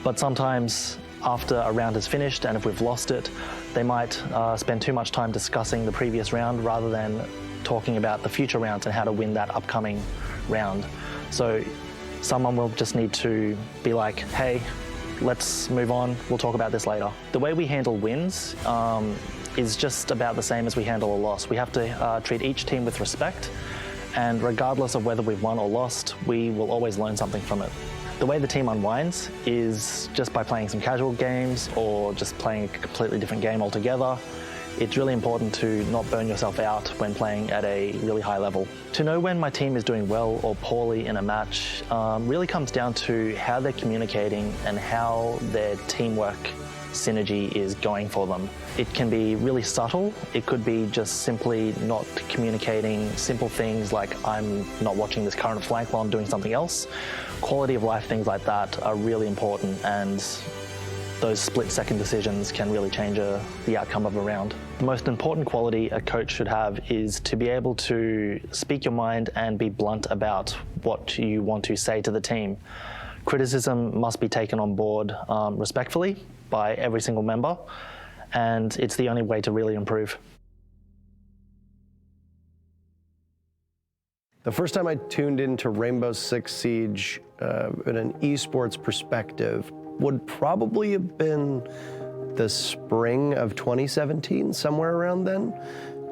But sometimes after a round is finished and if we've lost it, they might spend too much time discussing the previous round rather than talking about the future rounds and how to win that upcoming round. So someone will just need to be like, hey, let's move on, we'll talk about this later. The way we handle wins is just about the same as we handle a loss. We have to treat each team with respect, and regardless of whether we've won or lost, we will always learn something from it. The way the team unwinds is just by playing some casual games or just playing a completely different game altogether. It's really important to not burn yourself out when playing at a really high level. To know when my team is doing well or poorly in a match really comes down to how they're communicating and how their teamwork synergy is going for them. It can be really subtle. It could be just simply not communicating simple things like I'm not watching this current flank while I'm doing something else. Quality of life things like that are really important, and those split-second decisions can really change the outcome of a round. The most important quality a coach should have is to be able to speak your mind and be blunt about what you want to say to the team. Criticism must be taken on board respectfully by every single member, and it's the only way to really improve. The first time I tuned into Rainbow Six Siege in an esports perspective would probably have been the spring of 2017, somewhere around then.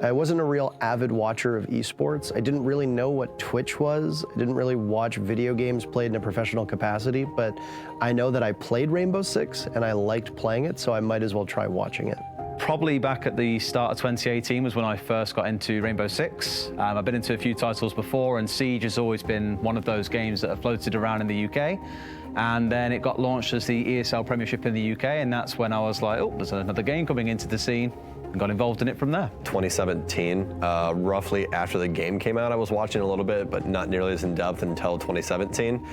I wasn't a real avid watcher of esports. I didn't really know what Twitch was. I didn't really watch video games played in a professional capacity, but I know that I played Rainbow Six and I liked playing it, so I might as well try watching it. Probably back at the start of 2018 was when I first got into Rainbow Six. I've been into a few titles before, and Siege has always been one of those games that have floated around in the UK. And then it got launched as the ESL Premiership in the UK, and that's when I was like, oh, there's another game coming into the scene, and got involved in it from there. 2017, roughly after the game came out, I was watching a little bit, but not nearly as in depth until 2017.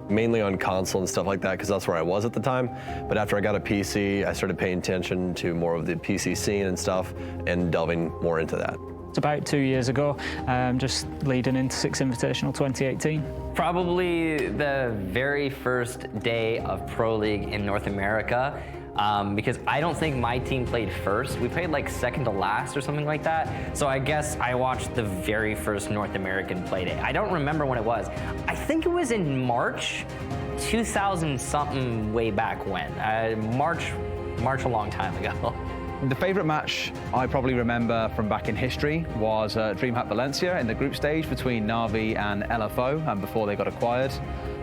Mainly on console and stuff like that, because that's where I was at the time. But after I got a PC, I started paying attention to more of the PC scene and stuff, and delving more into that. It's about 2 years ago, just leading into Six Invitational 2018. Probably the very first day of Pro League in North America, because I don't think my team played first. We played like second to last or something like that. So I guess I watched the very first North American play day. I don't remember when it was. I think it was in March 2000 something, way back when. March a long time ago. The favourite match I probably remember from back in history was DreamHack Valencia in the group stage between Na'Vi and LFO, and before they got acquired.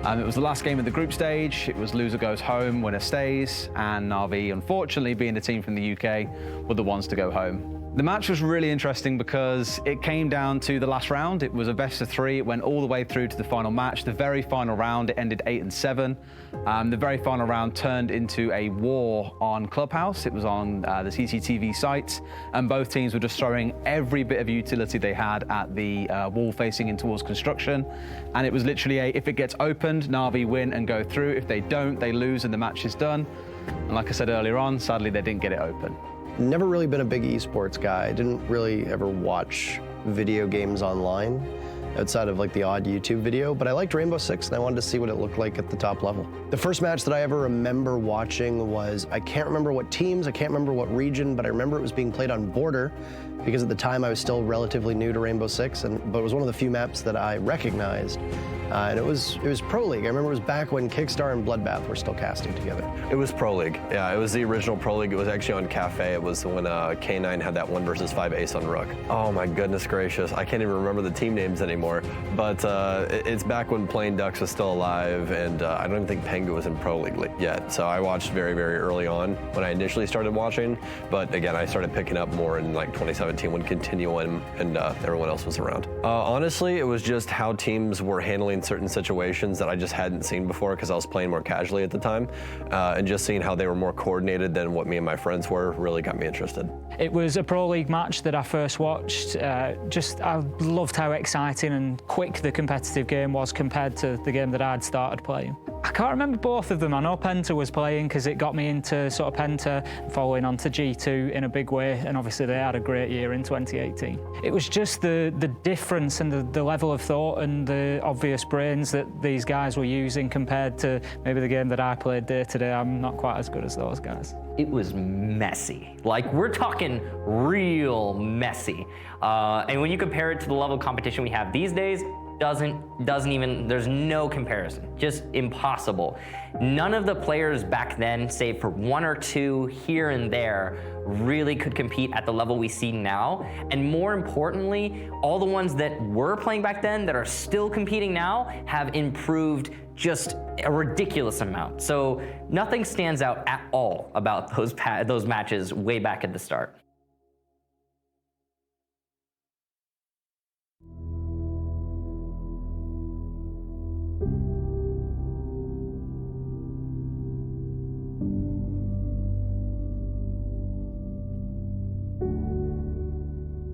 It was the last game of the group stage. It was loser goes home, winner stays, and Na'Vi, unfortunately, being a team from the UK, were the ones to go home. The match was really interesting because it came down to the last round. It was a best of 3. It went all the way through to the final match. The very final round, it ended 8-7. The very final round turned into a war on Clubhouse. It was on the CCTV site, and both teams were just throwing every bit of utility they had at the wall facing in towards construction. And it was literally if it gets opened, Na'Vi win and go through. If they don't, they lose and the match is done. And like I said earlier on, sadly, they didn't get it open. Never really been a big esports guy. I didn't really ever watch video games online outside of like the odd YouTube video, but I liked Rainbow Six and I wanted to see what it looked like at the top level. The first match that I ever remember watching was, I can't remember what teams, I can't remember what region, but I remember it was being played on Border, because at the time I was still relatively new to Rainbow Six, but it was one of the few maps that I recognized. And it was Pro League. I remember it was back when Kickstar and Bloodbath were still casting together. It was Pro League. Yeah, it was the original Pro League. It was actually on Cafe. It was when K9 had that 1 versus 5 ace on Rook. Oh my goodness gracious. I can't even remember the team names anymore. But it's back when Plain Ducks was still alive, and I don't even think Pengu was in Pro League yet. So I watched very, very early on when I initially started watching. But again, I started picking up more in like 2017 when Continuum and everyone else was around. Honestly, it was just how teams were handling certain situations that I just hadn't seen before because I was playing more casually at the time, and just seeing how they were more coordinated than what me and my friends were really got me interested. It was a Pro League match that I first watched. I loved how exciting and quick the competitive game was compared to the game that I'd started playing. I can't remember both of them. I know Penta was playing because it got me into sort of Penta, following on to G2 in a big way, and obviously they had a great year in 2018. It was just the difference and the level of thought and the obvious brains that these guys were using compared to maybe the game that I played day to day. I'm not quite as good as those guys. It was messy. Like, we're talking real messy. And when you compare it to the level of competition we have these days, doesn't even, there's no comparison. Just impossible. None of the players back then, save for 1 or 2 here and there, really could compete at the level we see now. And more importantly, all the ones that were playing back then that are still competing now have improved just a ridiculous amount. So nothing stands out at all about those matches way back at the start.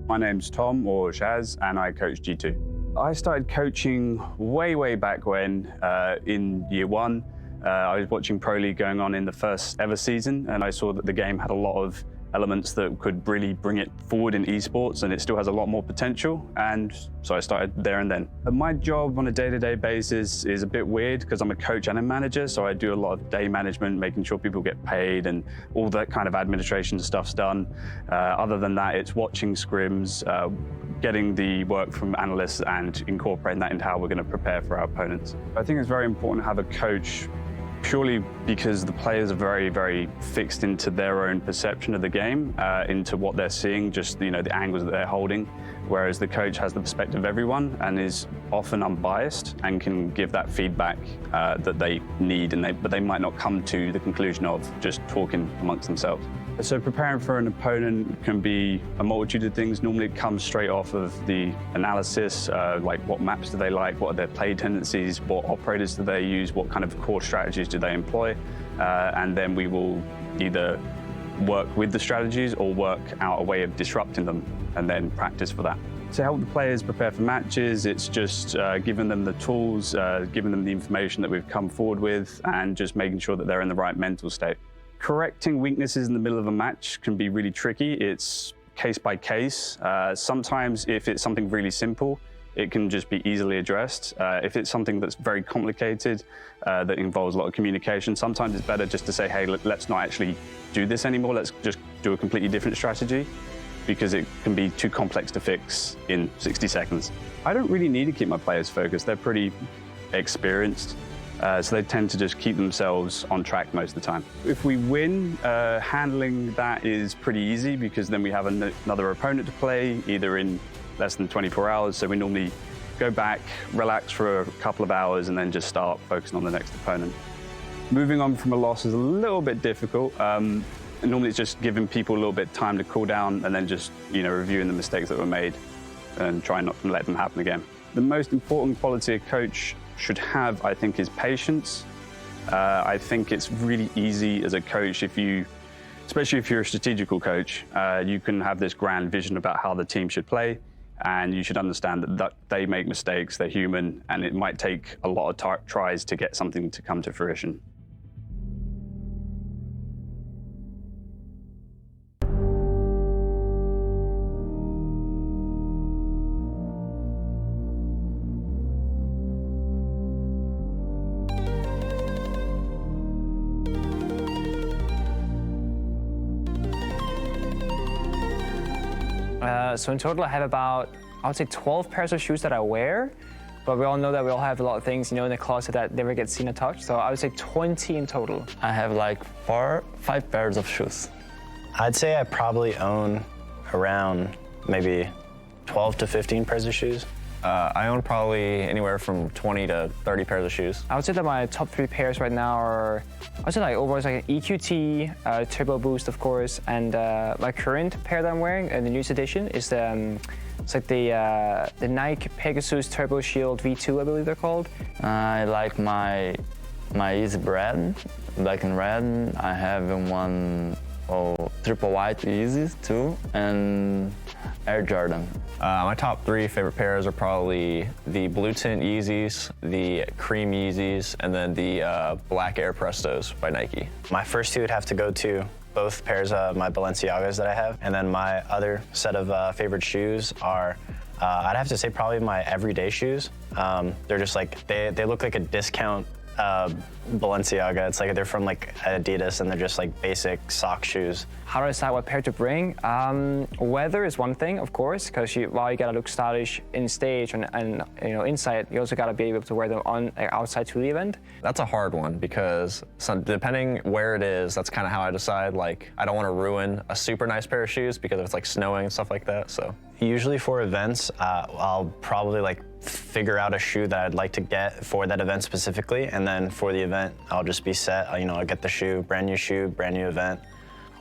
My name's Tom, or Shaz, and I coach G2. I started coaching way back when, in year 1. I was watching Pro League going on in the first ever season, and I saw that the game had a lot of elements that could really bring it forward in esports, and it still has a lot more potential, and so I started there and then. My job on a day-to-day basis is a bit weird because I'm a coach and a manager, so I do a lot of day management, making sure people get paid and all that kind of administration stuff's done. Other than that, it's watching scrims, getting the work from analysts and incorporating that into how we're going to prepare for our opponents. I think it's very important to have a coach purely because the players are very fixed into their own perception of the game, into what they're seeing, just the angles that they're holding. whereas the coach has the perspective of everyone and is often unbiased and can give that feedback that they need, but they might not come to the conclusion of just talking amongst themselves. So preparing for an opponent can be a multitude of things. Normally it comes straight off of the analysis, like what maps do they like, what are their play tendencies, what operators do they use, what kind of core strategies do they employ, and then we will either work with the strategies or work out a way of disrupting them and then practice for that. To help the players prepare for matches, it's just giving them the tools, giving them the information that we've come forward with, and just making sure that they're in the right mental state. Correcting weaknesses in the middle of a match can be really tricky. It's case by case. Sometimes if it's something really simple, it can just be easily addressed. If it's something that's very complicated, that involves a lot of communication, sometimes it's better just to say, hey, let's not actually do this anymore. Let's just do a completely different strategy, because it can be too complex to fix in 60 seconds. I don't really need to keep my players focused. They're pretty experienced, so they tend to just keep themselves on track most of the time. If we win, handling that is pretty easy, because then we have another opponent to play, either in less than 24 hours. So we normally go back, relax for a couple of hours, and then just start focusing on the next opponent. Moving on from a loss is a little bit difficult. Normally it's just giving people a little bit of time to cool down, and then just reviewing the mistakes that were made and trying not to let them happen again. The most important quality a coach should have, I think, is patience. I think it's really easy as a coach, especially if you're a strategical coach, you can have this grand vision about how the team should play, and you should understand that they make mistakes, they're human, and it might take a lot of tries to get something to come to fruition. So in total, I have about, I would say 12 pairs of shoes that I wear, but we all know that we all have a lot of things, in the closet that never get seen or touched. So I would say 20 in total. I have like 5 pairs of shoes. I'd say I probably own around maybe 12 to 15 pairs of shoes. I own probably anywhere from 20 to 30 pairs of shoes. I would say that my top 3 pairs right now are, I would say like overall it's like an EQT, Turbo Boost, of course, and my current pair that I'm wearing, the newest edition, is it's like the Nike Pegasus Turbo Shield V2, I believe they're called. I like my Easy Bread, black and red. I have one triple white Yeezys too, and Air Jordan. My top 3 favorite pairs are probably the blue tint Yeezys, the cream Yeezys, and then the black Air Prestos by Nike. My first 2 would have to go to both pairs of my Balenciagas that I have, and then my other set of favorite shoes are, I'd have to say probably my everyday shoes. They're just like, they look like a discount Balenciaga. It's like they're from like Adidas, and they're just like basic sock shoes. How do I decide what pair to bring? Weather is one thing, of course, because while you gotta look stylish in stage and inside, you also gotta be able to wear them on outside to the event. That's a hard one, because depending where it is, that's kind of how I decide. Like, I don't want to ruin a super nice pair of shoes because if it's like snowing and stuff like that. So usually for events, I'll probably like figure out a shoe that I'd like to get for that event specifically, and then for the event, I'll just be set. I'll get the shoe, brand new event.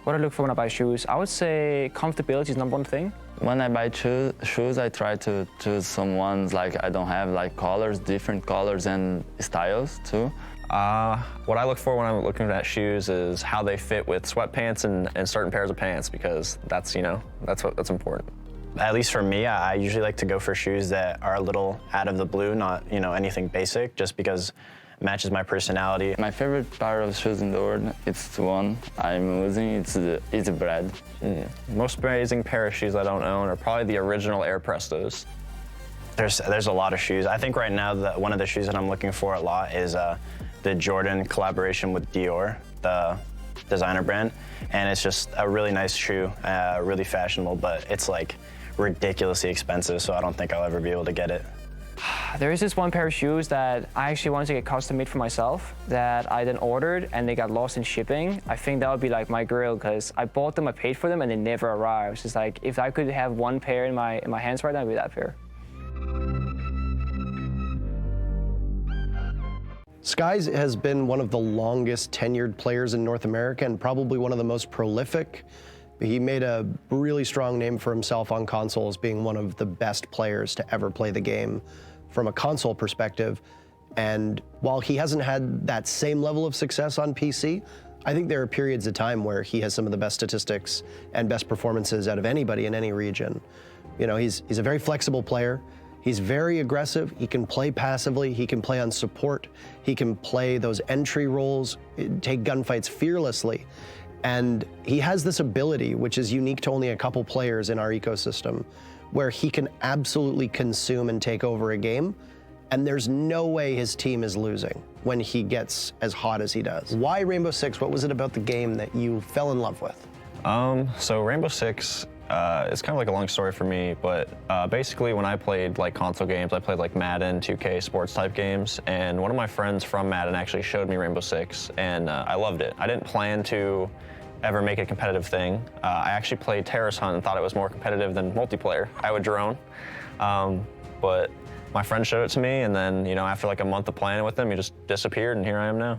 What I look for when I buy shoes, I would say comfortability is number one thing. When I buy shoes, I try to choose some ones like I don't have like colors, different colors and styles too. What I look for when I'm looking at shoes is how they fit with sweatpants and certain pairs of pants, because that's important. At least for me, I usually like to go for shoes that are a little out of the blue, not anything basic, just because it matches my personality. My favorite pair of shoes in the world, it's the one I'm using, it's the Easy Bread. Most amazing pair of shoes I don't own are probably the original Air Prestos. There's a lot of shoes. I think right now one of the shoes that I'm looking for a lot is the Jordan collaboration with Dior, the designer brand, and it's just a really nice shoe, really fashionable, but it's like ridiculously expensive, so I don't think I'll ever be able to get it. There is this one pair of shoes that I actually wanted to get custom made for myself that I then ordered and they got lost in shipping. I think that would be like my grail because I bought them, I paid for them, and they never arrived. It's just like if I could have one pair in my hands right now, it'd be that pair. Skies has been one of the longest tenured players in North America and probably one of the most prolific. He made a really strong name for himself on console as being one of the best players to ever play the game from a console perspective. And while he hasn't had that same level of success on PC, I think there are periods of time where he has some of the best statistics and best performances out of anybody in any region. You know, he's a very flexible player. He's very aggressive. He can play passively. He can play on support. He can play those entry roles, take gunfights fearlessly. And he has this ability, which is unique to only a couple players in our ecosystem, where he can absolutely consume and take over a game. And there's no way his team is losing when he gets as hot as he does. Why Rainbow Six? What was it about the game that you fell in love with? So Rainbow Six, it's kind of like a long story for me, but basically when I played like console games, I played like Madden, 2K, sports type games, and one of my friends from Madden actually showed me Rainbow Six, and I loved it. I didn't plan to ever make it a competitive thing. I actually played Terrorist Hunt and thought it was more competitive than multiplayer. I would drone, but my friend showed it to me, and then, you know, after like a month of playing it with him, he just disappeared, and here I am now.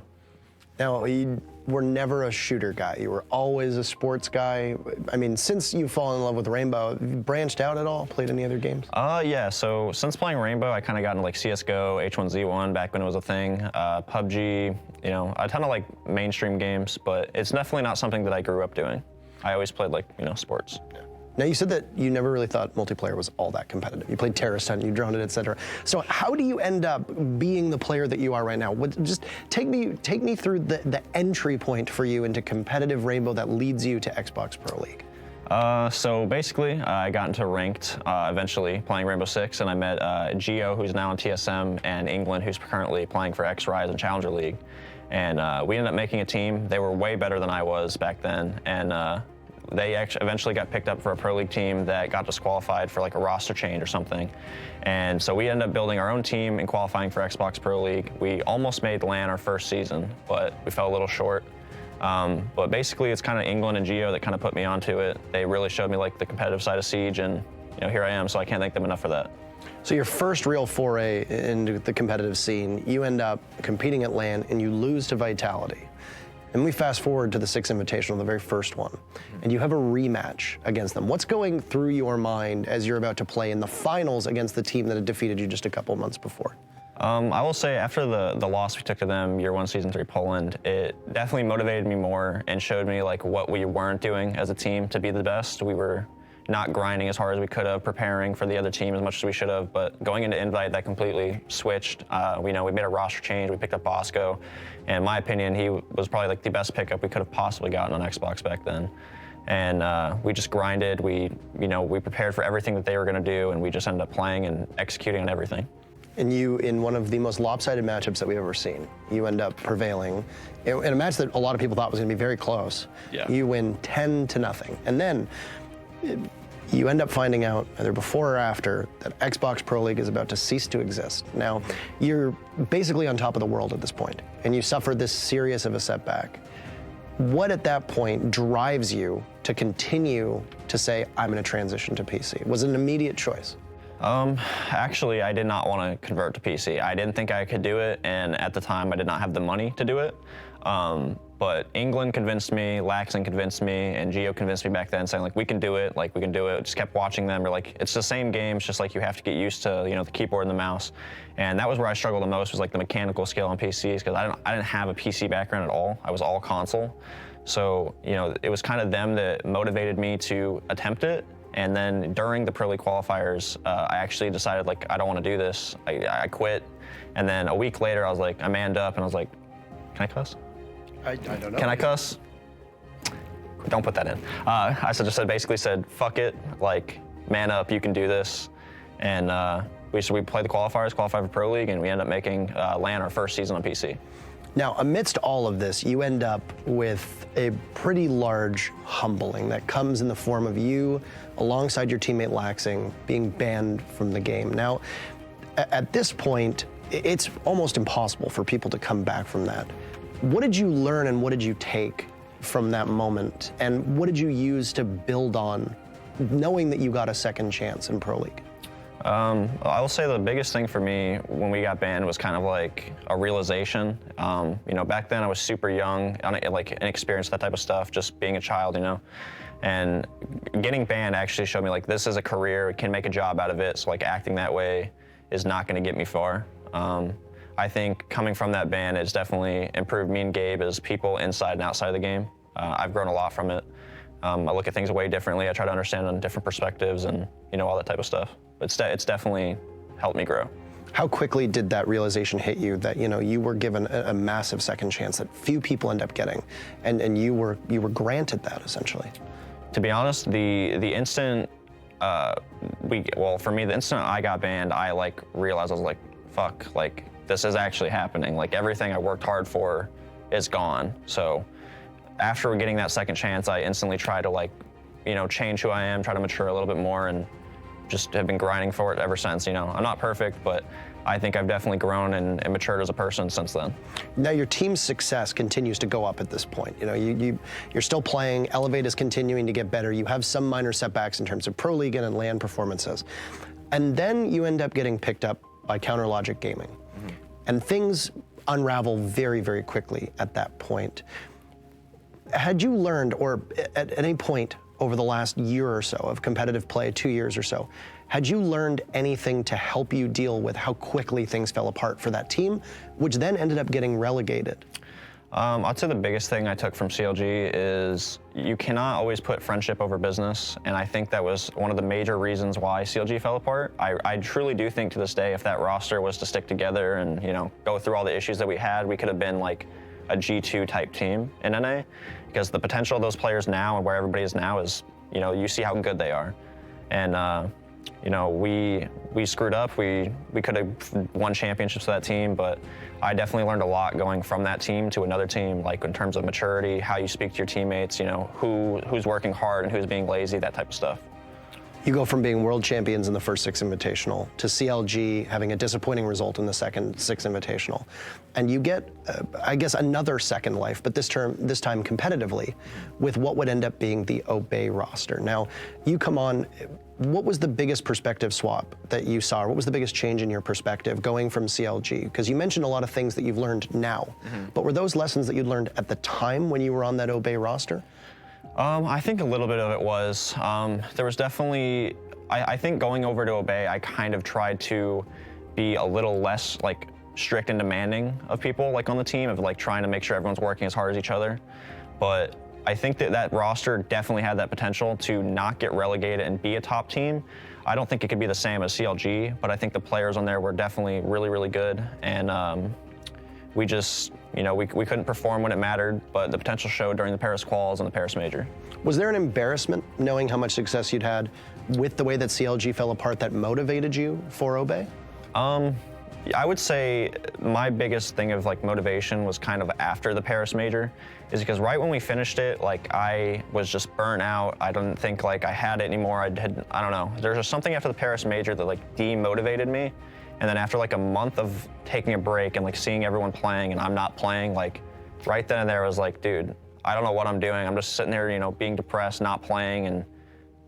Now, you were never a shooter guy. You were always a sports guy. I mean, since you've fallen in love with Rainbow, have you branched out at all? Played any other games? Yeah, so since playing Rainbow, I kind of got into like CSGO, H1Z1 back when it was a thing, PUBG, you know, a ton of like mainstream games, but it's definitely not something that I grew up doing. I always played like, you know, sports. Now, you said that you never really thought multiplayer was all that competitive. You played Terrorist Hunt, you droned it, et cetera. So how do you end up being the player that you are right now? Just take me through the entry point for you into competitive Rainbow that leads you to Xbox Pro League. So basically, I got into ranked eventually playing Rainbow Six, and I met Geo, who's now in TSM, and England, who's currently playing for X-Rise and Challenger League. And we ended up making a team. They were way better than I was back then, and they actually eventually got picked up for a Pro League team that got disqualified for like a roster change or something. And so we ended up building our own team and qualifying for Xbox Pro League. We almost made LAN our first season, but we fell a little short. But basically it's kind of England and Geo that kind of put me onto it. They really showed me like the competitive side of Siege, and you know, here I am, so I can't thank them enough for that. So your first real foray into the competitive scene, you end up competing at LAN and you lose to Vitality. And we fast forward to the Six Invitational, the very first one, and you have a rematch against them. What's going through your mind as you're about to play in the finals against the team that had defeated you just a couple months before? I will say after the loss we took to them, Year 1, Season 3 Poland, it definitely motivated me more and showed me like what we weren't doing as a team to be the best. We were not grinding as hard as we could have, preparing for the other team as much as we should have, but going into Invite, that completely switched. We made a roster change, we picked up Bosco, and in my opinion, he was probably like the best pickup we could have possibly gotten on Xbox back then. And we just grinded, we prepared for everything that they were gonna do, and we just ended up playing and executing on everything. And you, in one of the most lopsided matchups that we've ever seen, you end up prevailing in a match that a lot of people thought was gonna be very close. Yeah. You win 10-0. And then you end up finding out, either before or after, that Xbox Pro League is about to cease to exist. Now, you're basically on top of the world at this point, and you suffered this serious of a setback. What at that point drives you to continue to say, I'm gonna transition to PC? Was it an immediate choice? Actually, I did not want to convert to PC. I didn't think I could do it, and at the time, I did not have the money to do it. But England convinced me, Laxon convinced me, and Geo convinced me back then, saying like, we can do it, like we can do it. Just kept watching them. We're like, it's the same game, it's just like you have to get used to, the keyboard and the mouse. And that was where I struggled the most, was like the mechanical skill on PCs, because I didn't have a PC background at all. I was all console. So, it was kind of them that motivated me to attempt it. And then during the Pro League qualifiers, I actually decided like, I don't want to do this. I quit. And then a week later, I was like, I manned up and I was like, can I cuss? I don't know. Can I cuss? Don't put that in. I basically said, fuck it, like, man up, you can do this. And we played the qualifiers, qualified for Pro League, and we ended up making LAN our first season on PC. Now, amidst all of this, you end up with a pretty large humbling that comes in the form of you, alongside your teammate Laxing, being banned from the game. Now, At this point, it's almost impossible for people to come back from that. What did you learn and what did you take from that moment? And what did you use to build on, knowing that you got a second chance in Pro League? I will say the biggest thing for me when we got banned was kind of like a realization. You know, back then I was super young, like inexperienced, that type of stuff, just being a child, you know. And getting banned actually showed me like this is a career, can make a job out of it. So like acting that way is not going to get me far. I think coming from that ban, it's definitely improved me and Gabe as people inside and outside of the game. I've grown a lot from it. I look at things way differently. I try to understand on different perspectives and, you know, all that type of stuff. It's definitely helped me grow. How quickly did that realization hit you that, you know, you were given a massive second chance that few people end up getting, and you were granted that essentially? To be honest, the instant for me, the instant I got banned, I like realized, I was like, fuck, like this is actually happening. Like everything I worked hard for is gone. So after getting that second chance, I instantly tried to like, you know, change who I am, try to mature a little bit more, and just have been grinding for it ever since. You know, I'm not perfect, but I think I've definitely grown and matured as a person since then. Now your team's success continues to go up at this point. You know, you're still playing, Elevate is continuing to get better. You have some minor setbacks in terms of Pro League and LAN performances. And then you end up getting picked up by Counter Logic Gaming. And things unravel very, very quickly at that point. Had you learned, or at any point over the last year or so of competitive play, 2 years or so, had you learned anything to help you deal with how quickly things fell apart for that team, which then ended up getting relegated? I'd say the biggest thing I took from CLG is you cannot always put friendship over business, and I think that was one of the major reasons why CLG fell apart. I truly do think to this day, if that roster was to stick together and, you know, go through all the issues that we had, we could have been like a G2 type team in NA, because the potential of those players now and where everybody is now is, you know, you see how good they are. And you know, we screwed up. We could have won championships with that team, but I definitely learned a lot going from that team to another team, like in terms of maturity, how you speak to your teammates, you know, who's working hard and who's being lazy, that type of stuff. You go from being world champions in the first 6 Invitational to CLG having a disappointing result in the second 6 Invitational. And you get, I guess, another second life, but this time competitively, with what would end up being the Obey roster. Now, you come on, what was the biggest perspective swap that you saw? What was the biggest change in your perspective going from CLG? Because you mentioned a lot of things that you've learned now, but were those lessons that you'd learned at the time when you were on that Obey roster? I think a little bit of it was. There was definitely, I think going over to Obey, I kind of tried to be a little less like strict and demanding of people like on the team, of like trying to make sure everyone's working as hard as each other. But I think that roster definitely had that potential to not get relegated and be a top team. I don't think it could be the same as CLG, but I think the players on there were definitely really, really good. And we just, you know, we couldn't perform when it mattered, but the potential showed during the Paris Quals and the Paris Major. Was there an embarrassment knowing how much success you'd had with the way that CLG fell apart that motivated you for Obey? I would say my biggest thing of like motivation was kind of after the Paris Major, is because right when we finished it, like I was just burnt out. I didn't think like I had it anymore. I don't know. There's just something after the Paris Major that like demotivated me. And then after like a month of taking a break and like seeing everyone playing and I'm not playing, like right then and there I was like, dude, I don't know what I'm doing. I'm just sitting there, you know, being depressed, not playing, and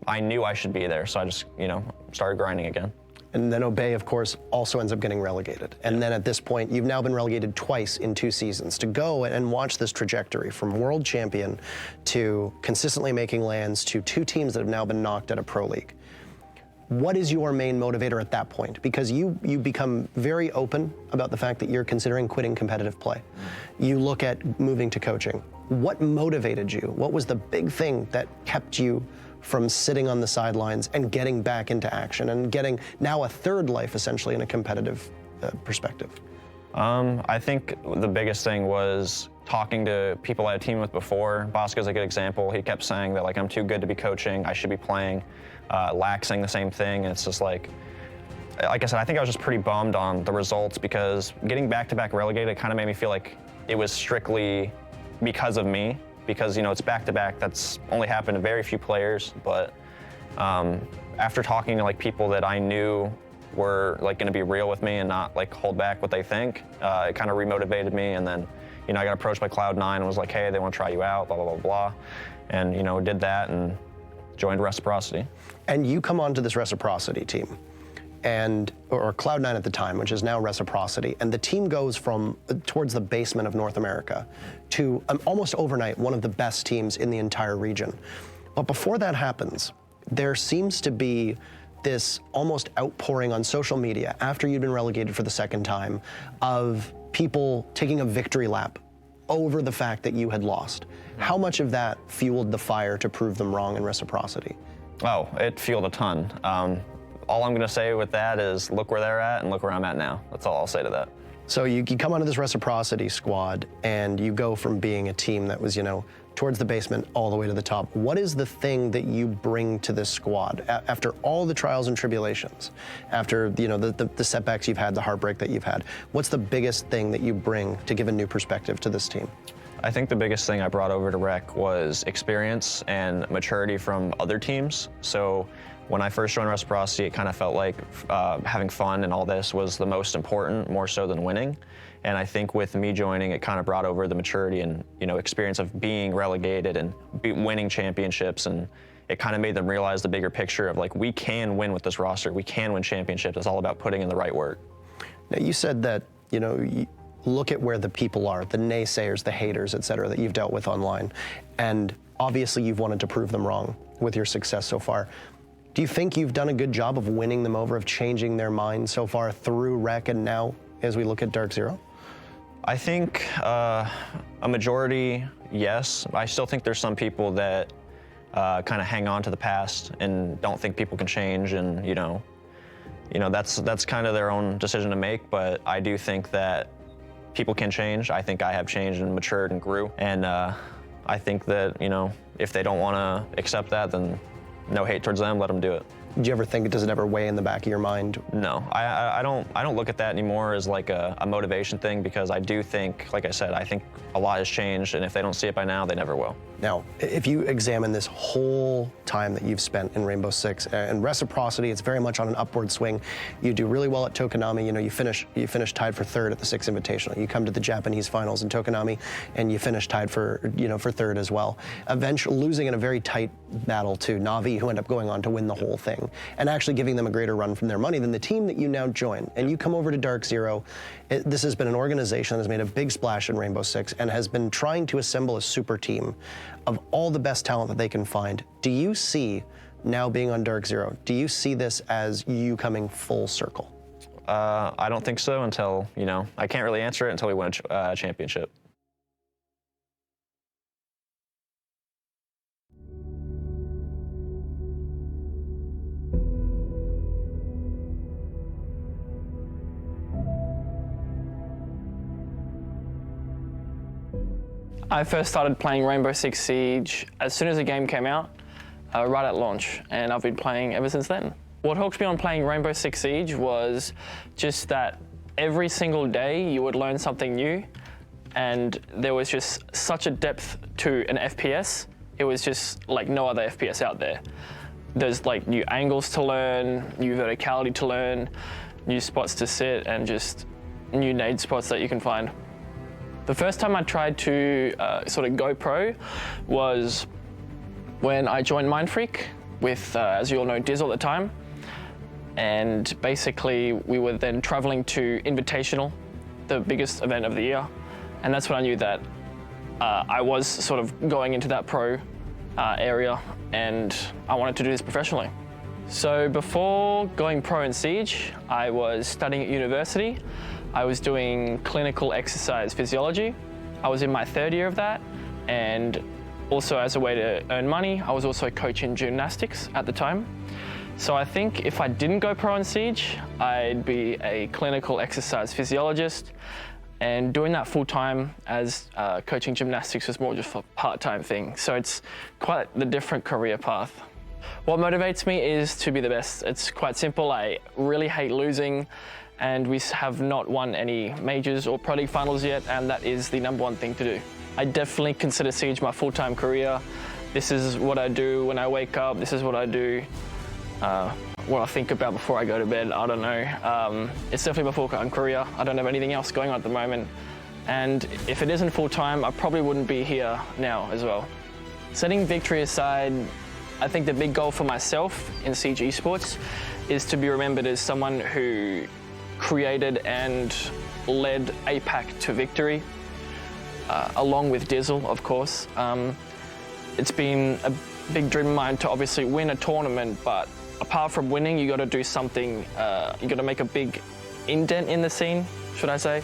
I knew I should be there. So I just, you know, started grinding again. And then Obey, of course, also ends up getting relegated. And then at this point, you've now been relegated twice in 2 seasons. To go and watch this trajectory from world champion to consistently making lands to 2 teams that have now been knocked out of Pro League. What is your main motivator at that point? Because you become very open about the fact that you're considering quitting competitive play. You look at moving to coaching. What motivated you? What was the big thing that kept you from sitting on the sidelines and getting back into action and getting now a third life essentially in a competitive perspective? I think the biggest thing was talking to people I had teamed with before. Bosco's a good example. He kept saying that like I'm too good to be coaching, I should be playing. Lax saying the same thing. And it's just like I said, I think I was just pretty bummed on the results, because getting back-to-back relegated kind of made me feel like it was strictly because of me. Because, you know, it's back-to-back. That's only happened to very few players. But after talking to like people that I knew were like going to be real with me and not like hold back what they think, it kind of remotivated me. And then, you know, I got approached by Cloud9 and was like, hey, they want to try you out, blah, blah, blah, blah. And, you know, did that and joined Reciprocity. And you come onto this Reciprocity team, or Cloud9 at the time, which is now Reciprocity, and the team goes from towards the basement of North America to almost overnight one of the best teams in the entire region. But before that happens, there seems to be this almost outpouring on social media after you've been relegated for the second time of people taking a victory lap over the fact that you had lost. How much of that fueled the fire to prove them wrong in Reciprocity? Oh, it fueled a ton. All I'm gonna say with that is look where they're at and look where I'm at now. That's all I'll say to that. So you come onto this Reciprocity squad and you go from being a team that was, you know, towards the basement all the way to the top. What is the thing that you bring to this squad after all the trials and tribulations, after, you know, the setbacks you've had, the heartbreak that you've had? What's the biggest thing that you bring to give a new perspective to this team? I think the biggest thing I brought over to Rec was experience and maturity from other teams. So when I first joined Reciprocity, it kind of felt like having fun and all this was the most important, more so than winning. And I think with me joining, it kind of brought over the maturity and, you know, experience of being relegated and winning championships. And it kind of made them realize the bigger picture of like, we can win with this roster. We can win championships. It's all about putting in the right work. Now, you said that, you know, look at where the people are, the naysayers, the haters, et cetera, that you've dealt with online. And obviously you've wanted to prove them wrong with your success so far. Do you think you've done a good job of winning them over, of changing their mind so far through Rec and now as we look at Dark Zero? I think a majority, yes. I still think there's some people that kind of hang on to the past and don't think people can change, and you know that's kind of their own decision to make. But I do think that people can change. I think I have changed and matured and grew, and I think that, you know, if they don't want to accept that, then no hate towards them. Let them do it. Do you ever think, does it ever weigh in the back of your mind? No, I don't look at that anymore as like a motivation thing, because I do think, like I said, I think a lot has changed, and if they don't see it by now, they never will. Now, if you examine this whole time that you've spent in Rainbow Six and Reciprocity, it's very much on an upward swing. You do really well at Tokonami. You know, you finish tied for third at the Six Invitational. You come to the Japanese finals in Tokonami, and you finish tied for, you know, for third as well. Eventually losing in a very tight battle to Na'Vi, who end up going on to win the whole thing, and actually giving them a greater run from their money than the team that you now join. And you come over to Dark Zero. This has been an organization that has made a big splash in Rainbow Six and has been trying to assemble a super team of all the best talent that they can find. Do you see, now being on Dark Zero, do you see this as you coming full circle? I don't think so until, you know, I can't really answer it until we win a championship. I first started playing Rainbow Six Siege as soon as the game came out, right at launch, and I've been playing ever since then. What hooked me on playing Rainbow Six Siege was just that every single day you would learn something new, and there was just such a depth to an FPS. It was just like no other FPS out there. There's like new angles to learn, new verticality to learn, new spots to sit, and just new nade spots that you can find. The first time I tried to sort of go pro was when I joined Mindfreak with, as you all know, Diz at the time. And basically we were then traveling to Invitational, the biggest event of the year. And that's when I knew that I was sort of going into that pro area, and I wanted to do this professionally. So before going pro in Siege, I was studying at university. I was doing clinical exercise physiology. I was in my third year of that, and also as a way to earn money, I was also coaching gymnastics at the time. So I think if I didn't go pro in Siege, I'd be a clinical exercise physiologist, and doing that full time as coaching gymnastics was more just a part-time thing. So it's quite the different career path. What motivates me is to be the best. It's quite simple. I really hate losing, and we have not won any majors or Pro League finals yet, and that is the #1 thing to do. I definitely consider Siege my full-time career. This is what I do when I wake up. This is what I do what I think about before I go to bed. I don't know. It's definitely my full-time career. I don't have anything else going on at the moment. And if it isn't full-time, I probably wouldn't be here now as well. Setting victory aside, I think the big goal for myself in Siege Esports is to be remembered as someone who created and led APAC to victory, along with Dizzle, of course. It's been a big dream of mine to obviously win a tournament, but apart from winning, you got to do something, you got to make a big indent in the scene, should I say.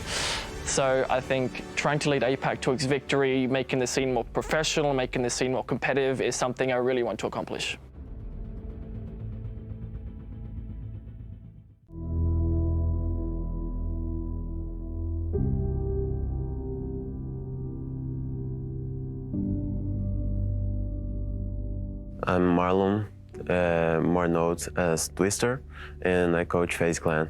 So I think trying to lead APAC towards victory, making the scene more professional, making the scene more competitive is something I really want to accomplish. I'm Marlon, more known as Twister, and I coach FaZe Clan.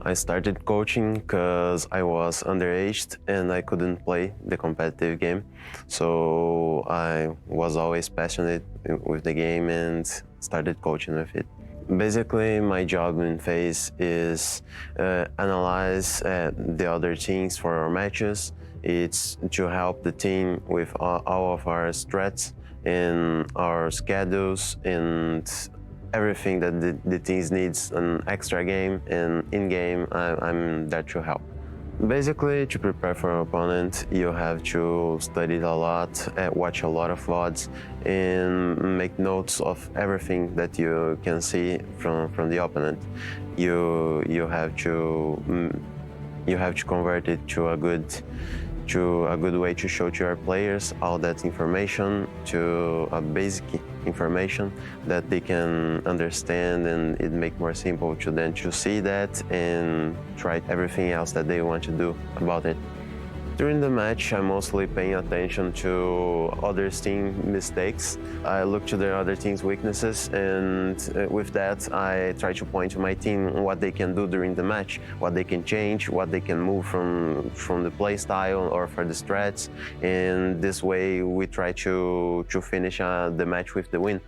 I started coaching because I was underaged and I couldn't play the competitive game. So I was always passionate with the game and started coaching with it. Basically, my job in FaZe is analyze the other teams for our matches. It's to help the team with all of our strats and our schedules and everything that the teams needs, an extra game and in-game, I'm there to help. Basically, to prepare for an opponent, you have to study it a lot, watch a lot of VODs, and make notes of everything that you can see from the opponent. You have to convert it to a good way to show to your players all that information, to a basic information that they can understand, and it make more simple to them to see that and try everything else that they want to do about it. During the match, I'm mostly paying attention to other team mistakes. I look to the other team's weaknesses, and with that, I try to point to my team what they can do during the match, what they can change, what they can move from the play style or for the strats. And this way, we try to finish the match with the win,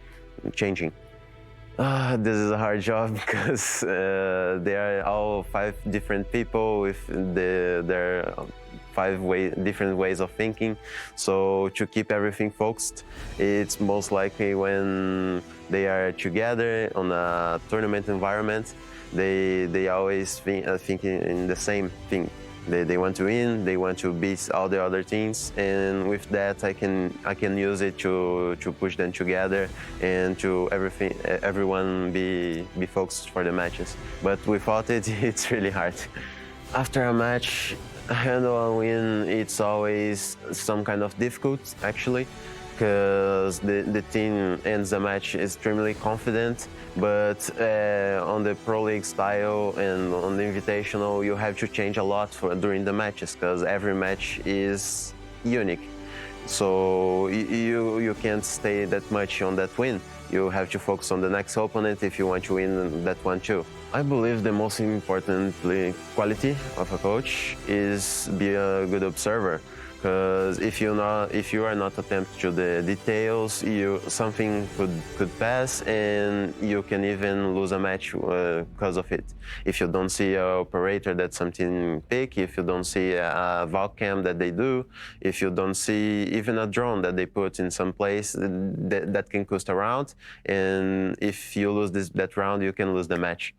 changing. This is a hard job because they are all 5 different people with their 5 different ways of thinking. So to keep everything focused, it's most likely when they are together on a tournament environment, they always thinking in the same thing. They want to win, they want to beat all the other teams, and with that I can use it to push them together and to everyone be focused for the matches. But without it, it's really hard. After a match, handle a win, it's always some kind of difficult, actually, because the team ends the match extremely confident, but on the Pro League style and on the Invitational, you have to change a lot during the matches, because every match is unique. So you can't stay that much on that win. You have to focus on the next opponent if you want to win that one too. I believe the most important quality of a coach is be a good observer. Because if you are not attentive to the details, something could pass and you can even lose a match because of it. If you don't see an operator that something pick, if you don't see a Valk cam that they do, if you don't see even a drone that they put in some place that can cost a round, and if you lose that round, you can lose the match.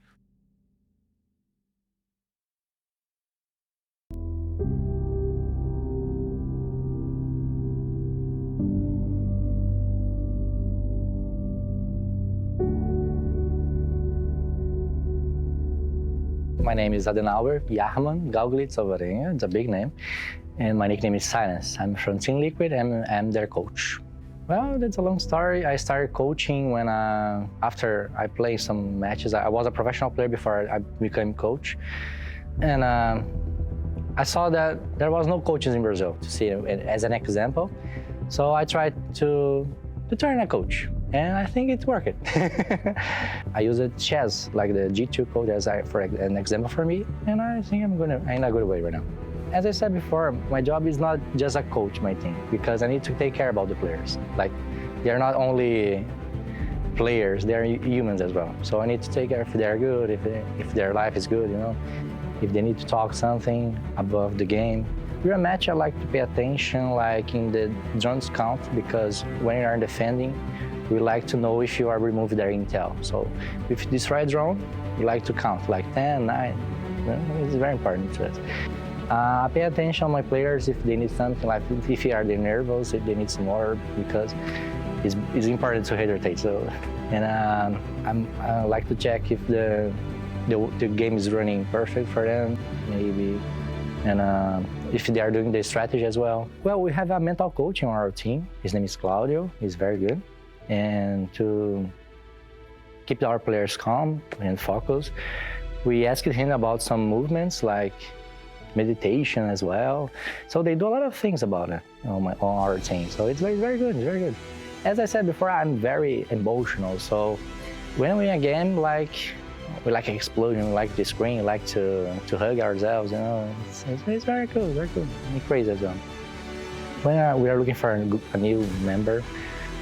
My name is Adenauer Jahman Gauglitz Overenga. It's a big name. And my nickname is Silence. I'm from Team Liquid and I'm their coach. Well, that's a long story. I started coaching when, after I played some matches. I was a professional player before I became coach. And I saw that there was no coaches in Brazil, to see it as an example. So I tried to turn a coach. And I think it worked. I used chess, like the G2 code, for an example for me, and I think I'm in a good way right now. As I said before, my job is not just a coach my team, because I need to take care about the players. Like, they're not only players, they're humans as well. So I need to take care if they're good, if their life is good, you know. If they need to talk something above the game. During a match, I like to pay attention, like in the drones count, because when you are defending, we like to know if you are removing their intel. So if you destroy a drone, we like to count, like 10, 9. You know, it's very important to us. I pay attention on my players if they need something, like if they are nervous, if they need some water, because it's important to hydrate. So, and I like to check if the game is running perfect for them, maybe, and if they are doing the strategy as well. Well, we have a mental coach on our team. His name is Claudio. He's very good, and to keep our players calm and focused, we asked him about some movements like meditation as well. So they do a lot of things about it on our team. So it's very, very good. It's very good. As I said before, I'm very emotional. So when we win a game, we like explosion, we like the screen, we like to hug ourselves. You know, it's very cool, very cool. And crazy as well. When we are looking for a new member,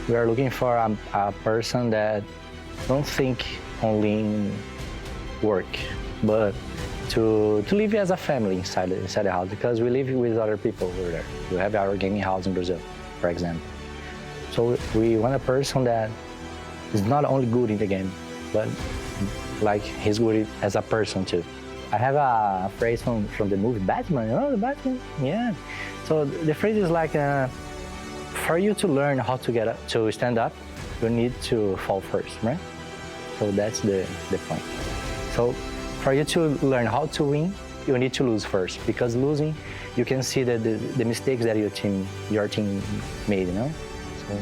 we are looking for a person that don't think only in work, but to live as a family inside the house, because we live with other people over there. We have our gaming house in Brazil, for example. So we want a person that is not only good in the game, but like he's good as a person too. I have a phrase from the movie Batman, you know the Batman? Yeah. So the phrase is like, for you to learn how to get up, to stand up, you need to fall first, right? So that's the point. So for you to learn how to win, you need to lose first, because losing, you can see the mistakes that your team made, you know? So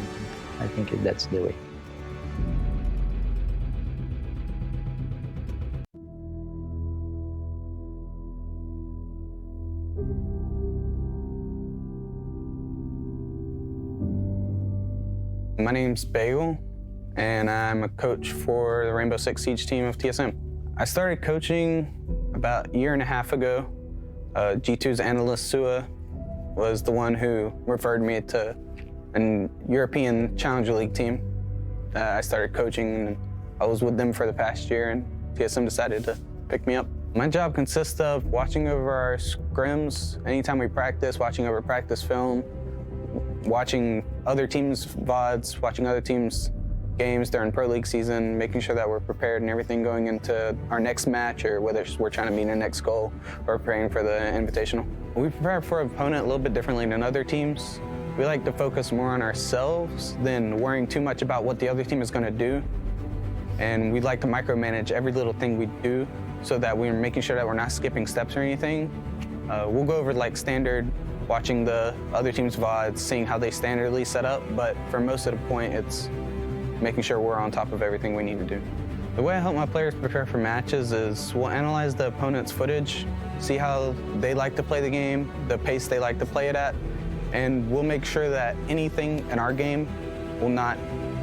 I think that's the way. My name's Bagel, and I'm a coach for the Rainbow Six Siege team of TSM. I started coaching about a year and a half ago. G2's analyst Sua was the one who referred me to an European Challenger League team. I started coaching, and I was with them for the past year, and TSM decided to pick me up. My job consists of watching over our scrims anytime we practice, watching over practice film, watching other teams' VODs, watching other teams' games during Pro League season, making sure that we're prepared and everything going into our next match, or whether we're trying to meet our next goal or preparing for the Invitational. We prepare for an opponent a little bit differently than other teams. We like to focus more on ourselves than worrying too much about what the other team is going to do. And we like to micromanage every little thing we do so that we're making sure that we're not skipping steps or anything. We'll go over like standard, watching the other team's VODs, seeing how they standardly set up, but for most of the point, it's making sure we're on top of everything we need to do. The way I help my players prepare for matches is we'll analyze the opponent's footage, see how they like to play the game, the pace they like to play it at, and we'll make sure that anything in our game will not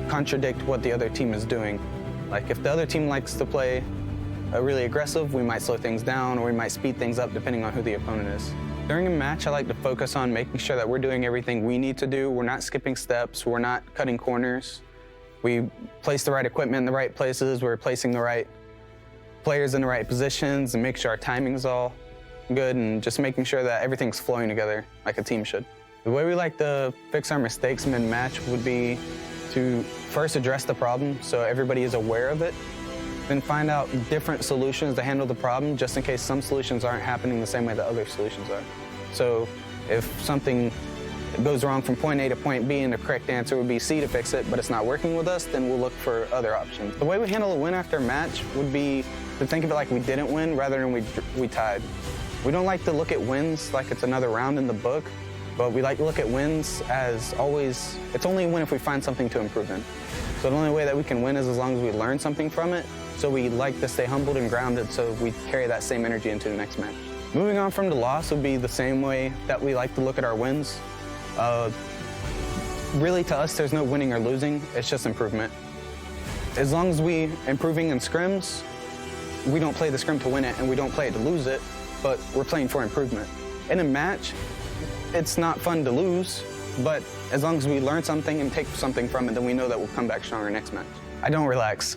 contradict what the other team is doing. Like if the other team likes to play really aggressive, we might slow things down, or we might speed things up depending on who the opponent is. During a match, I like to focus on making sure that we're doing everything we need to do. We're not skipping steps, we're not cutting corners. We place the right equipment in the right places, we're placing the right players in the right positions, and make sure our timing's all good, and just making sure that everything's flowing together like a team should. The way we like to fix our mistakes mid-match would be to first address the problem so everybody is aware of it, then find out different solutions to handle the problem, just in case some solutions aren't happening the same way that other solutions are. So if something goes wrong from point A to point B and the correct answer would be C to fix it, but it's not working with us, then we'll look for other options. The way we handle a win after a match would be to think of it like we didn't win rather than we tied. We don't like to look at wins like it's another round in the book, but we like to look at wins as always, it's only a win if we find something to improve in. So the only way that we can win is as long as we learn something from it. So we like to stay humbled and grounded so we carry that same energy into the next match. Moving on from the loss would be the same way that we like to look at our wins. Really to us, there's no winning or losing, it's just improvement. As long as we improving in scrims, we don't play the scrim to win it and we don't play it to lose it, but we're playing for improvement. In a match, it's not fun to lose, but as long as we learn something and take something from it, then we know that we'll come back stronger next match. I don't relax.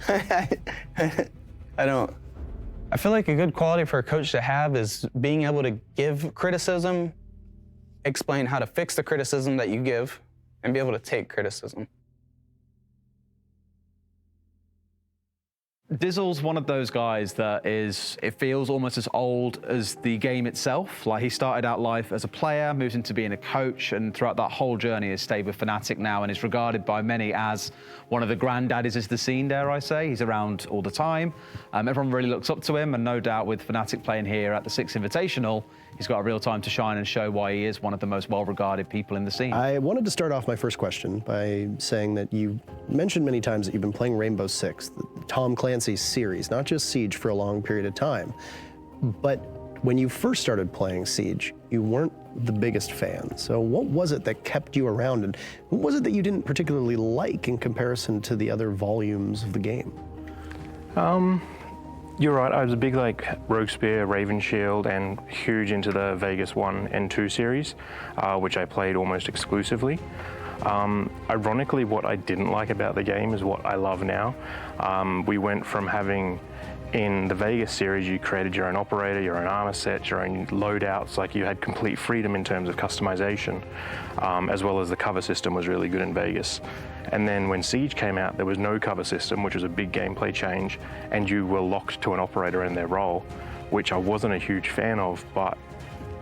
I don't. I feel like a good quality for a coach to have is being able to give criticism, explain how to fix the criticism that you give, and be able to take criticism. Dizzle's one of those guys that it feels almost as old as the game itself. Like, he started out life as a player, moved into being a coach, and throughout that whole journey has stayed with Fnatic now and is regarded by many as one of the granddaddies of the scene, dare I say. He's around all the time. Everyone really looks up to him, and no doubt with Fnatic playing here at the 6th Invitational, he's got a real time to shine and show why he is one of the most well-regarded people in the scene. I wanted to start off my first question by saying that you mentioned many times that you've been playing Rainbow Six, the Tom Clancy's series, not just Siege, for a long period of time. But when you first started playing Siege, you weren't the biggest fan. So what was it that kept you around, and what was it that you didn't particularly like in comparison to the other volumes of the game? You're right, I was a big Rogue Spear, Raven Shield, and huge into the Vegas 1 and 2 series, which I played almost exclusively. Ironically, what I didn't like about the game is what I love now. We went from having, in the Vegas series, you created your own operator, your own armor set, your own loadouts, like you had complete freedom in terms of customization, as well as the cover system was really good in Vegas. And then when Siege came out, there was no cover system, which was a big gameplay change, and you were locked to an operator and their role, which I wasn't a huge fan of, but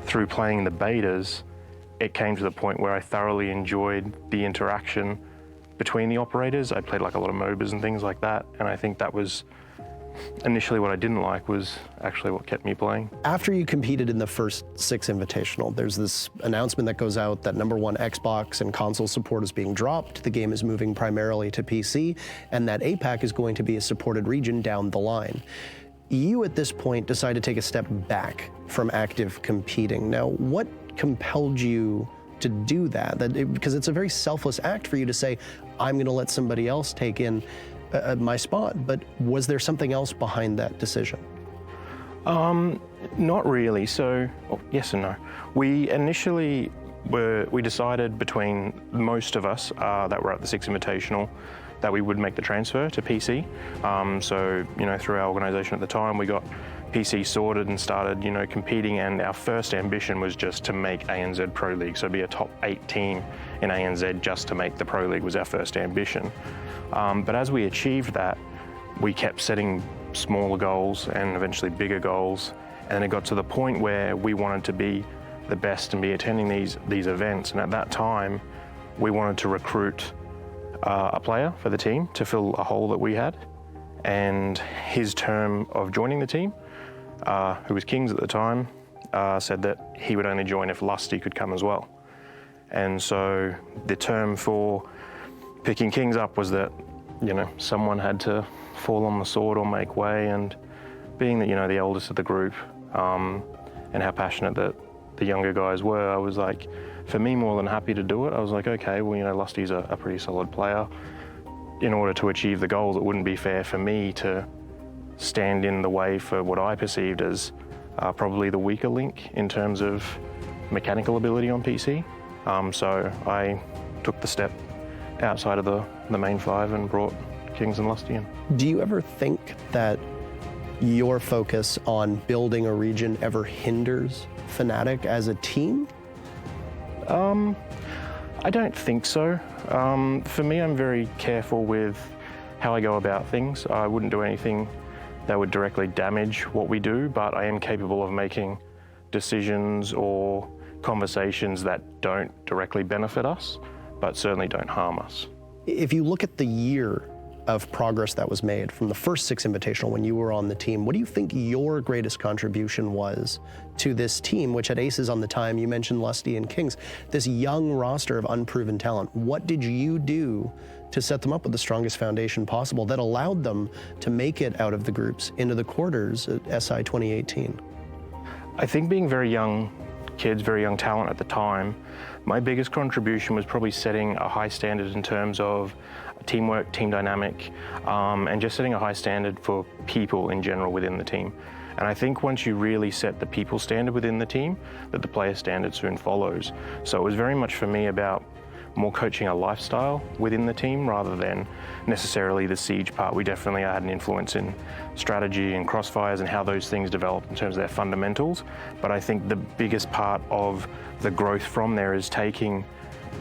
through playing the betas, it came to the point where I thoroughly enjoyed the interaction between the operators. I played a lot of MOBAs and things like that, and I think that was initially what I didn't like was actually what kept me playing. After you competed in the first 6 Invitational, there's this announcement that goes out that #1 Xbox and console support is being dropped, the game is moving primarily to PC, and that APAC is going to be a supported region down the line. You, at this point, decide to take a step back from active competing. Now, what compelled you to do that? Because it's a very selfless act for you to say, I'm going to let somebody else take in my spot, but was there something else behind that decision? Not really. So, yes and no. We initially we decided between most of us that were at the 6th Invitational that we would make the transfer to PC. So, through our organisation at the time, we got PC sorted and started, competing, and our first ambition was just to make ANZ Pro League, so be a top 8 team in ANZ just to make the Pro League was our first ambition. But as we achieved that, we kept setting smaller goals and eventually bigger goals, and it got to the point where we wanted to be the best and be attending these events, and at that time, we wanted to recruit a player for the team to fill a hole that we had, and his term of joining the team, who was Kings at the time, said that he would only join if Lusty could come as well. And so the term for picking Kings up was that, someone had to fall on the sword or make way, and being that, the eldest of the group, and how passionate that the younger guys were, I was like, for me, more than happy to do it. I was like, okay, well, Lusty's a pretty solid player. In order to achieve the goals, it wouldn't be fair for me to stand in the way for what I perceived as probably the weaker link in terms of mechanical ability on PC. So I took the step outside of the main 5 and brought Kings and Lusty in. Do you ever think that your focus on building a region ever hinders Fnatic as a team? I don't think so. For me, I'm very careful with how I go about things. I wouldn't do anything that would directly damage what we do, but I am capable of making decisions or conversations that don't directly benefit us, but certainly don't harm us. If you look at the year of progress that was made from the first 6 Invitational when you were on the team, what do you think your greatest contribution was to this team, which had aces on the time? You mentioned Lusty and Kings, this young roster of unproven talent. What did you do to set them up with the strongest foundation possible that allowed them to make it out of the groups into the quarters at SI 2018? I think being very young kids, very young talent at the time, my biggest contribution was probably setting a high standard in terms of teamwork, team dynamic, and just setting a high standard for people in general within the team. And I think once you really set the people standard within the team, that the player standard soon follows. So it was very much for me about more coaching a lifestyle within the team rather than necessarily the siege part. We definitely had an influence in strategy and crossfires and how those things develop in terms of their fundamentals. But I think the biggest part of the growth from there is taking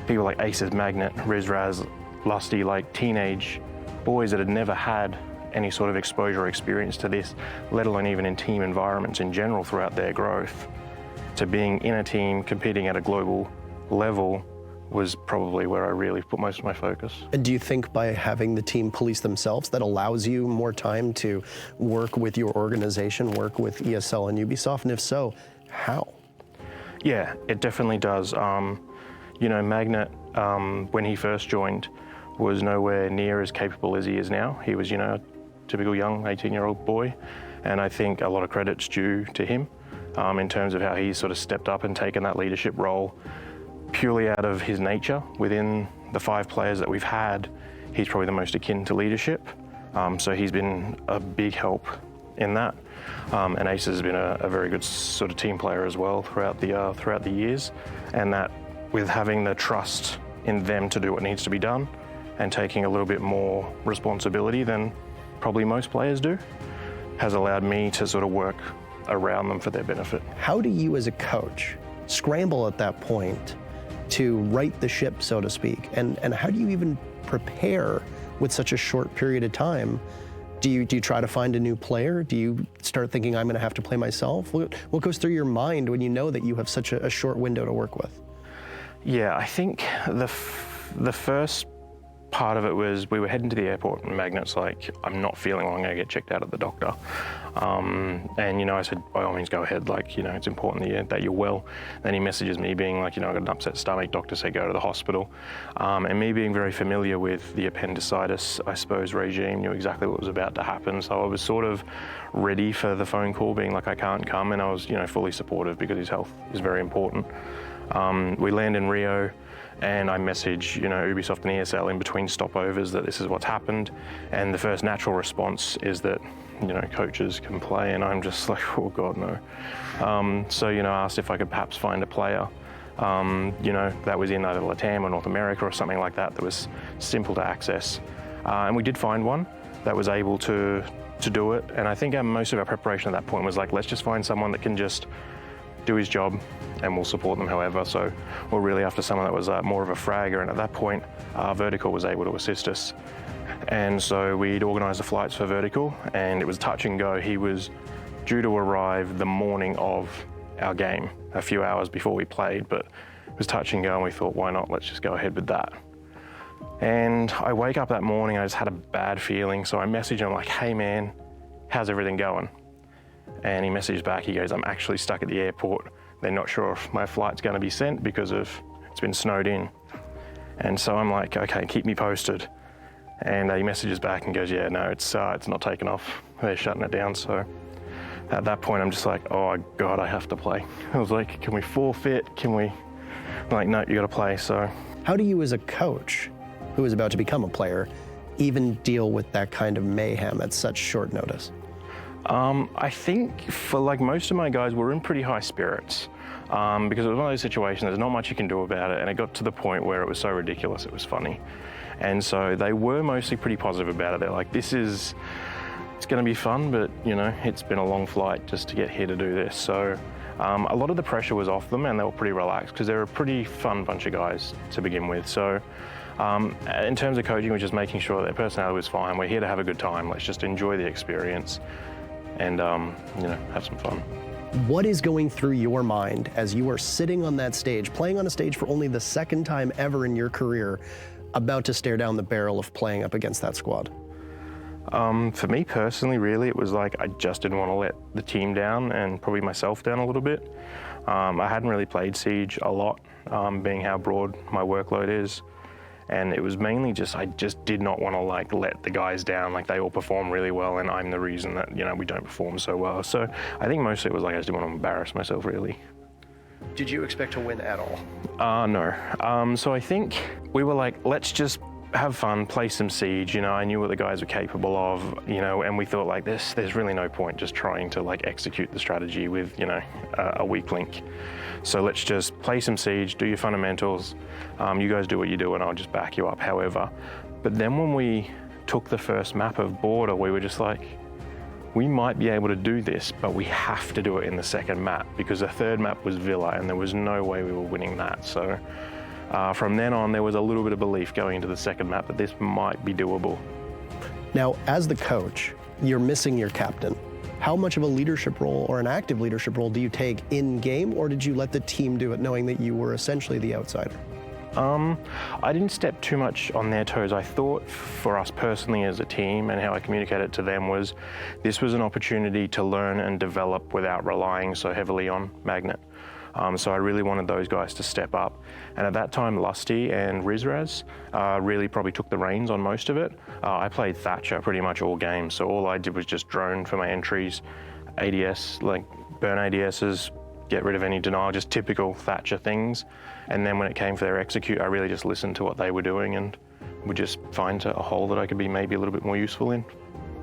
people like Aces, Magnet, Rizraz, Lusty, like teenage boys that had never had any sort of exposure or experience to this, let alone even in team environments in general throughout their growth, to being in a team competing at a global level was probably where I really put most of my focus. And do you think by having the team police themselves, that allows you more time to work with your organization, work with ESL and Ubisoft? And if so, how? Yeah, it definitely does. You know, Magnet, when he first joined, was nowhere near as capable as he is now. He was, you know, a typical young 18-year-old boy. And I think a lot of credit's due to him in terms of how he's sort of stepped up and taken that leadership role purely out of his nature. Within the 5 players that we've had, he's probably the most akin to leadership. So he's been a big help in that. And Ace has been a very good sort of team player as well throughout the years. And that with having the trust in them to do what needs to be done and taking a little bit more responsibility than probably most players do, has allowed me to sort of work around them for their benefit. How do you as a coach scramble at that point to right the ship, so to speak? And how do you even prepare with such a short period of time? Do you try to find a new player? Do you start thinking, I'm gonna have to play myself? What goes through your mind when you know that you have such a short window to work with? Yeah, I think the first part of it was we were heading to the airport and Magnet's like, I'm not feeling well, I'm gonna get checked out at the doctor. And, you know, I said, by all means, go ahead. Like, you know, it's important that you're well. Then he messages me being like, you know, I got an upset stomach, doctor said go to the hospital. And me being very familiar with the appendicitis, I suppose, regime, knew exactly what was about to happen. So I was sort of ready for the phone call being like, I can't come. And I was, you know, fully supportive because his health is very important. We land in Rio and I message, you know, Ubisoft and ESL in between stopovers that this is what's happened. And the first natural response is that, you know, coaches can play, and I'm just like, oh God, no. So, you know, I asked if I could perhaps find a player, you know, that was in either LATAM or North America or something like that was simple to access. And we did find one that was able to do it. And I think most of our preparation at that point was like, let's just find someone that can just do his job and we'll support them however. So we're really after someone that was more of a fragger, and at that point, Vertical was able to assist us. And so we'd organised the flights for Vertical, and it was touch and go. He was due to arrive the morning of our game, a few hours before we played, but it was touch and go, and we thought, why not? Let's just go ahead with that. And I wake up that morning, I just had a bad feeling, so I messaged him like, hey man, how's everything going? And he messaged back, he goes, I'm actually stuck at the airport. They're not sure if my flight's gonna be sent because it's been snowed in. And so I'm like, okay, keep me posted. And he messages back and goes, yeah, no, it's not taken off. They're shutting it down. So at that point, I'm just like, oh God, I have to play. I was like, can we forfeit? Can we? I'm like, no, you gotta play, so. How do you as a coach who is about to become a player even deal with that kind of mayhem at such short notice? I think for like most of my guys, we're in pretty high spirits because it was one of those situations, there's not much you can do about it, and it got to the point where it was so ridiculous, it was funny. And so they were mostly pretty positive about it. They're like, it's gonna be fun, but you know, it's been a long flight just to get here to do this. So a lot of the pressure was off them and they were pretty relaxed because they're a pretty fun bunch of guys to begin with. So in terms of coaching, we're just making sure that their personality was fine. We're here to have a good time. Let's just enjoy the experience and you know, have some fun. What is going through your mind as you are sitting on that stage, playing on a stage for only the second time ever in your career, about to stare down the barrel of playing up against that squad? For me personally, really, it was like I just didn't want to let the team down and probably myself down a little bit. I hadn't really played Siege a lot, being how broad my workload is. And it was mainly just, I just did not want to like let the guys down. Like they all perform really well and I'm the reason that, you know, we don't perform so well. So I think mostly it was like I just didn't want to embarrass myself really. Did you expect to win at all? No. So I think we were like, let's just have fun, play some Siege. You know, I knew what the guys were capable of, you know, and we thought like there's really no point just trying to like execute the strategy with, you know, a weak link. So let's just play some Siege, do your fundamentals. You guys do what you do and I'll just back you up however. But then when we took the first map of Border, we were just like, we might be able to do this, but we have to do it in the second map because the third map was Villa and there was no way we were winning that. So from then on, there was a little bit of belief going into the second map that this might be doable. Now, as the coach, you're missing your captain. How much of a leadership role or an active leadership role do you take in game, or did you let the team do it knowing that you were essentially the outsider? I didn't step too much on their toes. I thought for us personally as a team and how I communicated to them was this was an opportunity to learn and develop without relying so heavily on Magnet. So I really wanted those guys to step up. And at that time, Lusty and Rizraz really probably took the reins on most of it. I played Thatcher pretty much all game, so all I did was just drone for my entries, ADS, like burn ADSs, get rid of any denial, just typical Thatcher things. And then when it came for their execute, I really just listened to what they were doing and would just find a hole that I could be maybe a little bit more useful in.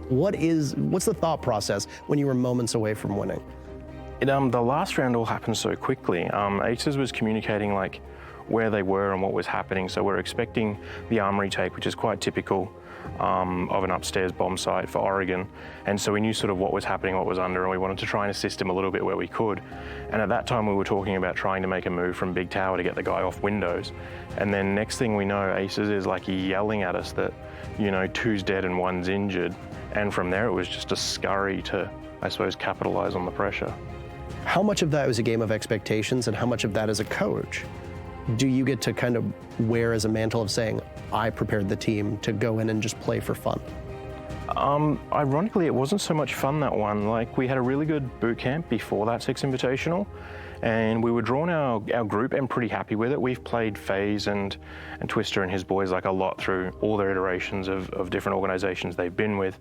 What's the thought process when you were moments away from winning? The last round all happened so quickly. Aces was communicating like where they were and what was happening. So we're expecting the armory take, which is quite typical of an upstairs bomb site for Oregon. And so we knew sort of what was happening, what was under, and we wanted to try and assist him a little bit where we could. And at that time we were talking about trying to make a move from Big Tower to get the guy off windows. And then next thing we know, Aces is like yelling at us that, you know, 2's dead and 1's injured. And from there it was just a scurry to, I suppose, capitalize on the pressure. How much of that was a game of expectations and how much of that as a coach do you get to kind of wear as a mantle of saying, I prepared the team to go in and just play for fun? Ironically, it wasn't so much fun, that one. Like, we had a really good boot camp before that Six Invitational, and we were drawing our group and pretty happy with it. We've played FaZe and Twister and his boys like a lot through all their iterations of different organizations they've been with.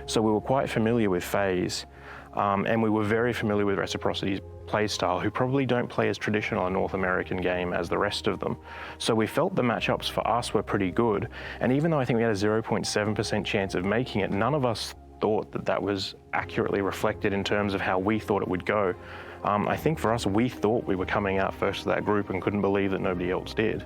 So we were quite familiar with FaZe, and we were very familiar with Reciprocity's play style, who probably don't play as traditional a North American game as the rest of them. So we felt the matchups for us were pretty good. And even though I think we had a 0.7% chance of making it, none of us thought that that was accurately reflected in terms of how we thought it would go. I think for us, we thought we were coming out first of that group and couldn't believe that nobody else did.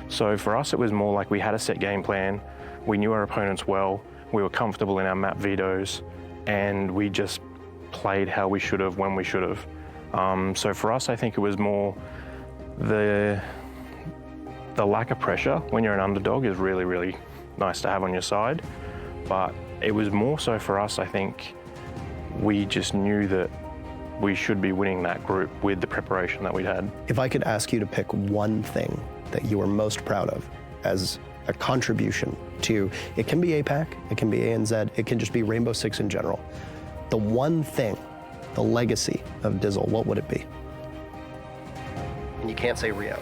So for us, it was more like we had a set game plan, we knew our opponents well, we were comfortable in our map vetoes, and we just played how we should have when we should have. So for us, I think it was more the lack of pressure when you're an underdog is really, really nice to have on your side. But it was more so for us, I think, we just knew that we should be winning that group with the preparation that we'd had. If I could ask you to pick one thing that you are most proud of as a contribution to, it can be APAC, it can be ANZ, it can just be Rainbow Six in general. The one thing, the legacy of Dizzle, what would it be? And you can't say Rio.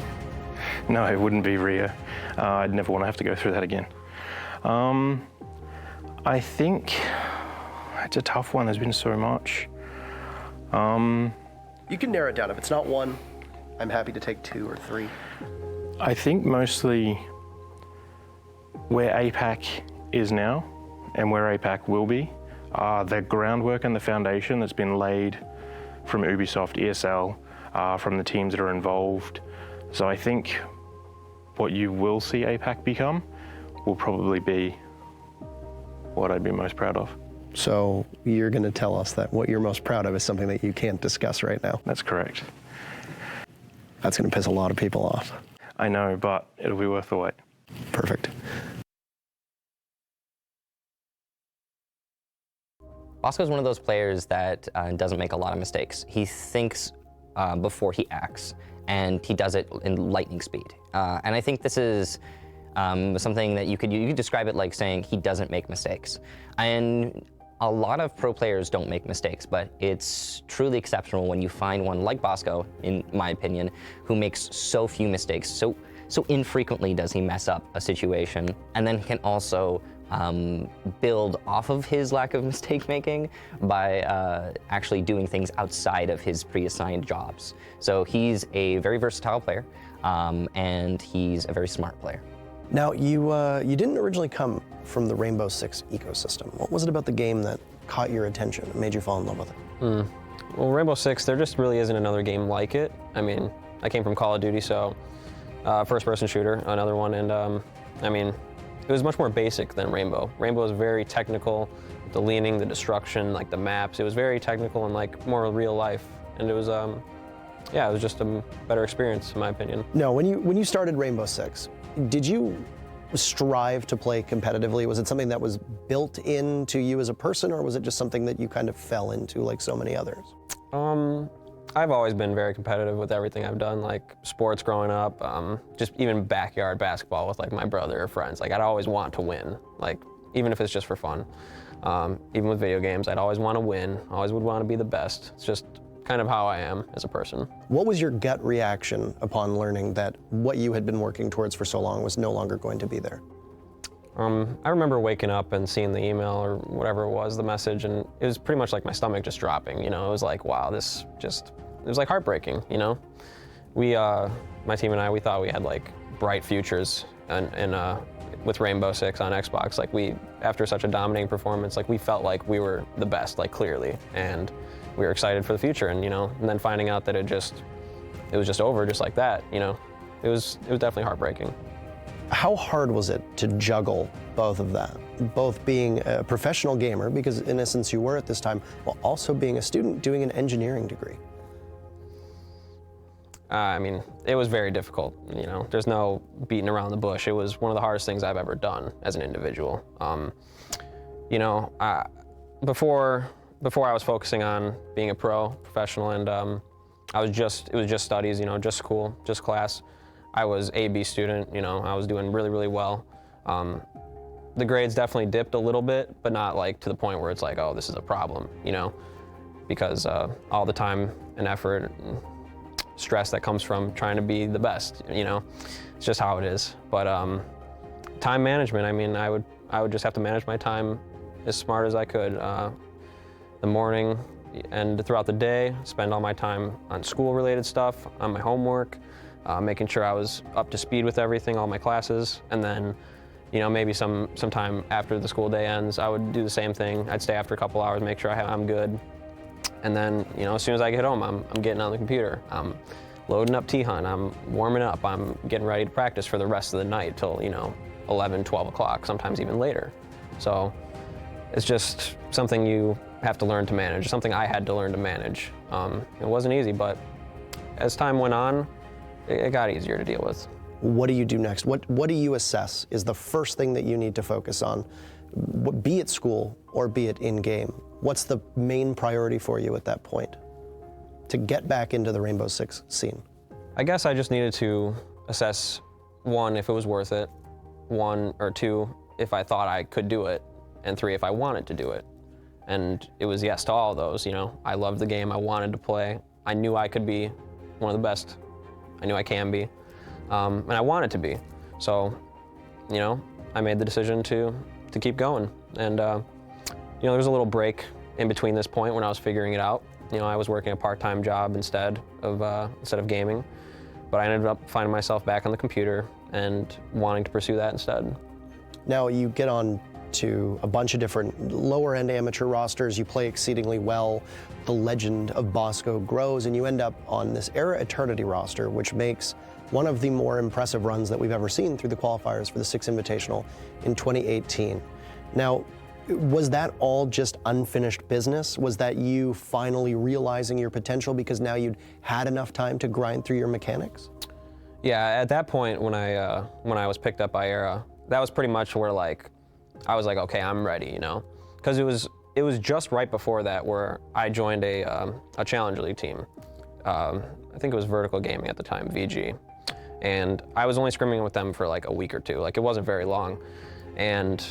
No, it wouldn't be Rio. I'd never want to have to go through that again. I think it's a tough one. There's been so much. You can narrow it down. If it's not one, I'm happy to take 2 or 3. I think mostly where APAC is now and where APAC will be. The groundwork and the foundation that's been laid from Ubisoft, ESL, from the teams that are involved. So I think what you will see APAC become will probably be what I'd be most proud of. So you're going to tell us that what you're most proud of is something that you can't discuss right now? That's correct. That's going to piss a lot of people off. I know, but it'll be worth the wait. Perfect. Bosco's one of those players that doesn't make a lot of mistakes. He thinks before he acts, and he does it in lightning speed. And I think this is something that you could describe it like saying he doesn't make mistakes. And a lot of pro players don't make mistakes, but it's truly exceptional when you find one like Bosco, in my opinion, who makes so few mistakes. So infrequently does he mess up a situation, and then can also build off of his lack of mistake making by actually doing things outside of his pre-assigned jobs. So he's a very versatile player, and he's a very smart player. Now, you didn't originally come from the Rainbow Six ecosystem. What was it about the game that caught your attention and made you fall in love with it? Well, Rainbow Six, there just really isn't another game like it. I mean, I came from Call of Duty, so first-person shooter, another one, and I mean, it was much more basic than Rainbow. Rainbow was very technical, the leaning, the destruction, like the maps. It was very technical and like more real life, and it was, yeah, it was just a better experience in my opinion. No, when you started Rainbow Six, did you strive to play competitively? Was it something that was built into you as a person, or was it just something that you kind of fell into like so many others? I've always been very competitive with everything I've done, like sports growing up, just even backyard basketball with like my brother or friends. Like I'd always want to win, like even if it's just for fun. Even with video games, I'd always want to win, always would want to be the best. It's just kind of how I am as a person. What was your gut reaction upon learning that what you had been working towards for so long was no longer going to be there? I remember waking up and seeing the email or whatever it was, the message, and it was pretty much like my stomach just dropping, you know? It was like, wow, it was like heartbreaking, you know? We, my team and I, we thought we had like bright futures with Rainbow Six on Xbox. Like after such a dominating performance, like we felt like we were the best, like clearly, and we were excited for the future, and you know, and then finding out that it was just over just like that, you know? It was definitely heartbreaking. How hard was it to juggle both of that? Both being a professional gamer, because in essence you were at this time, while also being a student doing an engineering degree? I mean, it was very difficult, you know. There's no beating around the bush. It was one of the hardest things I've ever done as an individual. You know, before I was focusing on being a professional, and it was just studies, you know, just school, just class. I was A/B student, you know, I was doing really, really well. The grades definitely dipped a little bit, but not like to the point where it's like, oh, this is a problem, you know, because all the time and effort and stress that comes from trying to be the best, you know, it's just how it is. But time management, I mean, I would just have to manage my time as smart as I could. The morning and throughout the day, spend all my time on school-related stuff, on my homework, making sure I was up to speed with everything, all my classes, and then, you know, maybe sometime after the school day ends, I would do the same thing. I'd stay after a couple hours, make sure I'm good, and then, you know, as soon as I get home, I'm getting on the computer. I'm loading up T-Hunt, I'm warming up, I'm getting ready to practice for the rest of the night till, you know, 11, 12 o'clock, sometimes even later. So it's just something you have to learn to manage, something I had to learn to manage. It wasn't easy, but as time went on, it got easier to deal with. What do you do next? What do you assess is the first thing that you need to focus on, be it school or be it in-game? What's the main priority for you at that point to get back into the Rainbow Six scene? I guess I just needed to assess, one, if it was worth it, one or two, if I thought I could do it, and three, if I wanted to do it. And it was yes to all of those, you know. I loved the game, I wanted to play. I knew I could be one of the best. I knew I can be, and I wanted to be. So, you know, I made the decision to keep going. And, you know, there was a little break in between this point when I was figuring it out. You know, I was working a part-time job instead of gaming, but I ended up finding myself back on the computer and wanting to pursue that instead. Now you get on to a bunch of different lower-end amateur rosters, you play exceedingly well, the legend of Bosco grows, and you end up on this Era Eternity roster, which makes one of the more impressive runs that we've ever seen through the qualifiers for the Six Invitational in 2018. Now, was that all just unfinished business? Was that you finally realizing your potential because now you'd had enough time to grind through your mechanics? Yeah, at that point when I was picked up by Era, that was pretty much where like, I was like, okay, I'm ready, you know? Because it was just right before that where I joined a Challenger League team. I think it was Vertical Gaming at the time, VG. And I was only scrimming with them for like a week or two. Like it wasn't very long. And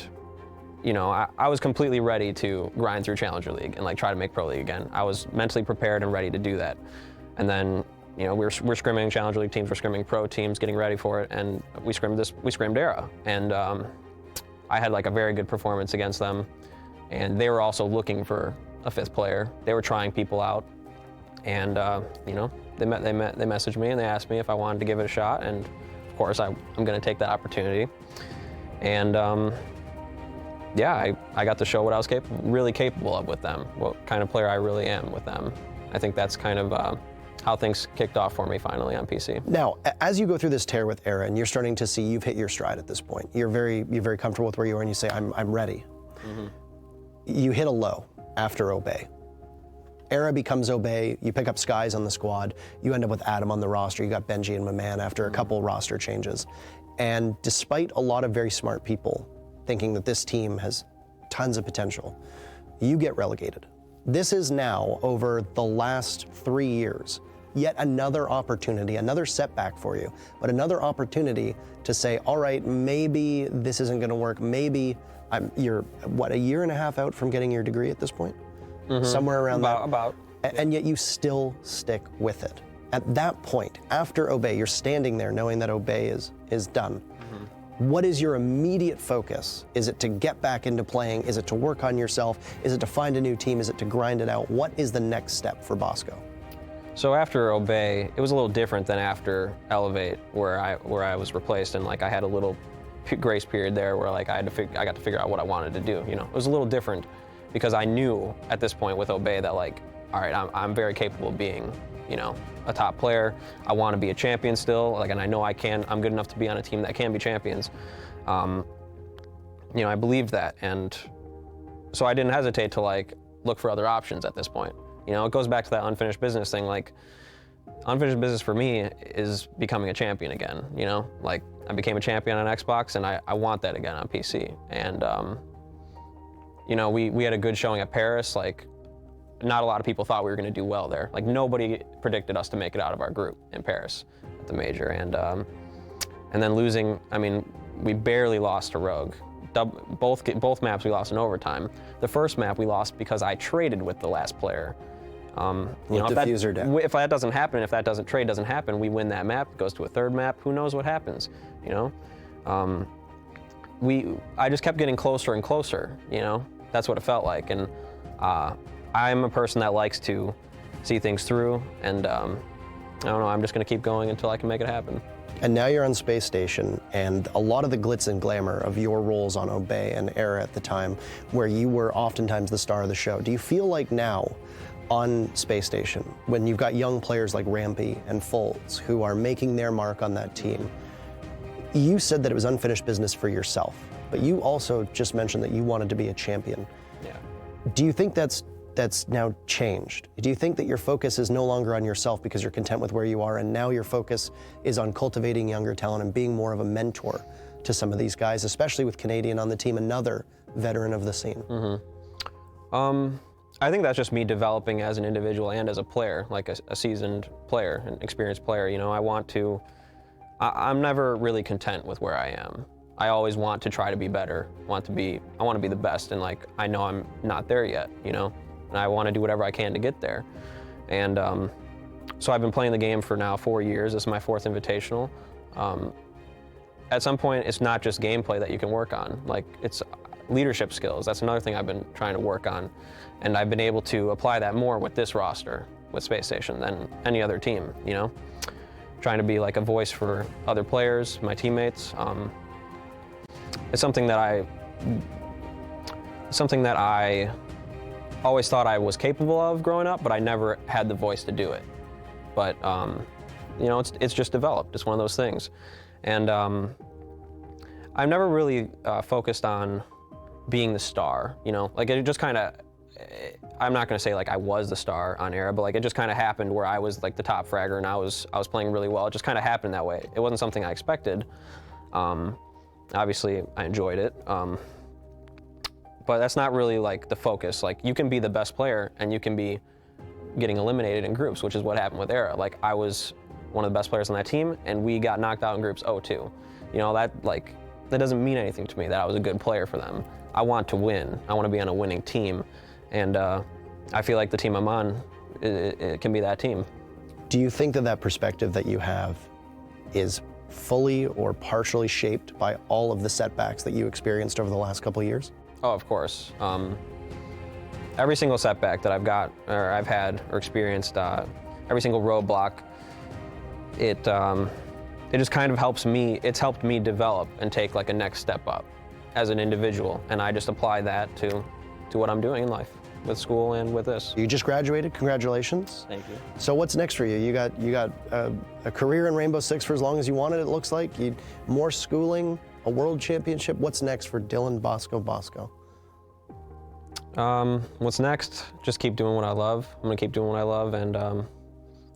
you know, I was completely ready to grind through Challenger League and like try to make Pro League again. I was mentally prepared and ready to do that. And then, you know, we're scrimming Challenger League teams, we're scrimming pro teams, getting ready for it, and we scrimmed Era. And I had like a very good performance against them, and they were also looking for a fifth player. They were trying people out, and you know, they messaged me and they asked me if I wanted to give it a shot, and of course, I'm going to take that opportunity. And yeah, I got to show what I was really capable of with them, what kind of player I really am with them. I think that's kind of how things kicked off for me finally on PC. Now, as you go through this tear with Era, and you're starting to see you've hit your stride at this point, you're very comfortable with where you are, and you say, I'm ready. Mm-hmm. You hit a low after Obey. Era becomes Obey, you pick up Skies on the squad, you end up with Adam on the roster, you got Benji and Maman after a couple roster changes. And despite a lot of very smart people thinking that this team has tons of potential, you get relegated. This is now, over the last 3 years, yet another opportunity, another setback for you, but another opportunity to say, all right, maybe this isn't gonna work, maybe you're, what, a year and a half out from getting your degree at this point? Mm-hmm. Somewhere around about. And yet you still stick with it. At that point, after Obey, you're standing there knowing that Obey is done. Mm-hmm. What is your immediate focus? Is it to get back into playing? Is it to work on yourself? Is it to find a new team? Is it to grind it out? What is the next step for Bosco? So after Obey, it was a little different than after Elevate, where I was replaced, and like I had a little grace period there where like I got to figure out what I wanted to do. You know, it was a little different because I knew at this point with Obey that like, all right, I'm very capable of being, you know, a top player. I want to be a champion still, like, and I know I'm good enough to be on a team that can be champions. You know, I believed that, and so I didn't hesitate to like look for other options at this point. You know, it goes back to that unfinished business thing. Like, unfinished business for me is becoming a champion again, you know? Like, I became a champion on Xbox, and I want that again on PC. And, you know, we had a good showing at Paris. Like, not a lot of people thought we were gonna do well there. Like, nobody predicted us to make it out of our group in Paris at the major. And then losing, I mean, we barely lost to Rogue. Both maps we lost in overtime. The first map we lost because I traded with the last player. You know, if that doesn't happen, if that trade doesn't happen, we win that map, it goes to a third map, who knows what happens, you know? I just kept getting closer and closer, you know? That's what it felt like, and I'm a person that likes to see things through, and I don't know, I'm just gonna keep going until I can make it happen. And now you're on Space Station, and a lot of the glitz and glamour of your roles on Obey and Era at the time, where you were oftentimes the star of the show, do you feel like now, on Space Station, when you've got young players like Rampy and Folds who are making their mark on that team, you said that it was unfinished business for yourself, but you also just mentioned that you wanted to be a champion. Yeah. Do you think that's now changed? Do you think that your focus is no longer on yourself because you're content with where you are, and now your focus is on cultivating younger talent and being more of a mentor to some of these guys, especially with Canadian on the team, another veteran of the scene? Mm-hmm. I think that's just me developing as an individual and as a player, like a seasoned player, an experienced player. You know, I'm never really content with where I am. I always want to try to be better, I want to be the best, and like, I know I'm not there yet, you know? And I want to do whatever I can to get there. And so I've been playing the game for now 4 years. This is my 4th Invitational. At some point, it's not just gameplay that you can work on. Like, it's leadership skills. That's another thing I've been trying to work on. And I've been able to apply that more with this roster, with Space Station, than any other team, you know? Trying to be like a voice for other players, my teammates. It's something that I always thought I was capable of growing up, but I never had the voice to do it. But, you know, it's just developed. It's one of those things. And I've never really focused on being the star, you know? Like, it just kind of, I'm not gonna say like I was the star on Era, but like it just kind of happened where I was like the top fragger and I was playing really well. It just kind of happened that way. It wasn't something I expected. Obviously, I enjoyed it. But that's not really like the focus. Like, you can be the best player and you can be getting eliminated in groups, which is what happened with Era. Like, I was one of the best players on that team and we got knocked out in groups 0-2. You know, that doesn't mean anything to me that I was a good player for them. I want to win. I want to be on a winning team. And I feel like the team I'm on, it can be that team. Do you think that perspective that you have is fully or partially shaped by all of the setbacks that you experienced over the last couple of years? Oh, of course. Every single setback that I've had or experienced, every single roadblock, it it just kind of helps me, it's helped me develop and take like a next step up as an individual. And I just apply that to what I'm doing in life, with school and with this. You just graduated, congratulations. Thank you. So what's next for you? You got a career in Rainbow Six for as long as you wanted, it looks like. More schooling, a world championship. What's next for Dylan Bosco? What's next? Just keep doing what I love. I'm gonna keep doing what I love, and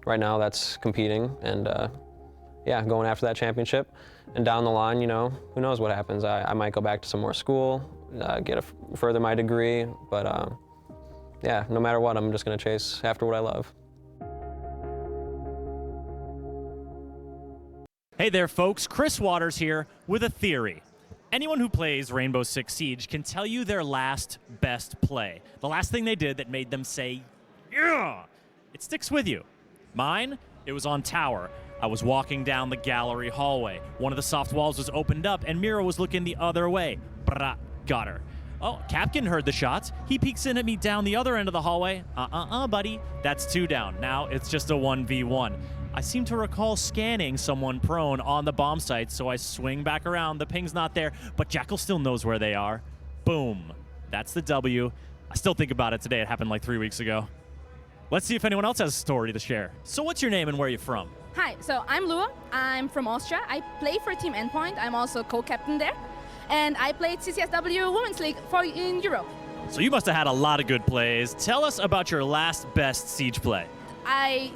right now that's competing and yeah, going after that championship. And down the line, you know, who knows what happens. I might go back to some more school, further my degree, but yeah, no matter what, I'm just gonna chase after what I love. Hey there, folks. Chris Waters here with a theory. Anyone who plays Rainbow Six Siege can tell you their last best play. The last thing they did that made them say, yeah! It sticks with you. Mine, it was on Tower. I was walking down the gallery hallway. One of the soft walls was opened up, and Mira was looking the other way. Brah, got her. Oh, Capkin heard the shots. He peeks in at me down the other end of the hallway. Buddy. That's 2 down. Now it's just a 1v1. I seem to recall scanning someone prone on the bomb site, so I swing back around. The ping's not there, but Jackal still knows where they are. Boom. That's the W. I still think about it today. It happened like 3 weeks ago. Let's see if anyone else has a story to share. So what's your name and where are you from? Hi, so I'm Lua. I'm from Austria. I play for Team Endpoint. I'm also co-captain there. And I played CCSW Women's League in Europe. So you must have had a lot of good plays. Tell us about your last best Siege play. I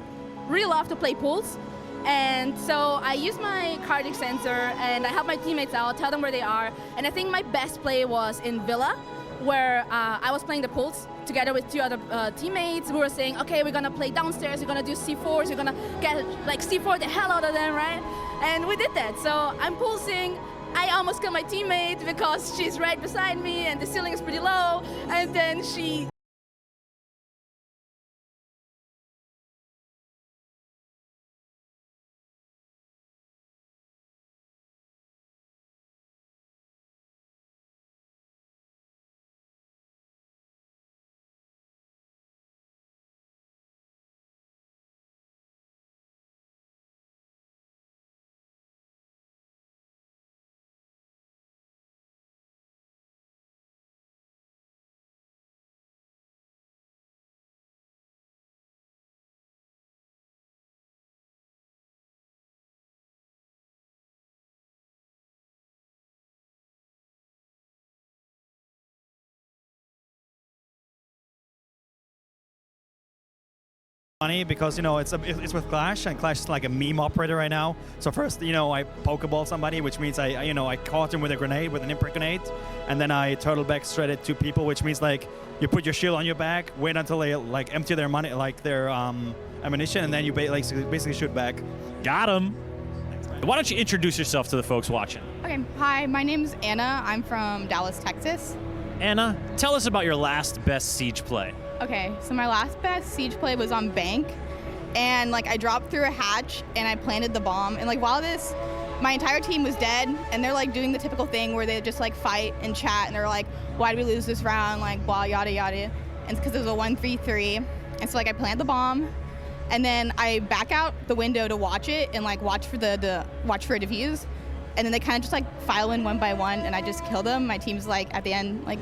really love to play pools. And so I use my cardiac sensor and I help my teammates out, tell them where they are. And I think my best play was in Villa, where I was playing the pools together with 2 other teammates. We were saying, okay, we're gonna play downstairs, we're gonna do C4s, we're gonna get like C4 the hell out of them, right? And we did that. So I'm pulsing. I almost killed my teammate because she's right beside me and the ceiling is pretty low. And then she Funny because it's with Clash, and Clash is like a meme operator right now. So first I pokeball somebody, which means I caught him with a grenade, with an imprint grenade, and then I turtle back shredded 2 people, which means like you put your shield on your back, wait until they like empty their money, like their ammunition, and then you basically shoot back. Got him. Why don't you introduce yourself to the folks watching? Okay, hi, my name's Anna. I'm from Dallas, Texas. Anna, tell us about your last best Siege play. Okay, so my last best Siege play was on Bank, and like I dropped through a hatch and I planted the bomb, and like while my entire team was dead, and they're like doing the typical thing where they just like fight and chat, and they're like, why did we lose this round, like blah yada yada, and it's because it was a 1-3-3, and so like I plant the bomb, and then I back out the window to watch it and like watch for watch for a defuse, and then they kind of just like file in one by one, and I just kill them. My team's like at the end like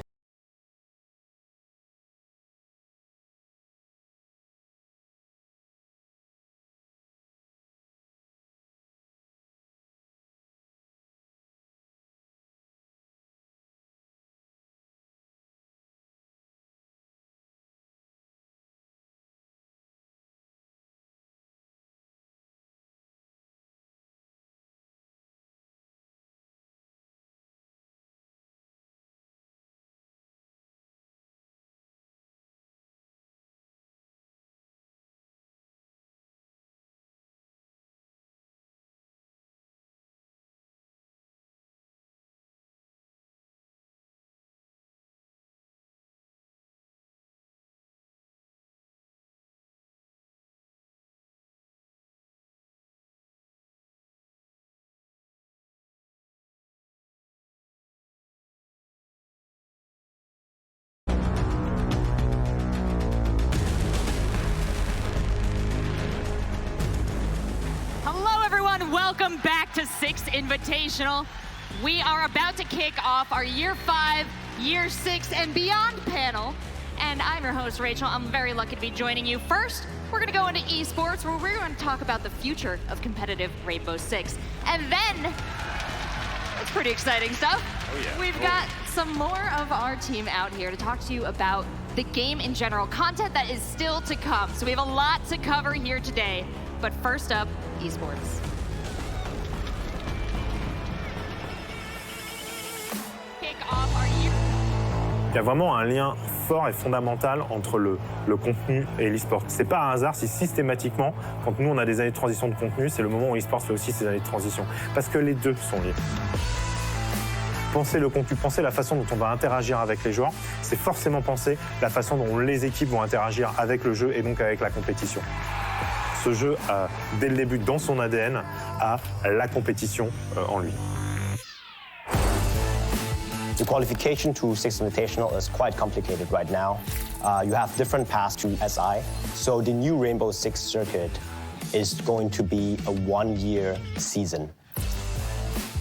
everyone, welcome back to 6th Invitational. We are about to kick off our Year 5, Year 6, and beyond panel. And I'm your host, Rachel. I'm very lucky to be joining you. First, we're going to go into esports, where we're going to talk about the future of competitive Rainbow Six. And then, it's pretty exciting stuff. Oh, yeah. We've got some more of our team out here to talk to you about the game in general, content that is still to come. So we have a lot to cover here today. But first up, esports. Kick off our year. Il y a vraiment un lien fort et fondamental entre le contenu et l'e-sport. C'est pas un hasard si systématiquement, quand nous on a des années de transition de contenu, c'est le moment où l'e-sport fait aussi ses années de transition. Parce que les deux sont liés. Penser le contenu, penser la façon dont on va interagir avec les joueurs, c'est forcément penser la façon dont les équipes vont interagir avec le jeu et donc avec la compétition. Ce jeu, dès le début, dans son ADN, a la compétition en lui. The qualification to 6th Invitational is quite complicated right now. You have different paths to SI. So the new Rainbow Six circuit is going to be a one-year season.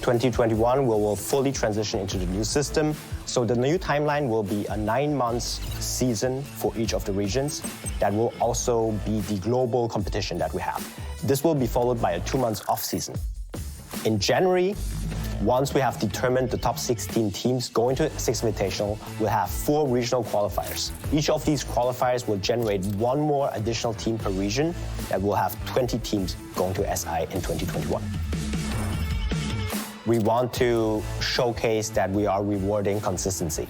2021, we will fully transition into the new system. So the new timeline will be a 9-month season for each of the regions. That will also be the global competition that we have. This will be followed by a 2-month off-season. In January, once we have determined the top 16 teams going to 6th Invitational, we'll have 4 regional qualifiers. Each of these qualifiers will generate 1 more additional team per region that will have 20 teams going to SI in 2021. We want to showcase that we are rewarding consistency.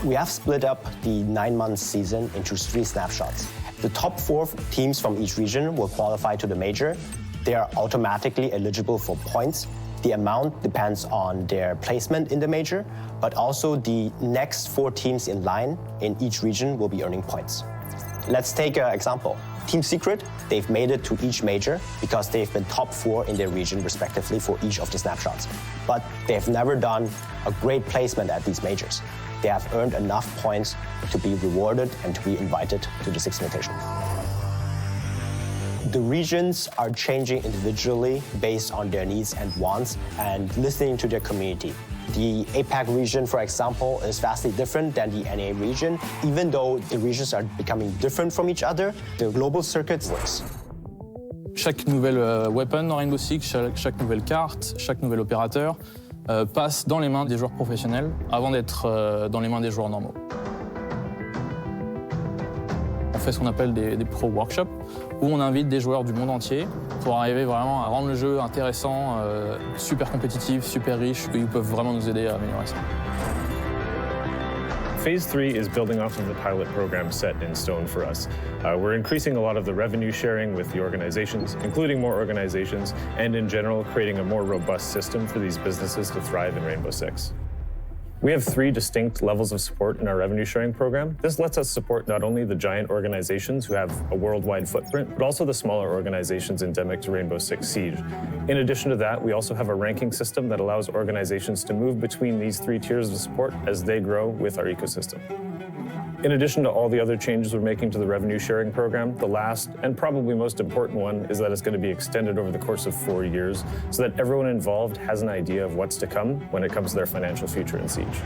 We have split up the 9-month season into 3 snapshots. The top 4 teams from each region will qualify to the major. They are automatically eligible for points. The amount depends on their placement in the major, but also the next 4 teams in line in each region will be earning points. Let's take an example. Team Secret, they've made it to each major because they've been top 4 in their region respectively for each of the snapshots. But they've never done a great placement at these majors. They have earned enough points to be rewarded and to be invited to the 6th Invitational. The regions are changing individually based on their needs and wants and listening to their community. The APAC region, for example, is vastly different than the NA region. Even though the regions are becoming different from each other, the global circuit works. Chaque nouvelle weapon dans Rainbow Six, chaque nouvelle carte, chaque nouvel opérateur passe dans les mains des joueurs professionnels avant d'être dans les mains des joueurs normaux. On fait ce qu'on appelle des pro workshops où on invite des joueurs du monde entier pour arriver vraiment à rendre le jeu intéressant, super compétitif, super riche, et ils peuvent vraiment nous aider à améliorer ça. Phase 3 is building off of the pilot program set in stone for us. We're increasing a lot of the revenue sharing with the organizations, including more organizations, and in general, creating a more robust system for these businesses to thrive in Rainbow Six. We have 3 distinct levels of support in our revenue sharing program. This lets us support not only the giant organizations who have a worldwide footprint, but also the smaller organizations endemic to Rainbow Six Siege. In addition to that, we also have a ranking system that allows organizations to move between these 3 tiers of support as they grow with our ecosystem. In addition to all the other changes we're making to the revenue sharing program, the last and probably most important one is that it's going to be extended over the course of 4 years so that everyone involved has an idea of what's to come when it comes to their financial future in Siege.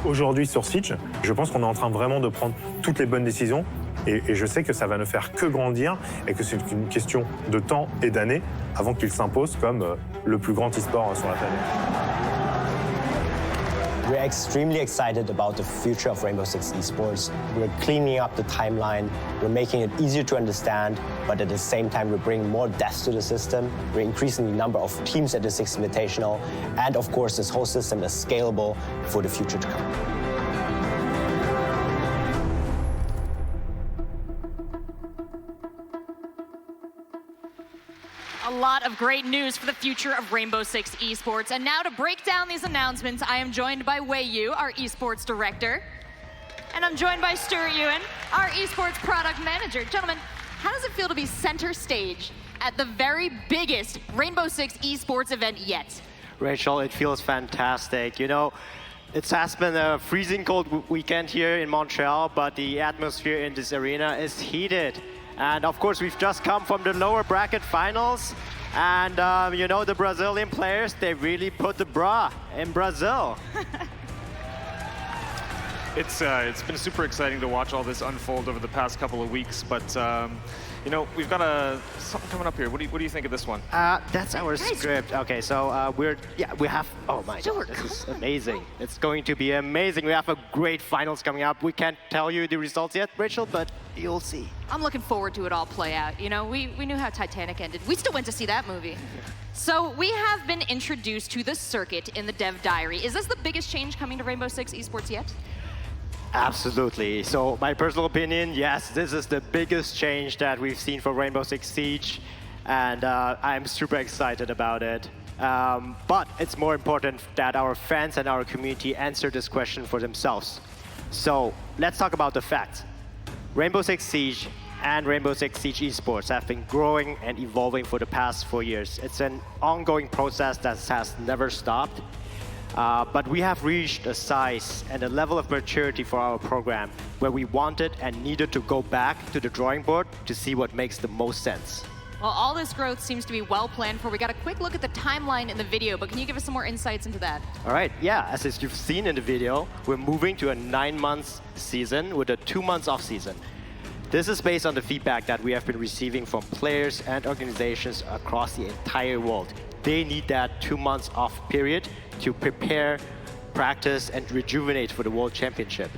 Aujourd'hui sur Siege, je pense qu'on est en train vraiment de prendre toutes les bonnes décisions et je sais que ça va ne faire que grandir et que c'est une question de temps et d'années avant qu'il s'impose comme le plus grand e-sport sur la planète. We're extremely excited about the future of Rainbow Six Esports. We're cleaning up the timeline, we're making it easier to understand, but at the same time we're bringing more depth to the system, we're increasing the number of teams at the 6th Invitational, and of course this whole system is scalable for the future to come. A lot of great news for the future of Rainbow Six Esports. And now to break down these announcements, I am joined by Wei Yu, our esports director. And I'm joined by Stuart Ewan, our esports product manager. Gentlemen, how does it feel to be center stage at the very biggest Rainbow Six Esports event yet? Rachel, it feels fantastic. You know, it has been a freezing cold weekend here in Montreal, but the atmosphere in this arena is heated. And of course, we've just come from the lower bracket finals. And you know, the Brazilian players, they really put the bra in Brazil. It's been super exciting to watch all this unfold over the past couple of weeks, but you know, we've got something coming up here. What do you think of this one? That's our script. Okay, so we have, oh my God, this is amazing. It's going to be amazing. We have a great finals coming up. We can't tell you the results yet, Rachel, but you'll see. I'm looking forward to it all play out. You know, we knew how Titanic ended. We still went to see that movie. So we have been introduced to the circuit in the Dev Diary. Is this the biggest change coming to Rainbow Six Esports yet? Absolutely. So my personal opinion, yes, this is the biggest change that we've seen for Rainbow Six Siege, and I'm super excited about it. But it's more important that our fans and our community answer this question for themselves. So let's talk about the facts. Rainbow Six Siege and Rainbow Six Siege Esports have been growing and evolving for the past 4 years. It's an ongoing process that has never stopped. But we have reached a size and a level of maturity for our program where we wanted and needed to go back to the drawing board to see what makes the most sense. Well, all this growth seems to be well planned for. We got a quick look at the timeline in the video, but can you give us some more insights into that? All right, yeah, as you've seen in the video, we're moving to a 9-month season with a 2 months off season. This is based on the feedback that we have been receiving from players and organizations across the entire world. They need that 2 months off period to prepare, practice, and rejuvenate for the World Championship.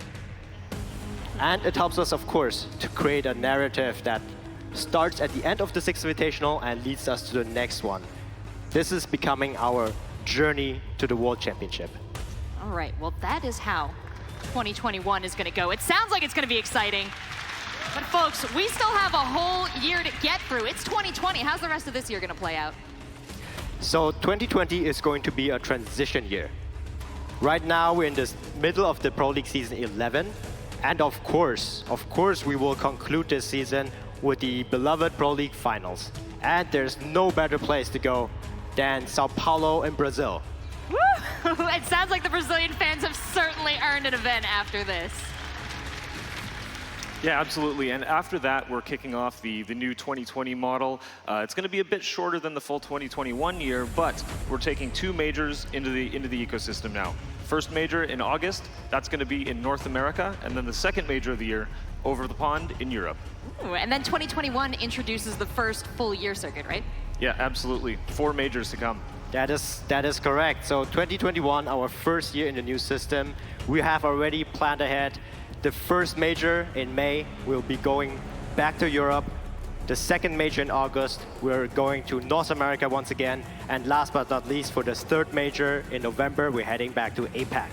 And it helps us, of course, to create a narrative that starts at the end of the Sixth Invitational and leads us to the next one. This is becoming our journey to the World Championship. All right, well, that is how 2021 is going to go. It sounds like it's going to be exciting. But folks, we still have a whole year to get through. It's 2020. How's the rest of this year going to play out? So 2020 is going to be a transition year. Right now, we're in the middle of the Pro League Season 11. And of course, we will conclude this season with the beloved Pro League Finals. And there's no better place to go than Sao Paulo in Brazil. Woo! It sounds like the Brazilian fans have certainly earned an event after this. Yeah, absolutely. And after that, we're kicking off the new 2020 model. It's going to be a bit shorter than the full 2021 year, but we're taking 2 majors into the ecosystem now. First major in August, that's going to be in North America, and then the second major of the year over the pond in Europe. Ooh, and then 2021 introduces the first full year circuit, right? Yeah, absolutely. 4 majors to come. That is correct. So 2021, our first year in the new system, we have already planned ahead. The first major in May, we'll be going back to Europe. The second major in August, we're going to North America once again. And last but not least, for the third major in November, we're heading back to APAC.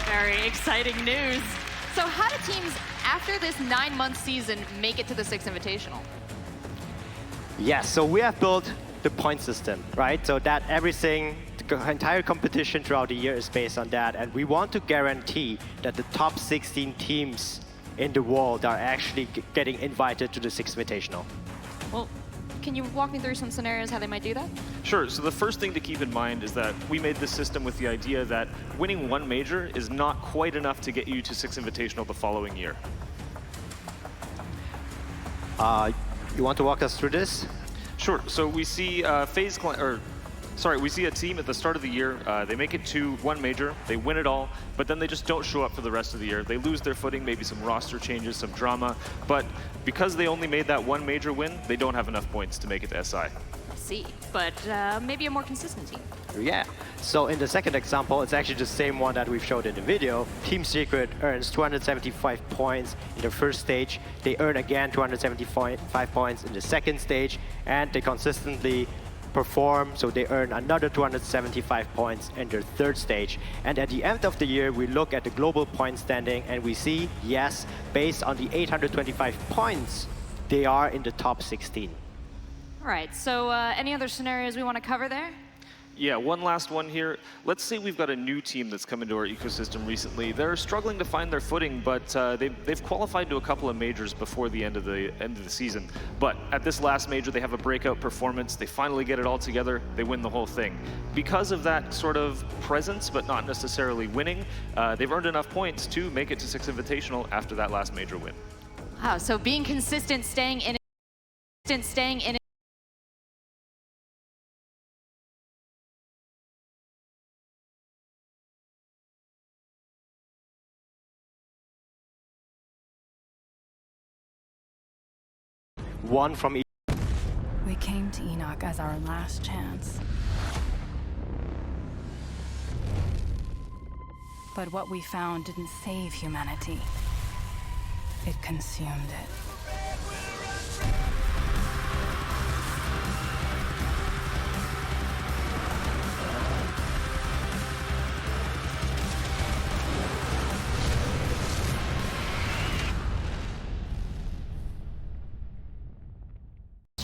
Very exciting news. So how do teams, after this 9-month season, make it to the Sixth Invitational? Yes, so we have built the point system, right? So that everything, the entire competition throughout the year is based on that. And we want to guarantee that the top 16 teams in the world are actually getting invited to the Sixth Invitational. Well, can you walk me through some scenarios how they might do that? Sure. So the first thing to keep in mind is that we made this system with the idea that winning 1 major is not quite enough to get you to Sixth Invitational the following year. You want to walk us through this? Sure. So we see we see a team at the start of the year, they make it to 1 major, they win it all, but then they just don't show up for the rest of the year. They lose their footing, maybe some roster changes, some drama, but because they only made that 1 major win, they don't have enough points to make it to SI. I see, but maybe a more consistent team. Yeah. So in the second example, it's actually the same one that we've showed in the video. Team Secret earns 275 points in the first stage. They earn again 275 points in the second stage, and they consistently perform, so they earn another 275 points in their third stage. And at the end of the year, we look at the global point standing, and we see, yes, based on the 825 points, they are in the top 16. All right, so any other scenarios we want to cover there? Yeah, one last one here. Let's say we've got a new team that's come into our ecosystem recently. They're struggling to find their footing, but they've qualified to a couple of majors before the end of the season. But at this last major, they have a breakout performance. They finally get it all together. They win the whole thing. Because of that sort of presence, but not necessarily winning, they've earned enough points to make it to Sixth Invitational after that last major win. Wow, so being consistent, staying in Staying in One from each. We came to Enoch as our last chance. But what we found didn't save humanity. It consumed it.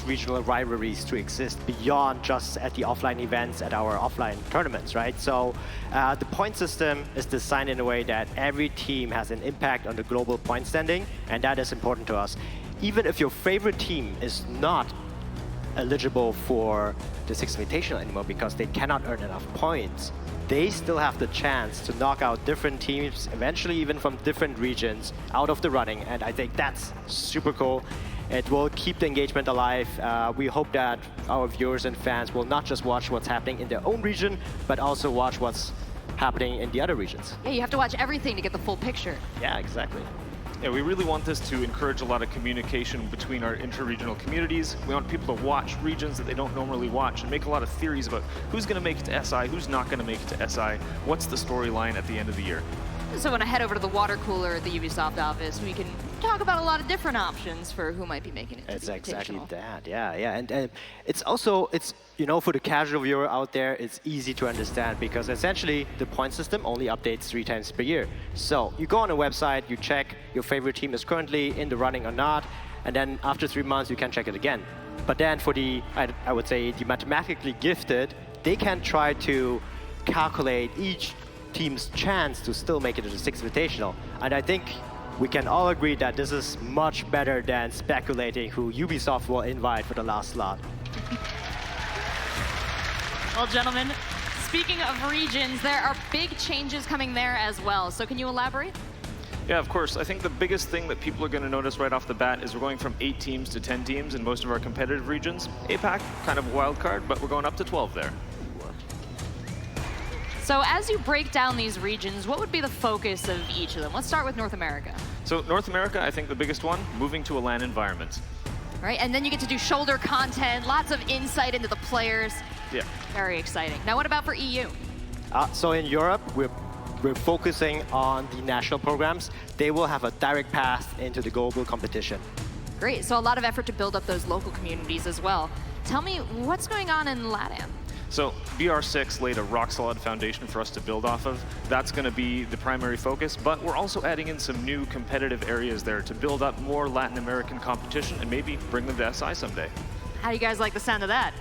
Regional rivalries to exist beyond just at the offline events, at our offline tournaments, right? So the point system is designed in a way that every team has an impact on the global point standing, and that is important to us. Even if your favorite team is not eligible for the Six Invitational anymore because they cannot earn enough points, they still have the chance to knock out different teams, eventually even from different regions, out of the running, and I think that's super cool. It will keep the engagement alive. We hope that our viewers and fans will not just watch what's happening in their own region, but also watch what's happening in the other regions. Yeah, you have to watch everything to get the full picture. Yeah, exactly. Yeah, we really want this to encourage a lot of communication between our inter-regional communities. We want people to watch regions that they don't normally watch and make a lot of theories about who's going to make it to SI, who's not going to make it to SI, what's the storyline at the end of the year. So when I head over to the water cooler at the Ubisoft office, we can talk about a lot of different options for who might be making it to It's the exactly Invitational. that, yeah. And it's also, you know, for the casual viewer out there, it's easy to understand because essentially the point system only updates 3 times per year. So you go on a website, you check your favorite team is currently in the running or not, and then after 3 months you can check it again. But then for the, I would say, the mathematically gifted, they can try to calculate each team's chance to still make it to the Six Invitational. And I think we can all agree that this is much better than speculating who Ubisoft will invite for the last slot. Well, gentlemen, speaking of regions, there are big changes coming there as well. So can you elaborate? Yeah, of course. I think the biggest thing that people are going to notice right off the bat is we're going from 8 teams to 10 teams in most of our competitive regions. APAC, kind of a wild card, but we're going up to 12 there. So as you break down these regions, what would be the focus of each of them? Let's start with North America. So North America, I think the biggest one, moving to a LAN environment. Right, and then you get to do shoulder content, lots of insight into the players. Yeah. Very exciting. Now what about for EU? So in Europe, we're focusing on the national programs. They will have a direct path into the global competition. Great, so a lot of effort to build up those local communities as well. Tell me, what's going on in LATAM? So BR6 laid a rock-solid foundation for us to build off of. That's going to be the primary focus, but we're also adding in some new competitive areas there to build up more Latin American competition and maybe bring them to SI someday. How do you guys like the sound of that?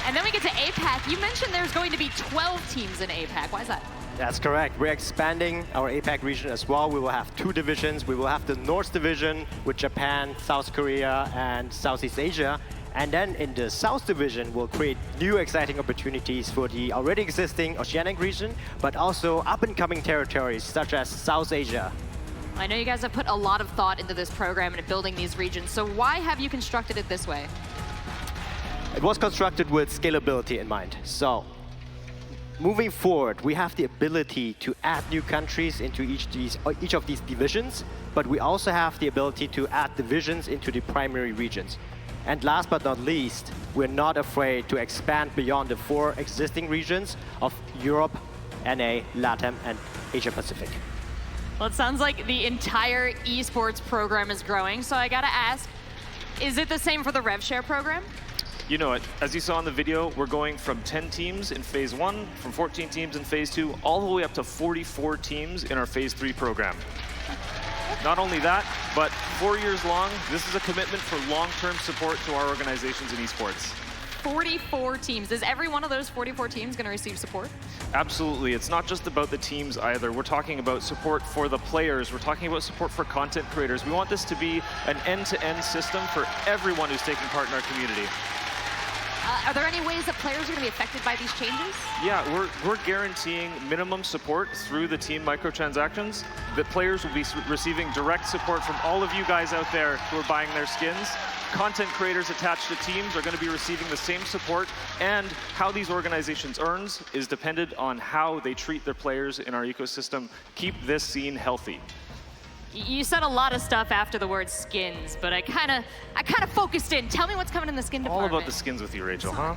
And then we get to APAC. You mentioned there's going to be 12 teams in APAC. Why is that? That's correct. We're expanding our APAC region as well. We will have 2 divisions. We will have the North Division with Japan, South Korea, and Southeast Asia. And then in the South Division, we'll create new exciting opportunities for the already existing Oceanic region, but also up-and-coming territories such as South Asia. I know you guys have put a lot of thought into this program and building these regions, so why have you constructed it this way? It was constructed with scalability in mind. So moving forward, we have the ability to add new countries into each of these divisions, but we also have the ability to add divisions into the primary regions. And last but not least, we're not afraid to expand beyond the 4 existing regions of Europe, NA, LATAM, and Asia Pacific. Well, it sounds like the entire esports program is growing, so I gotta ask, is it the same for the RevShare program? You know it. As you saw in the video, we're going from 10 teams in Phase 1, from 14 teams in Phase 2, all the way up to 44 teams in our Phase 3 program. Not only that, but 4 years long, this is a commitment for long-term support to our organizations in esports. 44 teams. Is every one of those 44 teams going to receive support? Absolutely. It's not just about the teams either. We're talking about support for the players. We're talking about support for content creators. We want this to be an end-to-end system for everyone who's taking part in our community. Are there any ways that players are going to be affected by these changes? Yeah, we're guaranteeing minimum support through the team microtransactions. That players will be receiving direct support from all of you guys out there who are buying their skins. Content creators attached to teams are going to be receiving the same support, and how these organizations earns is dependent on how they treat their players in our ecosystem. Keep this scene healthy. You said a lot of stuff after the word skins, but I kind of focused in. Tell me what's coming in the skin department. All about the skins with you, Rachel, huh?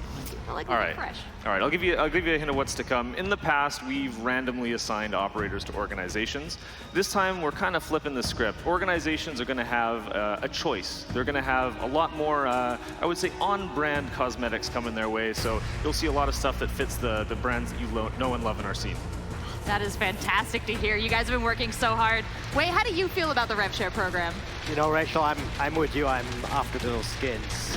I like All it right. fresh. All right, I'll give you a hint of what's to come. In the past, we've randomly assigned operators to organizations. This time, we're kind of flipping the script. Organizations are going to have a choice. They're going to have a lot more, I would say, on-brand cosmetics coming their way. So you'll see a lot of stuff that fits the brands that you know and love in our scene. That is fantastic to hear. You guys have been working so hard. Wei, how do you feel about the RevShare program? You know, Rachel, I'm with you. I'm after those skins.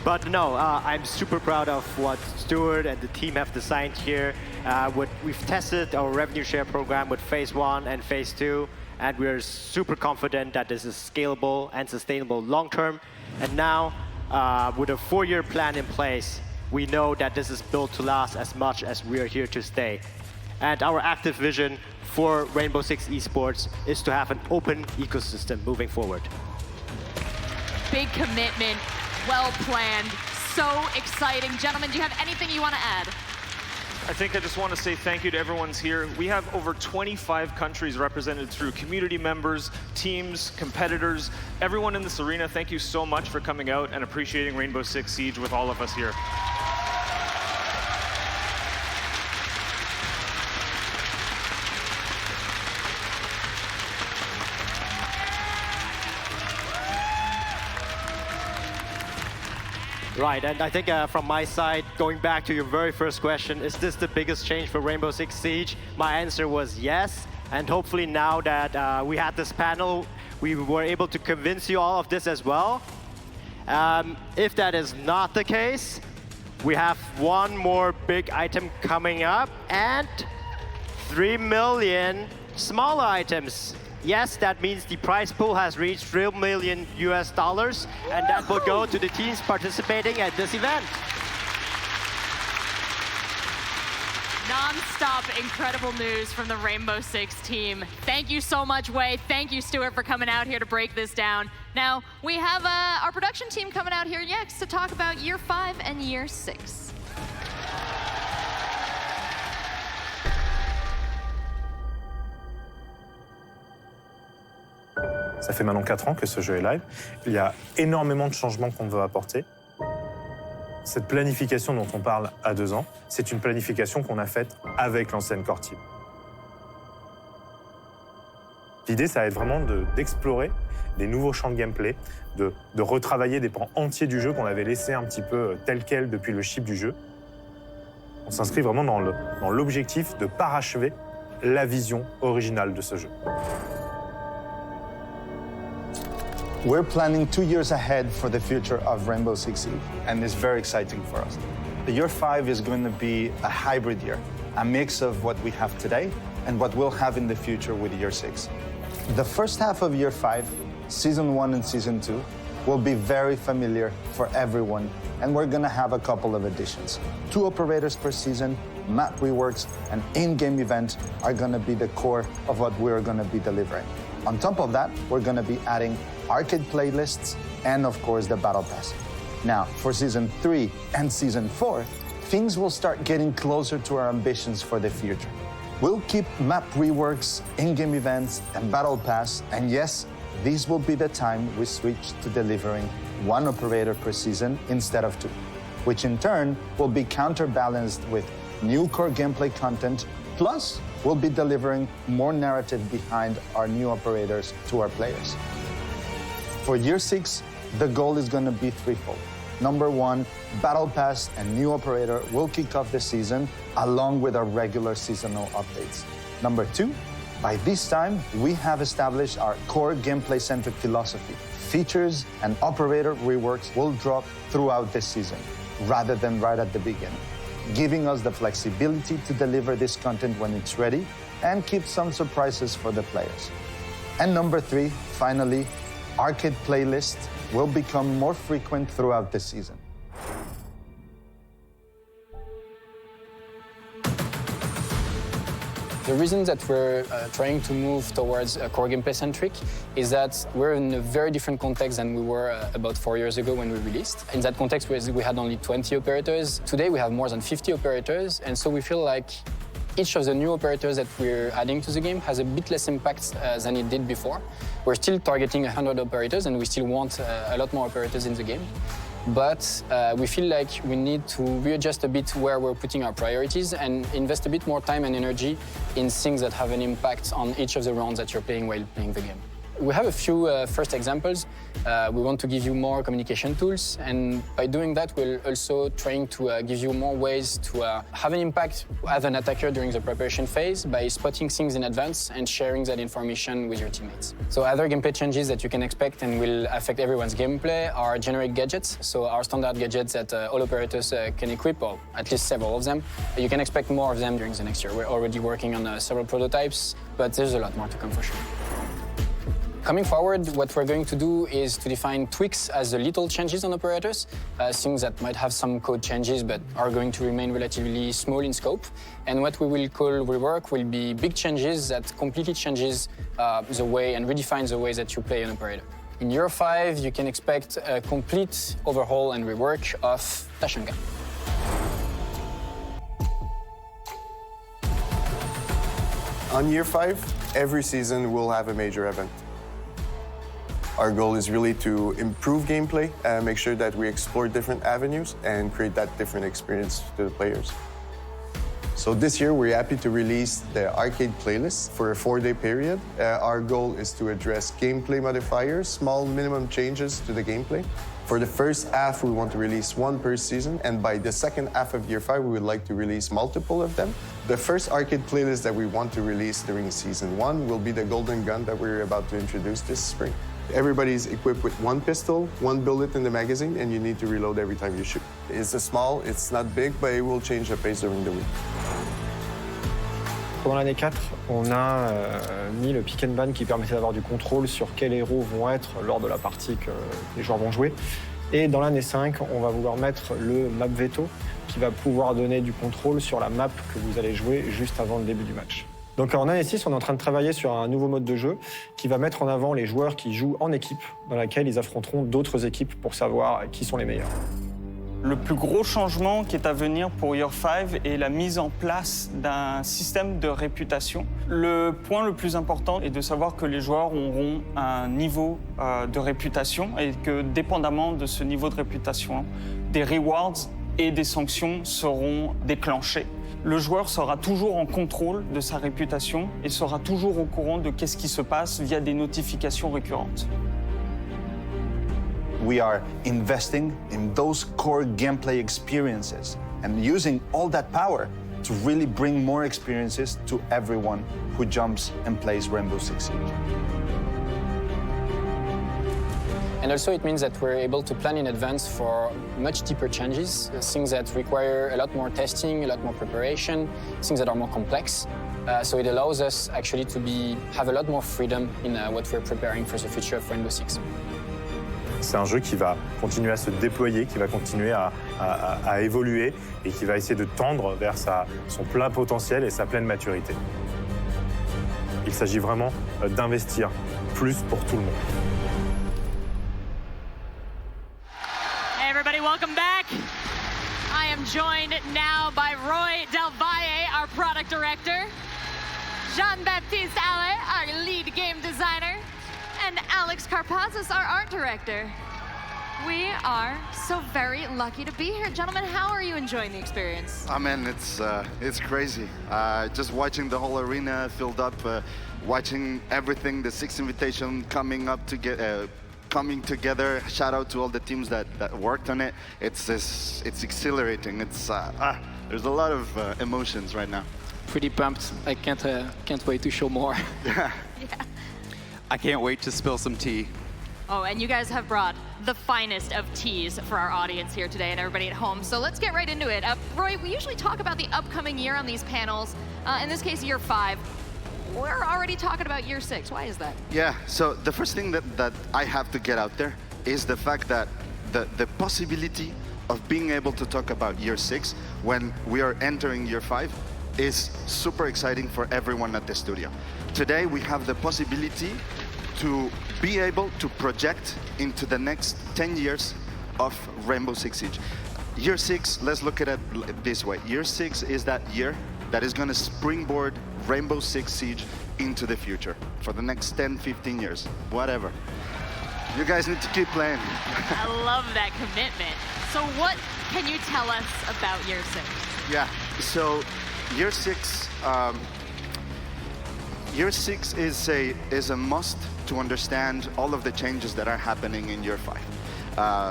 But no, I'm super proud of what Stuart and the team have designed here. We've tested our revenue share program with phase 1 and phase 2, and we're super confident that this is scalable and sustainable long term. And now, with a 4-year plan in place, we know that this is built to last as much as we are here to stay. And our active vision for Rainbow Six Esports is to have an open ecosystem moving forward. Big commitment, well planned, so exciting. Gentlemen, do you have anything you want to add? I think I just want to say thank you to everyone's here. We have over 25 countries represented through community members, teams, competitors. Everyone in this arena, thank you so much for coming out and appreciating Rainbow Six Siege with all of us here. Right, and I think from my side, going back to your very first question, is this the biggest change for Rainbow Six Siege? My answer was yes, and hopefully now that we had this panel, we were able to convince you all of this as well. If that is not the case, we have one more big item coming up, and 3 million smaller items. Yes, that means the prize pool has reached $3 million, and that will go to the teams participating at this event. Non-stop incredible news from the Rainbow Six team. Thank you so much, Wei. Thank you, Stuart, for coming out here to break this down. Now, we have our production team coming out here next to talk about Year 5 and Year 6. Ça fait maintenant 4 ans que ce jeu est live. Il y a énormément de changements qu'on veut apporter. Cette planification dont on parle à 2 ans, c'est une planification qu'on a faite avec l'ancienne core team. L'idée, ça va être vraiment d'explorer des nouveaux champs de gameplay, de retravailler des pans entiers du jeu qu'on avait laissé un petit peu tel quel depuis le ship du jeu. On s'inscrit vraiment dans l'objectif de parachever la vision originale de ce jeu. We're planning 2 years ahead for the future of Rainbow Six Siege, and it's very exciting for us. The year 5 is going to be a hybrid year, a mix of what we have today and what we'll have in the future with year 6. The first half of year 5, season 1 and season 2, will be very familiar for everyone, and we're going to have a couple of additions. 2 operators per season, map reworks, and in-game event are going to be the core of what we're going to be delivering. On top of that, we're going to be adding arcade playlists and, of course, the Battle Pass. Now, for Season 3 and Season 4, things will start getting closer to our ambitions for the future. We'll keep map reworks, in-game events, and Battle Pass, and yes, this will be the time we switch to delivering 1 operator per season instead of 2, which in turn will be counterbalanced with new core gameplay content, plus we'll be delivering more narrative behind our new operators to our players. For year 6, the goal is going to be threefold. Number 1, Battle Pass and new operator will kick off the season along with our regular seasonal updates. Number 2, by this time, we have established our core gameplay-centric philosophy. Features and operator reworks will drop throughout the season, rather than right at the beginning, giving us the flexibility to deliver this content when it's ready and keep some surprises for the players. And number 3, finally, arcade playlists will become more frequent throughout the season. The reason that we're trying to move towards a core gameplay centric is that we're in a very different context than we were about 4 years ago when we released. In that context, we had only 20 operators. Today, we have more than 50 operators, and so we feel like each of the new operators that we're adding to the game has a bit less impact than it did before. We're still targeting 100 operators, and we still want a lot more operators in the game. But we feel like we need to readjust a bit where we're putting our priorities and invest a bit more time and energy in things that have an impact on each of the rounds that you're playing while playing the game. We have a few first examples. We want to give you more communication tools, and by doing that, we're also trying to give you more ways to have an impact as an attacker during the preparation phase by spotting things in advance and sharing that information with your teammates. So other gameplay changes that you can expect and will affect everyone's gameplay are generic gadgets. So our standard gadgets that all operators can equip, or at least several of them. You can expect more of them during the next year. We're already working on several prototypes, but there's a lot more to come for sure. Coming forward, what we're going to do is to define tweaks as the little changes on operators, things that might have some code changes but are going to remain relatively small in scope. And what we will call rework will be big changes that completely changes the way and redefines the way that you play an operator. In year 5, you can expect a complete overhaul and rework of Tachanka. On year 5, every season we'll have a major event. Our goal is really to improve gameplay, make sure that we explore different avenues and create that different experience to the players. So this year, we're happy to release the arcade playlist for a 4-day period. Our goal is to address gameplay modifiers, small minimum changes to the gameplay. For the first half, we want to release 1 per season, and by the second half of year 5, we would like to release multiple of them. The first arcade playlist that we want to release during season 1 will be the Golden Gun that we're about to introduce this spring. Everybody's equipped with 1 pistol, 1 bullet in the magazine, and you need to reload every time you shoot. It's small, it's not big, but it will change the pace during the week. Pendant l'année 4, on a mis le pick and ban qui permettait d'avoir du contrôle sur quels héros vont être lors de la partie que les joueurs vont jouer. Et dans l'année 5, on va vouloir mettre le map veto qui va pouvoir donner du contrôle sur la map que vous allez jouer juste avant le début du match. Donc en année 6, on est en train de travailler sur un nouveau mode de jeu qui va mettre en avant les joueurs qui jouent en équipe, dans laquelle ils affronteront d'autres équipes pour savoir qui sont les meilleurs. Le plus gros changement qui est à venir pour Year 5 est la mise en place d'un système de réputation. Le point le plus important est de savoir que les joueurs auront un niveau de réputation et que dépendamment de ce niveau de réputation, des rewards et des sanctions seront déclenchées. Le joueur sera toujours en contrôle de sa réputation et sera toujours au courant de qu'est-ce qui se passe via des notifications récurrentes. We are investing in those core gameplay experiences and using all that power to really bring more experiences to everyone who jumps and plays Rainbow Six Siege. And also it means that we're able to plan in advance for much deeper changes, things that require a lot more testing, a lot more preparation, things that are more complex. So it allows us actually to have a lot more freedom in what we're preparing for the future of Rainbow Six. C'est un jeu qui va continuer à se déployer, qui va continuer à évoluer et qui va essayer de tendre vers son plein potentiel et sa pleine maturité. Il s'agit vraiment d'investir plus pour tout le monde. Hey everybody, welcome back. I am joined now by Roy Del Valle, our product director, Jean-Baptiste Allais, our lead game designer, and Alex Karpazis, our art director. We are so very lucky to be here. Gentlemen, how are you enjoying the experience? I mean, it's crazy. Just watching the whole arena filled up, watching everything, the Six Invitation coming together. Shout out to all the teams that worked on it. It's exhilarating. There's a lot of emotions right now. Pretty pumped. I can't wait to show more. Yeah. I can't wait to spill some tea. Oh, and you guys have brought the finest of teas for our audience here today and everybody at home. So let's get right into it. Roy, we usually talk about the upcoming year on these panels. In this case, year 5. We're already talking about year 6. Why is that? Yeah, so the first thing that I have to get out there is the fact that the possibility of being able to talk about year 6 when we are entering year 5 is super exciting for everyone at the studio. Today, we have the possibility to be able to project into the next 10 years of Rainbow Six Siege. Year 6, let's look at it this way. Year 6 is that year that is going to springboard Rainbow Six Siege into the future for the next 10, 15 years, whatever. You guys need to keep playing. I love that commitment. So what can you tell us about year 6? Yeah, so year 6, year 6 is a must to understand all of the changes that are happening in year 5.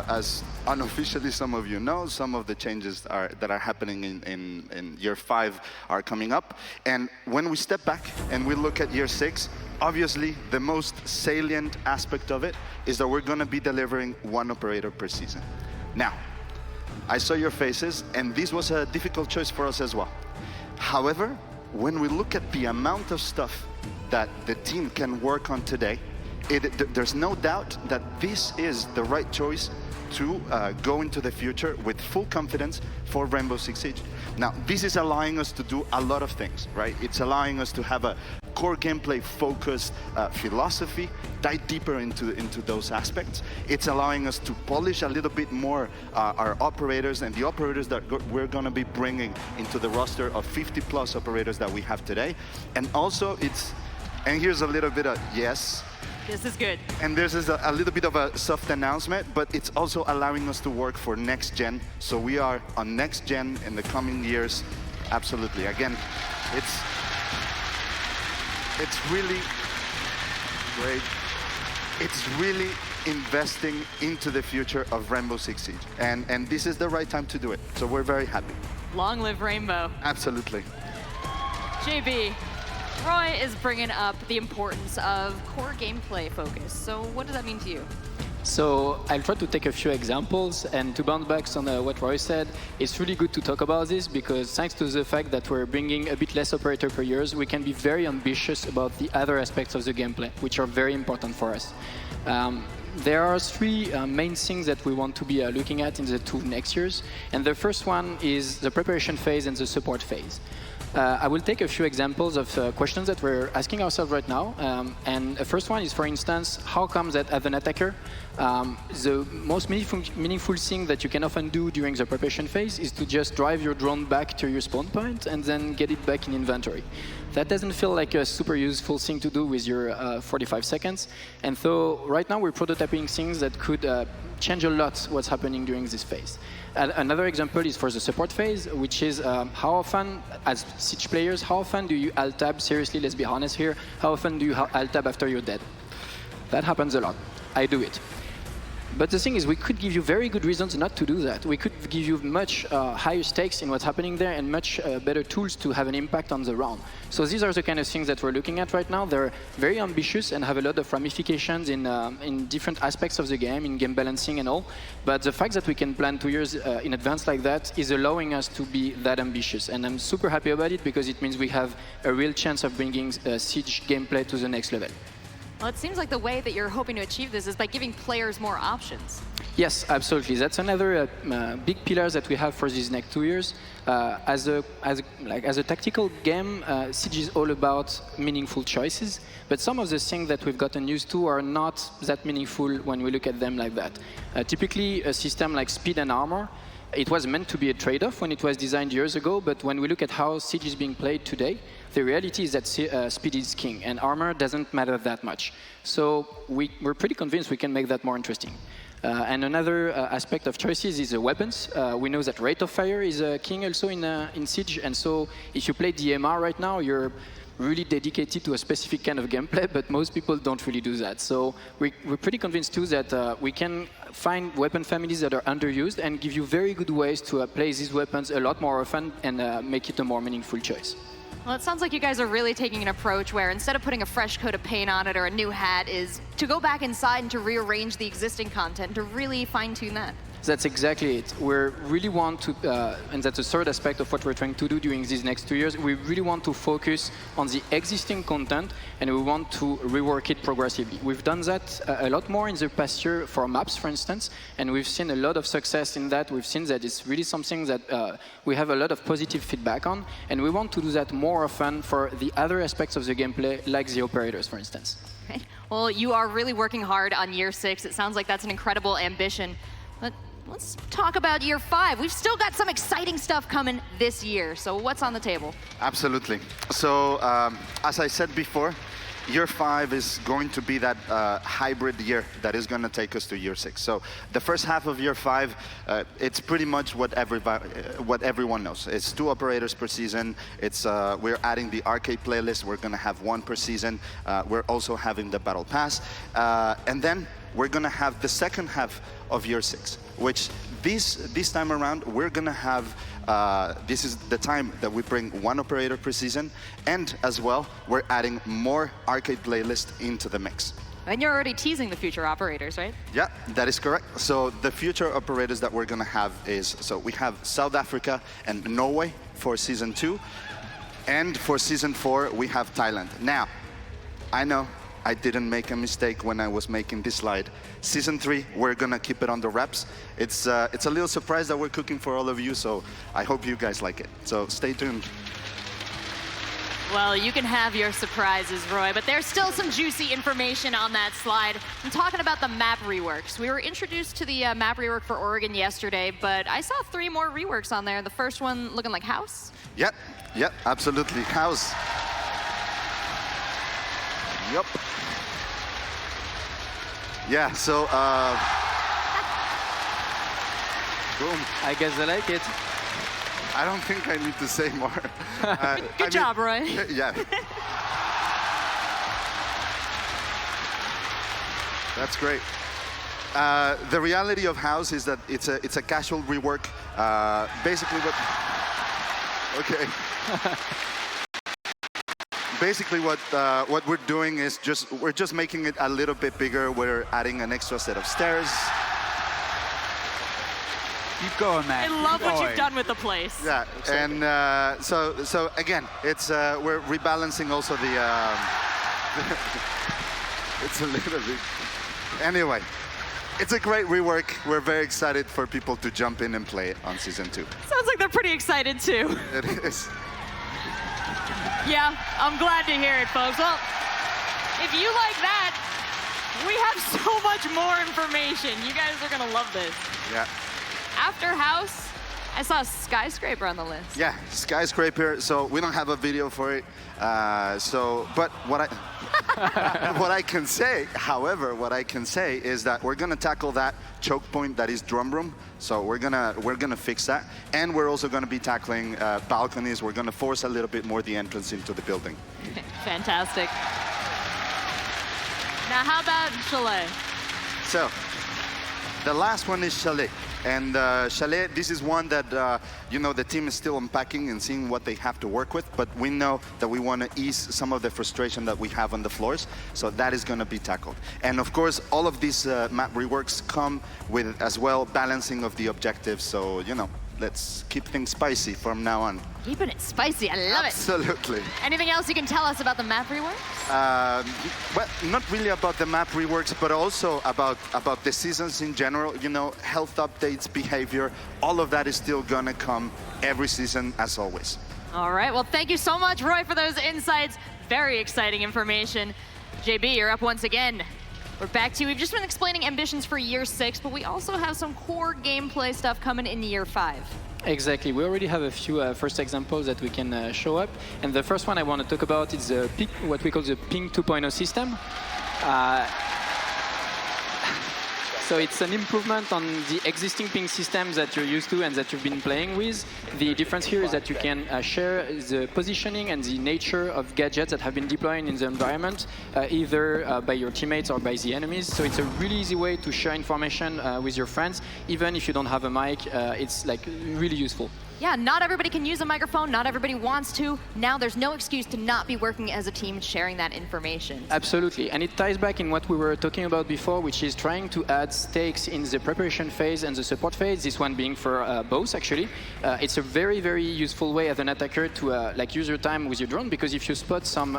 As unofficially some of you know, some of the changes that are happening in year 5 are coming up. And when we step back and we look at year 6, obviously the most salient aspect of it is that we're going to be delivering 1 operator per season. Now, I saw your faces, and this was a difficult choice for us as well. However, when we look at the amount of stuff that the team can work on today, there's no doubt that this is the right choice to go into the future with full confidence for Rainbow Six Siege. Now, this is allowing us to do a lot of things, right? It's allowing us to have a core gameplay focused philosophy, dive deeper into those aspects. It's allowing us to polish a little bit more our operators and the operators that we're going to be bringing into the roster of 50+ operators that we have today. And also, and here's a little bit of yes. This is good. And this is a little bit of a soft announcement, but it's also allowing us to work for next gen. So we are on next gen in the coming years. Absolutely. Again, it's really great. It's really investing into the future of Rainbow Six Siege. And this is the right time to do it. So we're very happy. Long live Rainbow. Absolutely. JB, Roy is bringing up the importance of core gameplay focus. So what does that mean to you? So I'll try to take a few examples, and to bounce back on what Roy said, it's really good to talk about this because thanks to the fact that we're bringing a bit less operator per year, we can be very ambitious about the other aspects of the gameplay, which are very important for us. There are 3 main things that we want to be looking at in the 2 next years, and the first one is the preparation phase and the support phase. I will take a few examples of questions that we're asking ourselves right now. And the first one is, for instance, how comes that as an attacker, the most meaningful thing that you can often do during the preparation phase is to just drive your drone back to your spawn point and then get it back in inventory. That doesn't feel like a super useful thing to do with your 45 seconds. And so right now we're prototyping things that could change a lot what's happening during this phase. Another example is for the support phase, which is how often, as Siege players, how often do you alt-tab? Seriously, let's be honest here. How often do you alt-tab after you're dead? That happens a lot. I do it. But the thing is, we could give you very good reasons not to do that. We could give you much higher stakes in what's happening there and much better tools to have an impact on the round. So these are the kind of things that we're looking at right now. They're very ambitious and have a lot of ramifications in different aspects of the game, in game balancing and all. But the fact that we can plan 2 years in advance like that is allowing us to be that ambitious. And I'm super happy about it because it means we have a real chance of bringing Siege gameplay to the next level. Well, it seems like the way that you're hoping to achieve this is by giving players more options. Yes, absolutely. That's another big pillar that we have for these next 2 years. As a tactical game, Siege is all about meaningful choices. But some of the things that we've gotten used to are not that meaningful when we look at them like that. Typically, a system like speed and armor, it was meant to be a trade-off when it was designed years ago, but when we look at how Siege is being played today, the reality is that speed is king, and armor doesn't matter that much. So we're pretty convinced we can make that more interesting. And another aspect of choices is the weapons. We know that rate of fire is king also in Siege, and so if you play DMR right now, you're really dedicated to a specific kind of gameplay, but most people don't really do that. So we're pretty convinced too that we can find weapon families that are underused and give you very good ways to play these weapons a lot more often and make it a more meaningful choice. Well, it sounds like you guys are really taking an approach where instead of putting a fresh coat of paint on it or a new hat is to go back inside and to rearrange the existing content to really fine-tune that. That's exactly it. We really want to, and that's the third aspect of what we're trying to do during these next 2 years. We really want to focus on the existing content, and we want to rework it progressively. We've done that a lot more in the past year for maps, for instance, and we've seen a lot of success in that. We've seen that it's really something that we have a lot of positive feedback on, and we want to do that more often for the other aspects of the gameplay, like the operators, for instance. Okay. Well, you are really working hard on year 6. It sounds like that's an incredible ambition. But let's talk about year 5. We've still got some exciting stuff coming this year. So what's on the table? Absolutely. So as I said before, year 5 is going to be that hybrid year that is going to take us to year 6. So the first half of year 5, it's pretty much what everyone knows. It's 2 operators per season. It's we're adding the arcade playlist. We're going to have 1 per season. We're also having the battle pass, and then we're going to have the second half of year 6, which this time around we're going to have. This is the time that we bring 1 operator per season, and as well, we're adding more arcade playlist into the mix. And you're already teasing the future operators, right? Yeah, that is correct. So the future operators that we're gonna have is, so we have South Africa and Norway for season 2, and for season 4, we have Thailand. Now, I know I didn't make a mistake when I was making this slide. Season 3, we're gonna keep it under wraps. It's a little surprise that we're cooking for all of you, so I hope you guys like it. So stay tuned. Well, you can have your surprises, Roy, but there's still some juicy information on that slide. I'm talking about the map reworks. We were introduced to the map rework for Oregon yesterday, but I saw 3 more reworks on there. The first one looking like House. Yep, absolutely. House. Yep. Yeah, so, boom. I guess I like it. I don't think I need to say more. Good job, Roy. Yeah. That's great. The reality of House is that it's a casual rework. Basically what... Okay. Basically, what we're doing is we're just making it a little bit bigger. We're adding an extra set of stairs. Keep going, man. I love what you've done with the place. Yeah, and so again, it's we're rebalancing also the. It's a little bit. Anyway, it's a great rework. We're very excited for people to jump in and play it on season 2. Sounds like they're pretty excited too. It is. Yeah, I'm glad to hear it, folks. Well, if you like that, we have so much more information. You guys are gonna love this. Yeah. After House, I saw Skyscraper on the list. Yeah, Skyscraper. So we don't have a video for it. But what I can say, however, what I can say is that we're gonna tackle that choke point that is drum room. So we're gonna fix that, and we're also gonna be tackling balconies. We're gonna force a little bit more the entrance into the building. Fantastic. Now, how about Chalet? So the last one is Chalet. And Chalet, this is one that, the team is still unpacking and seeing what they have to work with, but we know that we want to ease some of the frustration that we have on the floors, so that is going to be tackled. And of course, all of these map reworks come with, as well, balancing of the objectives, so, let's keep things spicy from now on. Keeping it spicy, I love Absolutely. it. Anything else you can tell us about the map reworks? Well, not really about the map reworks, but also about the seasons in general. Health updates, behavior, all of that is still gonna come every season, as always. All right, well, thank you so much, Roy, for those insights. Very exciting information. JB, you're up once again. We're back to you. We've just been explaining ambitions for year 6, but we also have some core gameplay stuff coming in year 5. Exactly. We already have a few first examples that we can show up. And the first one I want to talk about is what we call the Ping 2.0 system. So it's an improvement on the existing ping systems that you're used to and that you've been playing with. The difference here is that you can share the positioning and the nature of gadgets that have been deployed in the environment, either by your teammates or by the enemies. So it's a really easy way to share information with your friends. Even if you don't have a mic, it's like really useful. yeah, not everybody can use a microphone, not everybody wants to. Now there's no excuse to not be working as a team, sharing that information. Absolutely, and it ties back in what we were talking about before, which is trying to add stakes in the preparation phase and the support phase, this one being for both, actually. It's a very, very useful way as an attacker to like use your time with your drone, because if you spot some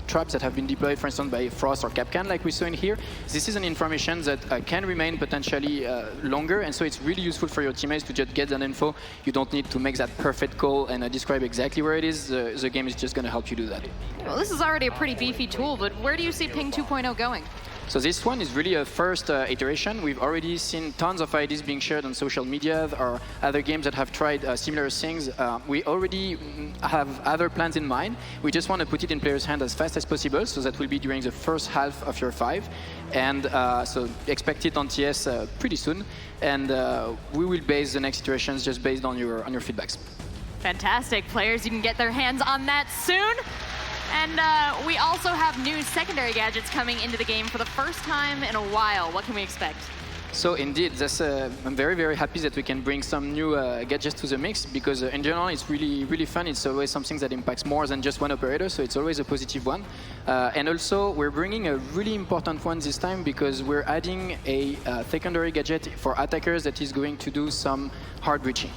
traps that have been deployed, for instance, by Frost or Capcan, like we saw in here, this is an information that can remain potentially longer, and so it's really useful for your teammates to just get that info. You don't need to make that perfect call and describe exactly where it is. The game is just going to help you do that. Well, this is already a pretty beefy tool, but where do you see Ping 2.0 going? So this one is really a first iteration. We've already seen tons of ideas being shared on social media or other games that have tried similar things. We already have other plans in mind. We just want to put it in players' hands as fast as possible, so that will be during the first half of year 5. And so expect it on TS pretty soon. And we will base the next iterations just based on your feedbacks. Fantastic. Players, you can get their hands on that soon. And we also have new secondary gadgets coming into the game for the first time in a while. What can we expect? So indeed, I'm very, very happy that we can bring some new gadgets to the mix, because in general it's really, really fun. It's always something that impacts more than just one operator, so it's always a positive one. And also we're bringing a really important one this time, because we're adding a secondary gadget for attackers that is going to do some hard breaching.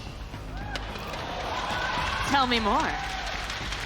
Tell me more.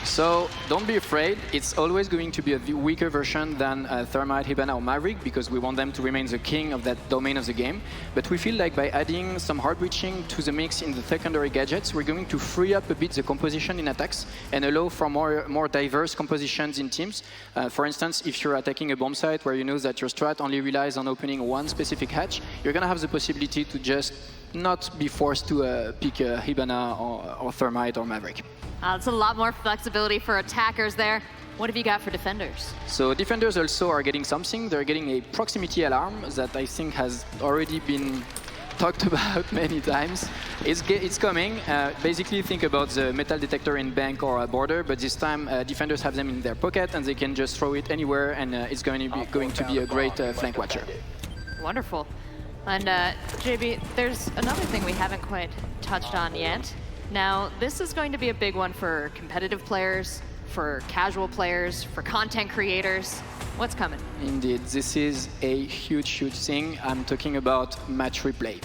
So don't be afraid. It's always going to be a weaker version than Thermite, Hibana, or Maverick, because we want them to remain the king of that domain of the game. But we feel like by adding some hard breaching to the mix in the secondary gadgets, we're going to free up a bit the composition in attacks and allow for more diverse compositions in teams. For instance, if you're attacking a bomb site where you know that your strat only relies on opening one specific hatch, you're going to have the possibility to just not be forced to pick Hibana or Thermite or Maverick. It's a lot more flexibility for attackers there. What have you got for defenders? So defenders also are getting something. They're getting a proximity alarm that I think has already been talked about many times. It's coming. Basically, think about the metal detector in bank or a border, but this time defenders have them in their pocket and they can just throw it anywhere, and it's going to be a great flank watcher. Wonderful. And JB, there's another thing we haven't quite touched on yet. Now, this is going to be a big one for competitive players, for casual players, for content creators. What's coming? Indeed, this is a huge, huge thing. I'm talking about match replay.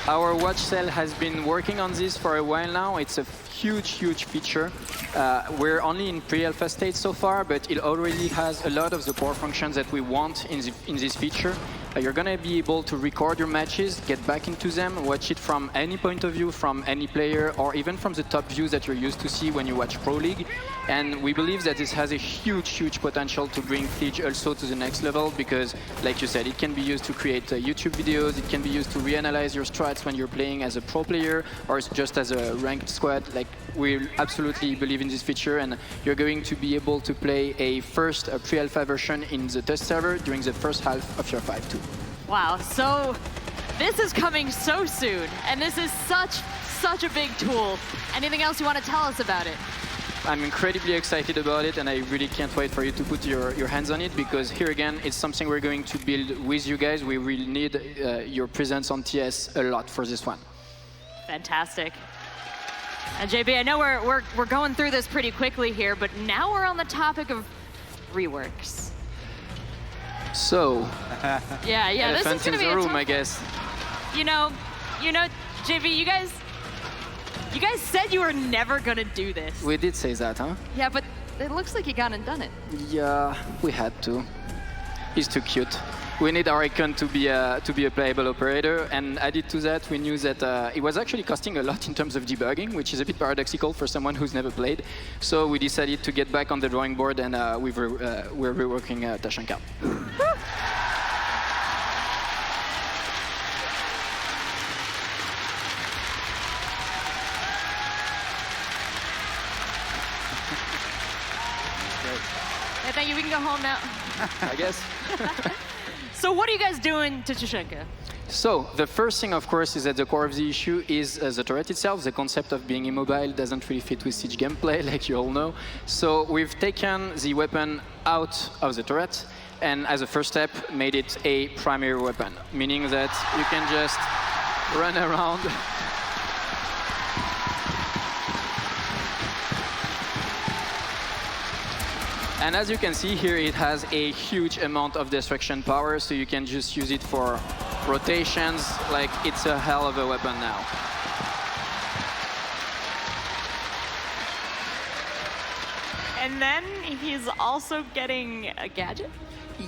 Our watch cell has been working on this for a while now. It's a huge, huge feature. We're only in pre-alpha state so far, but it already has a lot of the core functions that we want in this feature. You're going to be able to record your matches, get back into them, watch it from any point of view, from any player, or even from the top views that you're used to see when you watch Pro League. And we believe that this has a huge, huge potential to bring Siege also to the next level, because, like you said, it can be used to create YouTube videos, it can be used to reanalyze your strats when you're playing as a pro player, or just as a ranked squad. Like, we absolutely believe in this feature, and you're going to be able to play a first pre-alpha version in the test server during the first half of year 5 too. Wow, so this is coming so soon, and this is such a big tool. Anything else you want to tell us about it? I'm incredibly excited about it, and I really can't wait for you to put your hands on it, because here again, it's something we're going to build with you guys. We will need your presence on TS a lot for this one. Fantastic. And JB, I know we're going through this pretty quickly here, but now we're on the topic of reworks. So, yeah, this is going to be a room, tough I guess. You know, JB, you guys said you were never going to do this. We did say that, huh? Yeah, but it looks like you gone and done it. Yeah, we had to. He's too cute. We need our icon to be a playable operator, and added to that, we knew that it was actually costing a lot in terms of debugging, which is a bit paradoxical for someone who's never played. So we decided to get back on the drawing board, and we're reworking Tashanka. Yeah, thank you. We can go home now. I guess. So what are you guys doing to Tashenka? So the first thing, of course, is that the core of the issue is the turret itself. The concept of being immobile doesn't really fit with Siege gameplay, like you all know. So we've taken the weapon out of the turret, and as a first step, made it a primary weapon, meaning that you can just run around. And as you can see here, it has a huge amount of destruction power, so you can just use it for rotations. Like, it's a hell of a weapon now. And then he's also getting a gadget?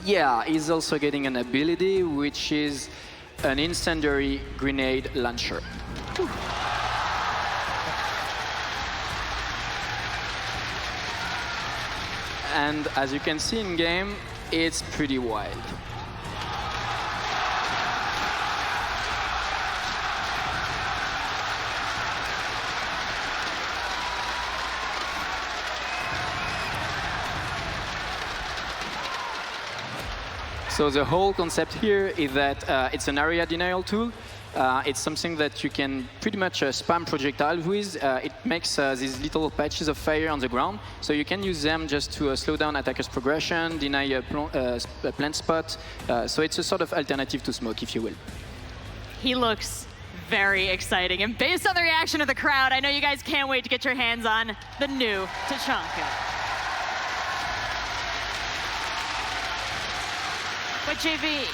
Yeah, he's also getting an ability, which is an incendiary grenade launcher. Whew. And as you can see in game, it's pretty wild. So the whole concept here is that it's an area denial tool. It's something that you can pretty much spam projectiles with. It makes these little patches of fire on the ground, so you can use them just to slow down attackers' progression, deny a plant spot. So it's a sort of alternative to smoke, if you will. He looks very exciting, and based on the reaction of the crowd, I know you guys can't wait to get your hands on the new Tachanka. But JV,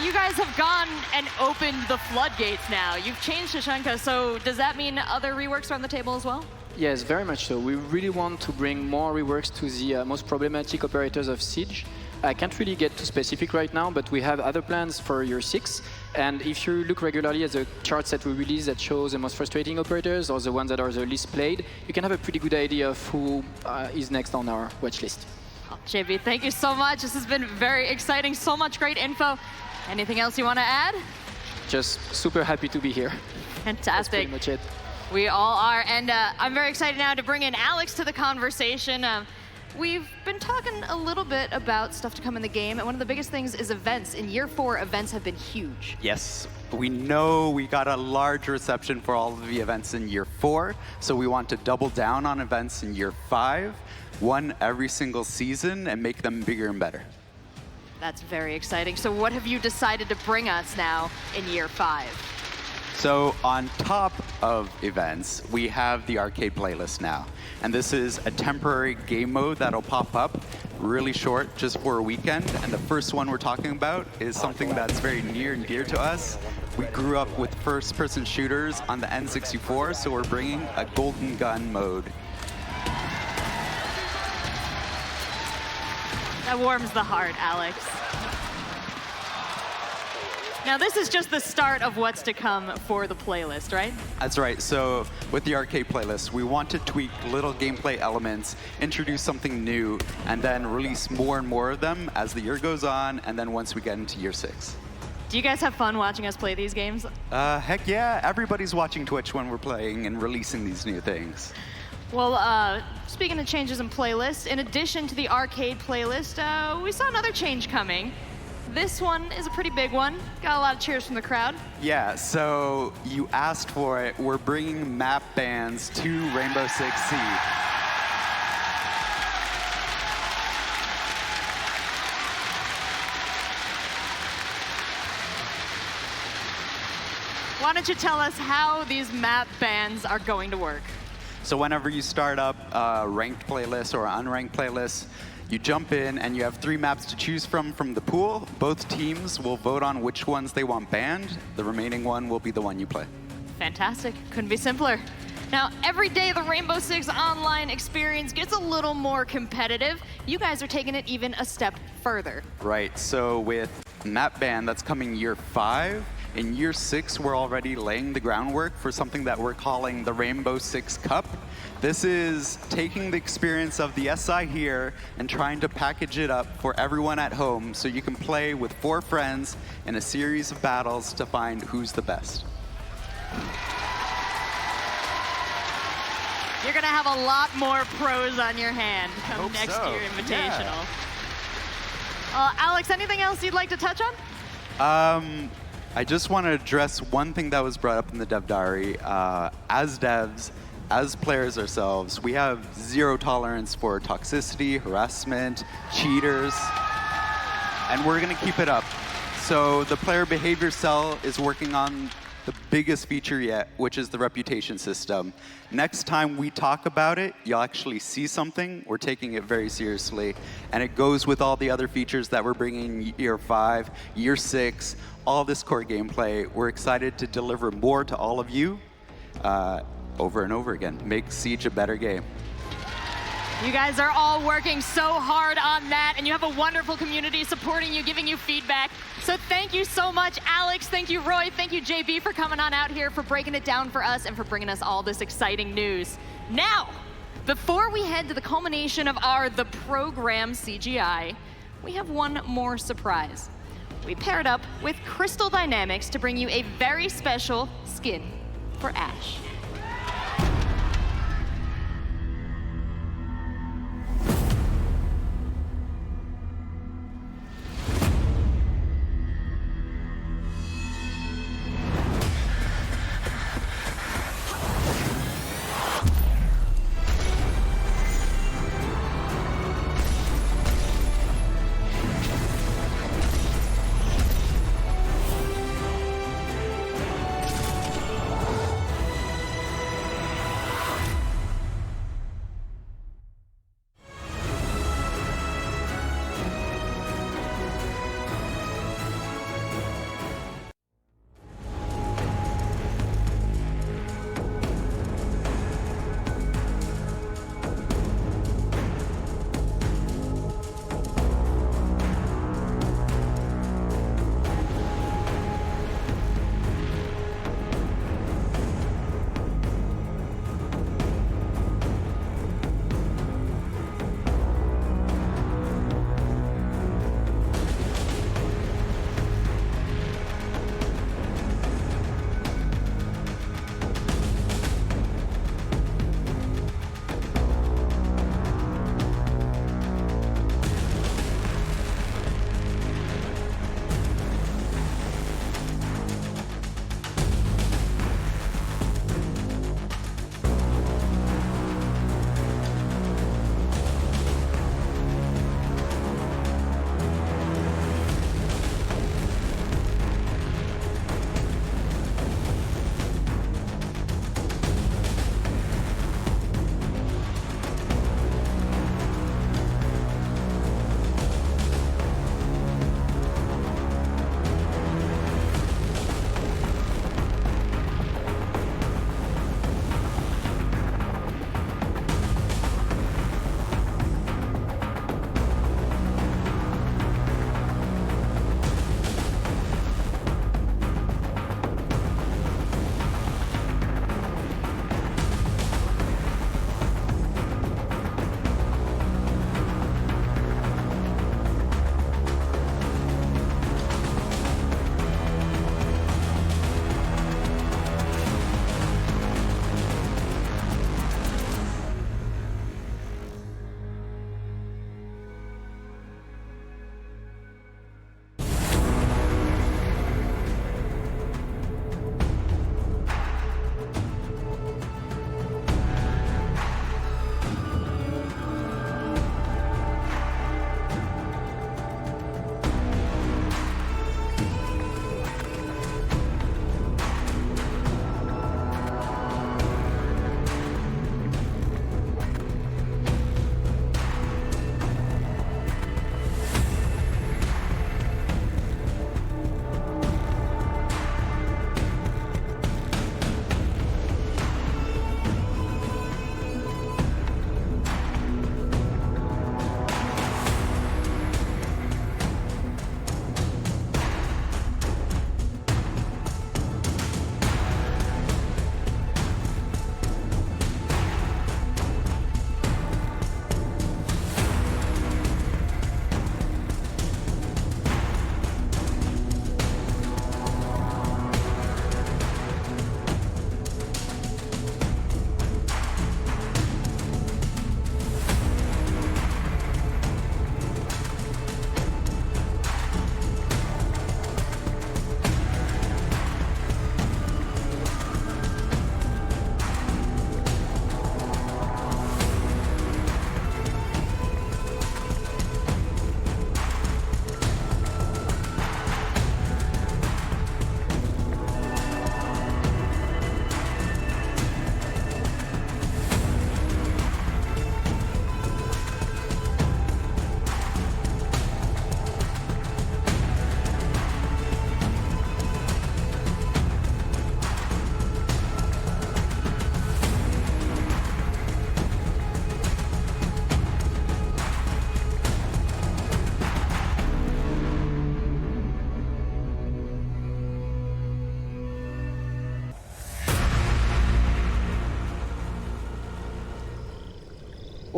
you guys have gone and opened the floodgates now. You've changed Tachanka, so does that mean other reworks are on the table as well? Yes, very much so. We really want to bring more reworks to the most problematic operators of Siege. I can't really get too specific right now, but we have other plans for year 6. And if you look regularly at the charts that we release that shows the most frustrating operators or the ones that are the least played, you can have a pretty good idea of who is next on our watch list. JB, thank you so much. This has been very exciting. So much great info. Anything else you want to add? Just super happy to be here. Fantastic. That's pretty much it. We all are. And I'm very excited now to bring in Alex to the conversation. We've been talking a little bit about stuff to come in the game. And one of the biggest things is events. In year 4, events have been huge. Yes, we know we got a large reception for all of the events in year 4. So we want to double down on events in year 5. One every single season and make them bigger and better. That's very exciting. So what have you decided to bring us now in year 5? So on top of events, we have the arcade playlist now. And this is a temporary game mode that'll pop up really short, just for a weekend. And the first one we're talking about is something that's very near and dear to us. We grew up with first-person shooters on the N64, so we're bringing a golden gun mode. That warms the heart, Alex. Now, this is just the start of what's to come for the playlist, right? That's right. So with the arcade playlist, we want to tweak little gameplay elements, introduce something new, and then release more and more of them as the year goes on, and then once we get into year 6. Do you guys have fun watching us play these games? Heck yeah. Everybody's watching Twitch when we're playing and releasing these new things. Well, speaking of changes in playlists, in addition to the arcade playlist, we saw another change coming. This one is a pretty big one. Got a lot of cheers from the crowd. Yeah, so you asked for it. We're bringing map bans to Rainbow Six Siege. Why don't you tell us how these map bans are going to work? So whenever you start up a ranked playlist or an unranked playlist, you jump in and you have 3 maps to choose from the pool. Both teams will vote on which ones they want banned. The remaining one will be the one you play. Fantastic. Couldn't be simpler. Now, every day the Rainbow Six online experience gets a little more competitive. You guys are taking it even a step further. Right, so with map ban that's coming year 5, in year 6, we're already laying the groundwork for something that we're calling the Rainbow Six Cup. This is taking the experience of the SI here and trying to package it up for everyone at home so you can play with 4 friends in a series of battles to find who's the best. You're going to have a lot more pros on your hand come next year Invitational. Yeah. Alex, anything else you'd like to touch on? I just want to address one thing that was brought up in the dev diary. As devs, as players ourselves, we have zero tolerance for toxicity, harassment, cheaters, and we're going to keep it up. So the player behavior cell is working on the biggest feature yet, which is the reputation system. Next time we talk about it, you'll actually see something. We're taking it very seriously. And it goes with all the other features that we're bringing in year 5, year 6, all this core gameplay. We're excited to deliver more to all of you over and over again. Make Siege a better game. You guys are all working so hard on that, and you have a wonderful community supporting you, giving you feedback. So thank you so much, Alex. Thank you, Roy. Thank you, JB, for coming on out here, for breaking it down for us, and for bringing us all this exciting news. Now, before we head to the culmination of the program CGI, we have one more surprise. We paired up with Crystal Dynamics to bring you a very special skin for Ash.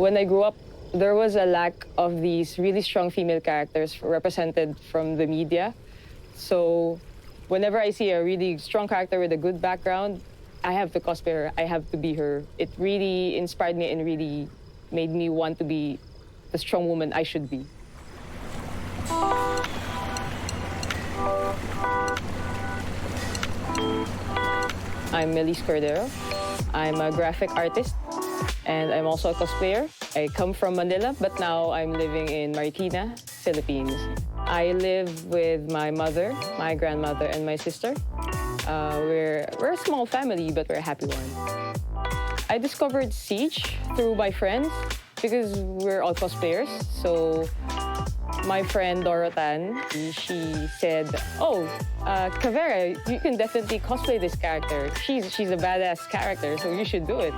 When I grew up, there was a lack of these really strong female characters represented from the media. So whenever I see a really strong character with a good background, I have to cosplay her, I have to be her. It really inspired me and really made me want to be the strong woman I should be. I'm Melise Cordero. I'm a graphic artist, and I'm also a cosplayer. I come from Manila, but now I'm living in Marikina, Philippines. I live with my mother, my grandmother, and my sister. We're a small family, but we're a happy one. I discovered Siege through my friends because we're all cosplayers. So my friend Dorotan, she said, "Oh, Kavera, you can definitely cosplay this character. She's a badass character, so you should do it."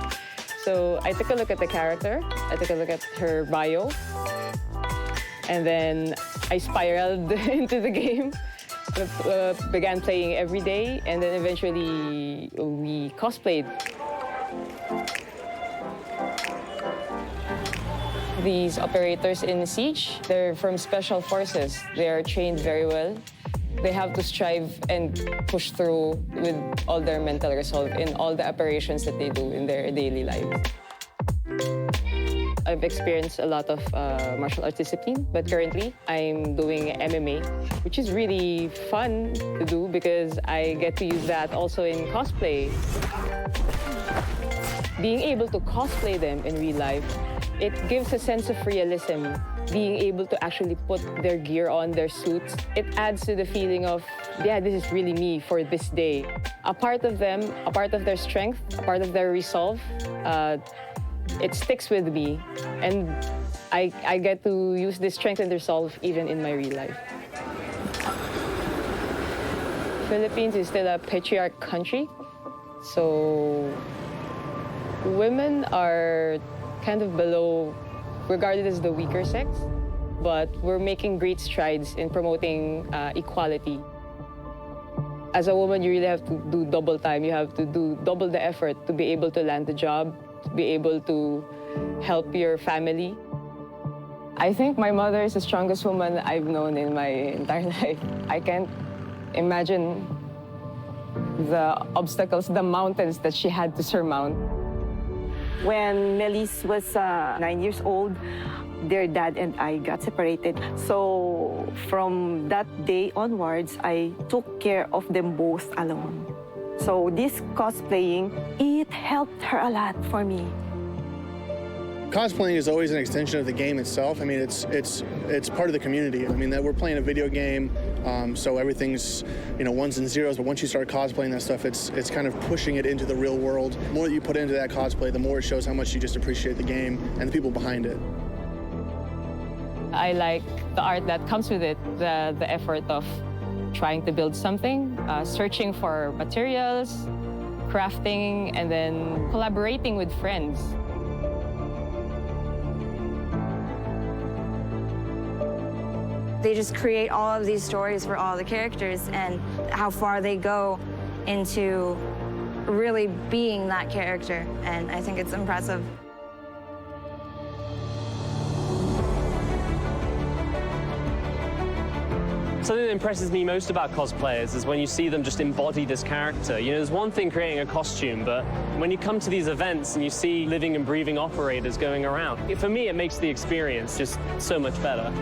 So I took a look at the character. I took a look at her bio, and then I spiraled into the game. Began playing every day, and then eventually we cosplayed. These operators in Siege, they're from Special Forces. They are trained very well. They have to strive and push through with all their mental resolve in all the operations that they do in their daily lives. I've experienced a lot of martial arts discipline, but currently I'm doing MMA, which is really fun to do because I get to use that also in cosplay. Being able to cosplay them in real life, it gives a sense of realism. Being able to actually put their gear on, their suits, it adds to the feeling of, yeah, this is really me for this day. A part of them, a part of their strength, a part of their resolve, it sticks with me, and I get to use this strength and resolve even in my real life. Philippines is still a patriarch country, so women are kind of below, regarded as the weaker sex, but we're making great strides in promoting equality. As a woman, you really have to do double time. You have to do double the effort to be able to land the job, to be able to help your family. I think my mother is the strongest woman I've known in my entire life. I can't imagine the obstacles, the mountains that she had to surmount. When Melise was 9 years old, their dad and I got separated. So from that day onwards, I took care of them both alone. So this cosplaying, it helped her a lot for me. Cosplaying is always an extension of the game itself. I mean, it's part of the community. I mean, that we're playing a video game, so everything's, ones and zeros. But once you start cosplaying that stuff, it's kind of pushing it into the real world. The more that you put into that cosplay, the more it shows how much you just appreciate the game and the people behind it. I like the art that comes with it, the effort of trying to build something, searching for materials, crafting, and then collaborating with friends. They just create all of these stories for all the characters and how far they go into really being that character. And I think it's impressive. Something that impresses me most about cosplayers is when you see them just embody this character. There's one thing creating a costume, but when you come to these events and you see living and breathing operators going around, for me, it makes the experience just so much better.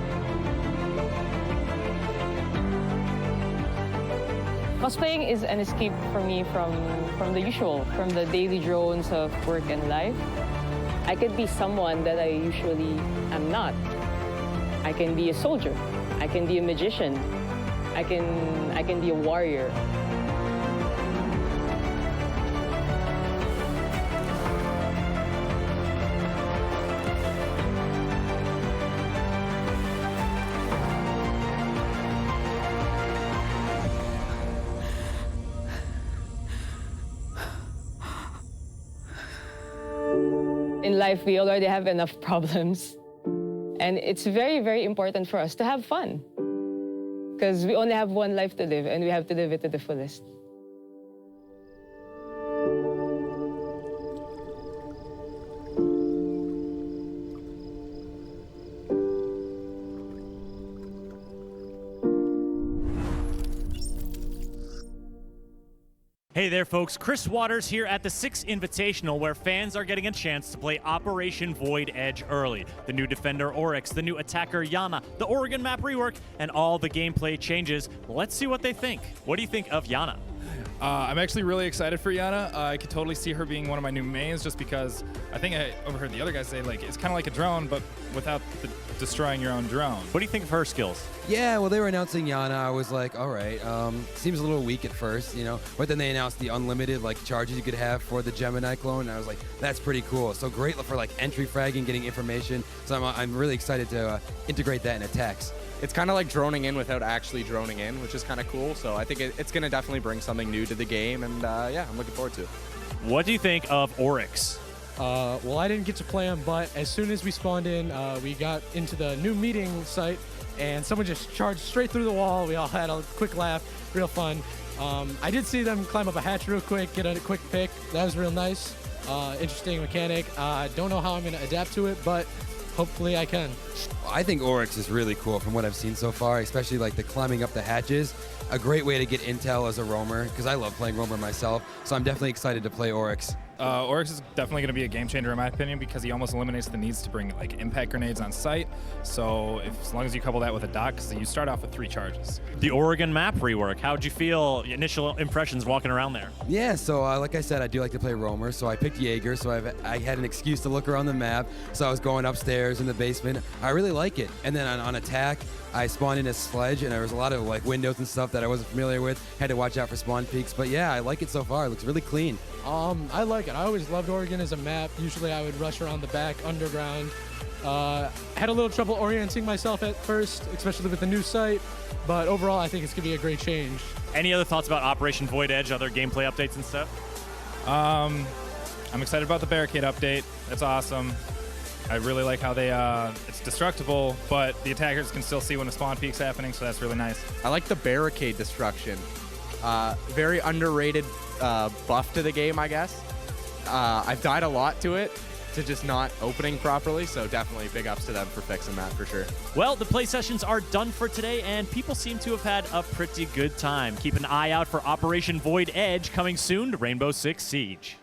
Cosplaying is an escape for me from the usual, from the daily drones of work and life. I could be someone that I usually am not. I can be a soldier. I can be a magician. I can be a warrior. In life, we already have enough problems. And it's very, very important for us to have fun. Because we only have one life to live, and we have to live it to the fullest. Hey there, folks. Chris Waters here at the 6 Invitational, where fans are getting a chance to play Operation Void Edge early. The new defender Oryx, the new attacker Yana, the Oregon map rework, and all the gameplay changes. Let's see what they think. What do you think of Yana? I'm actually really excited for Yana. I could totally see her being one of my new mains just because I think I overheard the other guys say, like, it's kind of like a drone, but without destroying your own drone. What do you think of her skills? Yeah, well, they were announcing Yana. I was like, all right, seems a little weak at first, you know, but then they announced the unlimited, like, charges you could have for the Gemini clone, and I was like, that's pretty cool. So great for, like, entry fragging, getting information. So I'm really excited to integrate that in attacks. It's kind of like droning in without actually droning in, which is kind of cool. So I think it's going to definitely bring something new to the game, and yeah, I'm looking forward to it. What do you think of Oryx? Well, I didn't get to play him, but as soon as we spawned in, we got into the new meeting site, and someone just charged straight through the wall. We all had a quick laugh, real fun. I did see them climb up a hatch real quick, get a quick pick. That was real nice. Interesting mechanic. Don't know how I'm going to adapt to it, but hopefully I can. I think Oryx is really cool from what I've seen so far, especially like the climbing up the hatches. A great way to get intel as a roamer, because I love playing roamer myself, so I'm definitely excited to play Oryx. Oryx is definitely going to be a game changer in my opinion because he almost eliminates the needs to bring like impact grenades on site. So as long as you couple that with a dock, because you start off with 3 charges. The Oregon map rework. How'd you feel? Initial impressions walking around there? Yeah, so like I said, I do like to play roamer, so I picked Jaeger, so I had an excuse to look around the map. So I was going upstairs in the basement. I really like it. And then on attack, I spawned in a sledge, and there was a lot of like windows and stuff that I wasn't familiar with. Had to watch out for spawn peaks, but yeah, I like it so far. It looks really clean. I like it. I always loved Oregon as a map. Usually I would rush around the back, underground. Had a little trouble orienting myself at first, especially with the new site, but overall I think it's going to be a great change. Any other thoughts about Operation Void Edge, other gameplay updates and stuff? I'm excited about the barricade update. That's awesome. I really like how they, it's destructible, but the attackers can still see when the spawn peak's happening, so that's really nice. I like the barricade destruction. Very underrated buff to the game, I guess. I've died a lot to it, to just not opening properly, so definitely big ups to them for fixing that for sure. Well, the play sessions are done for today, and people seem to have had a pretty good time. Keep an eye out for Operation Void Edge coming soon to Rainbow Six Siege.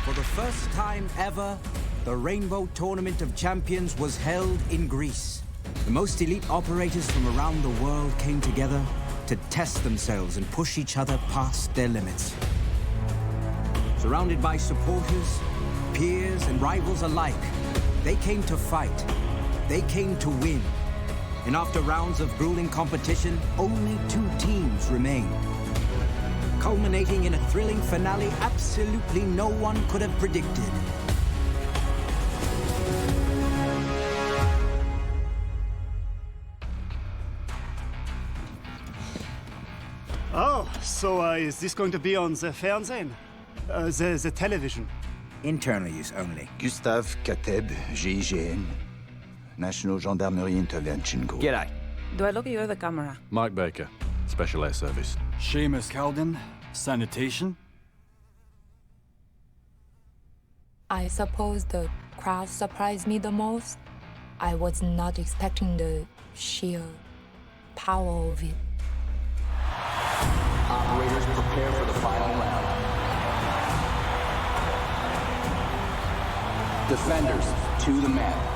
For the first time ever, the Rainbow Tournament of Champions was held in Greece. The most elite operators from around the world came together to test themselves and push each other past their limits. Surrounded by supporters, peers, and rivals alike, they came to fight. They came to win. And after rounds of grueling competition, only 2 teams remained, culminating in a thrilling finale absolutely no one could have predicted. Oh, so is this going to be on the Fernsehen? The television? Internal use only. Gustave Kateb, GIGN. National Gendarmerie Intervention Group. G'day. Do I look at you or the camera? Mike Baker, Special Air Service. Seamus Calden, Sanitation. I suppose the crowd surprised me the most. I was not expecting the sheer power of it. Operators prepare for the final round. Defenders, to the map.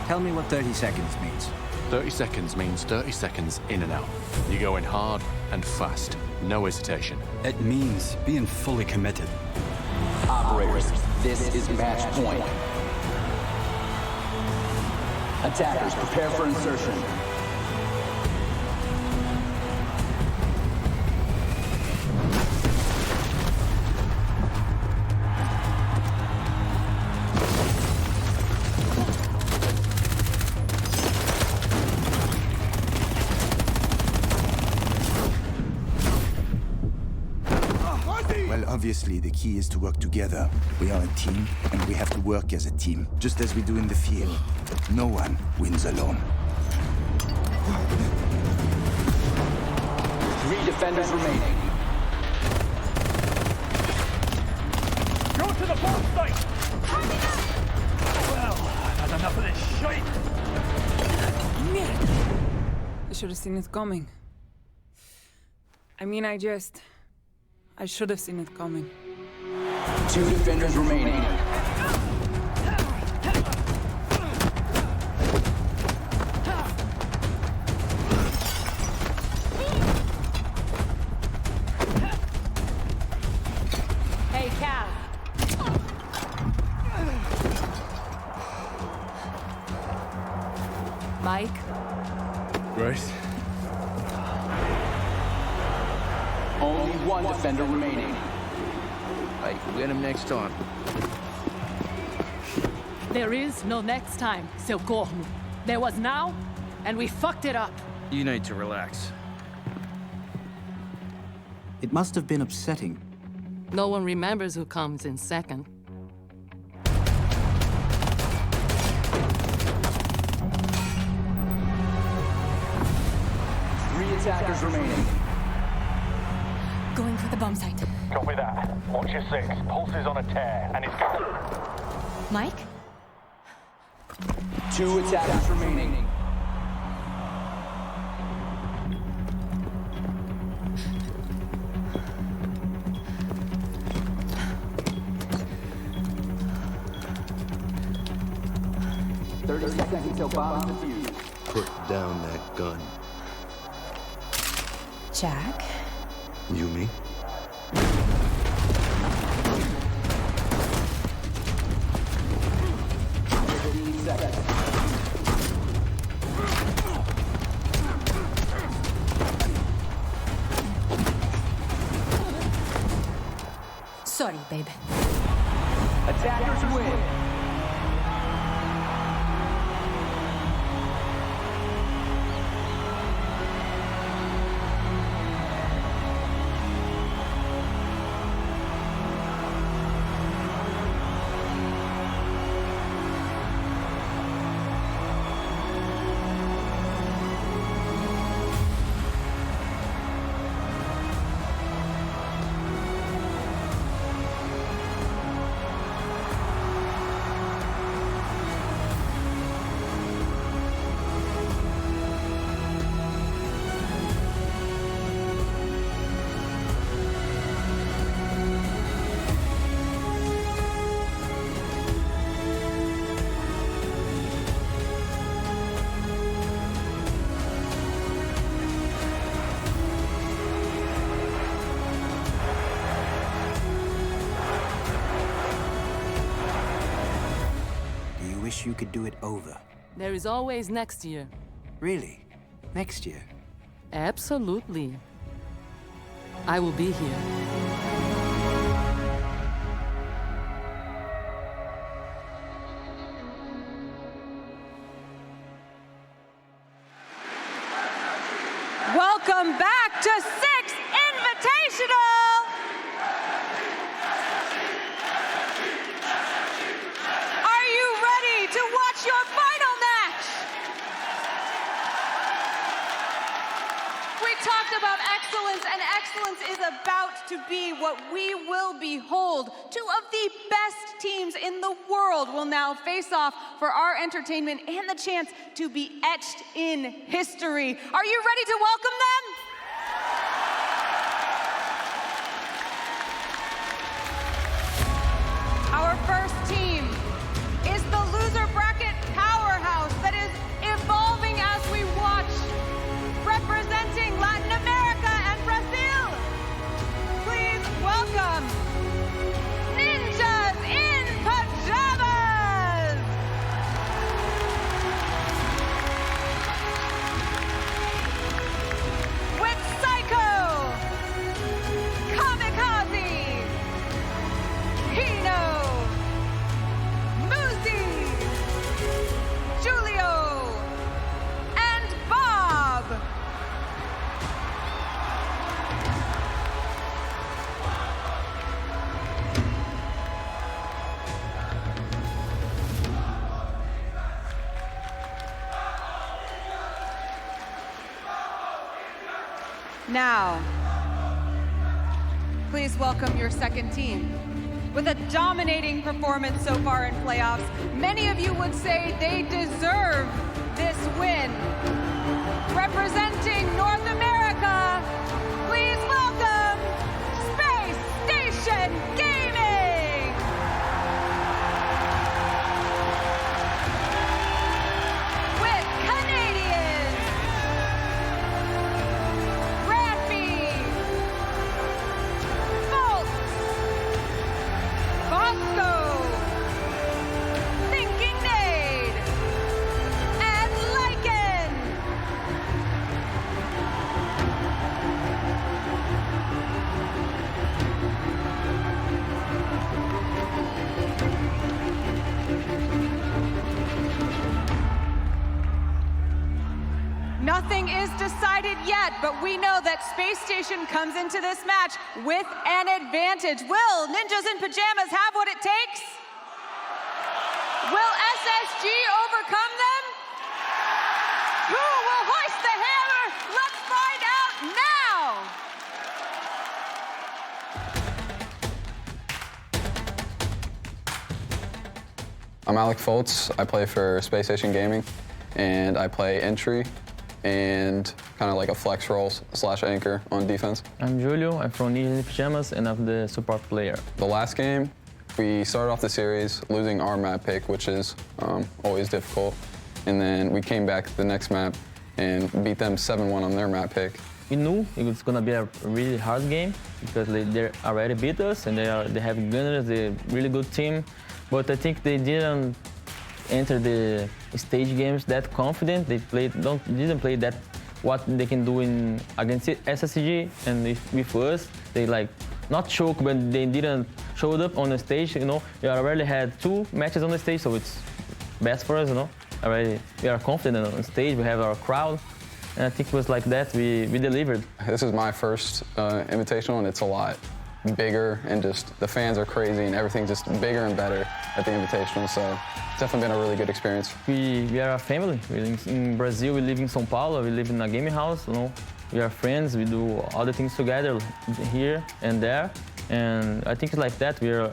Tell me what 30 seconds means. 30 seconds means 30 seconds in and out. You're going hard and fast. No hesitation. It means being fully committed. Operators, this is match point. Attackers, prepare for insertion. Obviously, the key is to work together. We are a team, and we have to work as a team, just as we do in the field. No one wins alone. 3 defenders remaining. Go to the bomb site! Well, I've had enough of this shite! I should have seen it coming. I mean, I should have seen it coming. 2 defenders remaining. Hey, Cal. Mike? Grace? Only 1 defender remaining. Like, we'll get him next time. There is no next time, seu corno. There was now, and we fucked it up. You need to relax. It must have been upsetting. No one remembers who comes in second. 3 attackers remaining. Going for the bomb site. Copy that. Watch your 6. Pulse is on a tear, and it's good. Mike? 2 attackers remaining. Seconds until bomb is defused. Put down that gun. Jack? You me? Sorry, babe. Attackers win. wish you could do it over. There is always next year. Really? Next year? Absolutely. I will be here. Welcome back to 6 Invitational! Are you ready to watch your final match? We talked about excellence, and excellence is about to be what we will behold. 2 of the best teams in the world will now face off for our entertainment and the chance to be etched in history. Are you ready to welcome them? Our first team is the loser bracket powerhouse that is evolving as we watch, representing Latin America and Brazil. Please welcome Ninjas in Pajamas! With Psycho, Kamikaze, Hino, Muzi, Julio, and Bob. Now, please welcome your second team. With a dominating performance so far in playoffs, many of you would say they deserve this win. Representing North America, please welcome Space Station Gaming! With Canadians, Rampy, Foltz, Bosco, Thinking Nade, and Lycan. Nothing is decided yet, but we know that Space Station comes into this match with an advantage. Will Ninjas in Pajamas have what it takes? Will SSG overcome them? Who will hoist the hammer? Let's find out now! I'm Alec Foltz. I play for Space Station Gaming, and I play entry and kind of like a flex role / anchor on defense. I'm Julio. I'm from Ninjas in Pajamas, and I'm the support player. The last game, we started off the series losing our map pick, which is always difficult, and then we came back the next map and beat them 7-1 on their map pick. We knew it was gonna be a really hard game because they already beat us, and they have gunners, they're a really good team. But I think they didn't enter the stage games that confident. They didn't play that what they can do against SSG, and with us, they like not choke, but they didn't show up on the stage. You know, we already had 2 matches on the stage, so it's best for us. You know, already we are confident on stage. We have our crowd, and I think it was like that. We delivered. This is my first Invitational, and it's a lot bigger, and just the fans are crazy, and everything's just bigger and better at the Invitational. So it's definitely been a really good experience. We are a family. In Brazil, we live in São Paulo. We live in a gaming house. You know, we are friends. We do other things together here and there, and I think it's like that. We are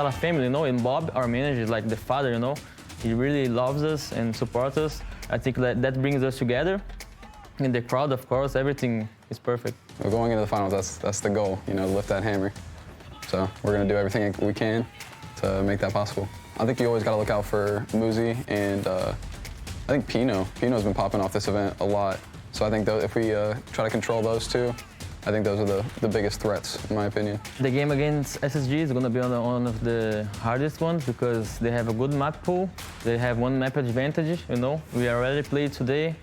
a family, you know. And Bob, our manager, is like the father, you know. He really loves us and supports us. I think that brings us together. And the crowd, of course, everything is perfect. We're going into the finals. That's the goal, you know, to lift that hammer. So we're gonna do everything we can to make that possible. I think you always got to look out for Muzi and I think Pino. Pino's been popping off this event a lot. So I think if we try to control those 2, I think those are the biggest threats, in my opinion. The game against SSG is going to be one of the hardest ones because they have a good map pool. They have one map advantage, you know. We already played today,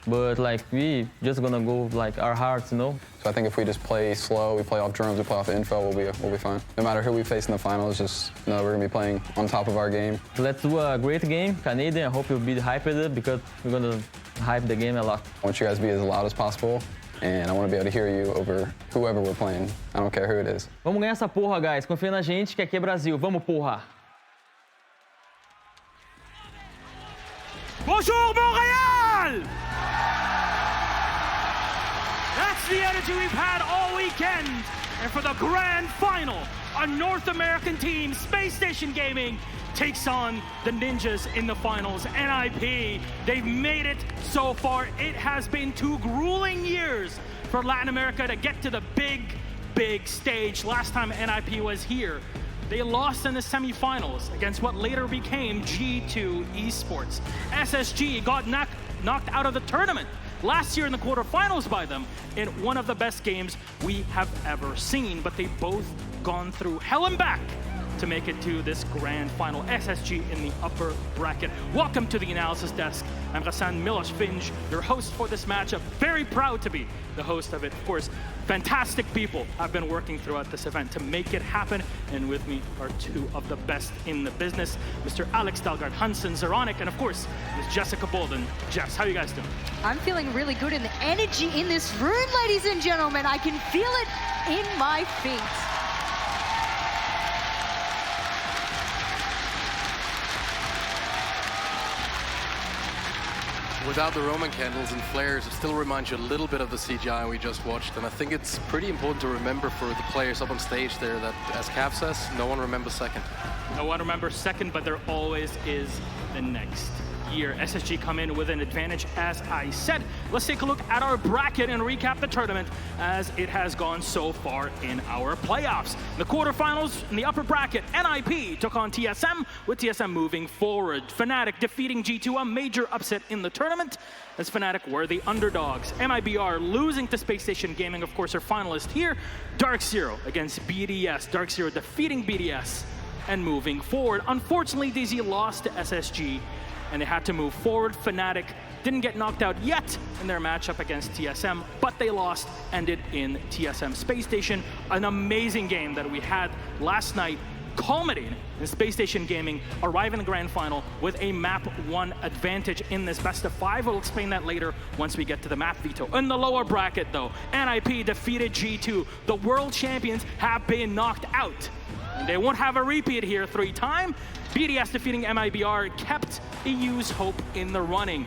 but like we just gonna go like our hearts, you know. So I think if we just play slow, we play off drones, we play off info, we'll be fine. No matter who we face in the finals, just know we're gonna be playing on top of our game. Let's do a great game, Canadian. I hope you'll be hyped because we're gonna hype the game a lot. I want you guys to be as loud as possible, and I want to be able to hear you over whoever we're playing. I don't care who it is. Vamos ganhar essa porra, guys. Confia na gente que aqui é Brasil. Vamos, porra! Bonjour, Montréal! That's the energy we've had all weekend. And for the grand final, a North American team, Space Station Gaming, takes on the Ninjas in the finals. NIP, they've made it so far. It has been 2 grueling years for Latin America to get to the big stage. Last time NIP was here, they lost in the semifinals against what later became G2 Esports. SSG got knocked out of the tournament last year in the quarterfinals by them in one of the best games we have ever seen, but they both gone through hell and back to make it to this grand final. SSG in the upper bracket. Welcome to the analysis desk. I'm Ghassan Miloš-Finj, your host for this matchup. Very proud to be the host of it. Of course, fantastic people have been working throughout this event to make it happen, and with me are 2 of the best in the business, Mr. Alex Dalgard Hansen Zeronic, and of course, Ms. Jessica Bolden. Jess, how you guys doing? I'm feeling really good, and the energy in this room, ladies and gentlemen, I can feel it in my feet. Without the Roman candles and flares, it still reminds you a little bit of the CGI we just watched. And I think it's pretty important to remember for the players up on stage there that, as Cav says, no one remembers second. No one remembers second, but there always is the next year. SSG come in with an advantage, as I said. Let's take a look at our bracket and recap the tournament as it has gone so far in our playoffs. In the quarterfinals, in the upper bracket, NIP took on TSM, with TSM moving forward. Fnatic defeating G2, a major upset in the tournament, as Fnatic were the underdogs. MIBR losing to Space Station Gaming, of course, our finalist here. Dark Zero against BDS. Dark Zero defeating BDS and moving forward. Unfortunately, DZ lost to SSG, and they had to move forward. Fnatic didn't get knocked out yet in their matchup against TSM, but they lost, ended in TSM Space Station. An amazing game that we had last night, culminating in Space Station Gaming arriving in the grand final with a map 1 advantage in this best of 5. We'll explain that later once we get to the map veto. In the lower bracket though, NIP defeated G2. The world champions have been knocked out. And they won't have a repeat here 3 times. BDS defeating MIBR kept EU's hope in the running.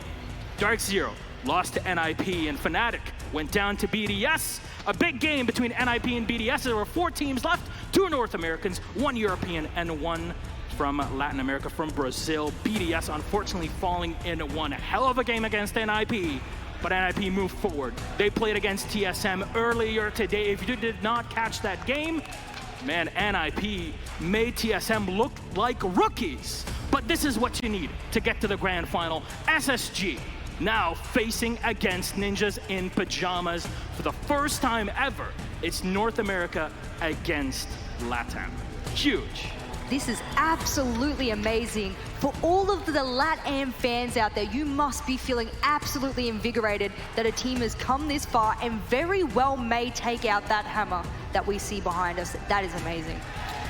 Dark Zero lost to NIP, and Fnatic went down to BDS. A big game between NIP and BDS. There were 4 teams left, 2 North Americans, 1 European, and 1 from Latin America, from Brazil. BDS unfortunately falling in one hell of a game against NIP, but NIP moved forward. They played against TSM earlier today. If you did not catch that game, man, NIP made TSM look like rookies. But this is what you need to get to the grand final. SSG now facing against Ninjas in Pajamas for the first time ever. It's North America against LATAM. Huge. This is absolutely amazing. For all of the LATAM fans out there, you must be feeling absolutely invigorated that a team has come this far and very well may take out that hammer that we see behind us. That is amazing.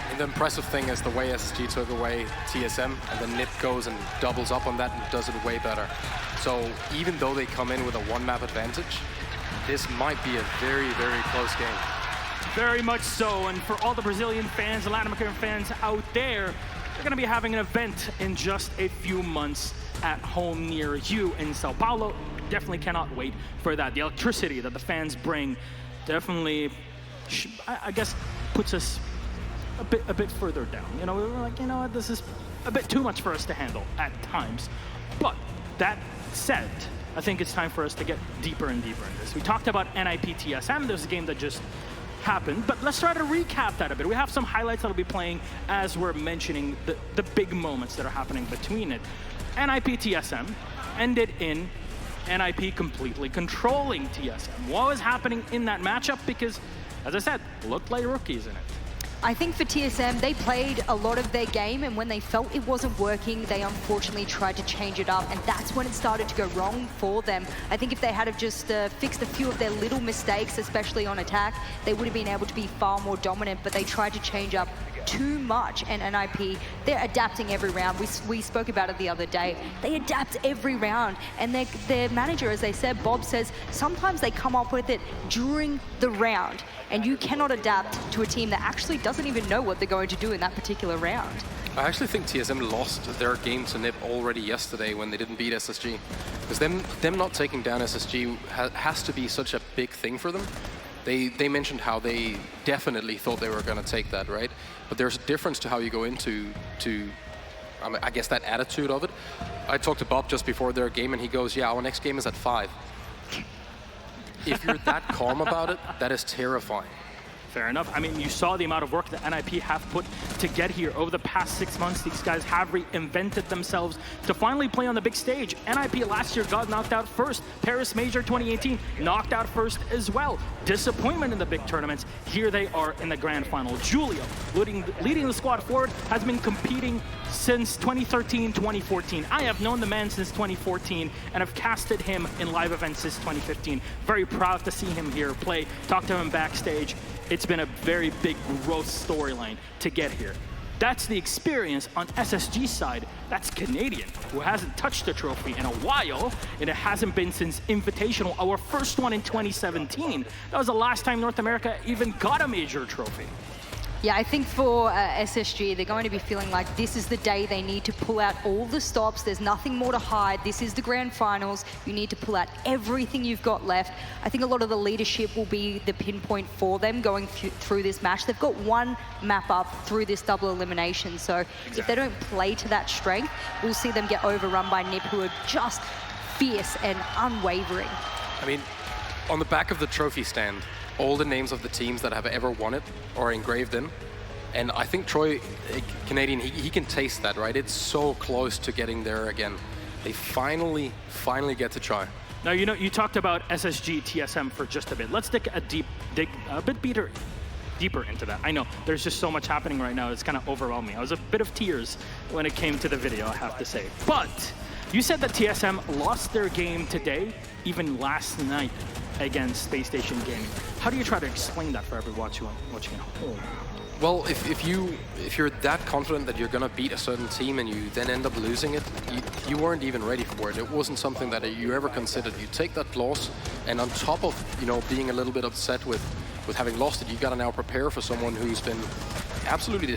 And the impressive thing is the way SSG took away TSM, and then NIP goes and doubles up on that and does it way better. So even though they come in with a 1-map advantage, this might be a very, very close game. Very much so, and for all the Brazilian fans, the Latin American fans out there, they're going to be having an event in just a few months at home near you in Sao Paulo. Definitely cannot wait for that. The electricity that the fans bring definitely, I guess, puts us a bit further down. You know, we were like, you know what, this is a bit too much for us to handle at times. But that said, I think it's time for us to get deeper and deeper in this. We talked about NIP TSM. There's a game that just happened, but let's try to recap that a bit. We have some highlights that'll be playing as we're mentioning the big moments that are happening between it. NIP TSM ended in NIP completely controlling TSM. What was happening in that matchup? Because, as I said, looked like rookies in it. I think for TSM, they played a lot of their game, and when they felt it wasn't working, they unfortunately tried to change it up, and that's when it started to go wrong for them. I think if they had have just fixed a few of their little mistakes, especially on attack, they would have been able to be far more dominant, but they tried to change up too much, and NIP, they're adapting every round. We spoke about it the other day. They adapt every round, and their manager, as they said, Bob says, sometimes they come up with it during the round, and you cannot adapt to a team that actually doesn't even know what they're going to do in that particular round. I actually think TSM lost their game to NIP already yesterday when they didn't beat SSG. Because them not taking down SSG has to be such a big thing for them. They mentioned how they definitely thought they were going to take that, right? But there's a difference to how you go into I guess that attitude of it. I talked to Bob just before their game, and he goes, yeah, our next game is at 5. If you're that calm about it, that is terrifying. Fair enough. I mean, you saw the amount of work that NIP have put to get here. Over the past 6 months, these guys have reinvented themselves to finally play on the big stage. NIP last year got knocked out first. Paris Major 2018 knocked out first as well. Disappointment in the big tournaments. Here they are in the grand final. Julio, leading the squad forward, has been competing since 2013, 2014. I have known the man since 2014 and have casted him in live events since 2015. Very proud to see him here play, talk to him backstage. It's been a very big growth storyline to get here. That's the experience on SSG's side. That's Canadian, who hasn't touched a trophy in a while, and it hasn't been since Invitational, our first one in 2017. That was the last time North America even got a major trophy. Yeah, I think for SSG, they're going to be feeling like this is the day they need to pull out all the stops. There's nothing more to hide. This is the grand finals. You need to pull out everything you've got left. I think a lot of the leadership will be the pinpoint for them going through this match. They've got one map up through this double elimination. So if they don't play to that strength, we'll see them get overrun by NIP, who are just fierce and unwavering. I mean, on the back of the trophy stand, all the names of the teams that have ever won it are engraved in. And I think Troy, Canadian, he can taste that, right? It's so close to getting there again. They finally get to try. Now, you know, you talked about SSG, TSM for just a bit. Let's dig a bit deeper into that. I know, there's just so much happening right now, it's kind of overwhelming. I was a bit of tears when it came to the video, I have to say. But you said that TSM lost their game today, even last night, against Space Station Gaming. How do you try to explain that for everyone watching at home? Well, if you're that confident that you're gonna beat a certain team and you then end up losing it, you weren't even ready for it. It wasn't something that you ever considered. You take that loss, and on top of being a little bit upset with having lost it, you gotta now prepare for someone who's been absolutely